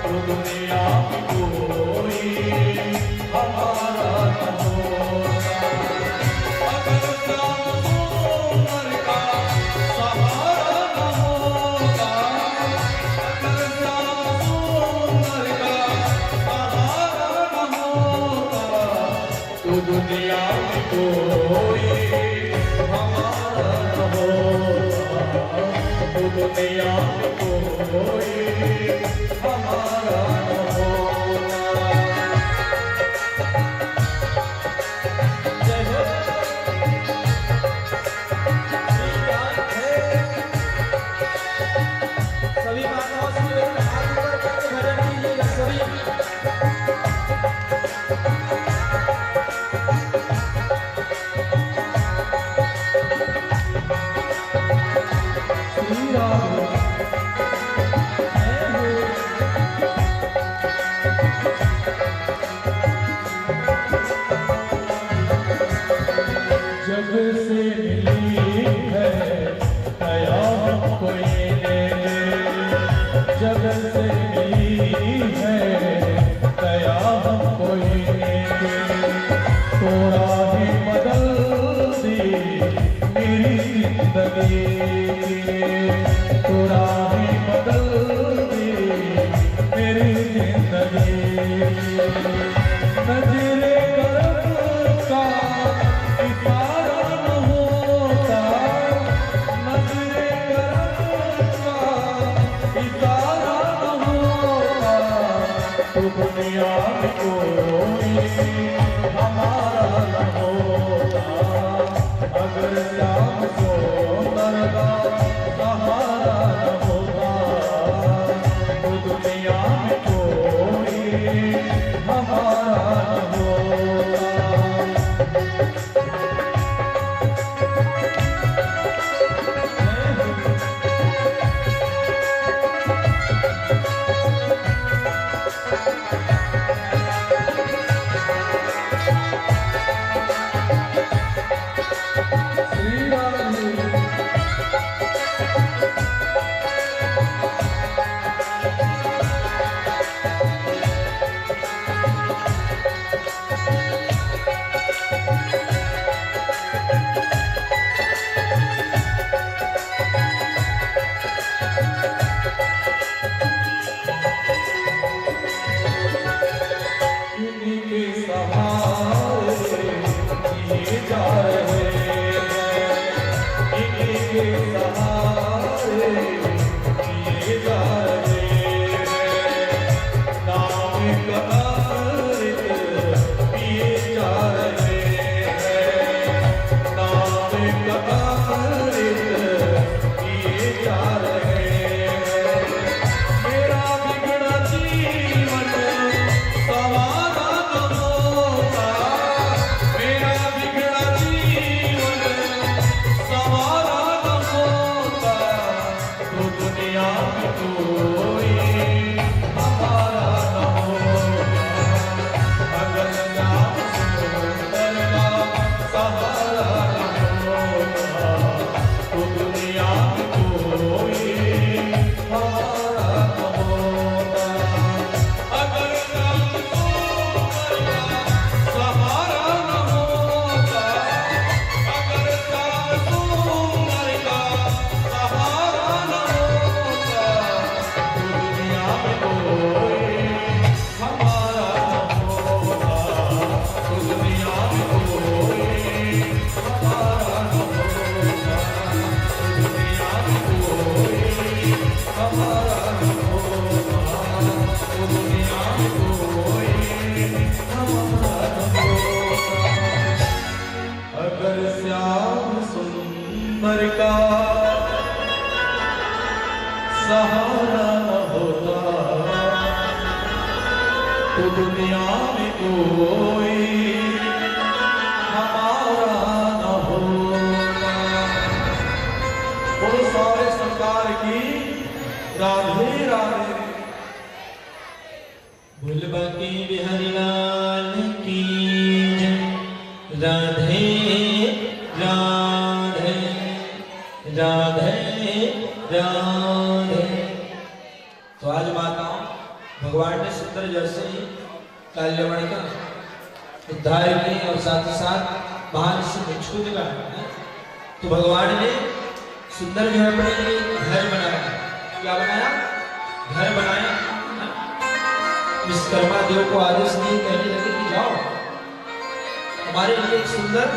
तो दुनिया में कोई हमारा न होता। अगर श्याम सुंदर का सहारा न होता, अगर श्याम सुंदर का सहारा न होता तो दुनिया में कोई हमारा न होता। तो दुनिया में कोई हमारा न होता। जय हो सभी माताओं से हाथ ऊपर करके भजन कीजिएगा सभी। श्री राम जग से मिली है दया हमको ये दे दे। जग से मिली है दया हमको ये दे। थोड़ा ही बदल दी मेरी जिंदगी, थोड़ा ही बदल दी मेरी जिंदगी। नजरे करम का इशारा न होता, नजरे करम का इशारा न होता तो दुनिया में कोई हमारा न होता, अगर श्याम सुंदर का सहारा न होता, तो दुनिया में कोई हमारा न होता। सहारा न होता, तो दुनिया में कोई हमारा न होता। वो सारे सरकार की राधे राधे। भूलबा के बिहारी लाल की जय, राधे राधे राधे राधे। तो आज माताओं, भगवान ने सुंदर जैसे ही काल्यमणि का उद्धार किए और साथ ही साथ महान से भिक्षु दिला, तो भगवान ने सुंदर जो है अपने लिए घर बनाया। क्या बनाया? घर बनाया। विश्वकर्मा देव को आदेश दिए, कहने लगे कि जाओ हमारे लिए एक सुंदर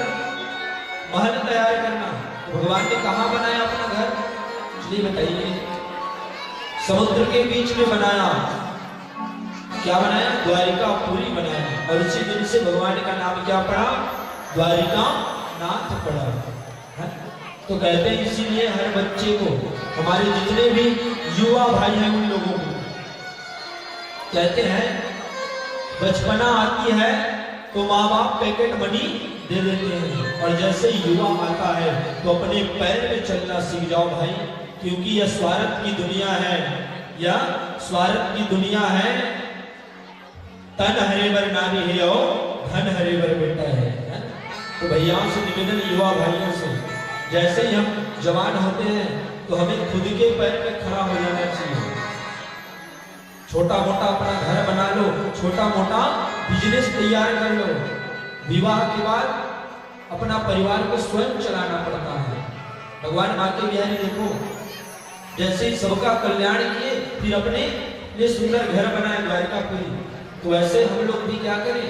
महल तैयार करना। तो भगवान ने कहाँ बनाया अपना घर? इसलिए बताइए, समुद्र के बीच में बनाया। क्या बनाया? द्वारिकापुरी बनाया। और उसी दिन से भगवान का नाम क्या पड़ा? द्वारिका नाथ पड़ा है। तो कहते हैं इसीलिए हर बच्चे को, हमारे जितने भी युवा भाई हैं उन लोगों को कहते हैं, बचपना आती है तो माँ बाप पैकेट मनी दे देते हैं, और जैसे युवा आता है तो अपने पैर में चलना सीख जाओ भाई, क्योंकि यह स्वार्थ की दुनिया है। यह स्वार्थ की दुनिया है। तन हरेवर नारी है और धन हरेवर बेटा है। तो भैया से निवेदन, युवा भाइयों से, जैसे ही हम जवान होते हैं तो हमें खुद के पैर पे खड़ा हो जाना चाहिए। छोटा मोटा अपना घर बना लो, छोटा मोटा बिजनेस तैयार कर लो। विवाह के बाद अपना परिवार को स्वयं चलाना पड़ता है। भगवान माँ के बिहारी देखो, जैसे ही सबका कल्याण किए, फिर अपने लिए सुंदर घर बनाए द्वारिकापुरी। तो ऐसे हम लोग भी क्या करें,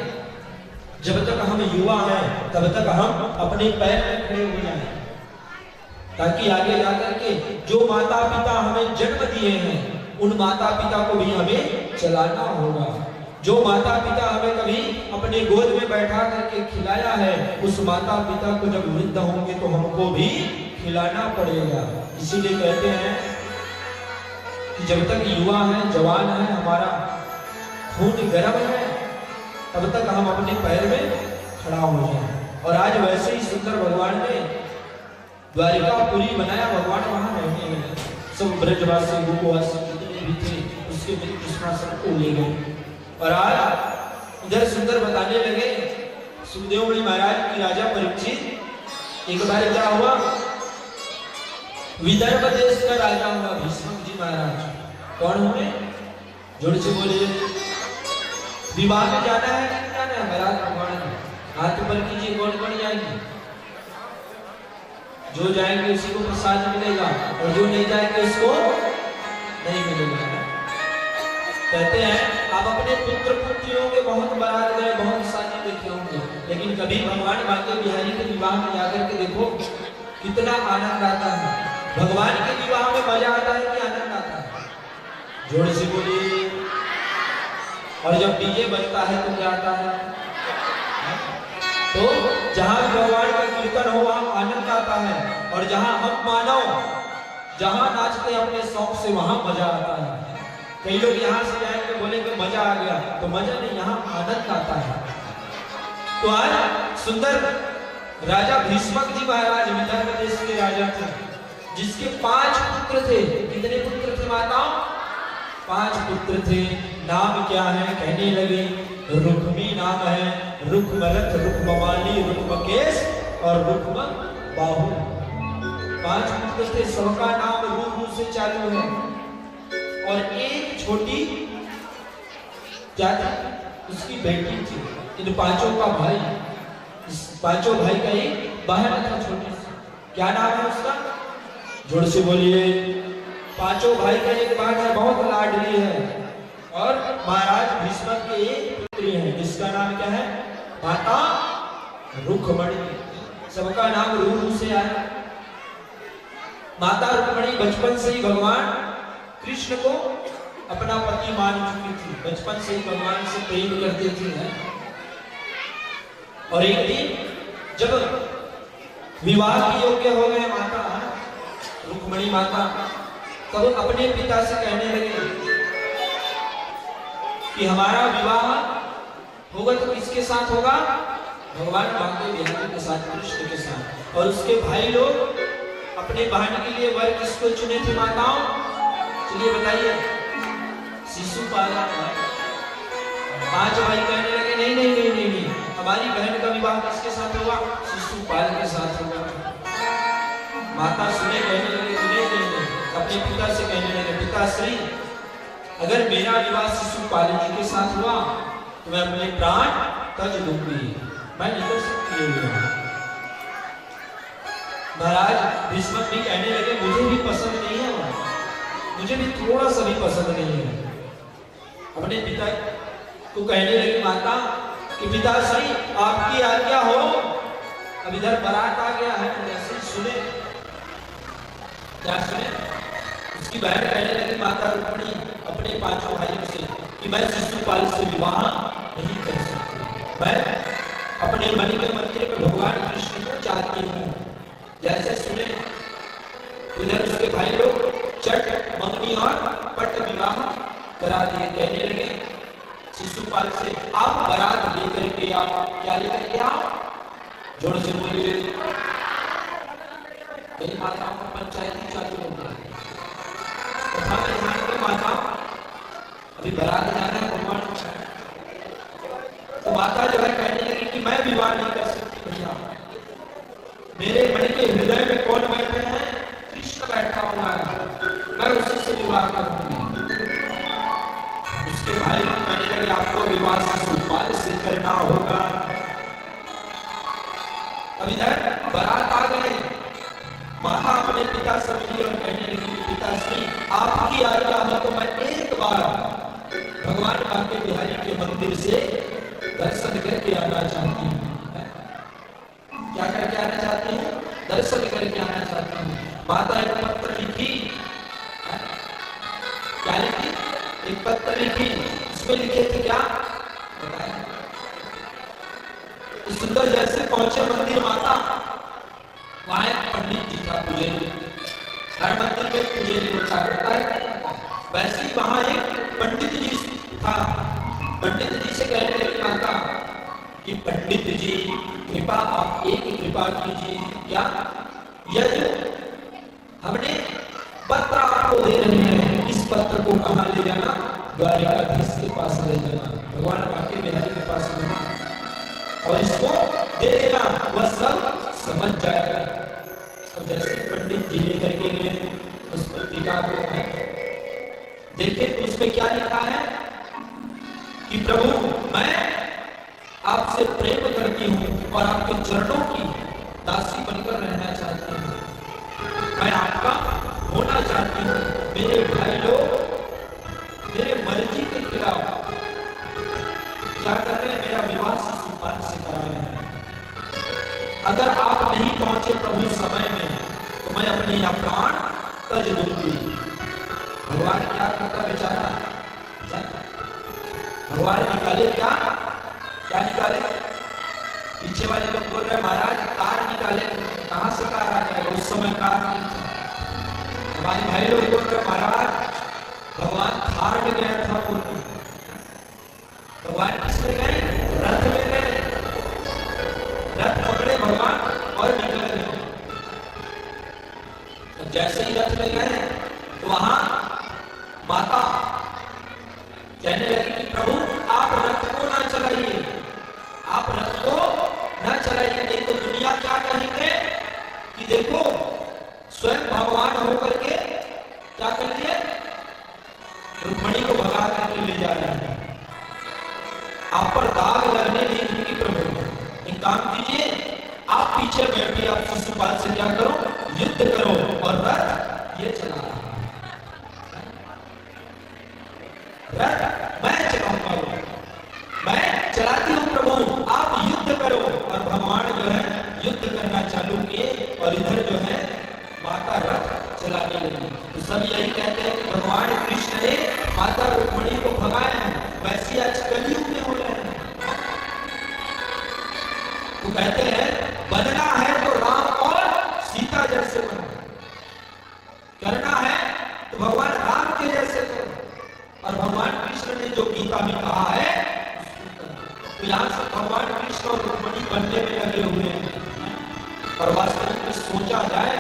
जब तक हम युवा हैं तब तक हम अपने पैर में खड़े हो जाएं, ताकि आगे जाकर के जो माता पिता हमें जन्म दिए हैं उन माता पिता को भी हमें चलाना होगा। जो माता पिता हमें कभी अपने गोद में बैठा करके खिलाया है, उस माता पिता को जब वृद्ध होंगे तो हमको भी खिलाना पड़ेगा। इसीलिए कहते हैं कि जब तक युवा है, जवान है, हमारा खून गर्म है, तब तक हम अपने पैर में खड़ा हो जाए। और आज वैसे ही सुंदर भगवान ने द्वारिकापुरी बनाया, भगवान वहां रहने लगे। सब ब्रजवासी गोपवासी जितने भी थे उसके कृष्णा सबको ले गए। और आज इधर सुंदर बताने लगे सुखदेव मुनि महाराज की राजा परीक्षित एक बार क्या हुआ, विदर्भ देश का राजा हुआ भीष्म जी महाराज। कौन हुए? जोर से बोलिए। विवाह में जाना है कि जाना है? महाराज भगवान हाथ पर कीजिए, कौन कौन जाएंगे? जो जाएंगे उसी को प्रसाद मिलेगा और जो नहीं जाएंगे उसको नहीं मिलेगा। कहते हैं आप अपने पुत्र पुत्रियों के बहुत बारात गए, बहुत शादी देखे होंगे, लेकिन कभी भगवान बांके बिहारी के विवाह में जाकर के देखो कितना आनंद आता है। भगवान के विवाह में मजा आता है कि आनंद आता है? जोर से बोलिए। और जब डीजे बजता है तो क्या आता है? तो जहां भगवान का कीर्तन हो वहां आनंद आता है, और जहां हम मानव जहां नाचते अपने शौक से वहां मजा आता है। कई लोग यहाँ से जाएंगे बोलेंगे मजा आ गया, तो मजा नहीं, यहाँ आनंद आता है। तो आज सुंदर राजा भीष्मक जी महाराज विदर्भ देश के राजा थे, जिसके 5 पुत्र थे। कितने पुत्र थे माता? 5 पुत्र थे। नाम क्या है? कहने लगे रुक्मी नाम है, रुक्मरथ, रुक्मवाली, रुक्मकेश और रुक्म बाहु। 5 पुत्र थे, सबका नाम रू से चालू है। और एक छोटी क्या थी? उसकी बेटी थी। इन 5 का भाई, इस 5 भाई का एक बहन था छोटी सी। क्या नाम है उसका? जोर से बोलिए। 5 भाई का एक बहन है, बहुत लाडली है। और महाराज भीष्म के एक पुत्री है, जिसका नाम क्या है? माता रुक्मणी। सबका नाम रू से आया। माता रुक्मणी बचपन से ही भगवान कृष्ण को अपना पति मान चुकी थी, बचपन से ही भगवान से प्रेम करती थी। और एक दिन जब विवाह की योग्य हो गए माता रुक्मणी माता, तब अपने पिता से कहने लगे कि हमारा विवाह होगा तो किसके साथ होगा? भगवान बांके बिहारी के साथ, कृष्ण के साथ। और उसके भाई लोग अपने बहन के लिए वर किसको चुने थे माताओं? चलिए बताइए। शिशुपाल। 5 भाई कहने लगे नहीं नहीं नहीं नहीं नहीं, हमारी बहन का विवाह किसके साथ होगा? शिशुपाल के साथ होगा। माता सुने, कहने लगे नहीं नहीं नहीं, अपने पिता से कहने लगे पिताश्री, अगर मेरा विवाह शिशुपाल जी के साथ हुआ तो मैं अपने प्राण तज दूंगी, मैं नहीं कर सकती। महाराज भीष्म भी कहने लगे मुझे भी पसंद नहीं है, मुझे भी थोड़ा सा भी पसंद नहीं है। अपने पिता को कहने लगी माता कि पिताश्री आपकी आज्ञा हो। अब इधर बारात आ गया है, जैसे सुने क्या सुने, उसकी बहन कहने लगी माता रुक्मणी अपने 5 भाइयों से कि मैं शिशुपाल से विवाह नहीं कर सकती, मैं अपने मन के मंदिर में भगवान कृष्ण को चाहती हूँ। जैसे सुने उधर उसके भाई लोग चट मंगनी और पट विवाह करा दिए। कहने लगे शिशुपाल से आप बारात लेकर के आओ। क्या लेकर के आओ? जोर से बोलिए। कई माताओं को पंचायती चालू हो गया। माता अभी बारात जाना है भगवान, तो माता जो है कहने लगी कि मैं विवाह नहीं कर सकती भैया, मेरे मन के हृदय में कौन बैठे हैं? कृष्ण बैठा हुआ है, मैं उसी से विवाह करूंगी। उसके भाई कहने लगे आपको विवाह शिशुपाल से करना होगा। अब इधर बारात आ गए, माता अपने पिता से मिली और कहने लगी पिताश्री आपकी आज्ञा हो तो मैं एक बार भगवान बांके बिहारी के मंदिर से दर्शन करके आना चाहती हूँ। क्या करके आना चाहती हूँ? दर्शन करके आना चाहती हूँ। माता एक पत्र लिखी, क्या लिखी? एक पत्र लिखी, उसमें लिखे थे क्या? पहुंचे मंदिर माता, वहां एक पंडित जी का पुजारी, हर मंदिर में पुजारी बचा करता है, वैसे ही वहां एक पंडित जी था। पंडित जी से कहने लगी माता कि पंडित जी कृपा, आप एक कृपा कीजिए, क्या यह जो हमने पत्र आपको दे रहे हैं, इस पत्र को कहाँ ले जाना? द्वारिकाधीश के पास ले जाना, भगवान बांके बिहारी के पास ले जाना और इसको दे देना, वह सब समझ जाएगा। और जैसे पंडित जी लेकर के गए उस पत्रिका को देखे तो उसमें क्या लिखा है कि प्रभु मैं आपसे प्रेम करती हूँ और आपके चरणों की दासी बनकर रहना चाहती हूँ, मैं आपका होना चाहती हूँ। मेरे भाई लोग मेरे मर्जी के खिलाफ क्या कर रहे हैं? मेरा विवाह शिशुपाल से करा रहे हैं। अगर आप नहीं पहुंचे प्रभु समय में तो मैं अपने यह प्राण तज दूंगी। भगवान क्या करता बेचारा? भगवान निकाले क्या निकाले? पीछे वाले लोग बोल रहे महाराज कार निकाले, कहां से कार आ जाएगा? उस समय कार नहीं था। हमारे भाई लोग बोल रहे महाराज भगवान थार में गया था, भगवान किसमें गए? रथ में गए, रथ पकड़े भगवान और निकल गए। जैसे ही रथ में गए तो वहां माता कहने लगी कि प्रभु आप रथ को ना चलाइए, आप रथ को ना चलाइए, नहीं तो दुनिया क्या कहेंगे कि देखो स्वयं भगवान होकर के क्या कर लिए, रुक्मणी को भगा करके ले जा रहे हैं। आप पर दाग लगने नहीं देंगे प्रभु। एक काम कीजिए, आप पीछे बैठिए, आप शिशुपाल से क्या करो? युद्ध करो और रथ ये चला, रथ मैं चलाऊंगा, मैं चलाती हूँ प्रभु, आप युद्ध करो। और भगवान जो है युद्ध करना चालू किए और इधर जो है माता रथ चलाने लगी। तो सब यही कहते हैं कि भगवान कृष्ण ने माता रुक्मणी को भगाया है, वैसे आज कलयुग में हो रहे हैं। तो कहते हैं बनना है तो राम और सीता जैसे बनो, करना है तो भगवान राम के जैसे करो। और भगवान कृष्ण ने जो गीता में कहा है तो यहां से भगवान कृष्ण और रुक्मणी बनने में लगे हुए हैं। और वास्तविक में सोचा जाए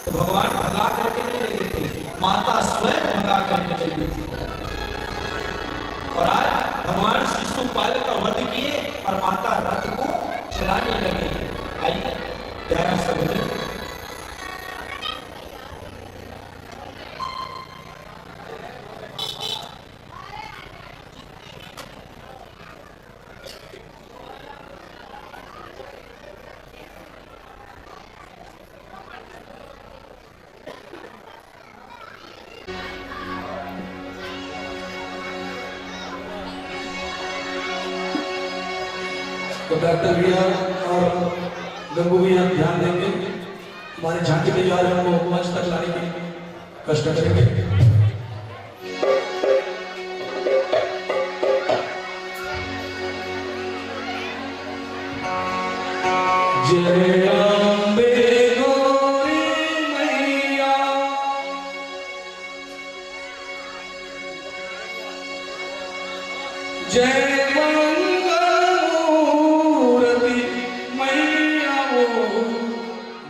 तो भगवान भगा करके नहीं लगे थे, माता स्वयं भगा करके चली थी। और आज भगवान शिशुपाल का वध किए और माता रथ को चलाने लगे। आइए प्यारा समझे, तो डॉक्टर भैया और गंगू भैया ध्यान देंगे, हमारे झांकी परिवार को मंच तक लाने के कष्ट करेंगे। जय अम्बे गौरी मैया, जय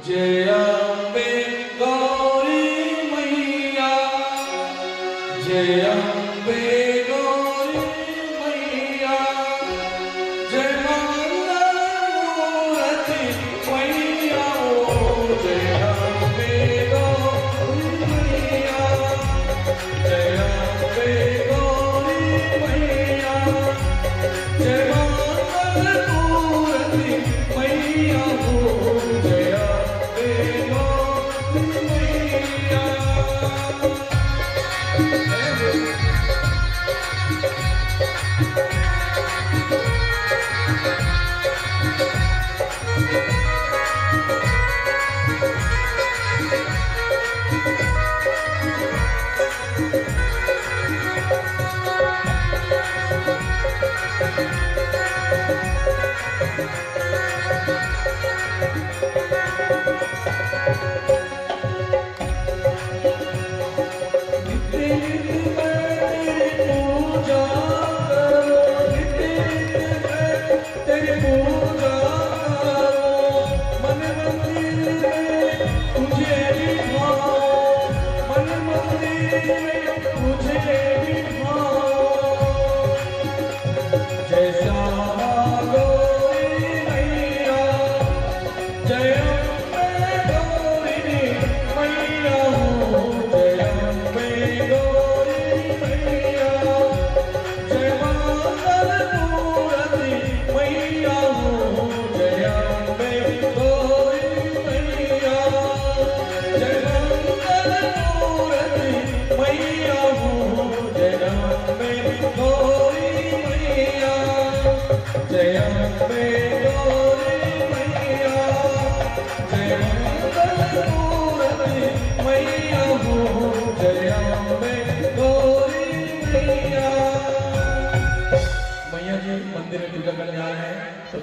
जय अम्बे गौरी मैया, जय अम्बे गौरी मैया, जय मंगलमूर्ति मैया, जय अम्बे गौरी मैया, जय अम्बे गौरी मैया, जय मंगलमूर्ति मैया, जय अम्बे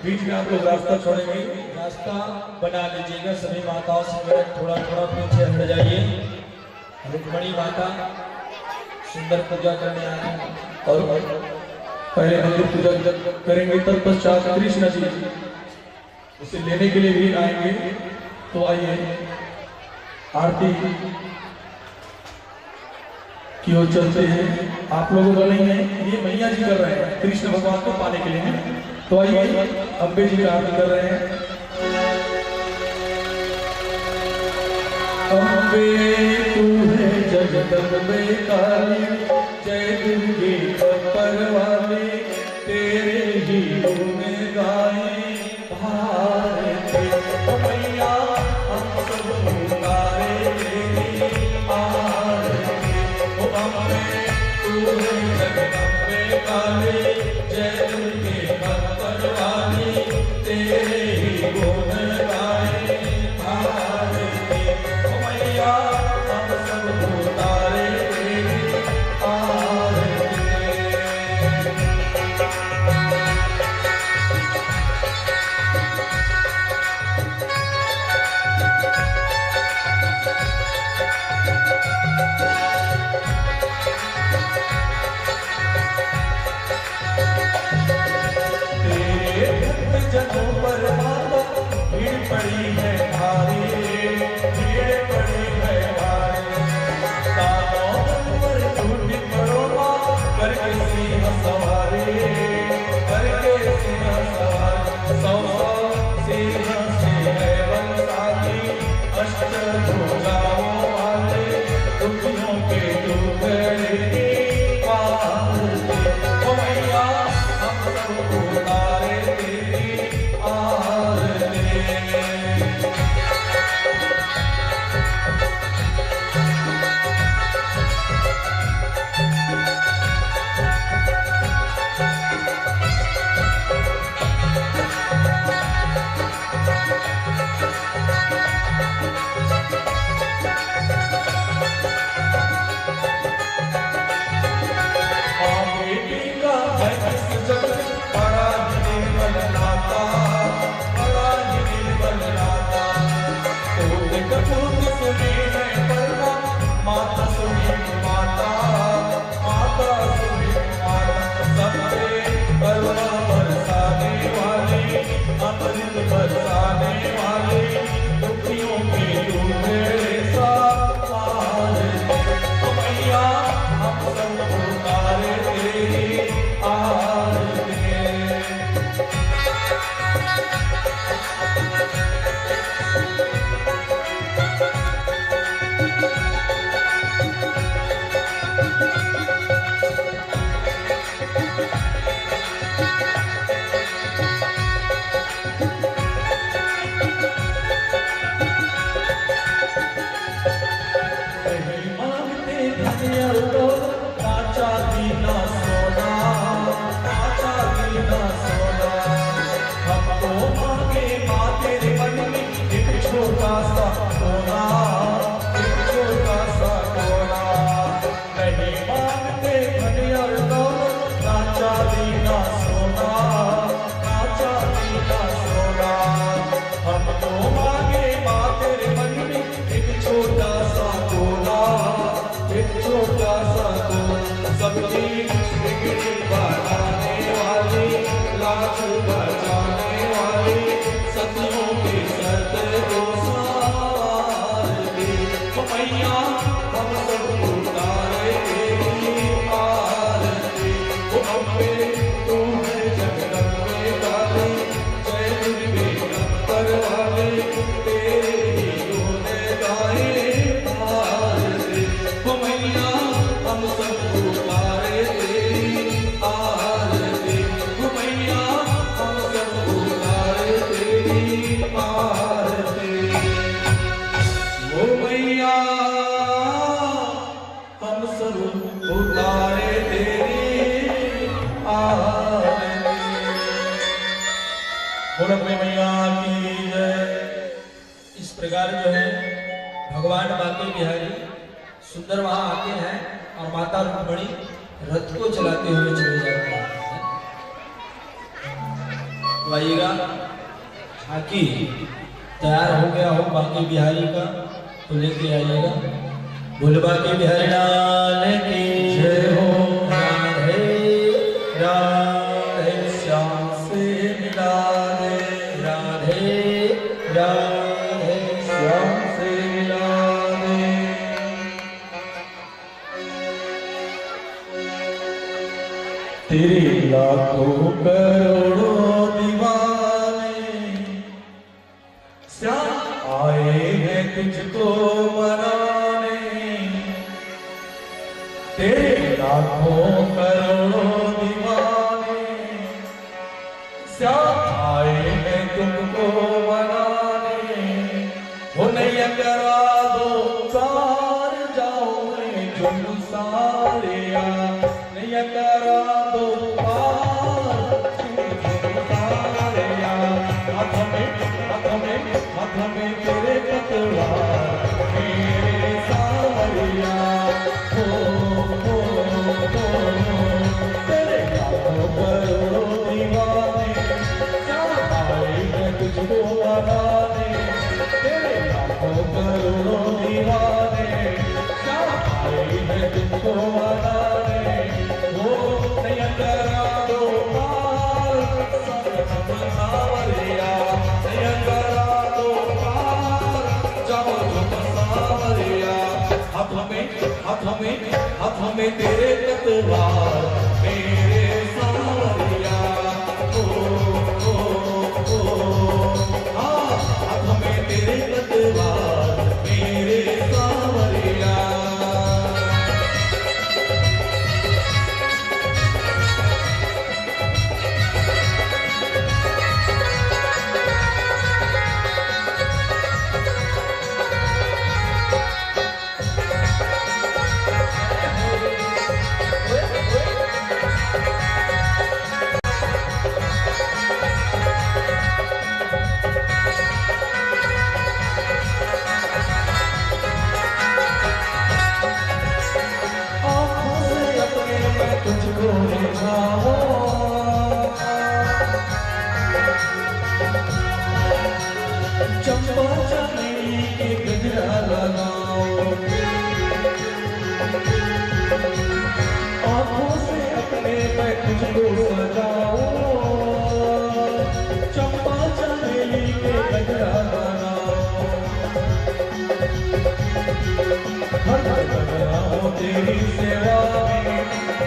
बीच में आप लोग रास्ता छोड़ेंगे। रास्ता बना लीजिएगा। सभी माताओं से थोड़ा थोड़ा पीछे हट जाइए। रुक्मणी माता सुंदर पूजा करने आए हैं और पहले मंदिर पूजा करेंगे, तत्पश्चात कृष्ण जी उसे लेने के लिए भी आएंगे। तो आइए आरती की ओर चलते हैं। आप लोगों का नहीं है, ये मैया जी कर रहे हैं कृष्ण भगवान को पाने के लिए। तो आइए अम्बे जी का आरती कर रहे हैं। अम्बे तू है जगदम्बे काली, जय दुर्गे पर वाली, तेरे ही गुण गाए भारती। ओ मैया हम सब पुकारे तेरी आरती। ओ अम्बे तू है जगदम्बे काली, जय दुर्गे पर वाली, तेरे ही गुण गाए भारती। ओ मैया हम सब पुकारे तेरी आरती। तेरे भक्त जनों पर माता भीड़ पड़ी है भारी, भीड़ पड़ी है भारी। दानों पर टूटी पड़ो माँ, करके सिंह सवारी, करके सिंह सवारी। सौ सिंह से है बलशाली, अष्टभुजाओं वाले, दुखियों के टुकड़े की आरती। ओ मैया हम सब उतारे तेरी आरती। माँ बेटी का है इस जगत बड़ा ही निर्मल नाता, बड़ा ही निर्मल नाता। तूने कपूत सुनी है परमा, माता सुनी माता, माता सुनी माता। सबके परवा बरसाने वाली, अमृत बरसाने वाली, दुखियों के टुकड़े सा आरती। ओ मैया हम सब पुकारे तेरी आरती। नहीं मांगते धन और दौलत, ना चांदी ना सोना, ना चांदी ना सोना। हमको मांगे माँ तेरे मन में एक छोटा सा कोना, एक छोटा सा कोना। नहीं मांगते धन और दौलत, ना चांदी ना सोना, ना चांदी ना सोना। हमको मांगे माँ तेरे मन में एक छोटा सा कोना, एक छोटा सा कोना। सबकी बिगड़ी बनाने वाली, लाज बचाने वाली, सतियों के सत को संवारती। ओ मैया हम सब उतारे तेरी आरती। ओ अम्बे तू है जगदम्बे काली, जय दुर्गे पर वाली, तेरे ही गुण गाए भारती। ओ मैया हम सब उतारे तेरी आरती। ओ मैया हम सब उतारे तेरी आरती। ओ मैया हम सब उतारे तेरी आरती। बोलो अपने मैया की जय। इस प्रकार जो है भगवान बांके बिहारी सुंदर वहां आते हैं और माता रुक्मणी रथ को चलाते हुए चले जाते हैं। फरमाइएगा। झांकी तैयार हो गया हो बांके बिहारी का तो लेके आइएगा। बोल बांके बिहारी लाल की जय हो। राधे राधे श्याम से मिला दे, राधे राधे श्याम से मिला दे। तेरे लाखों करोड़ों दीवाने श्याम आए हैं तुझको मनाने। तेरे लाखों करोड़ों दीवाने श्याम आए हैं तुमको मनाने। हो नहीं करा दो पार जाओ मैं जुल्म सारे नहीं करा दो पार जुल्म सारे। हाथ में तेरे पतवार मेरे सावरिया। हो तेरे लाखों करोड़ों दीवाने श्याम आए हैं तुझको मनाने। तेरे लाखों करोड़ों दीवाने श्याम आए हैं तुझको मनाने। वो नहीं करा दो पार सावरिया, नहीं करा दो पार जाओ तुम सावरिया। हाथ में तेरे पतवार मेरे सावरिया। हाथ में तेरे पतवार मेरे सावरिया। तुझको निभाओ चंपा चमेली के गजरा लगाओ। आँखों से अपने मैं तुझको सजाओ। चंपा चमेली के गजरा लगाओ। हर लगाओ तेरी सेवा में,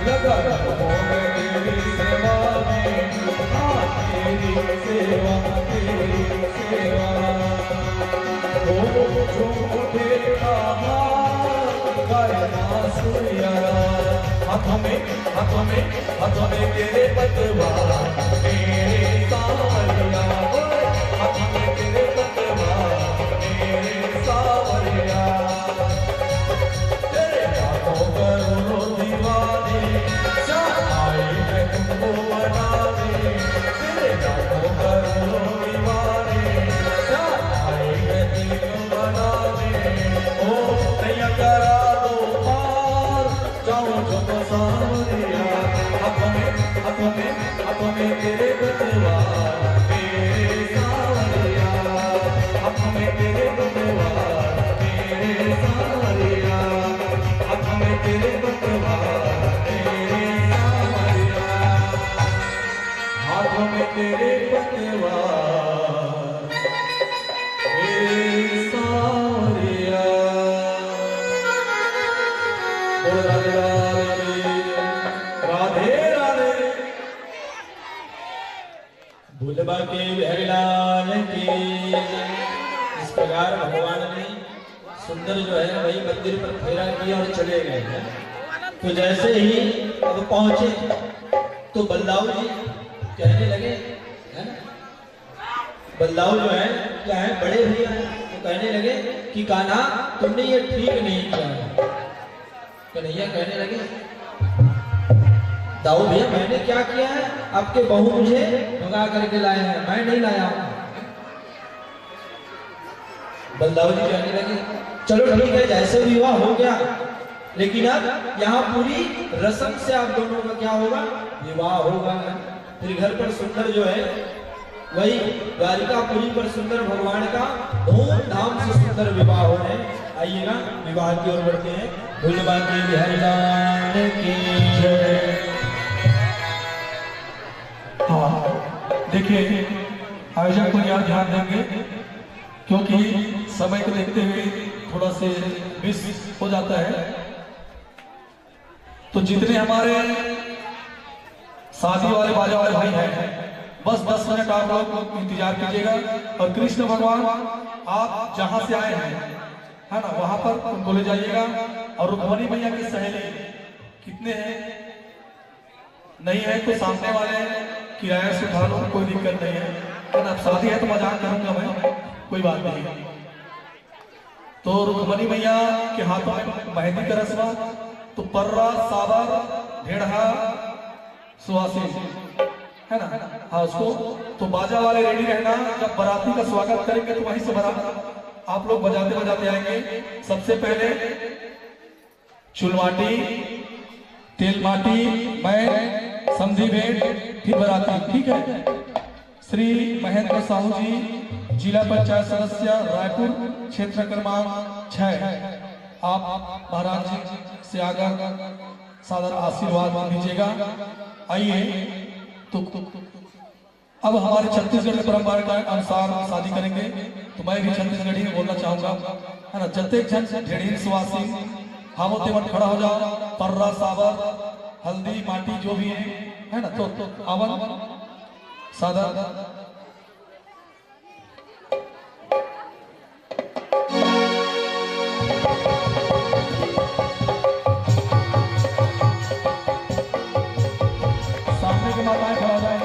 लगा रहो मैं तेरी सेवा में। तेरी सेवा तेरी सेवा। ओ जो देखा गायना सुनिया। हाथों में तेरे पतवार मेरे सावरिया। हाथों में तेरे पतवार मेरे सावरिया। तेरे लाखों करोड़ों दीवाने श्याम आए हैं तुमको मनाने। तेरे लाखों करोड़ों दीवाने श्याम आए हैं तुमको मनाने। ओ नहीं करा दो पार जाओ तुम सावरिया। हाथों में तेरे पतवार मेरे सावरिया। हाथों में तेरे पतवार मेरे सावरिया। हाथों में तेरे पतवार मेरे सावरिया। हाथों में तेरे पतवार मेरे सावरिया। ओ राधे राधे। बोल बांके बिहारी लाल की जय। इस प्रकार भगवान ने सुंदर जो है वही मंदिर पर फेरा किया और चले गए हैं। तो जैसे ही अब पहुंचे तो बलदाऊ जी कहने लगे, है ना, बलदाऊ जो है क्या है बड़े भैया हैं, तो कहने लगे कि कान्हा तुमने ये ठीक नहीं किया है। कन्हैया कहने लगे दाऊ भैया मैंने क्या किया है, आपके बहू मुझे भगा करके लाए हैं, मैं नहीं लाया हूं। बलदाऊ जी कहने लगे चलो ठीक है जैसे विवाह हो गया, लेकिन अब यहाँ पूरी रस्म से आप दोनों का क्या होगा, विवाह होगा। फिर घर पर सुंदर जो है वही द्वारिकापुरी पर सुंदर भगवान का धूमधाम से सुंदर विवाह हो रहे हैं। आइएगा विवाह की ओर बढ़ते हैं। भूलबा के बिहारी लाल की जय। हाँ, देखिए आयोजक को यहाँ ध्यान देंगे क्योंकि समय को देखते हुए थोड़ा से मिस हो जाता है। तो जितने हमारे शादी वाले बाजा वाले भाई हैं, बस 10 मिनट आप लोग इंतजार कीजिएगा। और कृष्ण भगवान आप जहां से आए हैं, है ना, वहां पर उनको ले जाइएगा। और रुक्मणी मैया की सहेली कितने हैं, नहीं है तो सामने वाले किराया से उठा लो, कोई दिक्कत नहीं है। लेकिन अब शादी है तो मजाक करूंगा मैं, कोई बात नहीं। तो रुक्मणी मैया के हाथों में मेहंदी का रस्म, तो पर्रा सावर ढेढ़ा सुहासी, है ना, हाँ उसको। तो बाजा वाले रेडी रहना, जब बाराती का स्वागत करेंगे तो वहीं से बारात आप लोग बजाते बजाते आएंगे। सबसे पहले चुलमाटी, तेलमाटी, मैं समधी भेंट, फिर बाराती, ठीक है। श्री महेंद्र साहू जी, जिला पंचायत सदस्य रायपुर, क्षेत्र क्रमांक 6, आप महाराज जी से आकर सादर आशीर्वाद दीजिएगा। आइए, तो अब हमारे छत्तीसगढ़ की परंपरा के अनुसार शादी करेंगे, तो मैं भी छत्तीसगढ़ी में बोलना चाहूंगा, है ना। जतेक जन ढेढ़ी सुवासी हामो तेमन खड़ा हो जाओ, पर्रा सावर हल्दी माटी जो भी है ना, तो आवन सादा सामने के माताएं खड़ा जाए।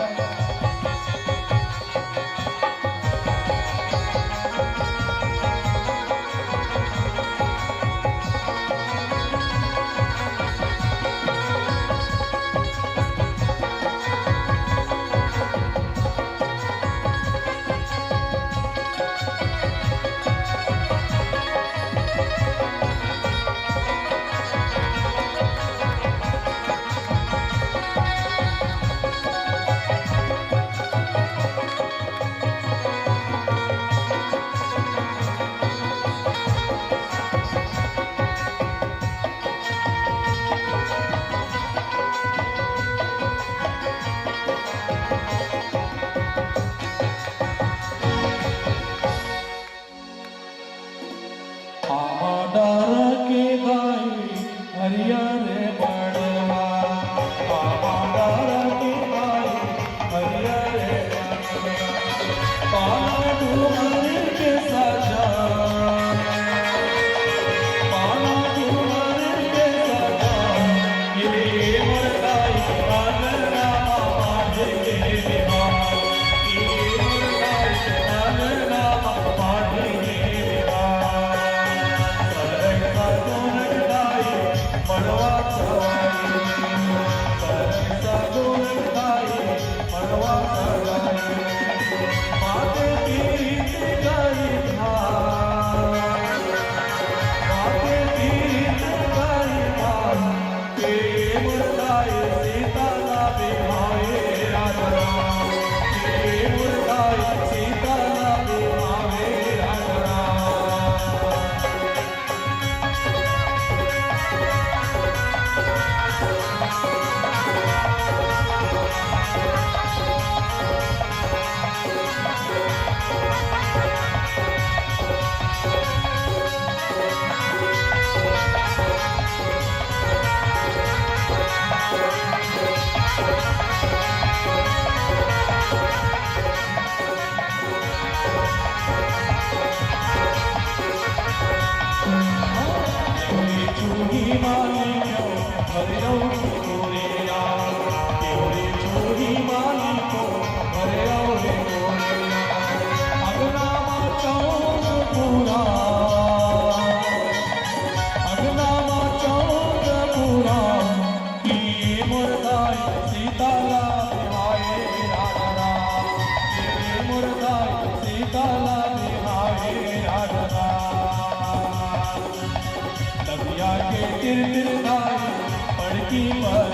पड़की पर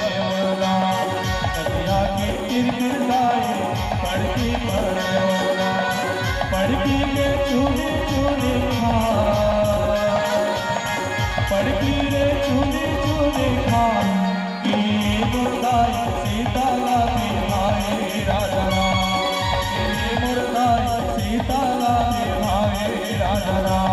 नदिया की किरकिराए पड़की पड़ेगा पड़की के चूनी चूनी खा पड़की रे चूनी चूनी खा की मुर्दाई सीता ला भाई राजा राम की मुर्दाई सीता ला भाई राजा राम।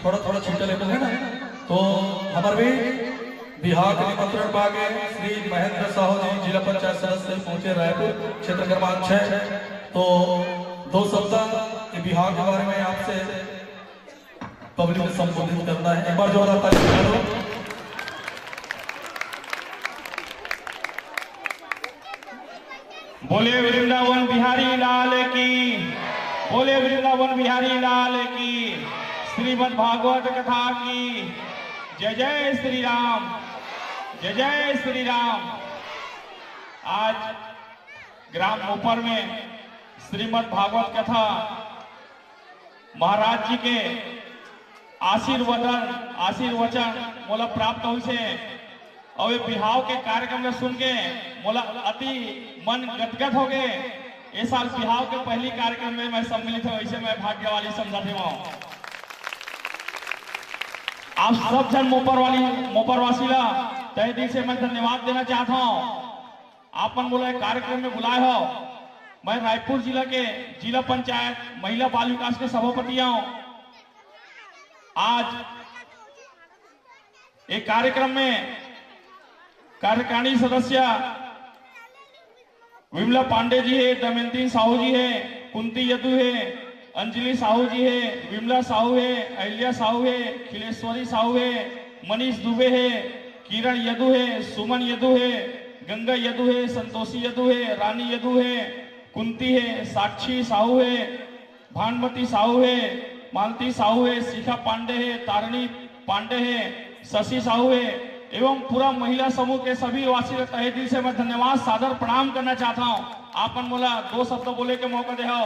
थोड़ा थोड़ा छीटा लेवल है ना, तो हमारे भी बिहार के निमंत्रण पागे श्री महेंद्र साहू जी जिला पंचायत सदस्य पहुंचे रायपुर क्षेत्र क्रमांक 6। तो 2 शब्द बिहार के बारे में आपसे पब्लिक में संबोधित करना है। एक बार जोरदार ताली बजा दो। बोले वृंदावन बिहारी लाल की, बोले वृंदावन बिहारी लाल की, श्रीमद् भागवत कथा की जय जय श्री राम, जय जय श्री राम। आज ग्राम मोपर में श्रीमद् भागवत कथा महाराज जी के आशीर्वचन मोला प्राप्त हुई से और बिहाव के कार्यक्रम में सुन के मोला अति मन गदगद हो गए। इस साल बिहाव के पहली कार्यक्रम में मैं सम्मिलित हूँ, ऐसे मैं भाग्यवाली समझाते हूँ। आप सब जन मोपरवासी ला तहे दिल से मैं धन्यवाद देना चाहता हूँ। आपन बोला कार्यक्रम में बुलाए हो। मैं रायपुर जिला के जिला पंचायत महिला बाल विकास के सभापति हूँ। आज एक कार्यक्रम में कार्यकारिणी सदस्य विमला पांडे जी है, दमयंती साहू जी है, कुंती यदु है, अंजलि साहू जी है, विमला साहू है, अहिल्या साहू है, खिलेश्वरी साहू है, मनीष दुबे है, किरण यदु है, सुमन यदु है, गंगा यदु है, संतोषी यदु है, रानी यदु है, कुंती है, साक्षी साहू है, भानुमती साहू है, मालती साहू है, शिखा पांडे है, तारिणी पांडे है, शशि साहू है एवं पूरा महिला समूह के सभी वासी का तहे दिल से मैं धन्यवाद सादर प्रणाम करना चाहता हूँ। आपन बोला 2 शब्द बोले के मौका दे हो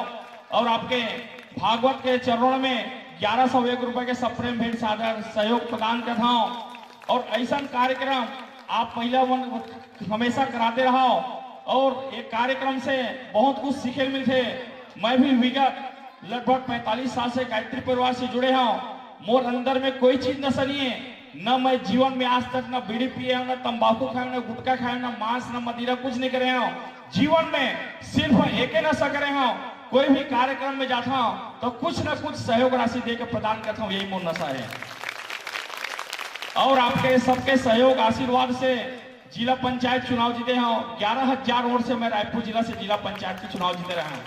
और आपके भागवत के चरणों में 1101 रुपए के सप्रेम भेंट सादर सहयोग प्रदान करता हूँ। और ऐसा कार्यक्रम आप महिला हमेशा कराते रहो और एक कार्यक्रम से बहुत कुछ सीखे मिलते। मैं भी विगत लगभग 45 साल से गायत्री परिवार से जुड़े हूँ। मोर अंदर में कोई चीज नशा नहीं है, न मैं जीवन में आज तक न बीड़ी पिए हूं, न तंबाकू खाए, न गुटखा खाए, न मांस, न मदिरा, कुछ नहीं करे हूं। जीवन में सिर्फ एक नशा करे हूं। कोई भी कार्यक्रम में जाता हूं तो कुछ न कुछ सहयोग राशि देकर प्रदान करता हूं, यही मोर नशा है। और आपके सबके सहयोग आशीर्वाद से जिला पंचायत चुनाव जीते हैं। 11,000 वोट से मैं रायपुर जिला से जिला पंचायत के चुनाव जीते रहे हैं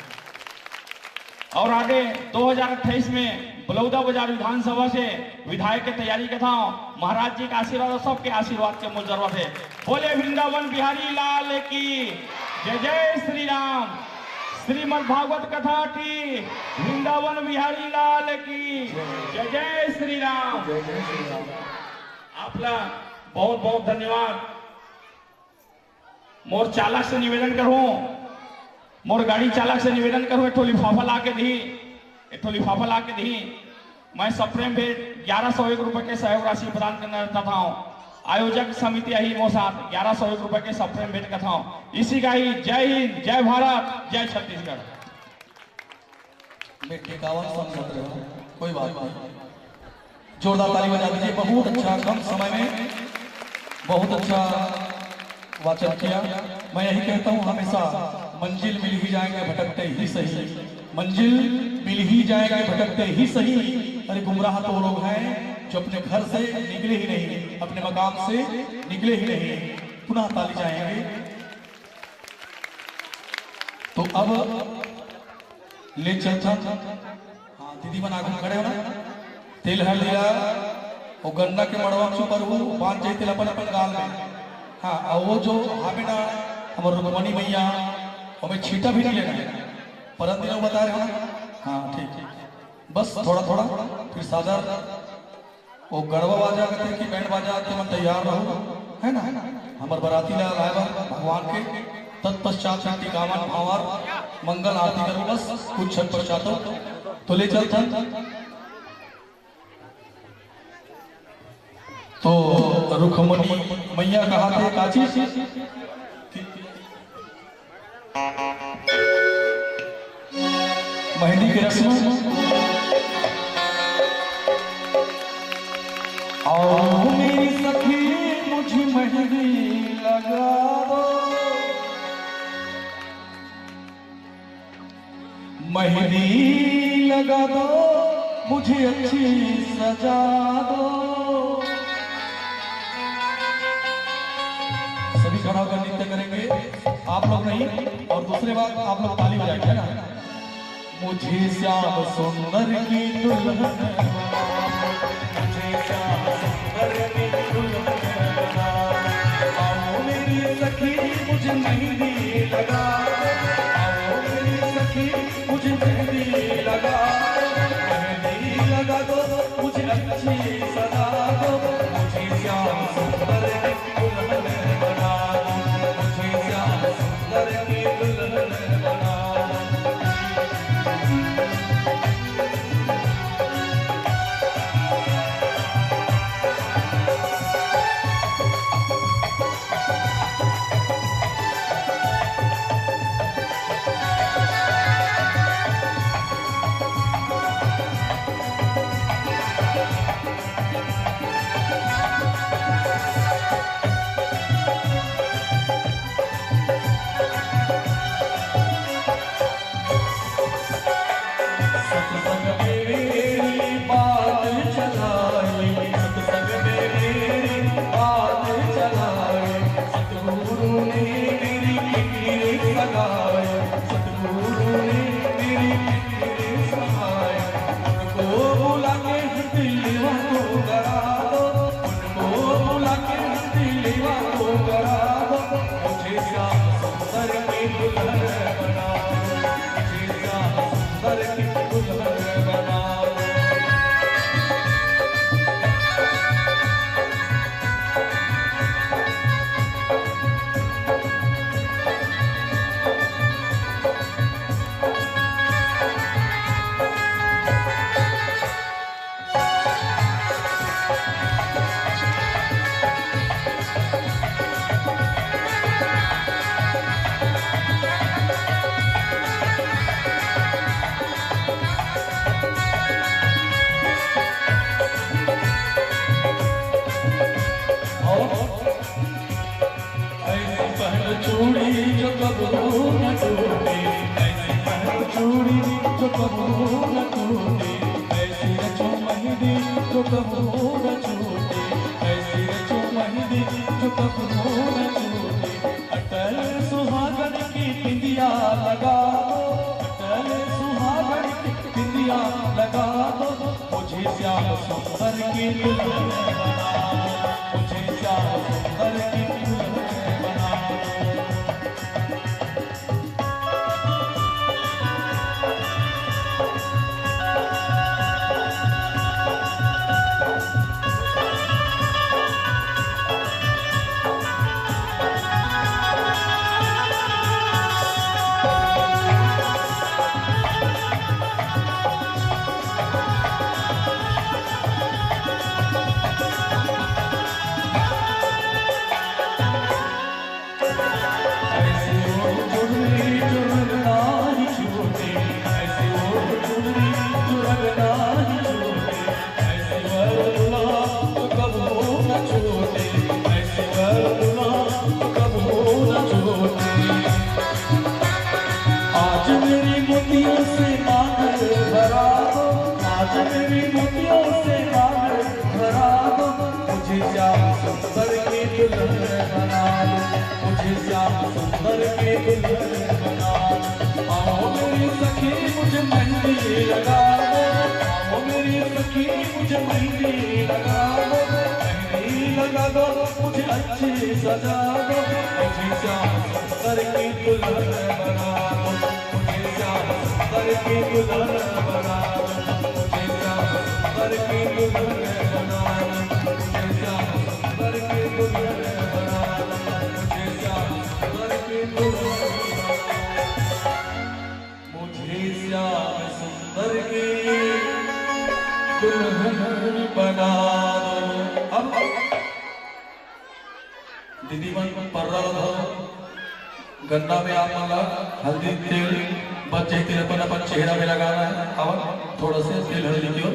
और आगे 2028 में बलौदा बाजार विधानसभा से विधायक की तैयारी के था। महाराज जी का आशीर्वाद और सबके आशीर्वाद के मूल जरूरत है। बोले वृंदावन बिहारी लाल की जय। जय श्री राम। श्रीमद् भागवत कथा की वृंदावन बिहारी लाल की जय। जय श्री राम। आपला बहुत बहुत धन्यवाद। मोर चालक से निवेदन करूं, मोर गाड़ी चालक से निवेदन करूं, एक लिफाफा ला के दी, एक लिफाफा ला के दी। मैं सप्रेम भेंट 1101 रुपए के सहयोग राशि प्रदान करना चाहता हूं। आयोजक समिति यही मोसाद 1101 रुपए के सप्रेम भेंट करता हूं। इसी का ही जय हिंद, जय भारत, जय छत्तीसगढ़। मैं 51 समझ रहे हो, कोई बात नहीं। जोरदार ताली बजा दीजिए। बहुत अच्छा, कम समय में बहुत अच्छा वाचन किया। मैं यही कहता हूँ हमेशा, मंजिल मिल ही जाएंगे भटकते ही सही, मंजिल मिल ही जाएंगे भटकते ही सही। अरे गुमराह तो वो लोग हैं जो अपने घर से निकले ही नहीं, अपने मकाम से निकले ही नहीं। पुनः ताली जाएंगे। तो अब ले चल। हाँ दीदी बना के खड़े हो ना, तेल हर लिया और गन्ना के मड़वा पर वो बांध जाए तेल अपन अपन गाल में। हाँ और वो जो हमें ना हमारे रुक्मणी मैया हमें छीटा भी नहीं लेना, परम दिनों बता रहे हो ना। हाँ ठीक, बस थोड़ा थोड़ा फिर सादा वो गड़वा बाजा कहते कि बैंड बाजा आते मन तैयार रहो, है ना। हमारे बराती लाल आए भगवान के तत्पश्चात शांति कामन भावार मंगल आरती करो, बस कुछ क्षण पश्चात तो ले चल। तो रुक्मणी मैया कहा थे काची मेहंदी की रस्म आओ मेरी सखी मुझे मेहंदी लगा दो, मेहंदी लगा दो मुझे अच्छी सजा दो। सभी खड़ा होकर नृत्य करेंगे, आप लोग नहीं और दूसरे बात आप लोग ताली बजाएंगे ना। मुझे श्याम सुंदर की दुल्हन बना, मुझे श्याम सुंदर की दुल्हन बना, आओ मेरी सखी मुझे मेहंदी लगा, आओ मेरी सखी मुझे मेहंदी लगा, मेहंदी लगा दो मुझे अच्छी सजा दो, मुझे श्याम सुंदर की दुल्हन बना, मुझे श्याम सुंदर की दुल्हन बना। तो कबू न छूटे, मेहंदी जो कपड़ों न छूटे। अटल सुहागन की बिंदिया लगा दो, अटल सुहागन की बिंदिया लगा दो, मुझे श्याम सुंदर की दुल्हन बना दो, मुझे श्याम सुंदर की दुल्हन बना दो। आज मेरी मोतियों से मांग भरा दो, आज मेरी मोतियों से मांग भरा दो, मुझे श्याम सुंदर की दुल्हन बना दो, मुझे श्याम सुंदर की दुल्हन बना दो। आओ मेरी सखी मुझे मेहंदी लगा दो, आओ मेरी सखी मुझे मेहंदी लगा दो, मेहंदी लगा दो, मुझे अच्छी सजा दो, मुझे श्याम सुंदर की दुल्हन बना दो, मुझे श्याम सुंदर की दुल्हन बना दो, मुझे श्याम सुंदर की दुल्हन बना दो, मुझे श्याम सुंदर की दुल्हन बना दो, मुझे श्याम सुंदर की दुल्हन मुझे श्याम सुंदर की दुल्हन बना दो। अब दीदी मन पर रहा गन्ना में आप मांगा हल्दी तेल बच्चे तिरपन अपन चेहरा में लगाना है। अब थोड़ा से तेल हल्दी की ओर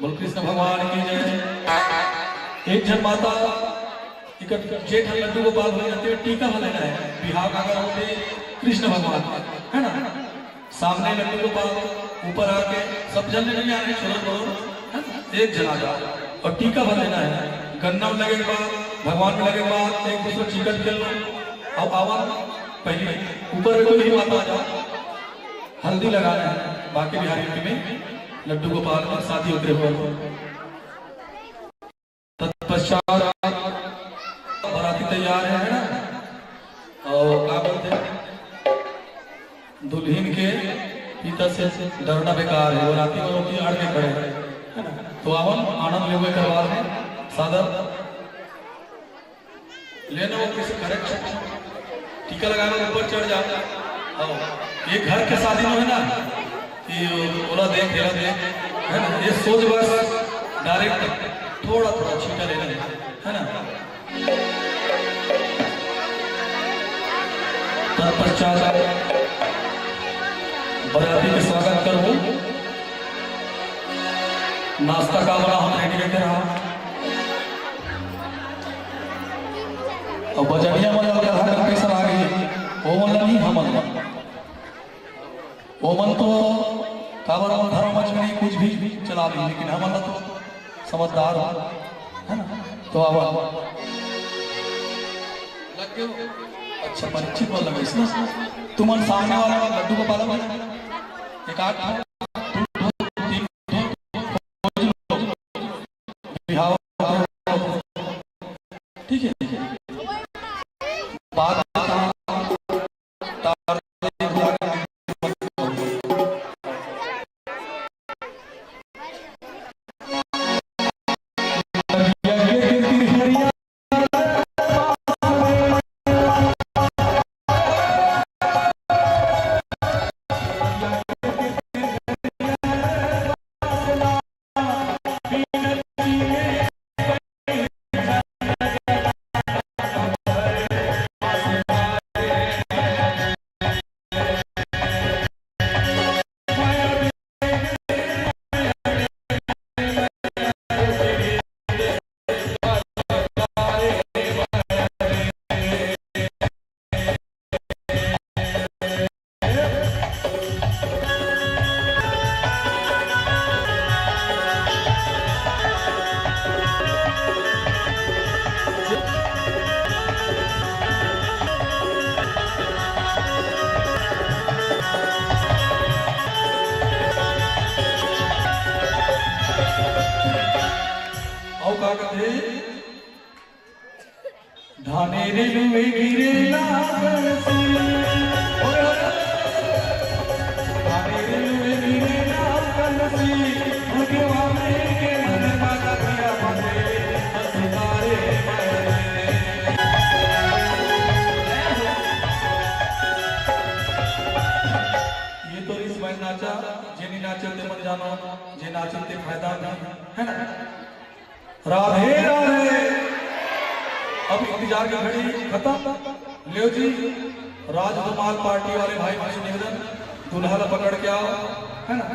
बोल कृष्ण भगवान की जय। एक जन माता जेठ लड्डू गोपाल हो जाते हैं, टीका लेना है बिहार अगर होते कृष्ण भगवान है ना, सामने लड्डू गोपाल ऊपर आके सब जन नहीं आ रहे, छोड़ो एक जन आ जाओ और टीका लेना है। गन्ना में लगे के बाद भगवान में लगे के बाद एक दूसरे चिकन खेल लो और आवाज पहले ऊपर कोई नहीं माता आ जाओ, हल्दी लगाना है। बाकी बिहारी में लड्डू गोपाल में शादी होते हुए तत्पश्चात बाराती तैयार है ना, और क्या बोलते हैं दुल्हन के पिता से डरना बेकार है, बाराती में होती है अड़ के खड़े है ना। तो आवन आनंद ले हुए करवा रहे सादर लेना, वो किसी करेक्ट टीका लगाना ऊपर चढ़ जाता है। ये घर के शादी में है ना कि बोला देख है ना, ये सोच बस डायरेक्ट थोड़ा थोड़ा छीटा लेना है ना। तत्पश्चात बराती के स्वागत करो, नाश्ता का बना हम रेडी करके रहा और बजटिया मतलब कैसा आ गई वो मतलब नहीं हम वो मन तो काबर धर्म मच में कुछ भी चला दी, लेकिन हम तो समझदार है ना। तो अब लग गए अच्छा परिचित वाला लगे इसमें तुम सामने वाला लड्डू को पाला एक आठ ठीक है बात धाने रे लुए गिरे लासी धाने रे लुए गिरे लासी भगवान के मन माता किया बने सितारे ये तो इस में नाचा जेनी नाचते मन जानो जे नाचते फायदा नहीं है ना। राधे राधे अब इंतजार की घड़ी खत्म। लियो जी राजकुमार पार्टी वाले भाई भाई निवेदन दुल्हा पकड़ के आओ है ना,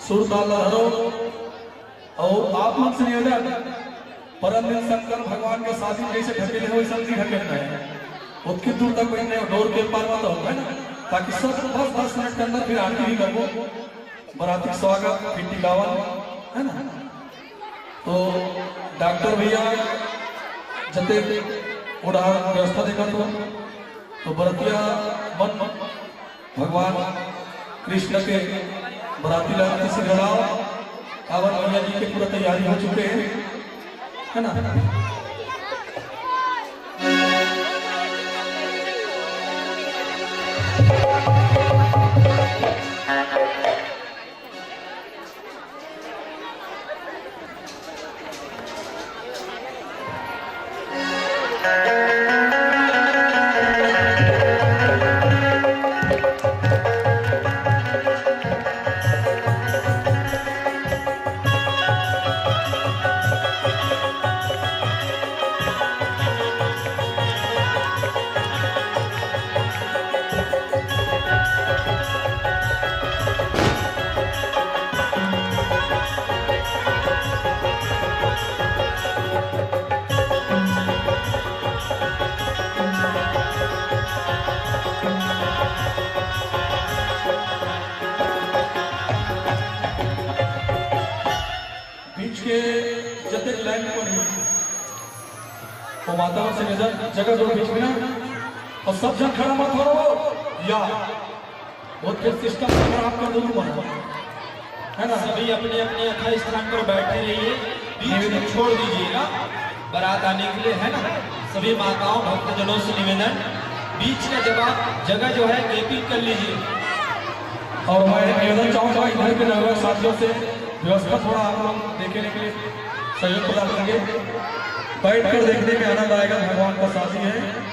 सुर ताल धरो और आप लोग से निवेदन परम दिन शंकर भगवान के शादी जैसे ढकेले हो वैसे नहीं ढकेलना है, उतनी दूर तक कोई नहीं डोर के पार मत हो है ना, ताकि सब 10 मिनट के अंदर फिर आरती भी करो, बराती स्वागत पिट्टी गावन है ना। तो डॉक्टर भैया जते उड़ान व्यवस्था देखा तो बरतिया मन भगवान कृष्ण के बराती लाते से घराओ कावन भैया जी के पूरा तैयारी हो चुके हैं है ना। लाइन को नहीं तो वातावरण से नजर जगह दो बीच में ना और सब जन खड़ा मत हो या और फिर सिस्टम खराब कर दूं मत है ना। सभी अपने अपने यथा स्थान पर बैठे रहिए, बीच में छोड़ दीजिएगा बारात आने के लिए, है ना। सभी माताओं भक्तजनों से निवेदन, बीच का जगह जो है गैपिंग कर लीजिए। और मैं निवेदन चाहूंगा इधर के नवयुवक साथियों से व्यवस्था थोड़ा आप लोग देखने के लिए सहयोग प्रदान करेंगे। बैठ कर देखने में आनंद आएगा, भगवान का शादी है।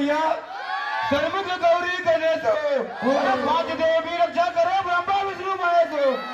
भैया सर्वमुख गौरी गणेश पांच देवी रक्षा करो ब्रह्मा विष्णु महेश।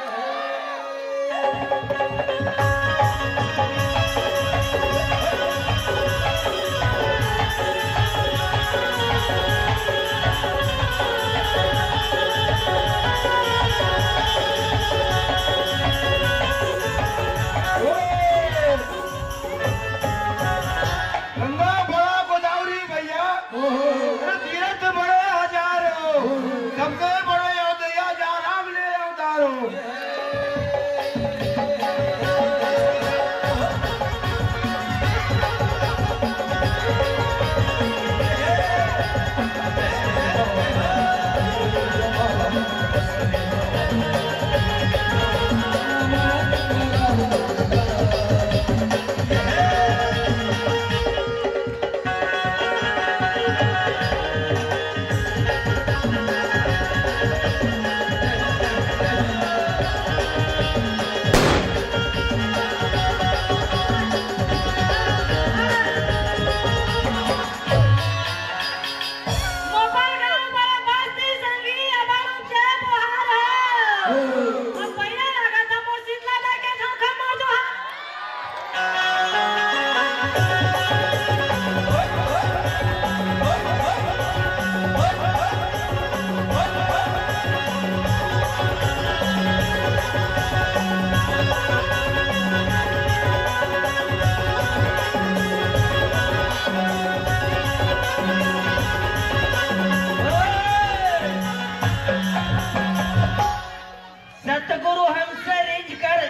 सतगुरु हमसे रिझ कर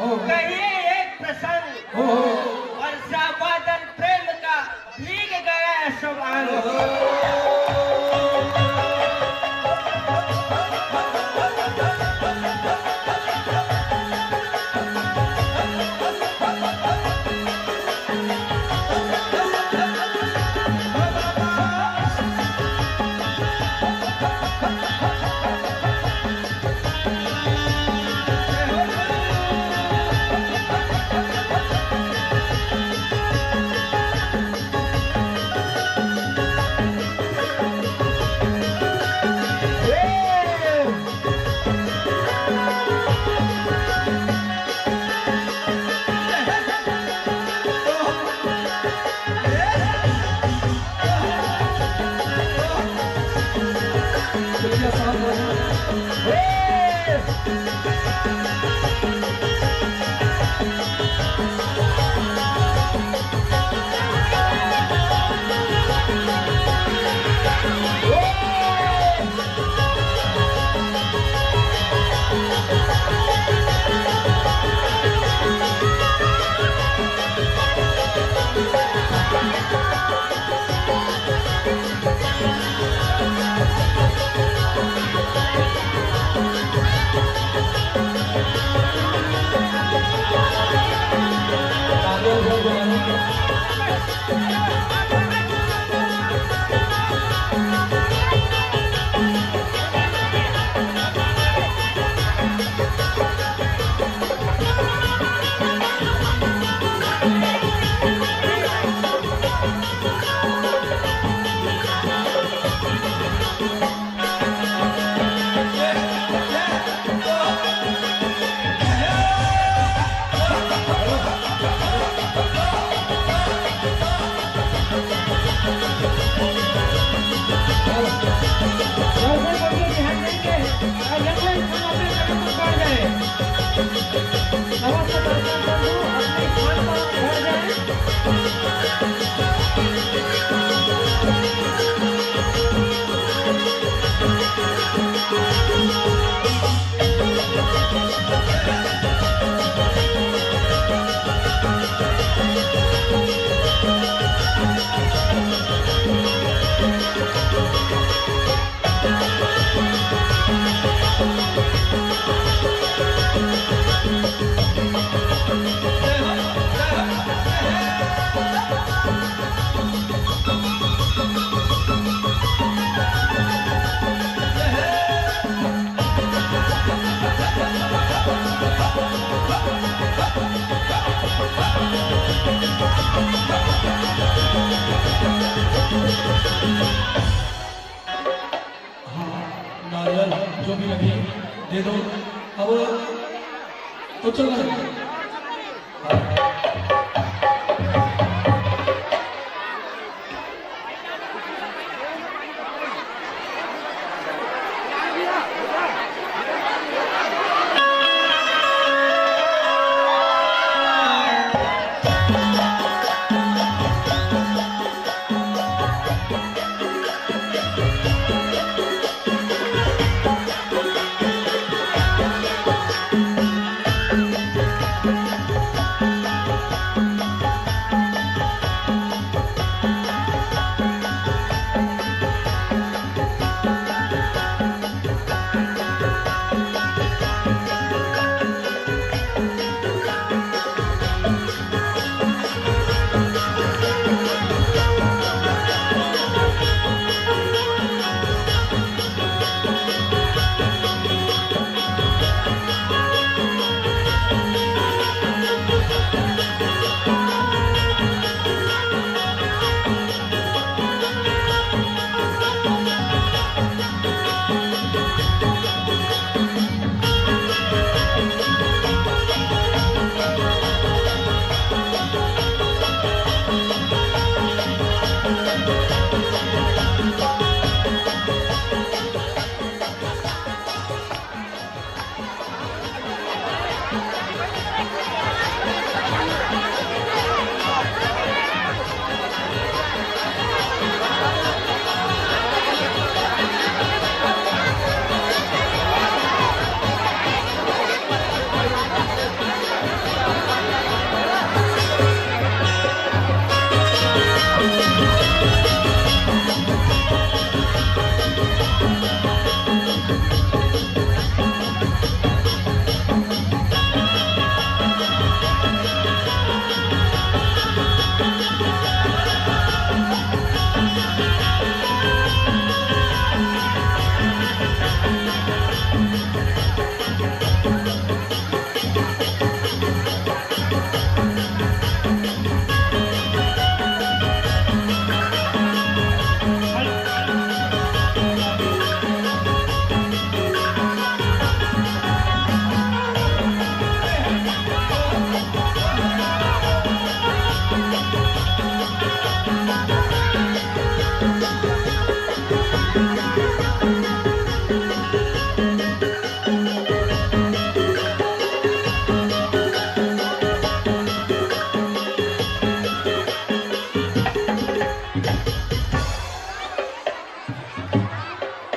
कहिए एक प्रसंग वर्षा बादल प्रेम का भीग गया सब अंग। जो भी लगे दे दो। अब तो चल रहा है।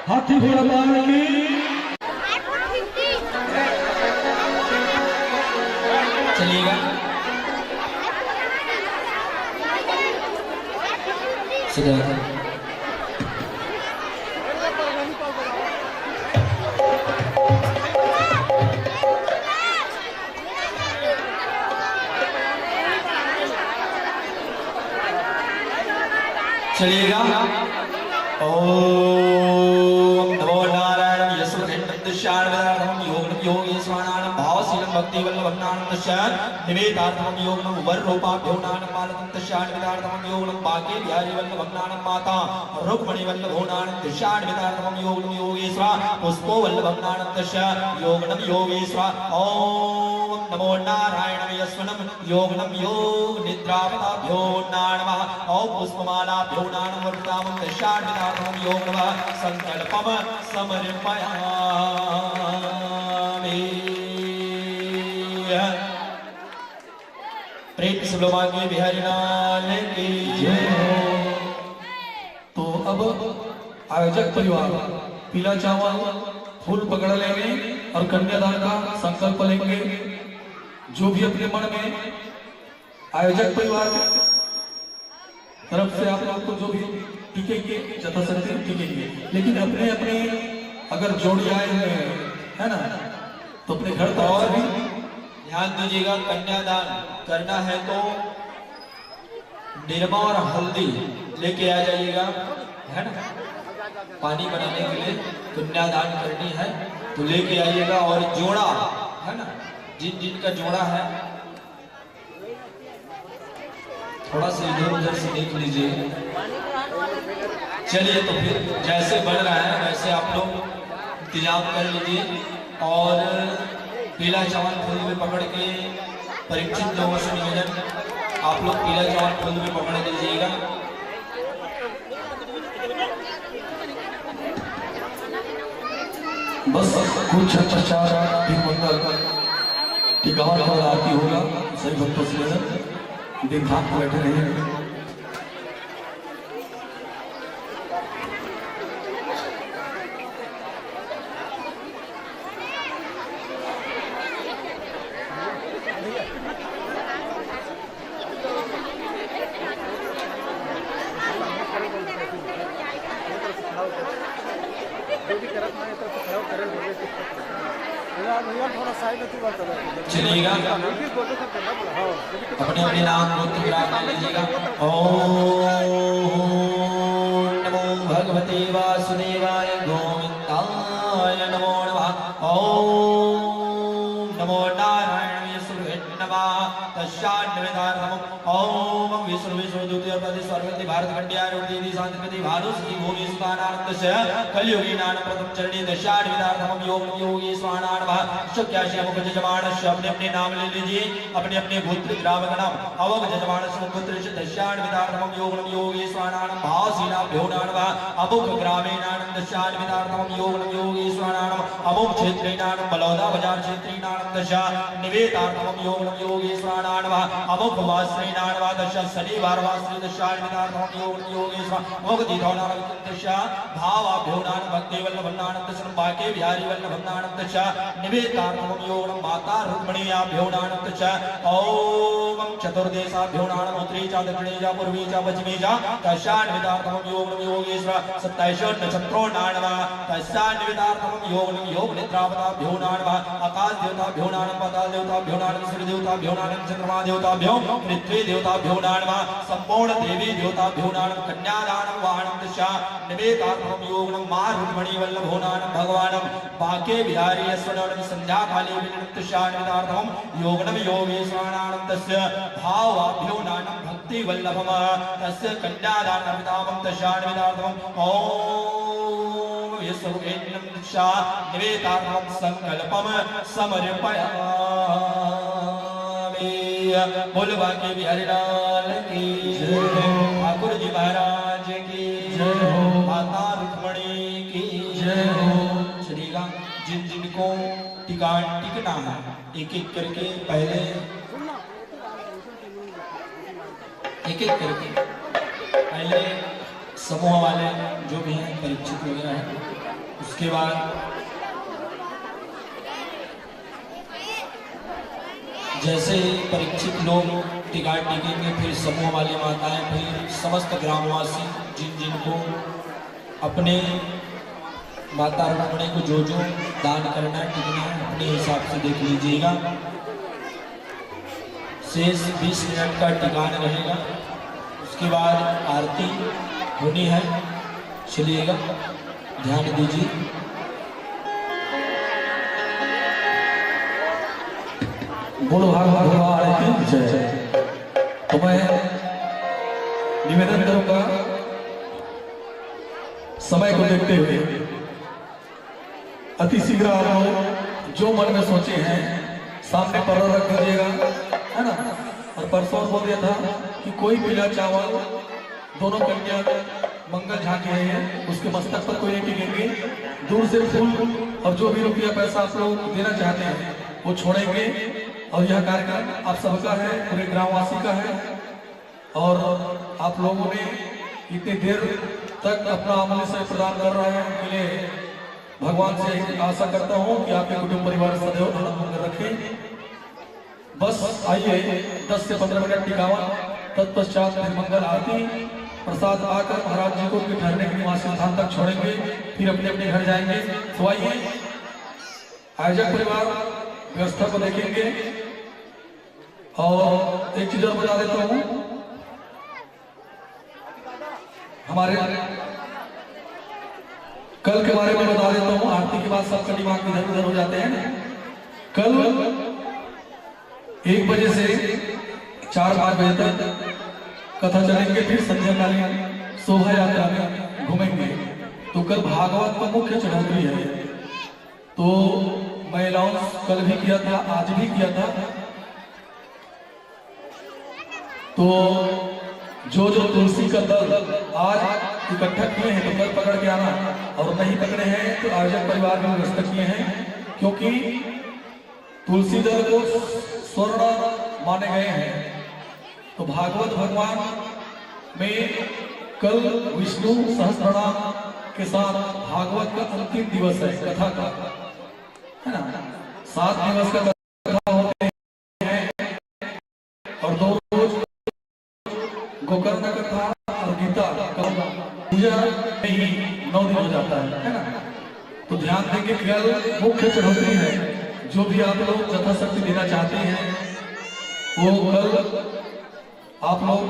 हाथी घोड़ा पार की चलिएगा। सदा चलिएगा। ओम नमो नारायण यशोधेन्द्रशाणं योगं योगेश्वराणां भावशीलं भक्तिवल्लभनां तस्यान् निवेदार्थं योगं वररूपाभ्यो नानं पालकं तस्यान् विदार्थं योगं भाग्ये बिहारी वल्लभनां माता रुक्मणी वल्लभोनां तस्यान् विदार्थं योगं योगेश्वर पुष्पो वल्लभनां तस्यान् योगं योगेश्वर। ओम नमो नारायण यस्वनं योगं योग निद्रावताभ्यो नमः। ओम पुष्पमालाभ्यो नानं वरदानं तस्यान् विदार्थं योगं संकल्पम समर्पयामि। प्रेम सुलभाग्य बिहारी लाल की जय हो। तो अब आयोजक परिवार पीला चावल फूल पकड़ लेंगे और कन्यादान का संकल्प लेंगे। जो भी अपने मन में आयोजक परिवार तरफ से आप लोग को जो भी टिकेंगे यथाशक्ति टिकेंगे, लेकिन अपने अपने अगर जोड़ी आए हुए है ना तो अपने घर तक और भी ध्यान दीजिएगा। कन्यादान करना है तो निरमा और हल्दी लेके आ जाइएगा, है ना। पानी बनाने के लिए कन्यादान करनी है तो लेके आइएगा। और जोड़ा है ना, जिन जिन का जोड़ा है थोड़ा सा इधर उधर से देख लीजिए। चलिए तो फिर जैसे बढ़ रहा है वैसे आप लोग इंतजाम कर लीजिए और पीला चावल फूल में पकड़ के परीक्षित लोगों से निवेदन, आप लोग पीला चावल फूल में पकड़ लीजिएगा। बस कुछ पश्चात फिर मंगल टिकावट और आरती होगा। सभी भक्तों से निवेदन, दिन धाम को बैठे रहिए। चलिएगा, अपने अपने नाम गोत्र विराम ले लीजिएगा। ओम नमो भगवते वासुदेवाय गोविंदाय नमो नमः। ओम नमो नारायण विष्णुवे नमः। तस्यान्वितार्थम ओम विष्णु विष्णु द्वितीय प्रति सर्वति भारत खंड्याय रूपति शांतिपति भानुश्री भूमि सुतानानंदस्य कलियुगी नाम प्रथम चरणी दशान्वितार्थम योग योगी स्वानान शक्याश्याम को जजमानस्य अपने अपने नाम ले लीजिए, अपने अपने गोत्र ग्राम का नाम। अवग जजमानस्य गोत्र दशान्वितार्थम योग योगी स्वानान भासीना भ्योनान अमुक ग्रामेणानंद दशान्वितार्थम योग योगी स्वानान अमुक क्षेत्रेणान बलौदा बाजार क्षेत्रेणान दशा निवेदार्थम योग योगी स्वानान अमुक वास्त्रेणान दशा शनिवार वास्त्री दशान्वितार्थम योग योगी स्वानान अमुक दीधौनान दशा भावाभ्योनान भक्ति वल्लभनान दशा बाके बिहारी वल्लभनान दशा निवेदार्थम योग माता रुक्मिणीभ्योनान दशा ओम चतुर्देशाभ्योनान उत्तरी च दक्षिणे च पूर्वी च पश्चिमे च दशान्वितार्थम योग योगेश्वर 27 नक्षत्रों नानवा दशान्वितार्थम योग योग निद्रावताभ्यो नानवा आकाश देवताभ्यो नानम पाताल देवताभ्यो नानम सूर्य देवताभ्यो नानम चंद्रमा देवताभ्यो पृथ्वी देवताभ्यो नानवा संपूर्ण देवी देवताभ्यो नानम कन्यादानम वाहनम दशा निवेदार्थम योग मां रुक्मिणी वल्लभो नानम भगवानम बाके बिहारी स्वनम संध्या काले विनंतशान्वितार्थम योगनम योगेश्वरानंद तस्य भावाभ्यो नानम भक्ति वल्लभम तस्य कन्यादानम दशान्वितार्थम ओम विश्ववेन्नम दशा निवेदार्थम संकल्पम समर्पयामि। बोल बाके बिहारी लाल की जय, ठाकुर जी महाराज की जय हो, माता रुक्मिणी की जय हो। चलिएगा, जिन जिनको टिका टिकना है एक एक करके पहले पहले समूह वाले जो भी हैं परीक्षित वगैरह हैं, उसके बाद जैसे ही परीक्षित लोग टिकट टिकेंगे फिर समूह वाले माताएं, फिर समस्त ग्रामवासी जिन जिनको अपने माता रुक्मिणी को जो जो दान करना है टिकना है अपने हिसाब से देख लीजिएगा। शेष 20 मिनट का टिकान रहेगा, उसके बाद आरती होनी है। चलिएगा, ध्यान दीजिए। बोलो भगवान की जय। तो मैं निवेदन करूंगा समय को देखते हुए अति शीघ्र आप लोग जो मन में सोचे हैं सामने पर रख दीजिएगा, है ना। और परसों बोल दिया था कि कोई पीला चावल दोनों कन्या मंगल झांकी है उसके मस्तक पर कोई नहीं टिकेंगे। दूर से फूल और जो भी रुपया पैसा आप लोग देना चाहते हैं वो छोड़ेंगे। और यह कार्यक्रम आप सबका है, पूरे ग्रामवासी का है। और आप लोगों ने इतनी देर तक अपना अमल से प्रदान कर रहे हैं, उनके लिए भगवान से आशा करता हूं कि आपके कुटुंब परिवार सदैव आनंद रखें। बस आइए 10 से 15 मिनट टिकावा, तत्पश्चात मंगल आरती प्रसाद आकर महाराज जी को उनके ठहरने के निवास स्थान तक छोड़ेंगे, फिर अपने अपने घर जाएंगे। तो आइए आयोजक परिवार व्यवस्था को देखेंगे। और एक चीज और बता देता हूं, हमारे कल के बारे में बता देता हूं। आरती के बाद सबका दिमाग इधर उधर हो जाते हैं। कल 1 बजे से 4-5 बजे तक कथा चलेंगे, फिर संध्याकालीन शोभा यात्रा में घूमेंगे। तो कल भागवत का मुख्य चढ़ोतरी है, तो मैं अनाउंस कल भी किया था, आज भी किया था। तो जो जो तुलसी का दल आज इकट्ठा किए हैं तो कल पकड़ के आना, और नहीं पकड़े हैं तो आयोजक परिवार में व्यवस्था किए हैं, क्योंकि तुलसी दल को स्वर्ण माने गए हैं। तो भागवत भगवान में कल विष्णु सहस्त्रनाम के साथ भागवत का अंतिम दिवस है, कथा का, है ना। 7 दिवस का कथा होते हैं और 2 रोज गोकर्ण कथा और गीता का पूजा में ही 9 दिन हो जाता है ना। तो ध्यान देंगे कल मुख्य चढ़ोतरी है, जो भी आप लोग यथाशक्ति देना चाहते हैं वो कल आप लोग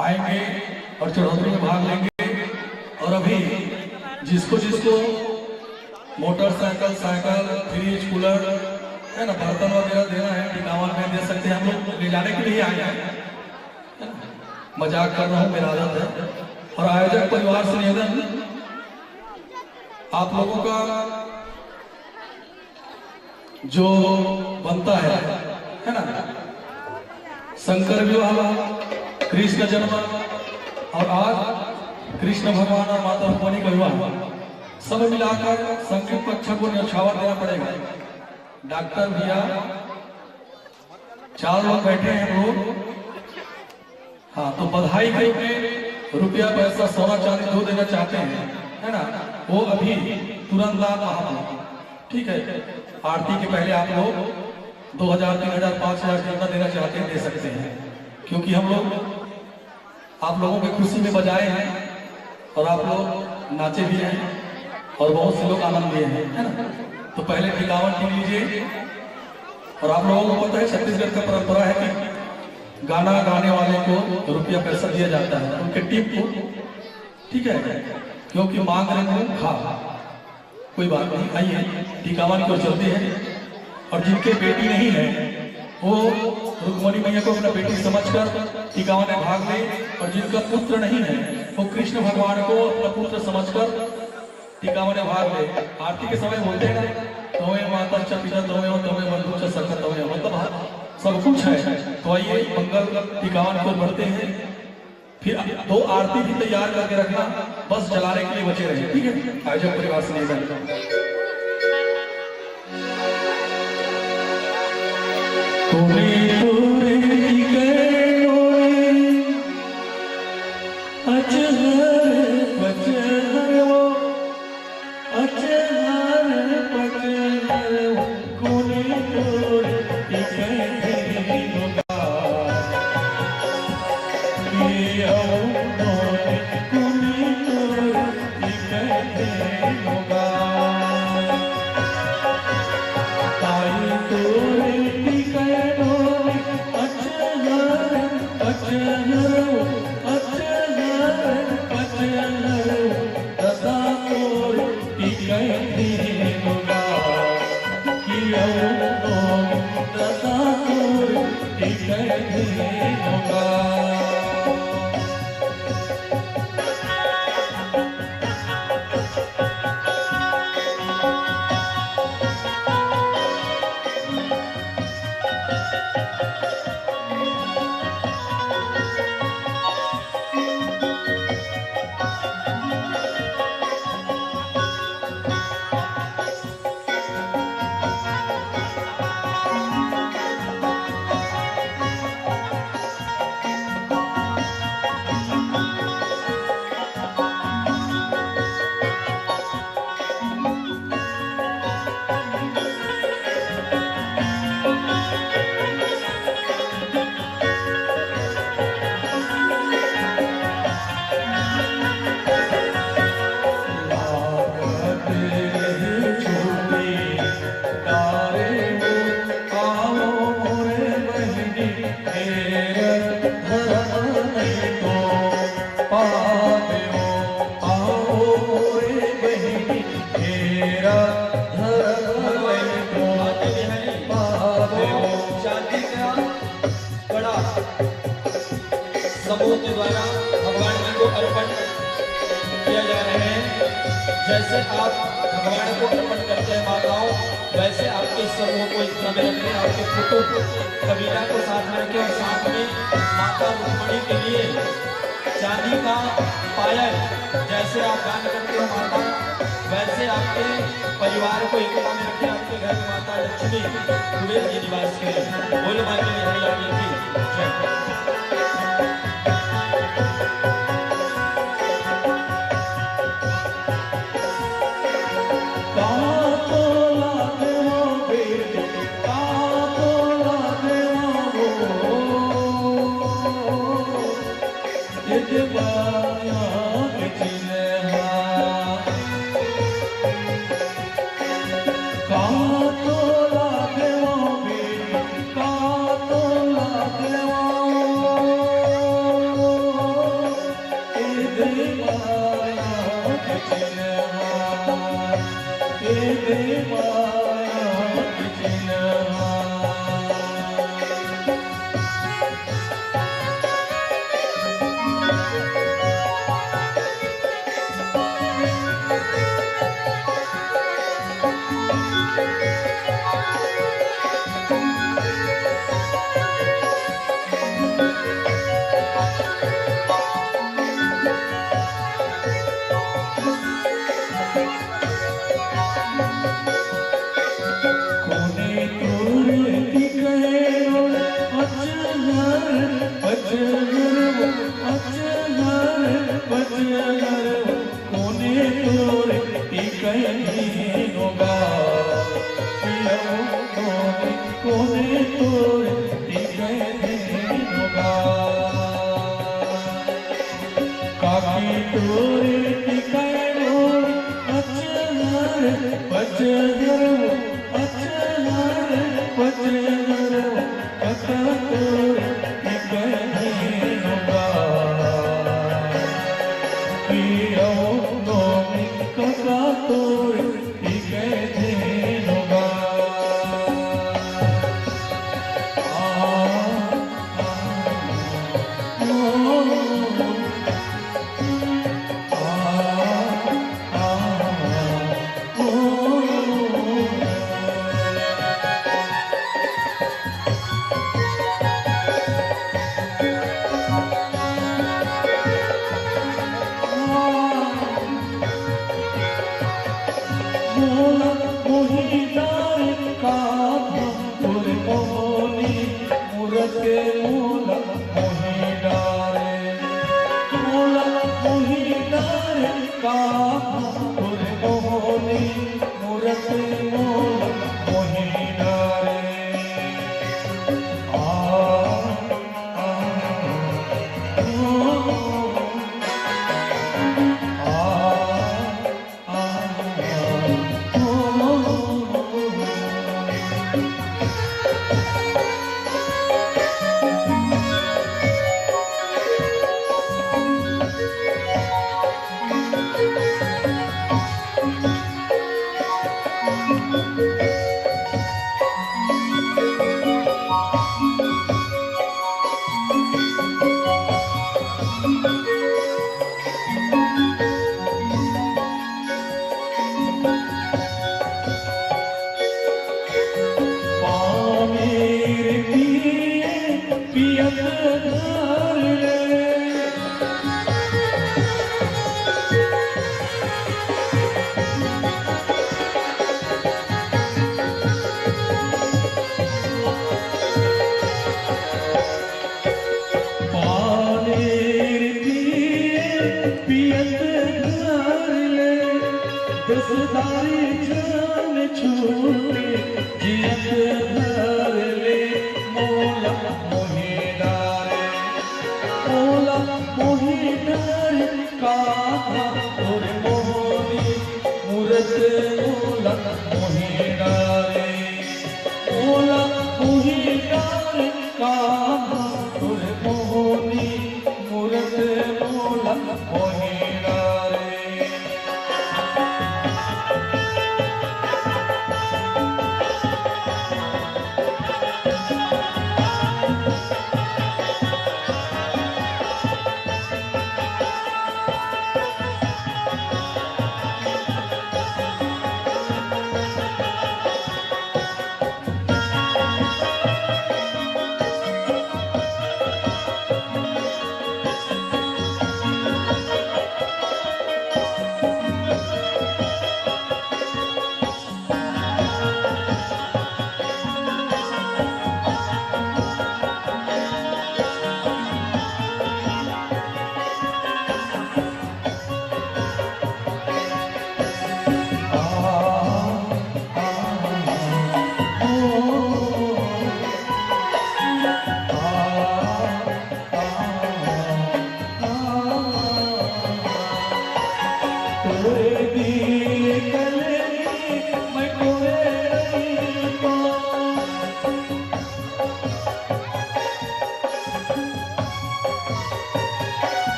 आएंगे और चढ़ोतरी में भाग लेंगे। और अभी जिसको जिसको मोटरसाइकिल, साइकिल, फ्रिज, कूलर, है ना, बर्तन वगैरह देना है टिकावन में दे सकते हैं। हम लोग ले जाने के लिए आए हैं, मजाक कर रहा हूँ, मेरा आदत है। और आयोजक परिवार से निवेदन, आप लोगों का जो बनता है ना, शंकर विवाह, कृष्ण जन्म और आज कृष्ण भगवान और माता रुक्मिणी का विवाह, सब मिलाकर संगीत पक्ष को न्यौछावर देना पड़ेगा। डॉक्टर भैया 4 लोग बैठे हैं हम लोग, हाँ, तो बधाई के रूप में रुपया पैसा सोना चांदी जो देना चाहते हैं, है ना, वो अभी तुरंत दान वहां, ठीक है। आरती के पहले आप लोग 2000, 3000, 5000 जितना देना चाहते हैं दे सकते हैं, क्योंकि हम लोग आप लोगों की खुशी में बजाए हैं और आप लोग नाचे भी हैं और बहुत से लोग आनंद लिए हैं, है ना। तो पहले टिकावन टीम लीजिए। और आप लोगों को पता है छत्तीसगढ़ का परंपरा है कि गाना गाने वाले को रुपया पैसा दिया जाता है उनके टीम को, ठीक है, क्योंकि मांग रहे हैं खा, कोई बात नहीं, आइए टिकावन को चलते हैं। और जिनके बेटी नहीं है वो रुक्मिणी मैया को अपना बेटी समझकर टिकावन में भाग ले, और जिनका पुत्र नहीं है वो कृष्ण भगवान को अपना पुत्र समझकर टिकावन में भाग ले। आरती के समय बोलते हैं ना, तुम्हें माता च पिता तुम्हें तुम्हें बंधु च सखा तुम्हें, मतलब सब कुछ है। तो आइए मंगल टिकावन को बढ़ते हैं। फिर 2 आरती भी तैयार करके रखना, बस जलाने के लिए बचे रहे, ठीक है। आयोजक परिवार से निवेदन, समूह के द्वारा भगवान जी को अर्पण किया जा रहे हैं। जैसे आप भगवान को अर्पण करते हैं माताओं, सबको को इतना में रखें, आपके फोटो कबीला को साथ में रखें और साथ में माता रुक्मणी के लिए चांदी का पायल, जैसे आप दान करते हो माता, वैसे आपके परिवार को एकता में रखें। आपके घर में माता लक्ष्मी कुबेर जी निवास करें। बोले माँ के लिए हरियाणा की जय।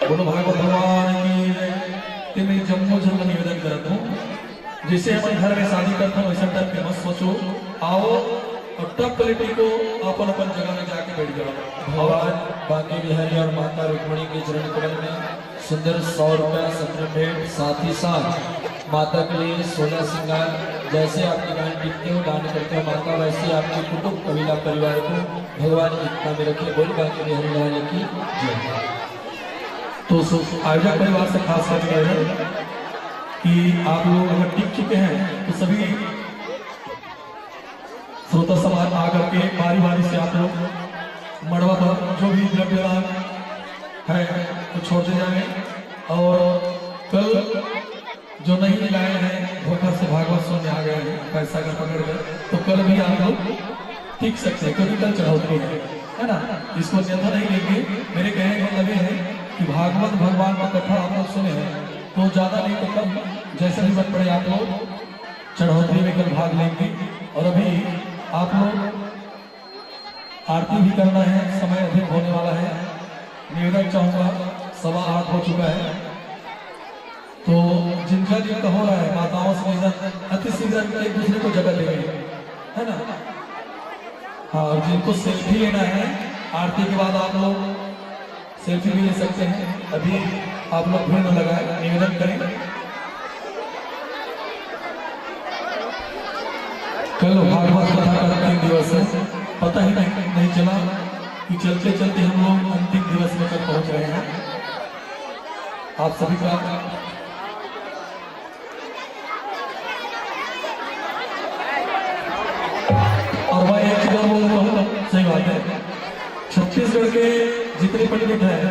बोलो भागवत भगवान की जय। ते मैं जम्मू जन्म निवेदन करता हूँ, जिसे हम घर में शादी करते हैं वैसे टाइप के मत सोचो, आओ और टॉप क्वालिटी को अपन अपन जगह में जाके बैठ जाओ। भगवान बांके बिहारी और माता रुक्मणी के चरण कमल में सुंदर 100 रुपया सत्र भेंट, साथ ही साथ माता के लिए 16 श्रृंगार। जैसे आपकी दान टिकते हो दान करते हो माता, वैसे आपके कुटुंब कबीला परिवार को भगवान एकता में रखे। बोल बांके बिहारी लाल की जय। तो आयोजक परिवार से खास बात यह है कि आप लोग अगर टिक चुके हैं तो सभी श्रोता समाज आकर के बारी बारी से आप लोग मड़वा पर जो भी द्रव्यदान है तो छोड़ते जाएंगे। और कल जो नहीं लाए हैं धोखा से भागवत सुनने आ गए हैं पैसा का पकड़ कर, तो कल भी आप लोग टिक सकते हैं क्योंकि कल चढ़ौती है ना। इसको ज्यादा नहीं लेंगे। मेरे कहने का मतलब ये है कि भागवत भगवान का कथा आप लोग सुने हैं तो ज्यादा नहीं तो कल जैसे भी बन पड़े आप लोग चढ़ौती में कल भाग लेंगे। और अभी आप लोग आरती भी करना है, समय अधिक होने वाला है। निवेदन चाहूंगा 7:15 हो चुका है, तो जिनका जिनका हो रहा है माताओं से निवेदन अति शीघ्र एक दूसरे को जगह देंगे, है ना। हाँ, जिनको सेल्फी लेना है आरती के बाद आप लोग सेल्फी भी ले सकते हैं। अभी आप लोग भीड़ न लगाए, निवेदन करें। कल भागवत कथा का 3 दिवस है, पता ही नहीं चला कि चलते चलते हम लोग अंतिम दिवस में तक पहुंच रहे हैं। आप सभी का और मैं एक चीज और बोलूँ, सही बात है, छत्तीसगढ़ के जितने पंडित हैं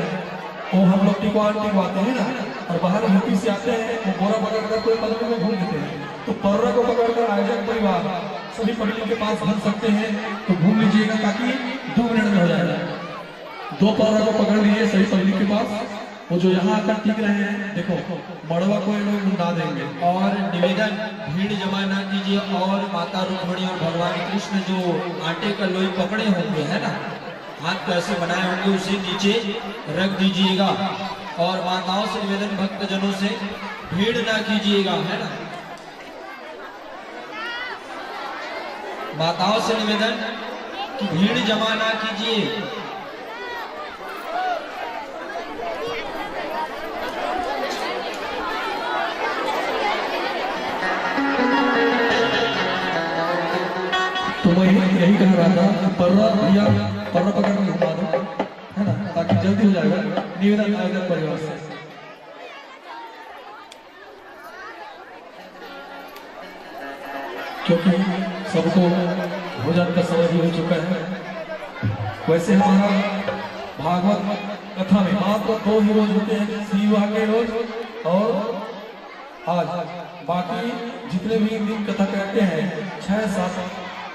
वो हम लोग टिकवाते हैं ना, और बाहर यूपी से आते हैं, वो बोरा पकड़कर कोई पलक में घूम लेते हैं। तो पर्रा को पकड़कर आयोजक परिवार सभी पंडितों के पास बन सकते हैं, तो घूम लीजिएगा ताकि 2 मिनट में हो जाएगा। 2 पर्रा को पकड़ लीजिए सभी पंडित के पास, वो जो यहाँ आकर टिक रहे हैं, देखो मड़वा को ये लोग उड़ा देंगे। और निवेदन, भीड़ जमा ना कीजिए, और माता रुक्मिणी और भगवान कृष्ण जो आटे का लोई पकड़े होंगे है ना, हाथ कैसे बनाए होंगे उसे नीचे रख दीजिएगा। और माताओं से निवेदन, भक्तजनों से भीड़ ना कीजिएगा, है ना। माताओं से निवेदन कि भीड़ जमा ना कीजिए। तो मैं यही कह रहा था कि पर्रा पकड़ के घुमा दो, है ना, ताकि जल्दी हो जाएगा। निवेदन आयोजक परिवार से। क्योंकि सबको भोजन का समय भी हो चुका है। वैसे हमारा भागवत कथा में मात्र 2 ही रोज होते हैं, शिववाह के रोज और आज। बाकी जितने भी दिन कथा कहते हैं 6-7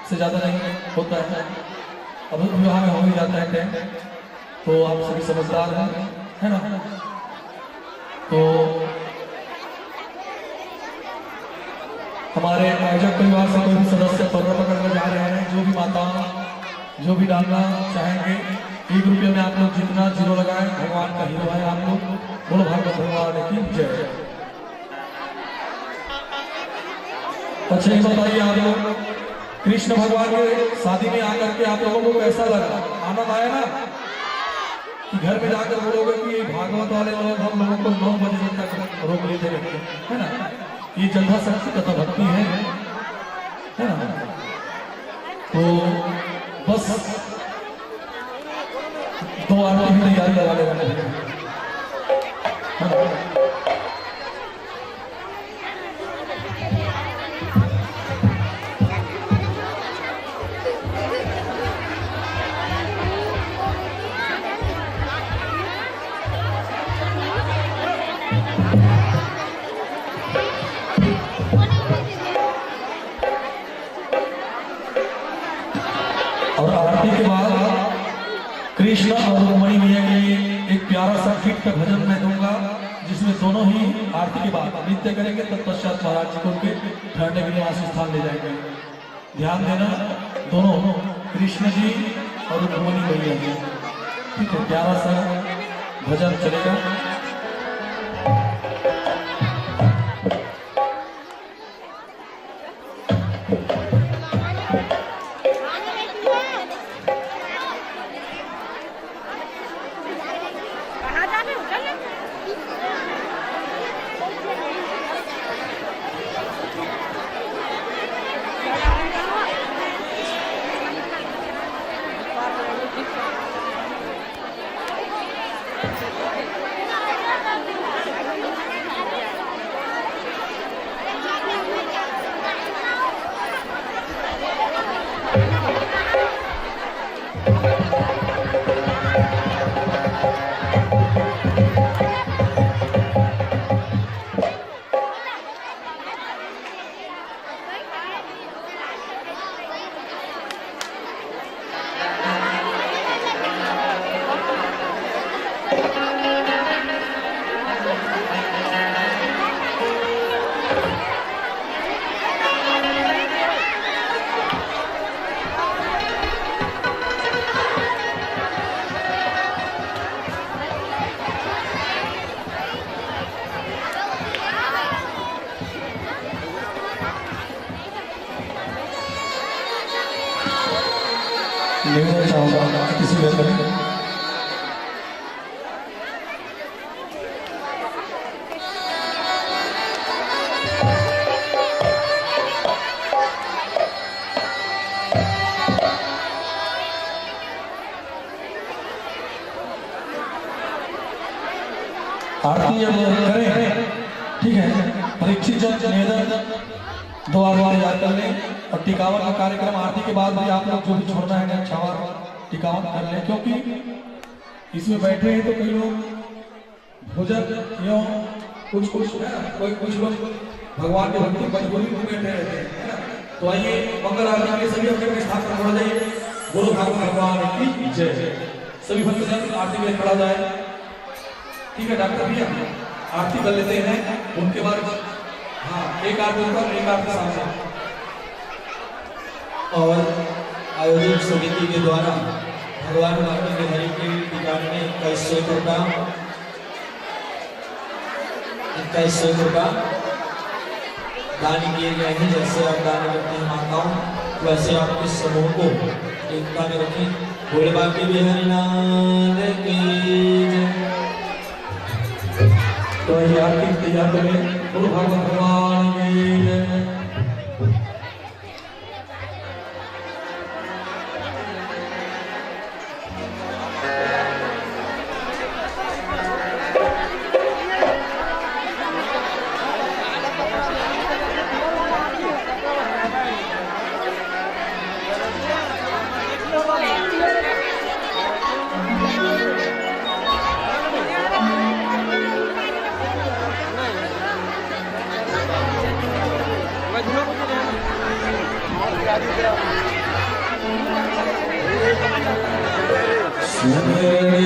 से ज़्यादा नहीं होता है। अब विवाह में हो ही जाता है टाइम, तो आप सभी समझदार हैं, है ना। तो हमारे आयोजक परिवार से कोई भी सदस्य पर्रा पकड़कर जा रहे हैं, जो भी माता जो भी डालना चाहेंगे, 1 रुपये में आप लोग जितना जीरो लगाए, भगवान का हीरो है आप लोग। बोलो भागवत भगवान की जय। अच्छा ये बताइए आप लोग, कृष्ण भगवान के शादी में आकर के आप लोगों को कैसा लगा? आनंद आया ना? कि घर में जाकर बोलोगे कि भागवत वाले लोग हम लोगों को 9 बजे तक रोक लेते रहते हैं, है ना। ये जन्मा शक्ति कथा भक्ति है ना। तो बस 2 आरती की तैयारी लगा लेना। और आरती के बाद कृष्ण और रुक्मिणी मैया के लिए एक प्यारा सा गीत का भजन मैं दूंगा, जिसमें दोनों ही आरती के बाद नृत्य करेंगे। तत्पश्चात महाराज जी को उनके ठहरने के लिए निवास स्थान ले जाएंगे। ध्यान देना, दोनों कृष्ण जी और रुक्मिणी मैया जी, ठीक है। प्यारा सा भजन चलेगा। निवेदन चाहूंगा किसी व्यक्ति आरती अब करें, ठीक है। परीक्षित जन निवेदन दुआ याद कर लें और टिकावन का कार्यक्रम आरती के बाद भी आप लोग जो भी छोड़ना है छावर टिकावन कर लें, क्योंकि इसमें बैठे हैं तो कई लोग भोजन यो कुछ कोई कुछ लोग भगवान के भक्ति मजबूरी में बैठे रहते हैं। तो आइए मंगल आरती के सभी अपने अपने स्थान पर खड़ा जाइए। गुरु भगवान की जय। सभी भक्तजन आरती में खड़ा जाए, ठीक है। डॉक्टर भैया आरती कर लेते हैं, उनके बाद हाँ एक आरती ऊपर एक आरती सामने। और आयोजक समिति के द्वारा भगवान माता के हरि के ठिकाने में 2100 रुपया दान किए गए हैं। जैसे आप दान करते हैं माताओं, वैसे आप इस समूह को एकता में रखें। भोले बाबा की बिहारी लाल की जय। तो ये आरती तैयार करें। गुरु भगवान की जय।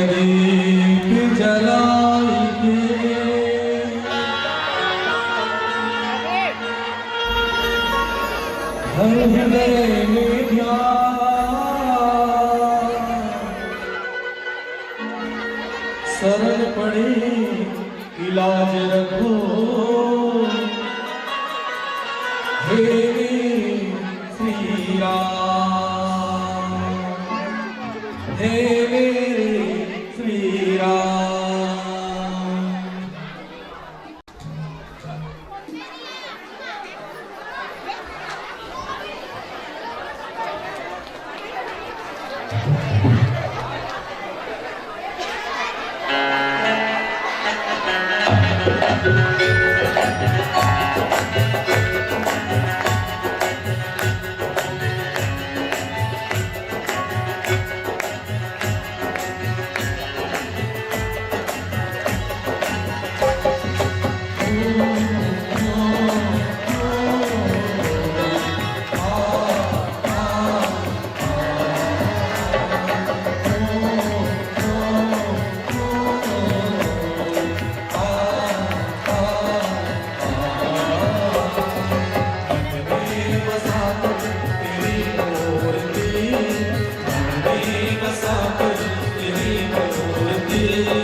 दीप जलाई के हर हृदय में ध्यान, शरण पड़े इलाज रखो हे श्री राम, हे श्री राम। तेरी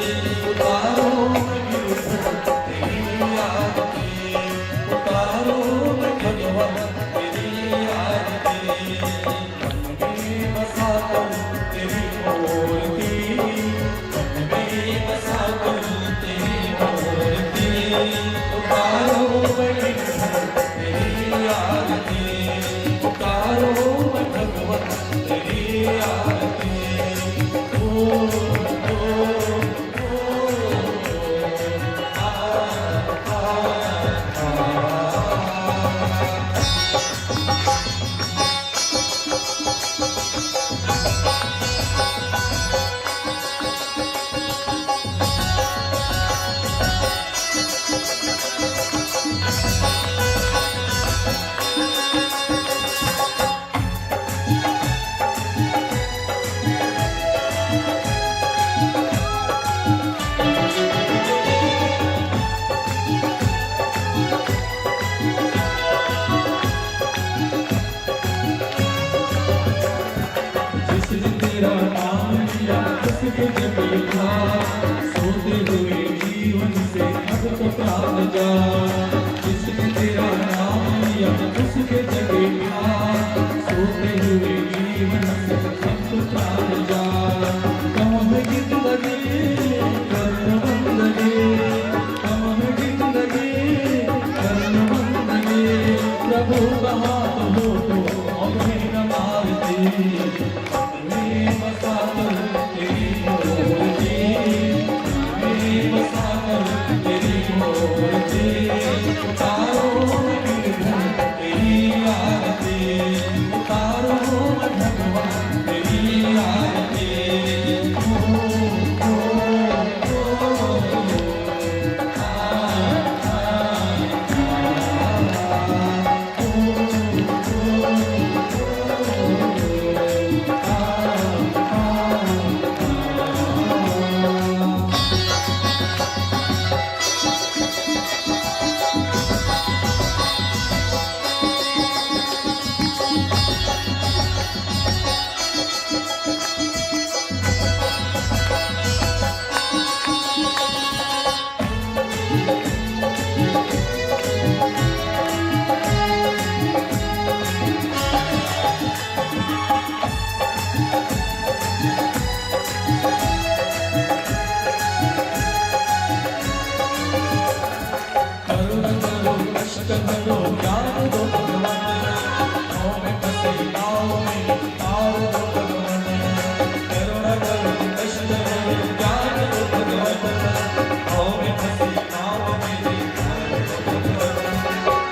और हसीनाओं मेरी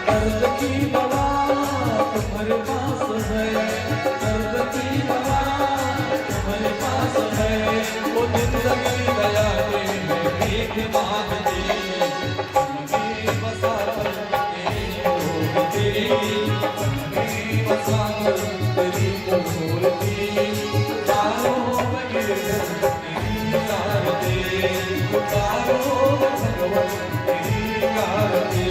दर्द की दवा तुम्हारे पास है, दर्द की दवा तुम्हारे पास है। वो जिंदगी दया के भीख मांगती, जिंदगी बसा कर तेरी मूर्ति, जिंदगी बसा कर तेरी मूर्ति। तारों में गिरकर तेरी आरती, तारों में भगवान तेरी आरती।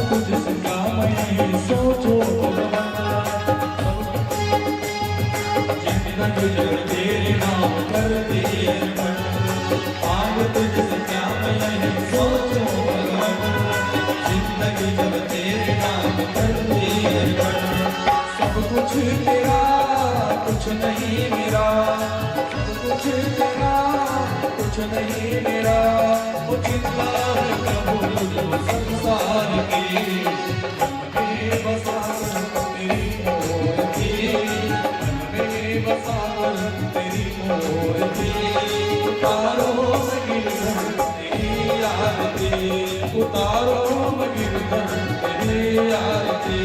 तुझसे क्या मैं सोचो जिंदगी तेरे नाम कर दिए आज तुझसे क्या मैं सोचो जिंदगी जब तेरे नाम कर दिए। सब कुछ तेरा कुछ नहीं मेरा, सब कुछ तेरा कुछ नहीं मेरा। वो चिंता है कबूल संसार की, में बसा तेरी मूर्ति, में बसा तेरी मूर्ति। उतारो गिरधर तेरी आरती, उतारो गिरधर तेरी आरती।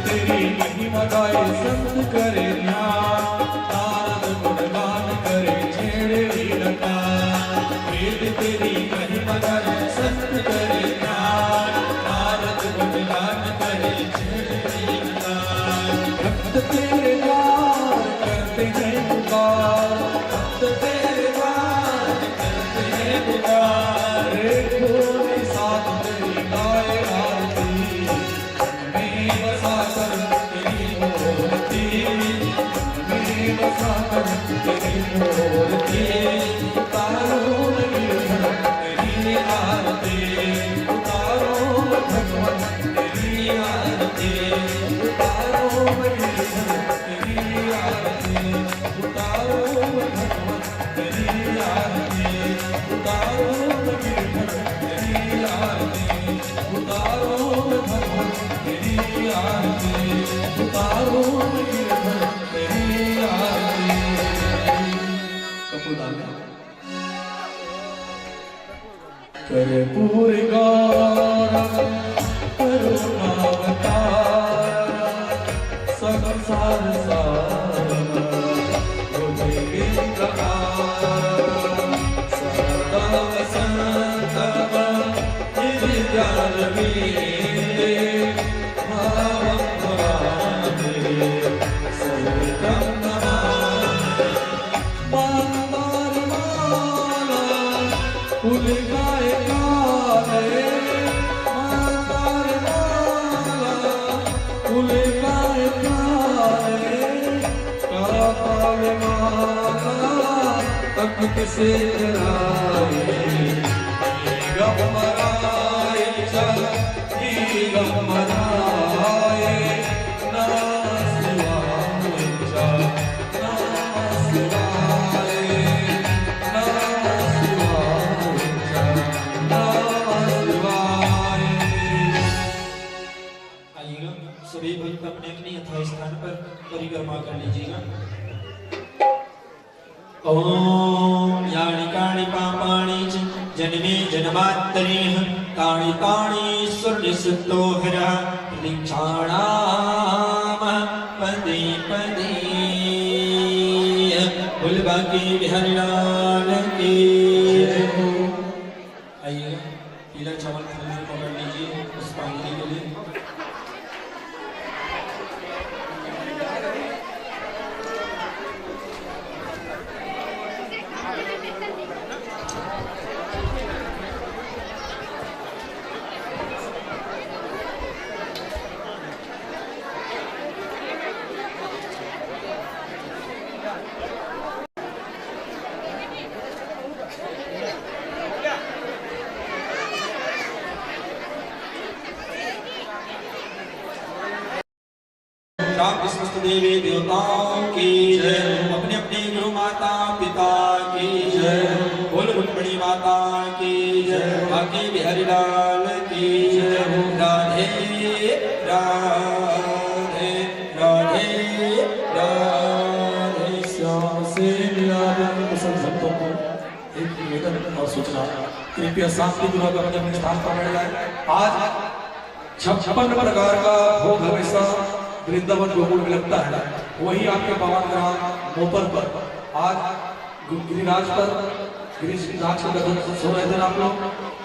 तेरी महिमा गाए संत करे ध्यान, नारद गुणगान करे छेड़े वीरता। वेद तेरी महिमा गाए संत करे ध्यान, नारद गुणगान करे छेड़े वीरता। भक्त तेरे द्वार करते हैं पुकार, भक्त तेरे द्वार करते हैं पुकार। भोले साथ तेरी गाए आरती, बसा कर तेरी मूर्ति, में बसा कर तेरी मूर्ति। उतारो गिरधर तेरी आरती, उतारो भगवान तेरी आरती। उतारो गिरधर तेरी आरती, उतारो भगवान तेरी आरती। उतारो गिरधर तेरी आरती, उतारो भगवान तेरी आरती। उतारो गिरधर तेरी आरती। कपूरदान कर्पूर गौरम करुणावतार संसार सारम बुद्धि विद्यार सदा वसंतम हृदयारविंदे भावं भवामि सहितं नमामि। माला फूल गाए काले, माला फूल गाए काले। काल माला तख्त से चढ़ाए, गम मराए चल सभी भक्त अपने अपने यथा स्थान पर परिक्रमा कर लीजिएगा। ओम यानि कानि पापानि च जन्मे जन्मान्तरेह तानि तानि सुरनिसुतो हरा प्रतीक्षाणाम पदे पदे बुलबा के बिहारी लाल की। आइएगा पीला चावल फूल पकड़ लीजिए पुष्पांजलि के लिए। समस्त देवी देवताओं की जय। अपने अपने गुरु माता पिता की जय। बोल रुक्मिणी माता की जय। बाकी बिहारी लाल की जय। राधे राधे राधे राधे। श्याम से मिलादन पसंद भक्तों को एक निवेदन और सूचना, कृपया शांति पूर्वक अपने अपने स्थान पर बैठ जाए। आज 56 प्रकार का भोग हमेशा वृंदावन गोकुल में लगता है, वही आपके पावन ग्राम मोपर पर आज गिरिराज पर गिरिराज का कथन सुन रहे थे आप लोग।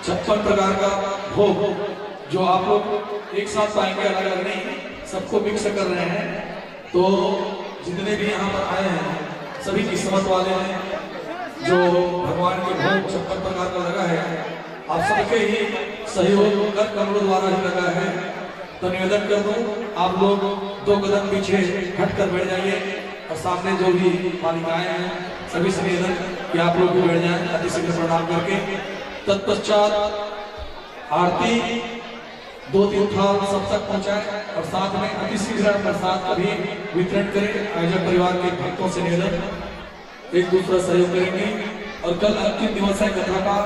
56 प्रकार का भोग जो आप लोग एक साथ पाएंगे, अलग अलग नहीं, सबको मिक्स कर रहे हैं। तो जितने भी यहाँ पर आए हैं सभी किस्मत वाले हैं, जो भगवान के भोग 56 प्रकार का लगा है, आप सबके ही सहयोग कर कमलों द्वारा ही लगा है। तो निवेदन कर दूं, आप लोग 2 कदम पीछे हट कर बैठ जाइए और सामने जो भी बालिकाएं हैं सभी से निवेदन कि आप लोग भी बैठ जाएं अति शीघ्र प्रणाम करके। तत्पश्चात आरती 2-3 थाल सब तक पहुंचाए और साथ में अति शीघ्र प्रसाद का भी वितरण करें। आयोजक परिवार के भक्तों से निवेदन एक दूसरा सहयोग करेंगे। और कल अंतिम दिवस है कथा का,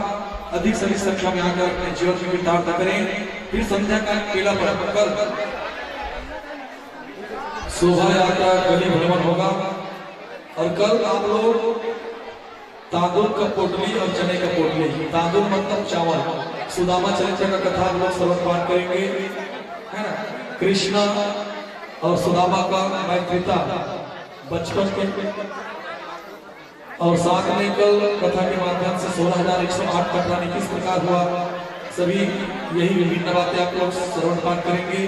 अधिक से अधिक संख्या में आकर अपने जीवन में विस्तार करें। फिर संध्या का केला पर्व कल शोभा यात्रा गली भ्रमण होगा। और कल आप लोग तांदुल का पोटली और चने का पोटली, तांदुल मतलब चावल, सुदामा चरित्र का कथा हम लोग श्रवण पाठ करेंगे, है ना। कृष्ण और सुदामा का मैत्रिता बचपन के, और साथ में कल कथा के माध्यम से 16,108 कटरानी किस प्रकार हुआ, सभी यही विभिन्न बातें आप लोग श्रवण पाठ करेंगे।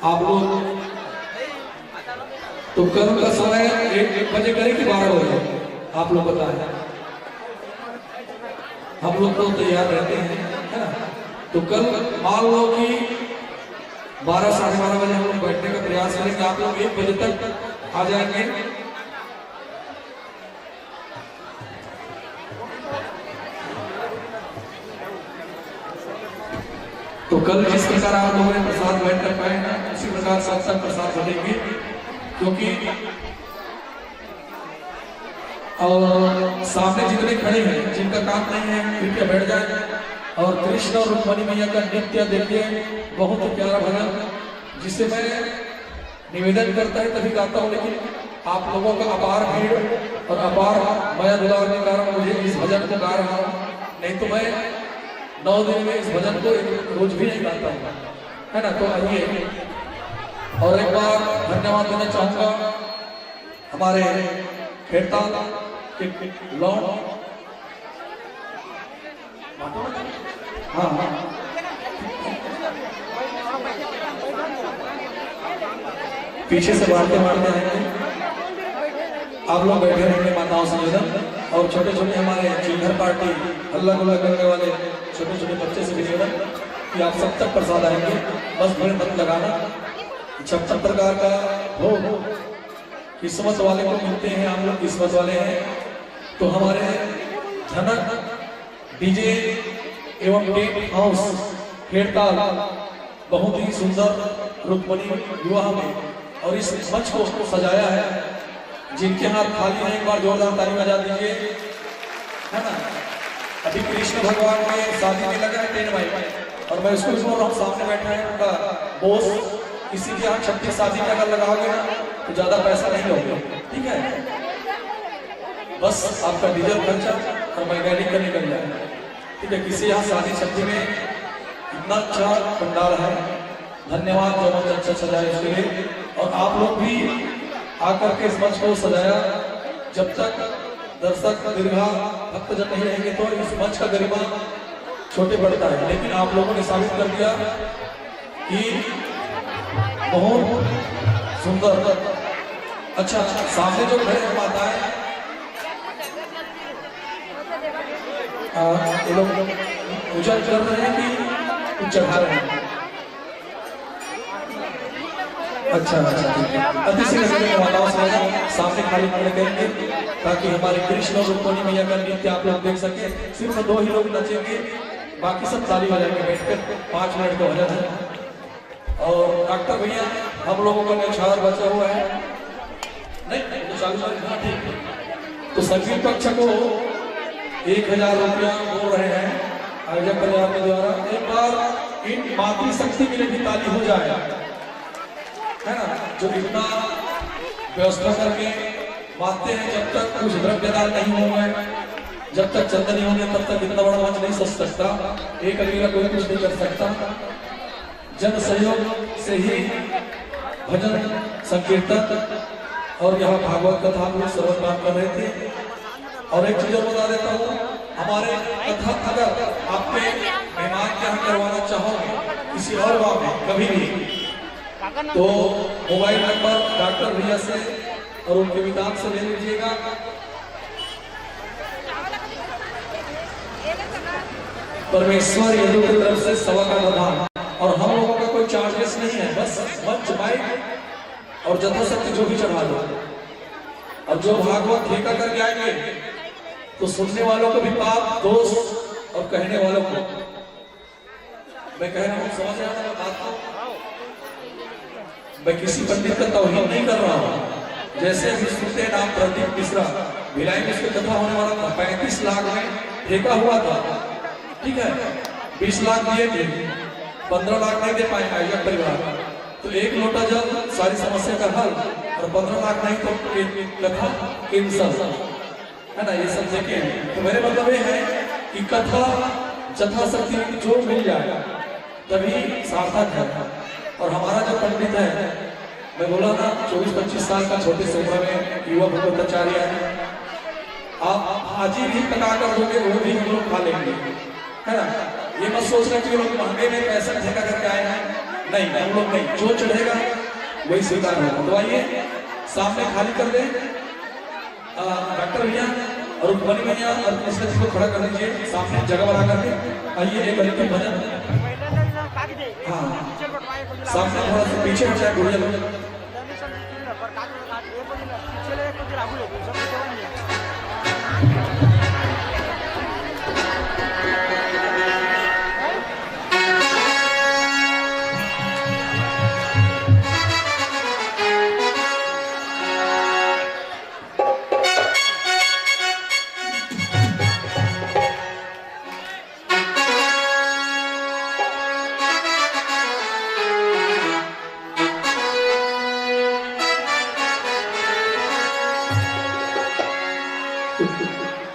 आप लोग तो कल का समय 1 बजे करें कि 12 बजे, आप लोग बताएं। हम लोग तो तैयार रहते हैं, है ना। तो कल मान लो कि 12 साढ़े 12 बजे हम लोग बैठने का प्रयास करेंगे। आप लोग 1 बजे तक आ जाएंगे। तो कल जिस प्रकार आप लोगों ने प्रसाद बैठ कर पाए ना, उसी प्रकार साथ प्रसाद बनेंगे। क्योंकि और सामने जितने खड़े हैं जिनका काम नहीं है कृपया बैठ जाए। और कृष्ण और रुक्मिणी मैया का नृत्य देखिए, बहुत ही प्यारा भजन, जिससे मैं निवेदन करता है तभी गाता हूँ, लेकिन आप लोगों का अपार भीड़ और अपार माया दुलार के कारण मुझे इस भजन को गा रहा हूँ। नहीं तो मैं 9 दिन में इस भजन को रोज भी नहीं गाता हूँ, है ना। तो आइए और एक बार धन्यवाद देना चाहूंगा हमारे खेड़ताल के लॉर्ड, हाँ पीछे से मारते मारते आएंगे। आप लोग बैठे रहेंगे माताओं से निवेदन। और छोटे छोटे हमारे चिल्हर पार्टी हल्ला गुल्ला करने वाले छोटे छोटे बच्चे से निवेदन कि आप सब तक प्रसाद आएंगे, बस भीड़ मत लगाना। 56 प्रकार का भोग किस्मत वाले को मिलते हैं, हम लोग किस्मत वाले हैं। तो हमारे धनक डीजे एवं टेंट हाउस खेड़ताल बहुत ही सुंदर रुक्मणी विवाह में और इस मंच को सजाया है। जिनके हाथ खाली है एक बार जोरदार ताली बजा दीजिए, है ना। अभी कृष्ण भगवान के शादी में लगा है 10 मई और मैं उसको बोल रहा हूँ, सामने बैठा है उनका बोस। किसी के यहाँ 36 शादी में अगर लगाओगे ना तो ज्यादा पैसा नहीं लोगे, ठीक है। बस आपका डीजल खर्चा और मैकेनिक का निकल जाए, ठीक है। किसी यहाँ शादी छठी में इतना अच्छा पंडाल है, धन्यवाद जो मंच अच्छा सजाया इसके लिए। और आप लोग भी आकर के इस मंच को सजाया। जब तक दर्शक दीर्घा भक्त जन नहीं रहेंगे तो इस मंच का गरिमा छोटे बढ़ता है। लेकिन आप लोगों ने साबित कर दिया कि बहुत सुंदर। अच्छा, सामने जो खड़े हैं माता है, ये लोग पूजा कर रहे हैं कि कुछ चढ़ा रहे हैं? अच्छा, अति शीघ्र माताओं से सामने खाली खड़े करेंगे ताकि हमारे कृष्ण और रुक्मिणी मैया का नृत्य आप लोग देख सके। सिर्फ 2 ही लोग नचेंगे, बाकी सब ताली बजाएंगे बैठकर। 5 मिनट का भजन है। और डॉक्टर भैया हम लोगों का न्यौछावर बचा हुआ है, नहीं तो चालू ठीक। तो संगीत कक्ष को 1000 रुपया बोल रहे हैं आयोजक परिवार के द्वारा। एक बार इन मातृ शक्ति के लिए भी ताली हो जाए, है ना, जो इतना व्यवस्था करके मानते हैं। जब तक कुछ द्रव्यदान नहीं होंगे, जब तक चंदन नहीं होंगे, तब तक इतना बड़ा मंच नहीं सज सकता। एक अकेला कोई कुछ नहीं कर सकता। जन सहयोग से ही भजन संकीर्तन और यहाँ भागवत कथा हम लोग सर्वनाम कर रहे थे। और एक चीज और बता देता हूँ, हमारे कथा अगर आपके मेहमान के यहाँ करवाना चाहो किसी और गाँव में कभी भी, तो मोबाइल नंबर डॉक्टर भैया से और उनके विधान से ले लीजिएगा। परमेश्वर यदु की तरफ से 1.25 का अनुदान। और हम लोगों का कोई चार्जेस नहीं है, बस मंच माइक और जथाशक्ति जो भी चढ़ा दो। और जो भागवत ठेका करके आएंगे तो सुनने वालों को भी पाप दोष और कहने वालों को, मैं कह रहा हूँ समझ रहा हूँ बात को, मैं किसी पंडित का तौहीन नहीं कर रहा हूँ। जैसे अभी सुनते नाम प्रदीप मिश्रा भिलाई में उसकी कथा होने वाला था, 35 लाख में ठेका हुआ था, ठीक है। 20 लाख दिए थे, 15 लाख नहीं दे पाए आयोजक परिवार। तो 1 लोटा जल सारी समस्या का हल, और 15 लाख नहीं तो कथा कैंसल, है ना। ये सब देखें तो मेरे मतलब ये है कि कथा यथाशक्ति जो मिल जाए तभी सार्थक है। और हमारा जो पंडित है, मैं बोला ना 24-25 साल का छोटे से उम्र में युवा भगवताचार्य है। आप हाजी भी पका कर दोगे वो भी हम लोग खा लेंगे, है ना। ये मत सोचना कि लोग महंगे में पैसा ठेका करके आए हैं, नहीं हम लोग नहीं, जो चढ़ेगा वही स्वीकार होगा। तो आइए सामने खाली कर दे डॉक्टर भैया और रुक्मिणी भैया और कृष्ण जी को खड़ा कर दीजिए सामने जगह बना करके। आइए एक अंतिम भजन, हाँ सामने थोड़ा सा पीछे हटाए गुड़िया लोग।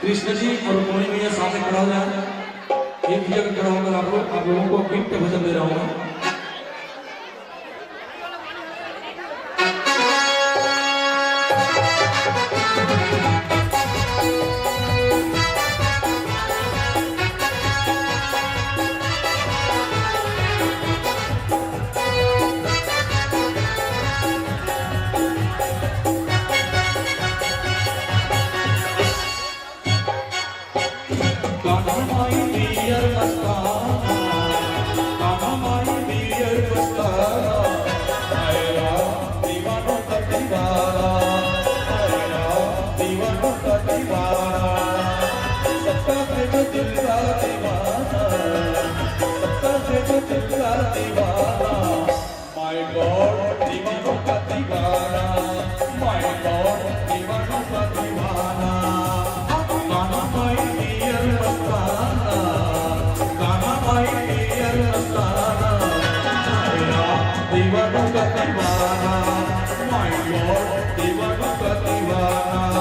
कृष्ण जी और रुक्मिणी मैया सामने खड़ा हो जाए। एक जगह खड़ा होकर आप लोगों को गिफ्ट भजन दे रहा हूँ। सबका दीवानों का दीवाना माय गॉड दीवानों का दीवाना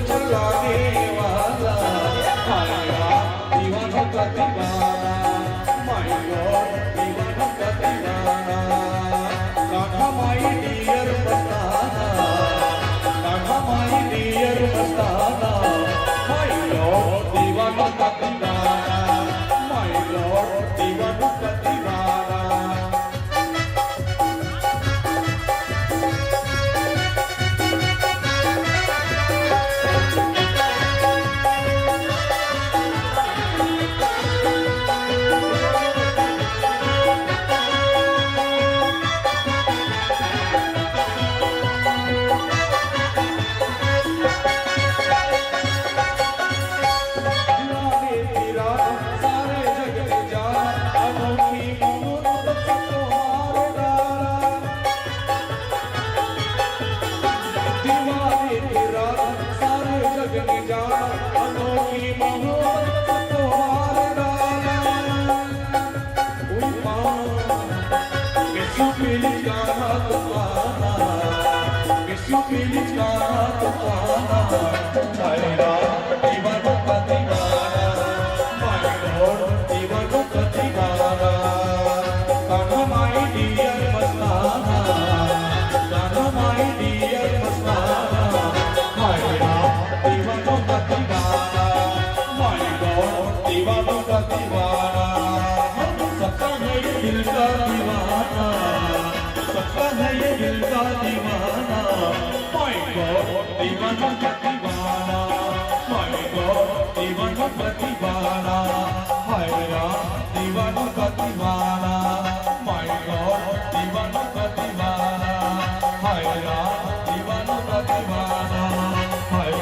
चलाने वाला दीवानों का दीवाना माय गॉड दीवानों का दीवाना कान्हा माय डियर मस्ताना कान्हा माय डियर मस्ताना माय गॉड दीवानों का दीवाना माय गॉड दीवानों का दीवाना दीवानों का दीवाना माय गॉड दीवानों का दीवाना कान्हा माय डियर मस्ताना कान्हा माय डियर मस्ताना माय गॉड दीवानों का दीवाना माय गॉड दीवानों का दीवाना सबका है ये दिल का दीवाना सबका है ये दिल का दीवाना माय गॉड दीवानों का दीवाना माय गॉड दीवानों का दीवाना